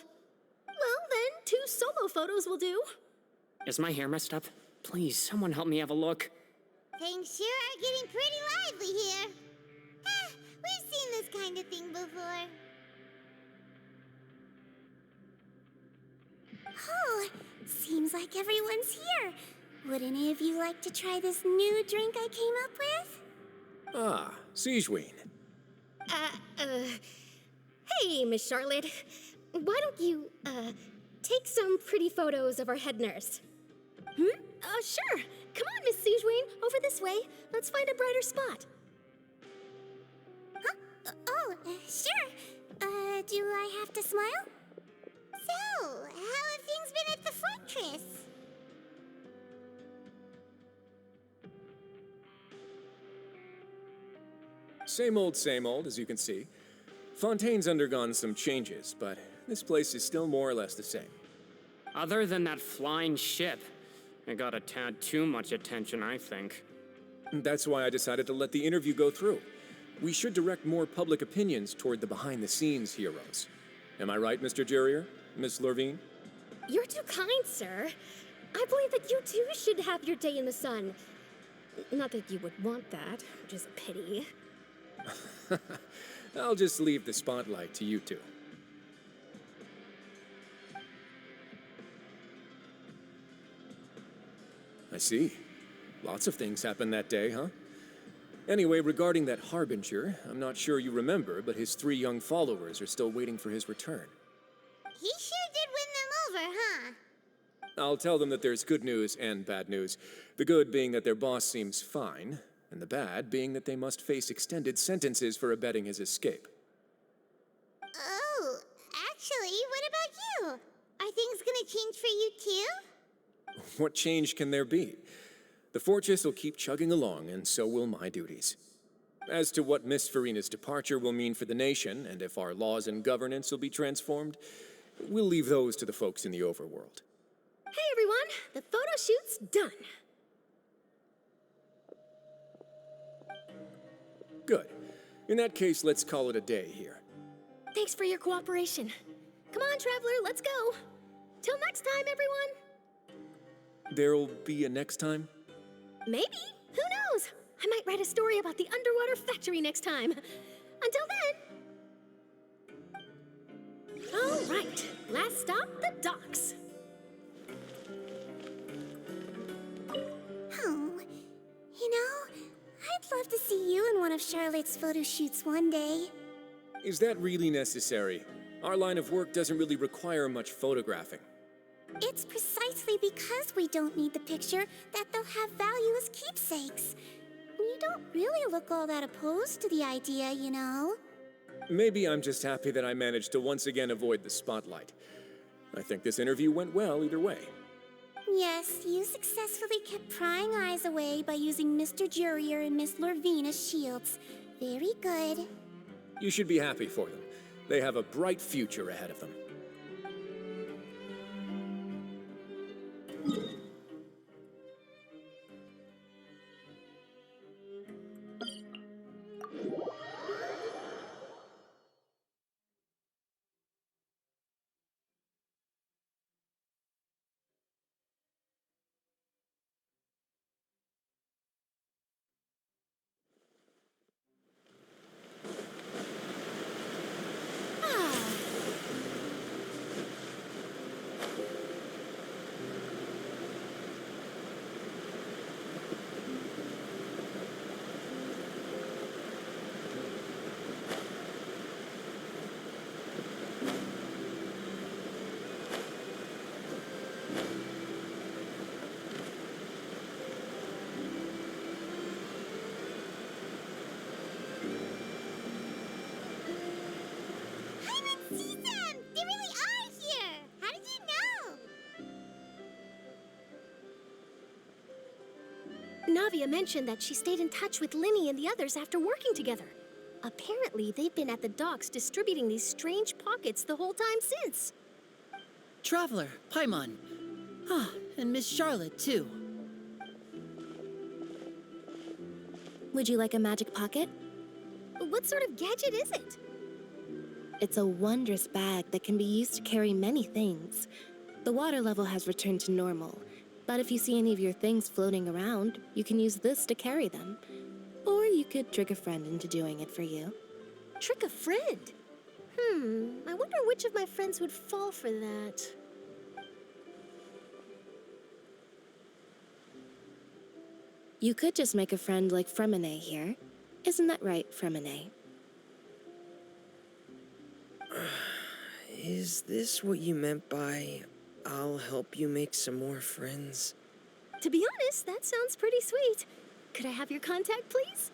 Well, then, 2 solo photos will do. Is my hair messed up? Please, someone help me have a look. Things sure are getting pretty lively here. We've seen this kind of thing before. Oh, seems like everyone's here. Would any of you like to try this new drink I came up with? Ah, Siegeween. Hey, Miss Charlotte. Why don't you, take some pretty photos of our head nurse? Sure. Come on, Miss Siegeween, over this way. Let's find a brighter spot. Huh? Sure. Do I have to smile? So, how have things been at the fortress? Same old, as you can see. Fontaine's undergone some changes, but this place is still more or less the same. Other than that flying ship, it got a tad too much attention, I think. That's why I decided to let the interview go through. We should direct more public opinions toward the behind-the-scenes heroes. Am I right, Mr. Jurrier? Miss Lorvine? You're too kind, sir. I believe that you too should have your day in the sun. Not that you would want that, which is a pity. I'll just leave the spotlight to you two. I see. Lots of things happened that day, huh? Anyway, regarding that Harbinger, I'm not sure you remember, but his 3 young followers are still waiting for his return. He sure did win them over, huh? I'll tell them that there's good news and bad news. The good being that their boss seems fine, and the bad being that they must face extended sentences for abetting his escape. Oh, actually, what about you? Are things gonna change for you too? What change can there be? The fortress will keep chugging along, and so will my duties. As to what Miss Farina's departure will mean for the nation, and if our laws and governance will be transformed, we'll leave those to the folks in the overworld. Hey, everyone! The photo shoot's done. Good. In that case, let's call it a day here. Thanks for your cooperation. Come on, Traveler, let's go. Till next time, everyone. There'll be a next time? Maybe. Who knows? I might write a story about the underwater factory next time. Until then. All right. Last stop, the docks. Oh, I'd love to see you in one of Charlotte's photo shoots one day. Is that really necessary? Our line of work doesn't really require much photographing. It's precisely because we don't need the picture that they'll have value as keepsakes. You don't really look all that opposed to the idea, you know. Maybe I'm just happy that I managed to once again avoid the spotlight. I think this interview went well either way. Yes, you successfully kept prying eyes away by using Mr. Jurrier and Miss Lorvine as shields. Very good. You should be happy for them. They have a bright future ahead of them. Navia mentioned that she stayed in touch with Linny and the others after working together. Apparently, they've been at the docks distributing these strange pockets the whole time since. Traveler, Paimon. Ah, and Miss Charlotte, too. Would you like a magic pocket? What sort of gadget is it? It's a wondrous bag that can be used to carry many things. The water level has returned to normal, but if you see any of your things floating around, you can use this to carry them. Or you could trick a friend into doing it for you. Trick a friend? I wonder which of my friends would fall for that. You could just make a friend like Fremine here. Isn't that right, Fremine? Is this what you meant by, I'll help you make some more friends? To be honest, that sounds pretty sweet. Could I have your contact, please?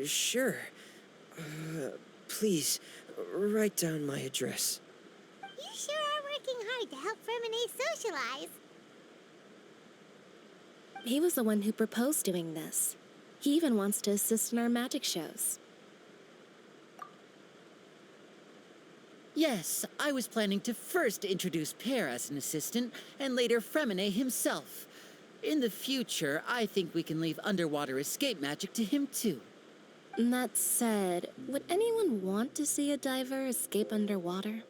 Sure. Please, write down my address. You sure are working hard to help Fremine socialize. He was the one who proposed doing this. He even wants to assist in our magic shows. Yes, I was planning to first introduce Pear as an assistant, and later Fremine himself. In the future, I think we can leave underwater escape magic to him too. That said, would anyone want to see a diver escape underwater?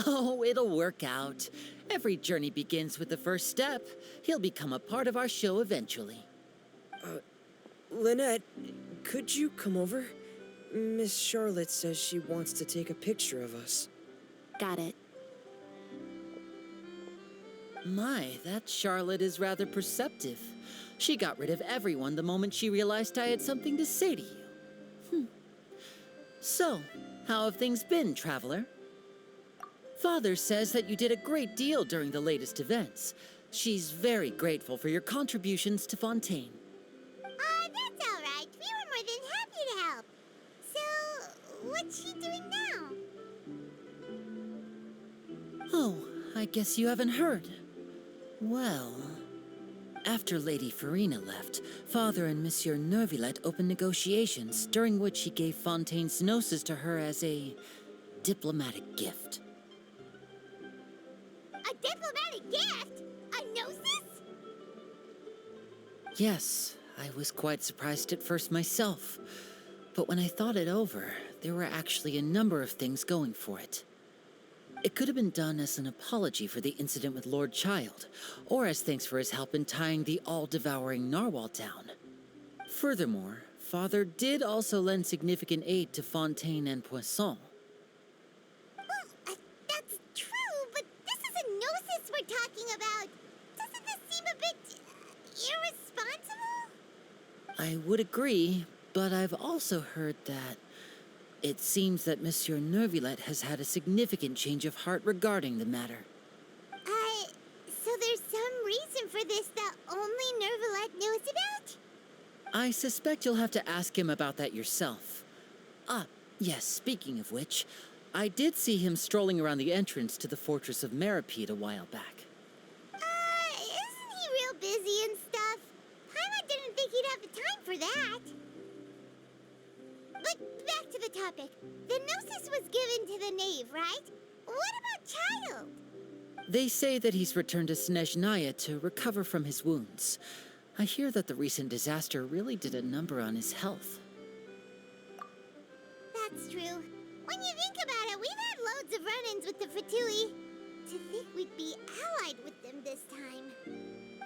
Oh, it'll work out. Every journey begins with the first step. He'll become a part of our show eventually. Lynette, could you come over? Miss Charlotte says she wants to take a picture of us. Got it. My, that Charlotte is rather perceptive. She got rid of everyone the moment she realized I had something to say to you. So, how have things been, Traveler? Father says that you did a great deal during the latest events. She's very grateful for your contributions to Fontaine. That's all right. We were more than happy to help. So, what's she doing now? Oh, I guess you haven't heard. Well, after Lady Farina left, Father and Monsieur Neuvillette opened negotiations, during which he gave Fontaine's gnosis to her as a diplomatic gift. A diplomatic gift? A gnosis? Yes, I was quite surprised at first myself. But when I thought it over, there were actually a number of things going for it. It could have been done as an apology for the incident with Lord Child, or as thanks for his help in tying the all-devouring narwhal down. Furthermore, Father did also lend significant aid to Fontaine and Poisson. Well, that's true, but this is a gnosis we're talking about. Doesn't this seem a bit irresponsible? I would agree, but I've also heard that it seems that Monsieur Neuvillette has had a significant change of heart regarding the matter. So there's some reason for this that only Neuvillette knows about? I suspect you'll have to ask him about that yourself. Ah, yes, speaking of which, I did see him strolling around the entrance to the Fortress of Meripede a while back. Isn't he real busy and stuff? Paimon didn't think he'd have the time for that. But back to the topic. The gnosis was given to the knave, right? What about Child? They say that he's returned to Snezhnaya to recover from his wounds. I hear that the recent disaster really did a number on his health. That's true. When you think about it, we've had loads of run-ins with the Fatui. To think we'd be allied with them this time.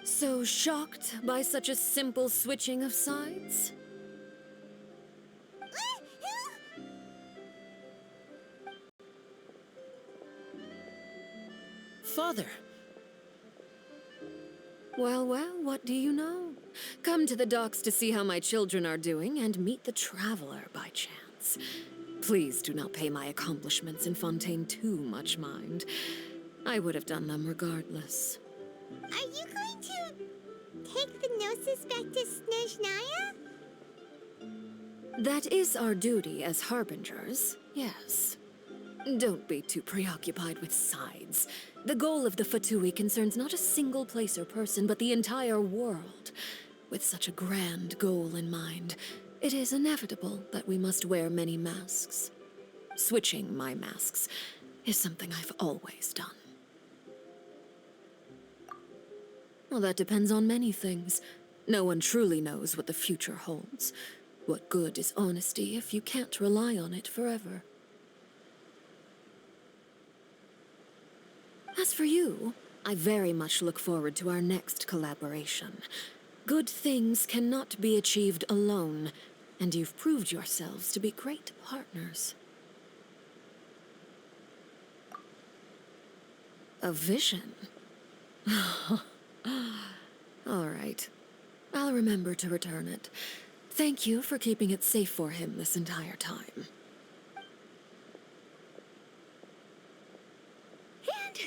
So shocked by such a simple switching of sides? Father! Well, what do you know? Come to the docks to see how my children are doing and meet the Traveler by chance. Please do not pay my accomplishments in Fontaine too much mind. I would have done them regardless. Are you going to take the gnosis back to Snezhnaya? That is our duty as harbingers, yes. Don't be too preoccupied with sides. The goal of the Fatui concerns not a single place or person, but the entire world. With such a grand goal in mind, it is inevitable that we must wear many masks. Switching my masks is something I've always done. Well, that depends on many things. No one truly knows what the future holds. What good is honesty if you can't rely on it forever? As for you, I very much look forward to our next collaboration. Good things cannot be achieved alone, and you've proved yourselves to be great partners. A vision? All right. I'll remember to return it. Thank you for keeping it safe for him this entire time.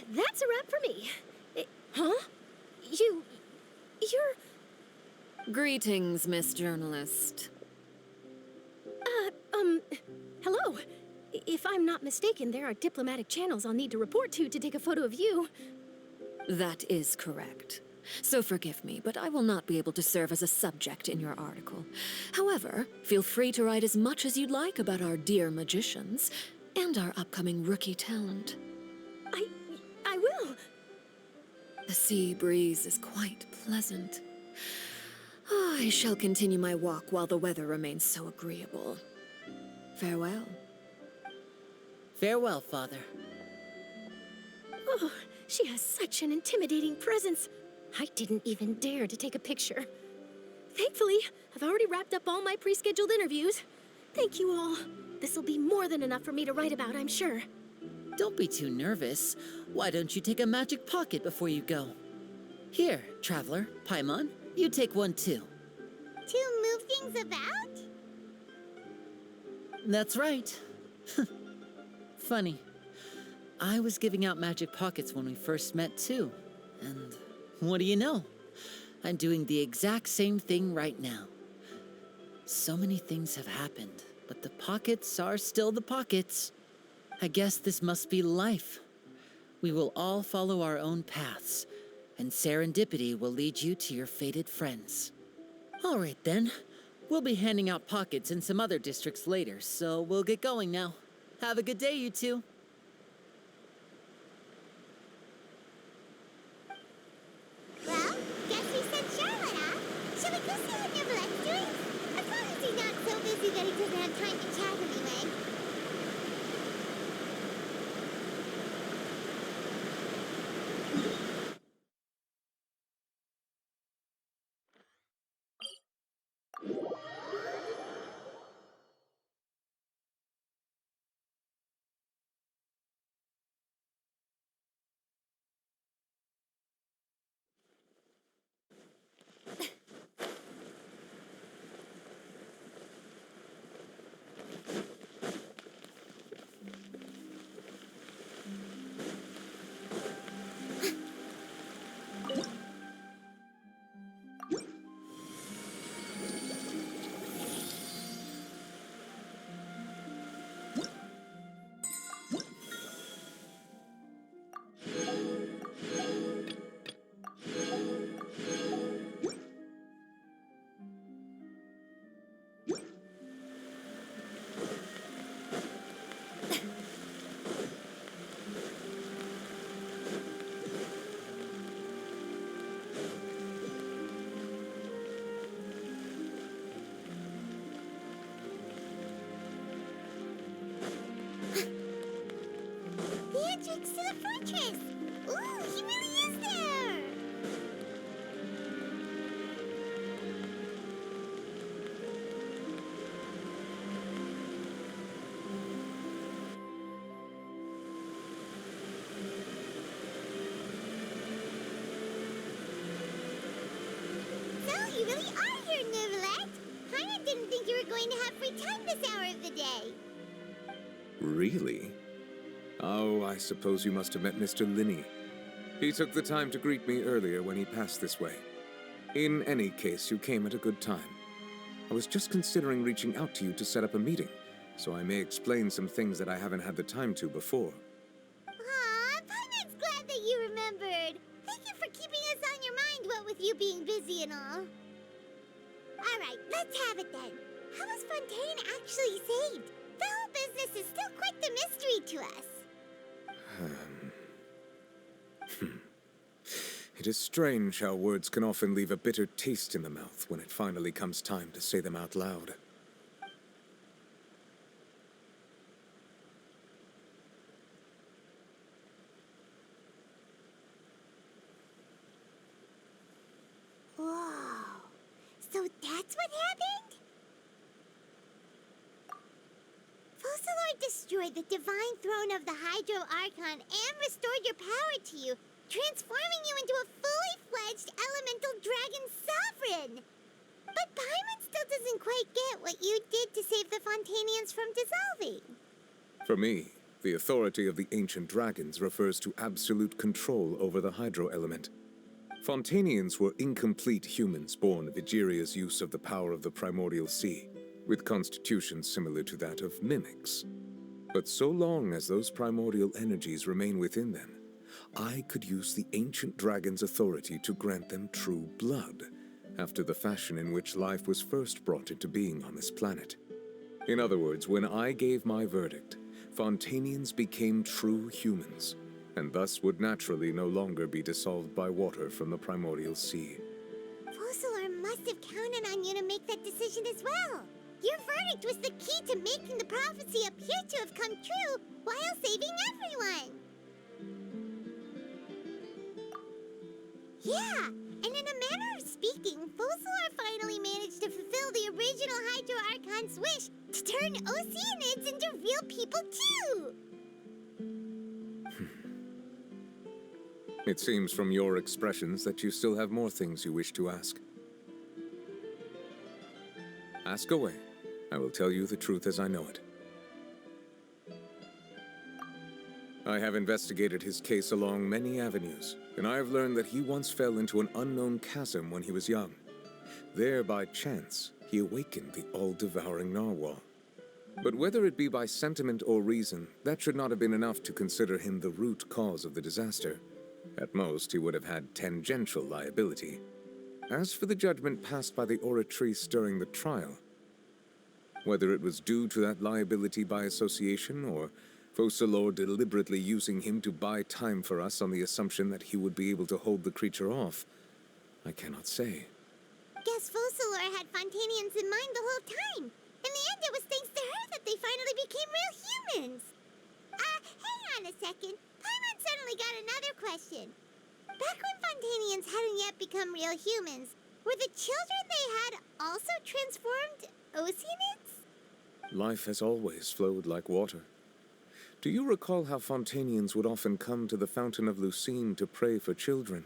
And that's a wrap for me. Huh? You're... Greetings, Miss Journalist. Hello. If I'm not mistaken, there are diplomatic channels I'll need to report to take a photo of you. That is correct. So forgive me, but I will not be able to serve as a subject in your article. However, feel free to write as much as you'd like about our dear magicians and our upcoming rookie talent. I will. The sea breeze is quite pleasant. I shall continue my walk while the weather remains so agreeable. Farewell. Farewell, Father. Oh, she has such an intimidating presence. I didn't even dare to take a picture. Thankfully, I've already wrapped up all my pre-scheduled interviews. Thank you all. This'll be more than enough for me to write about, I'm sure. Don't be too nervous. Why don't you take a magic pocket before you go? Here, Traveler, Paimon, you take one too. To move things about? That's right. Funny. I was giving out magic pockets when we first met too. And what do you know? I'm doing the exact same thing right now. So many things have happened, but the pockets are still the pockets. I guess this must be life. We will all follow our own paths, and serendipity will lead you to your fated friends. All right then. We'll be handing out pockets in some other districts later, so we'll get going now. Have a good day, you two. Well, guess we sent Charlotte off. Shall we go see what Neverlette's doing? As long as he's not so busy that he doesn't have time to chat anyway. The entrance to the fortress! Ooh, he really is there! So, you really are here, Neverlette! Paimon didn't think you were going to have free time this hour of the day. Really? Oh, I suppose you must have met Mr. Linney. He took the time to greet me earlier when he passed this way. In any case, you came at a good time. I was just considering reaching out to you to set up a meeting, so I may explain some things that I haven't had the time to before. Aw, Paimon's glad that you remembered. Thank you for keeping us on your mind, what with you being busy and all. Alright, let's have it then. How was Fontaine actually saved? The whole business is still quite the mystery to us. It is strange how words can often leave a bitter taste in the mouth when it finally comes time to say them out loud. Whoa. So that's what happened? Focalor destroyed the divine throne of the Hydro Archon and restored your power to you, transforming you into a fully fledged elemental dragon sovereign. But Paimon still doesn't quite get what you did to save the Fontainians from dissolving. For me, the authority of the ancient dragons refers to absolute control over the hydro element. Fontainians were incomplete humans born of Egeria's use of the power of the primordial sea, with constitutions similar to that of mimics. But so long as those primordial energies remain within them, I could use the ancient dragon's authority to grant them true blood, after the fashion in which life was first brought into being on this planet. In other words, when I gave my verdict, Fontainians became true humans, and thus would naturally no longer be dissolved by water from the primordial sea. Focalor must have counted on you to make that decision as well. Your verdict was the key to making the prophecy appear to have come true while saving everyone. Yeah, and in a manner of speaking, Focalor finally managed to fulfill the original Hydro Archon's wish to turn Oceanids into real people too! It seems from your expressions that you still have more things you wish to ask. Ask away. I will tell you the truth as I know it. I have investigated his case along many avenues, and I have learned that he once fell into an unknown chasm when he was young. There, by chance, he awakened the all-devouring narwhal. But whether it be by sentiment or reason, that should not have been enough to consider him the root cause of the disaster. At most, he would have had tangential liability. As for the judgment passed by the oratrice during the trial, whether it was due to that liability by association, or Focalor deliberately using him to buy time for us on the assumption that he would be able to hold the creature off, I cannot say. Guess Focalor had Fontainians in mind the whole time. In the end, it was thanks to her that they finally became real humans. Hang on a second. Paimon suddenly got another question. Back when Fontainians hadn't yet become real humans, were the children they had also transformed Oceanids? Life has always flowed like water. Do you recall how Fontainians would often come to the Fountain of Lucine to pray for children?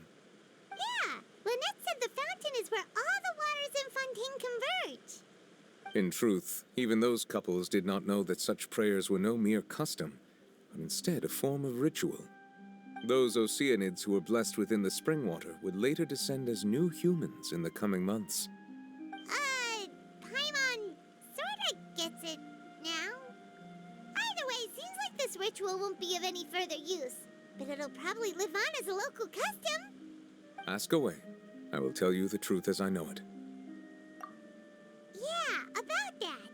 Yeah, Lynette said the fountain is where all the waters in Fontaine converge. In truth, even those couples did not know that such prayers were no mere custom, but instead a form of ritual. Those Oceanids who were blessed within the spring water would later descend as new humans in the coming months. Paimon sorta gets it now. Either way, seems like this ritual won't be of any further use, but it'll probably live on as a local custom. Ask away. I will tell you the truth as I know it. Yeah, about that.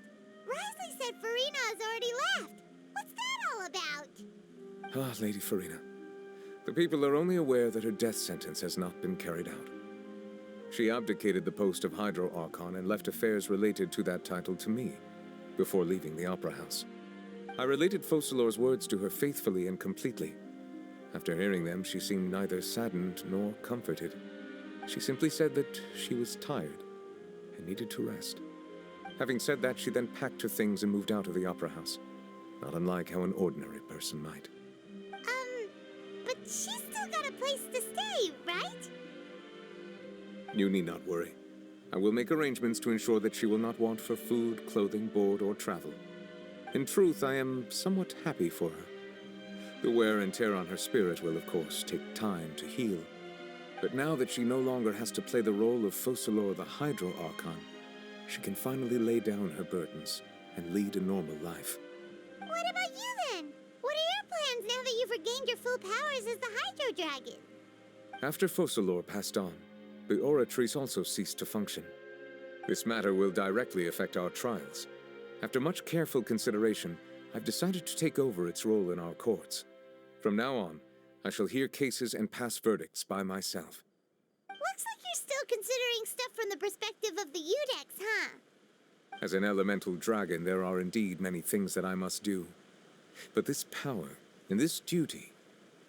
Risley said Farina has already left. What's that all about? Ah, Lady Farina. The people are only aware that her death sentence has not been carried out. She abdicated the post of Hydro Archon and left affairs related to that title to me, before leaving the Opera House. I related Focalor's words to her faithfully and completely. After hearing them, she seemed neither saddened nor comforted. She simply said that she was tired and needed to rest. Having said that, she then packed her things and moved out of the Opera House, not unlike how an ordinary person might. But she's still got a place to stay, right? You need not worry. I will make arrangements to ensure that she will not want for food, clothing, board, or travel. In truth, I am somewhat happy for her. The wear and tear on her spirit will, of course, take time to heal. But now that she no longer has to play the role of Focalor the Hydro Archon, she can finally lay down her burdens and lead a normal life. What about you then? What are your plans now that you've regained your full powers as the Hydro Dragon? After Focalor passed on, the Oratrice also ceased to function. This matter will directly affect our trials. After much careful consideration, I've decided to take over its role in our courts. From now on, I shall hear cases and pass verdicts by myself. Looks like you're still considering stuff from the perspective of the Udex, huh? As an elemental dragon, there are indeed many things that I must do. But this power and this duty,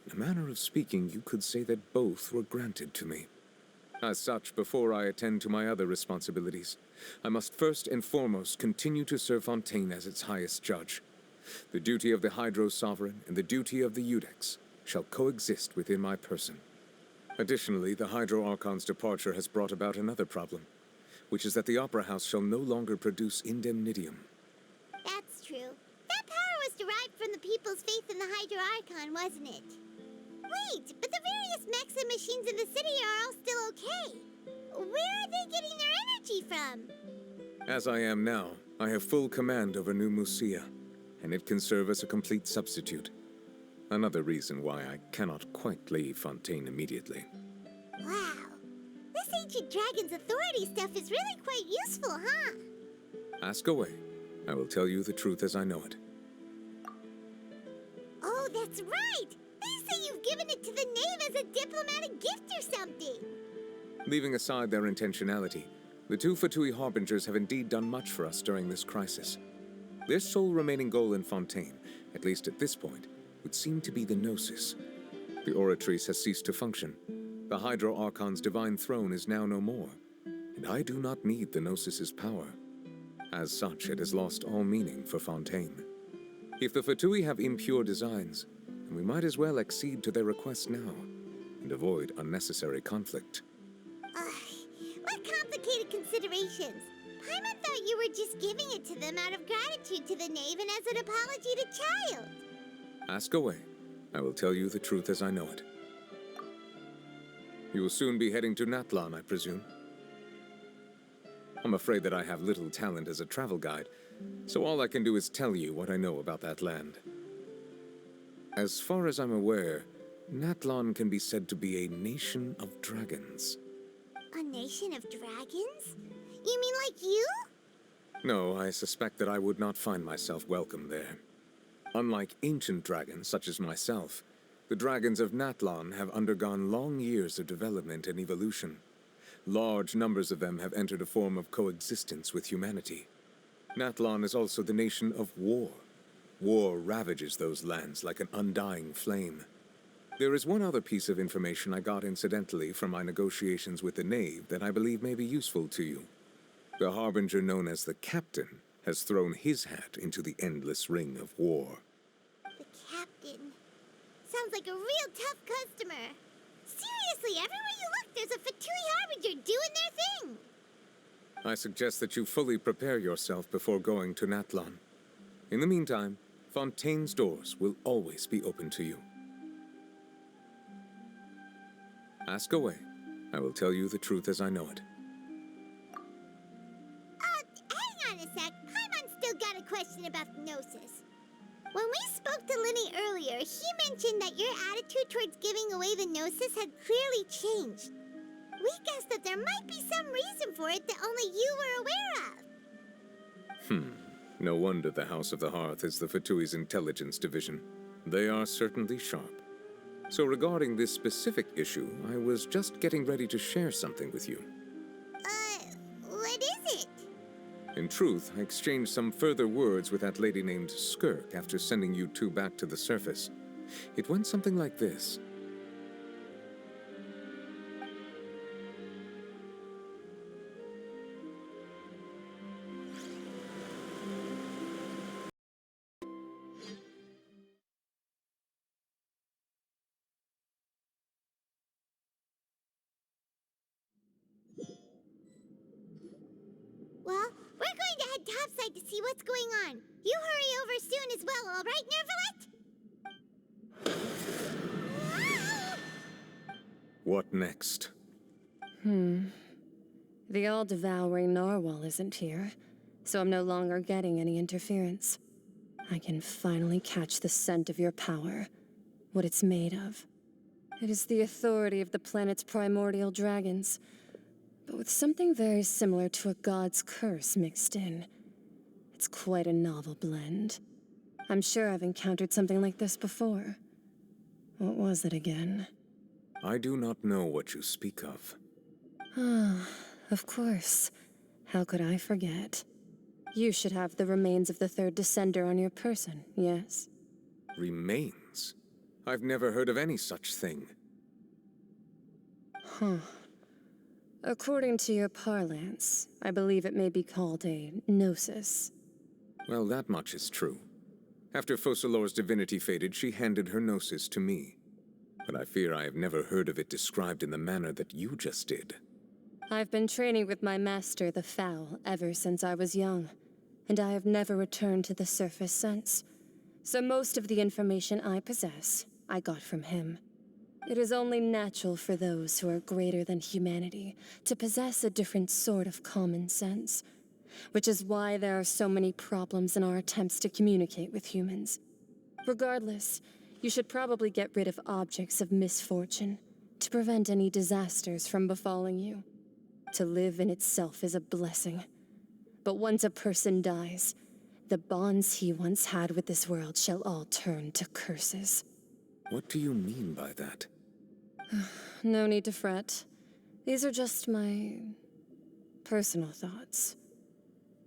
in a manner of speaking, you could say that both were granted to me. As such, before I attend to my other responsibilities, I must first and foremost continue to serve Fontaine as its highest judge. The duty of the Hydro Sovereign and the duty of the Udex shall coexist within my person. Additionally, the Hydro Archon's departure has brought about another problem, which is that the Opera House shall no longer produce indemnitium. That's true. That power was derived from the people's faith in the Hydro Archon, wasn't it? Wait, but the various mechs and machines in the city are all still okay. Where are they getting their energy from? As I am now, I have full command over New Musia, and it can serve as a complete substitute. Another reason why I cannot quite leave Fontaine immediately. Wow. This ancient dragon's authority stuff is really quite useful, huh? Ask away. I will tell you the truth as I know it. Oh, that's right! They say you've given it to the knave as a diplomatic gift or something! Leaving aside their intentionality, the two Fatui Harbingers have indeed done much for us during this crisis. Their sole remaining goal in Fontaine, at least at this point, would seem to be the Gnosis. The Oratrice has ceased to function. The Hydro Archon's divine throne is now no more, and I do not need the Gnosis's power. As such, it has lost all meaning for Fontaine. If the Fatui have impure designs, then we might as well accede to their request now, and avoid unnecessary conflict. What complicated considerations! Paimon thought you were just giving it to them out of gratitude to the knave and as an apology to Child. Ask away. I will tell you the truth as I know it. You will soon be heading to Natlan, I presume? I'm afraid that I have little talent as a travel guide, so all I can do is tell you what I know about that land. As far as I'm aware, Natlan can be said to be a nation of dragons. A nation of dragons? You mean like you? No, I suspect that I would not find myself welcome there. Unlike ancient dragons such as myself, the dragons of Natlan have undergone long years of development and evolution. Large numbers of them have entered a form of coexistence with humanity. Natlan is also the nation of war. War ravages those lands like an undying flame. There is one other piece of information I got incidentally from my negotiations with the knave that I believe may be useful to you. The harbinger known as the Captain has thrown his hat into the endless ring of war. The Captain. Sounds like a real tough customer. Seriously, everywhere you look, there's a Fatui Harbinger doing their thing. I suggest that you fully prepare yourself before going to Natlan. In the meantime, Fontaine's doors will always be open to you. Ask away. I will tell you the truth as I know it. Hang on a sec. Paimon's still got a question about the Gnosis. When we spoke to Linny earlier, he mentioned that your attitude towards giving away the Gnosis had clearly changed. We guessed that there might be some reason for it that only you were aware of. No wonder the House of the Hearth is the Fatui's intelligence division. They are certainly sharp. So regarding this specific issue, I was just getting ready to share something with you. What is it? In truth, I exchanged some further words with that lady named Skirk after sending you two back to the surface. It went something like this. Well, we're going to head topside to see what's going on. You hurry over soon as well, all right, Nervalet? What next? The all-devouring narwhal isn't here. so I'm no longer getting any interference. I can finally catch the scent of your power, what it's made of. It is the authority of the planet's primordial dragons, but with something very similar to a god's curse mixed in. It's quite a novel blend. I'm sure I've encountered something like this before. What was it again? I do not know what you speak of. Ah, of course. How could I forget? You should have the remains of the third Descender on your person, yes? Remains? I've never heard of any such thing. Huh. According to your parlance, I believe it may be called a gnosis. Well, that much is true. After Focalor's divinity faded, she handed her gnosis to me. But I fear I have never heard of it described in the manner that you just did. I've been training with my master, the Foul, ever since I was young, and I have never returned to the surface since. So most of the information I possess, I got from him. It is only natural for those who are greater than humanity to possess a different sort of common sense, which is why there are so many problems in our attempts to communicate with humans. Regardless, you should probably get rid of objects of misfortune to prevent any disasters from befalling you. To live in itself is a blessing. But once a person dies, the bonds he once had with this world shall all turn to curses. What do you mean by that? No need to fret. These are just my personal thoughts,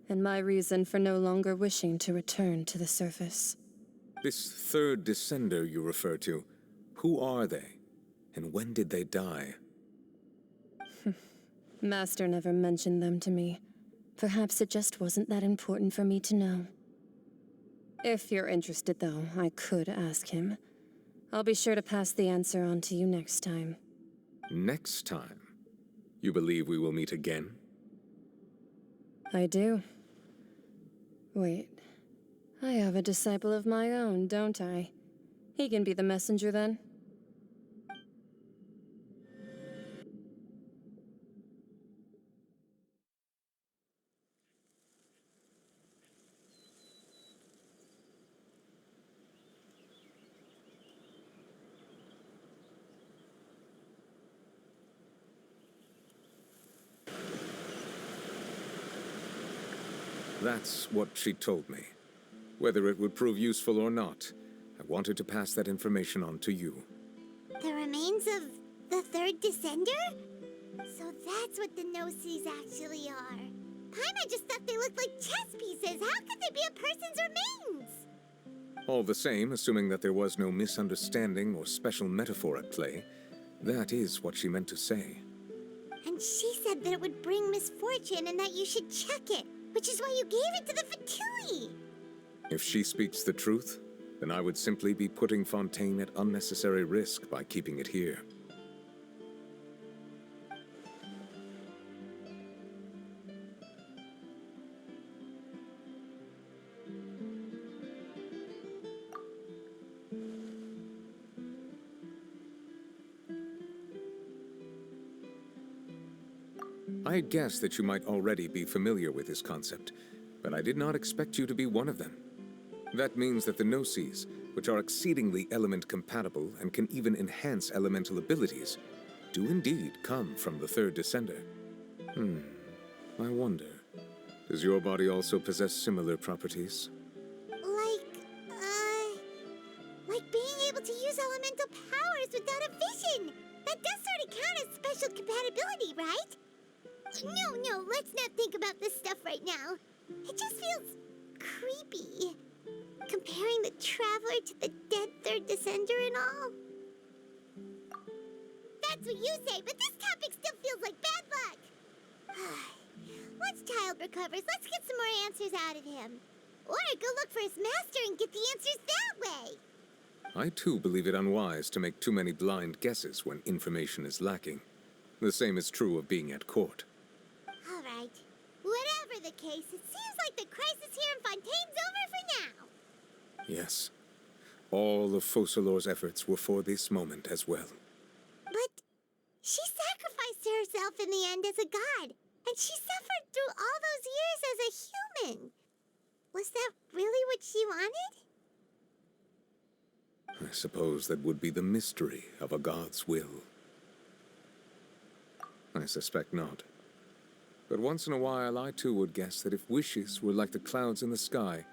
and my reason for no longer wishing to return to the surface. This third Descender you refer to, who are they? And when did they die? Master never mentioned them to me. Perhaps it just wasn't that important for me to know. If you're interested, though, I could ask him. I'll be sure to pass the answer on to you next time. Next time? You believe we will meet again? I do. Wait. I have a disciple of my own, don't I? He can be the messenger then. That's what she told me. Whether it would prove useful or not, I wanted to pass that information on to you. The remains of the third Descender? So that's what the Gnosis actually are. Paimon just thought they looked like chess pieces. How could they be a person's remains? All the same, assuming that there was no misunderstanding or special metaphor at play, that is what she meant to say. And she said that it would bring misfortune and that you should check it, which is why you gave it to the Fatui. If she speaks the truth, then I would simply be putting Fontaine at unnecessary risk by keeping it here. I guess that you might already be familiar with this concept, but I did not expect you to be one of them. That means that the Gnosis, which are exceedingly element-compatible and can even enhance elemental abilities, do indeed come from the third Descender. I wonder, does your body also possess similar properties? Like being able to use elemental powers without a vision. That does sort of count as special compatibility, right? No, let's not think about this stuff right now. It just feels creepy. Comparing the Traveler to the dead third Descender and all. That's what you say, but this topic still feels like bad luck. Once Child recovers, let's get some more answers out of him. Or go look for his master and get the answers that way. I too believe it unwise to make too many blind guesses when information is lacking. The same is true of being at court. All right. Whatever the case, it seems like the crisis here in Fontaine's over for now. Yes. All of Focalor's efforts were for this moment as well. But she sacrificed herself in the end as a god, and she suffered through all those years as a Was that really what she wanted? I suppose that would be the mystery of a god's will. I suspect not. But once in a while, I too would guess that if wishes were like the clouds in the sky,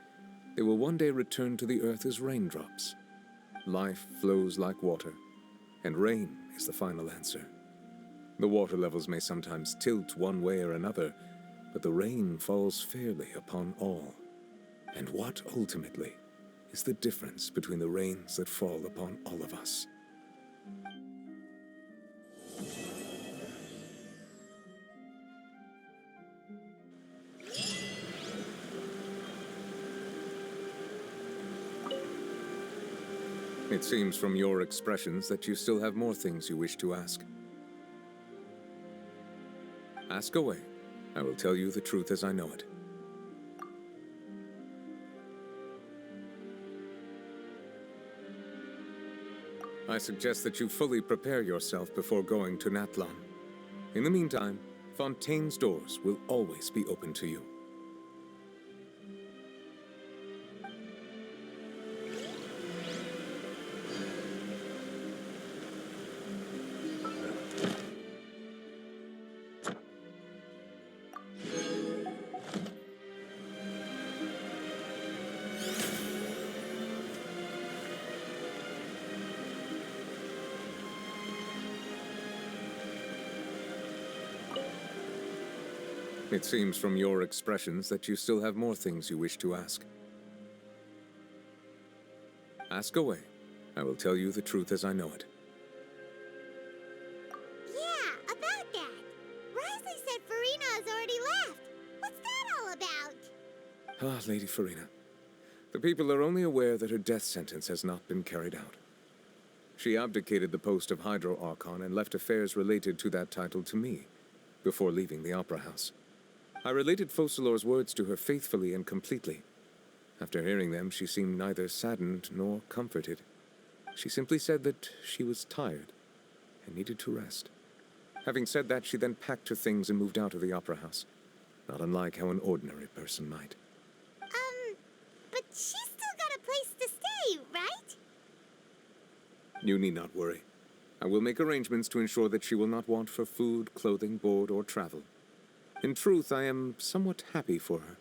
they will one day return to the earth as raindrops. Life flows like water, and rain is the final answer. The water levels may sometimes tilt one way or another, but the rain falls fairly upon all. And what, ultimately, is the difference between the rains that fall upon all of us? It seems from your expressions that you still have more things you wish to ask. Ask away. I will tell you the truth as I know it. I suggest that you fully prepare yourself before going to Natlan. In the meantime, Fontaine's doors will always be open to you. It seems from your expressions that you still have more things you wish to ask. Ask away. I will tell you the truth as I know it. Yeah, about that. Risley said Farina has already left. What's that all about? Ah, Lady Farina. The people are only aware that her death sentence has not been carried out. She abdicated the post of Hydro Archon and left affairs related to that title to me, before leaving the Opera House. I related Focalor's words to her faithfully and completely. After hearing them, she seemed neither saddened nor comforted. She simply said that she was tired and needed to rest. Having said that, she then packed her things and moved out of the Opera House, not unlike how an ordinary person might. But she's still got a place to stay, right? You need not worry. I will make arrangements to ensure that she will not want for food, clothing, board, or travel. In truth, I am somewhat happy for her.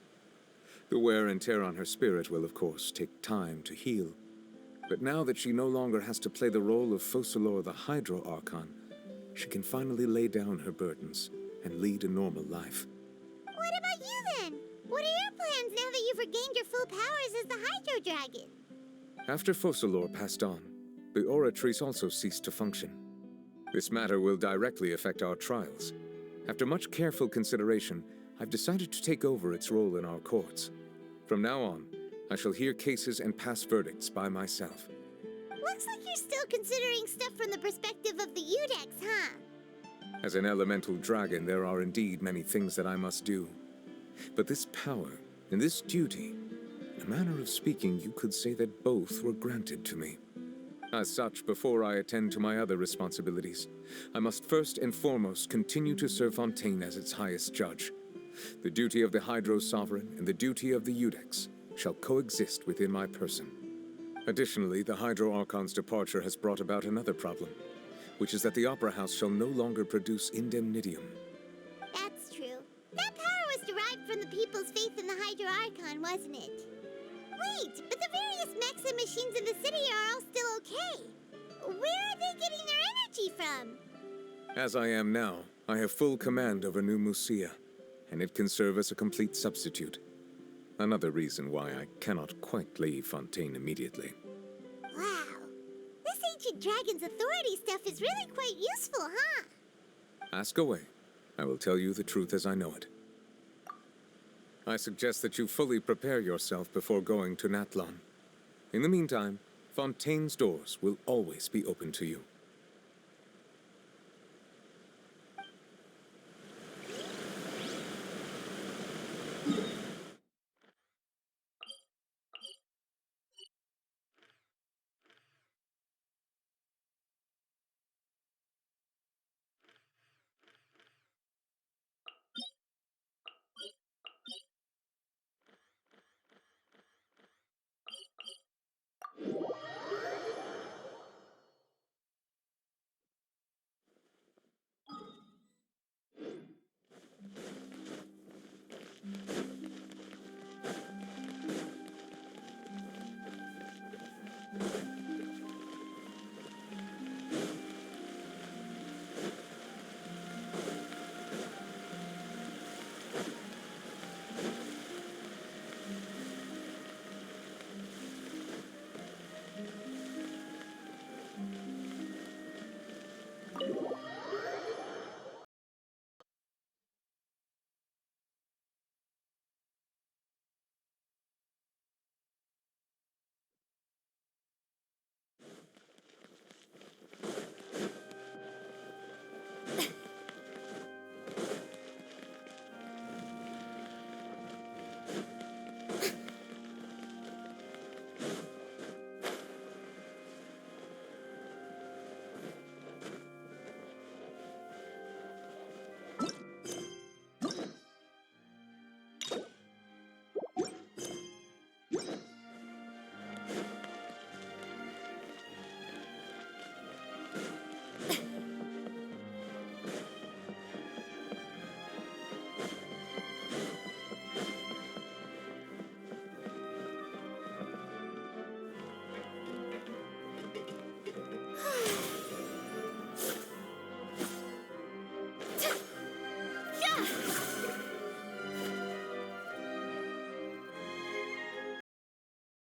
The wear and tear on her spirit will, of course, take time to heal. But now that she no longer has to play the role of Focalor the Hydro Archon, she can finally lay down her burdens and lead a normal life. What about you then? What are your plans now that you've regained your full powers as the Hydro Dragon? After Focalor passed on, the Oratrice also ceased to function. This matter will directly affect our trials. After much careful consideration, I've decided to take over its role in our courts. From now on, I shall hear cases and pass verdicts by myself. Looks like you're still considering stuff from the perspective of the Udex, huh? As an elemental dragon, there are indeed many things that I must do. But this power and this duty, in a manner of speaking, you could say that both were granted to me. As such, before I attend to my other responsibilities, I must first and foremost continue to serve Fontaine as its highest judge. The duty of the Hydro Sovereign and the duty of the Udex shall coexist within my person. Additionally, the Hydro Archon's departure has brought about another problem, which is that the Opera House shall no longer produce indemnitium. That's true. That power was derived from the people's faith in the Hydro Archon, wasn't it? Wait, but the various mechs and machines in the city are all still okay. Where are they getting their energy from? As I am now, I have full command over New Musia, and it can serve as a complete substitute. Another reason why I cannot quite leave Fontaine immediately. Wow. This ancient dragon's authority stuff is really quite useful, huh? Ask away. I will tell you the truth as I know it. I suggest that you fully prepare yourself before going to Natlan. In the meantime, Fontaine's doors will always be open to you.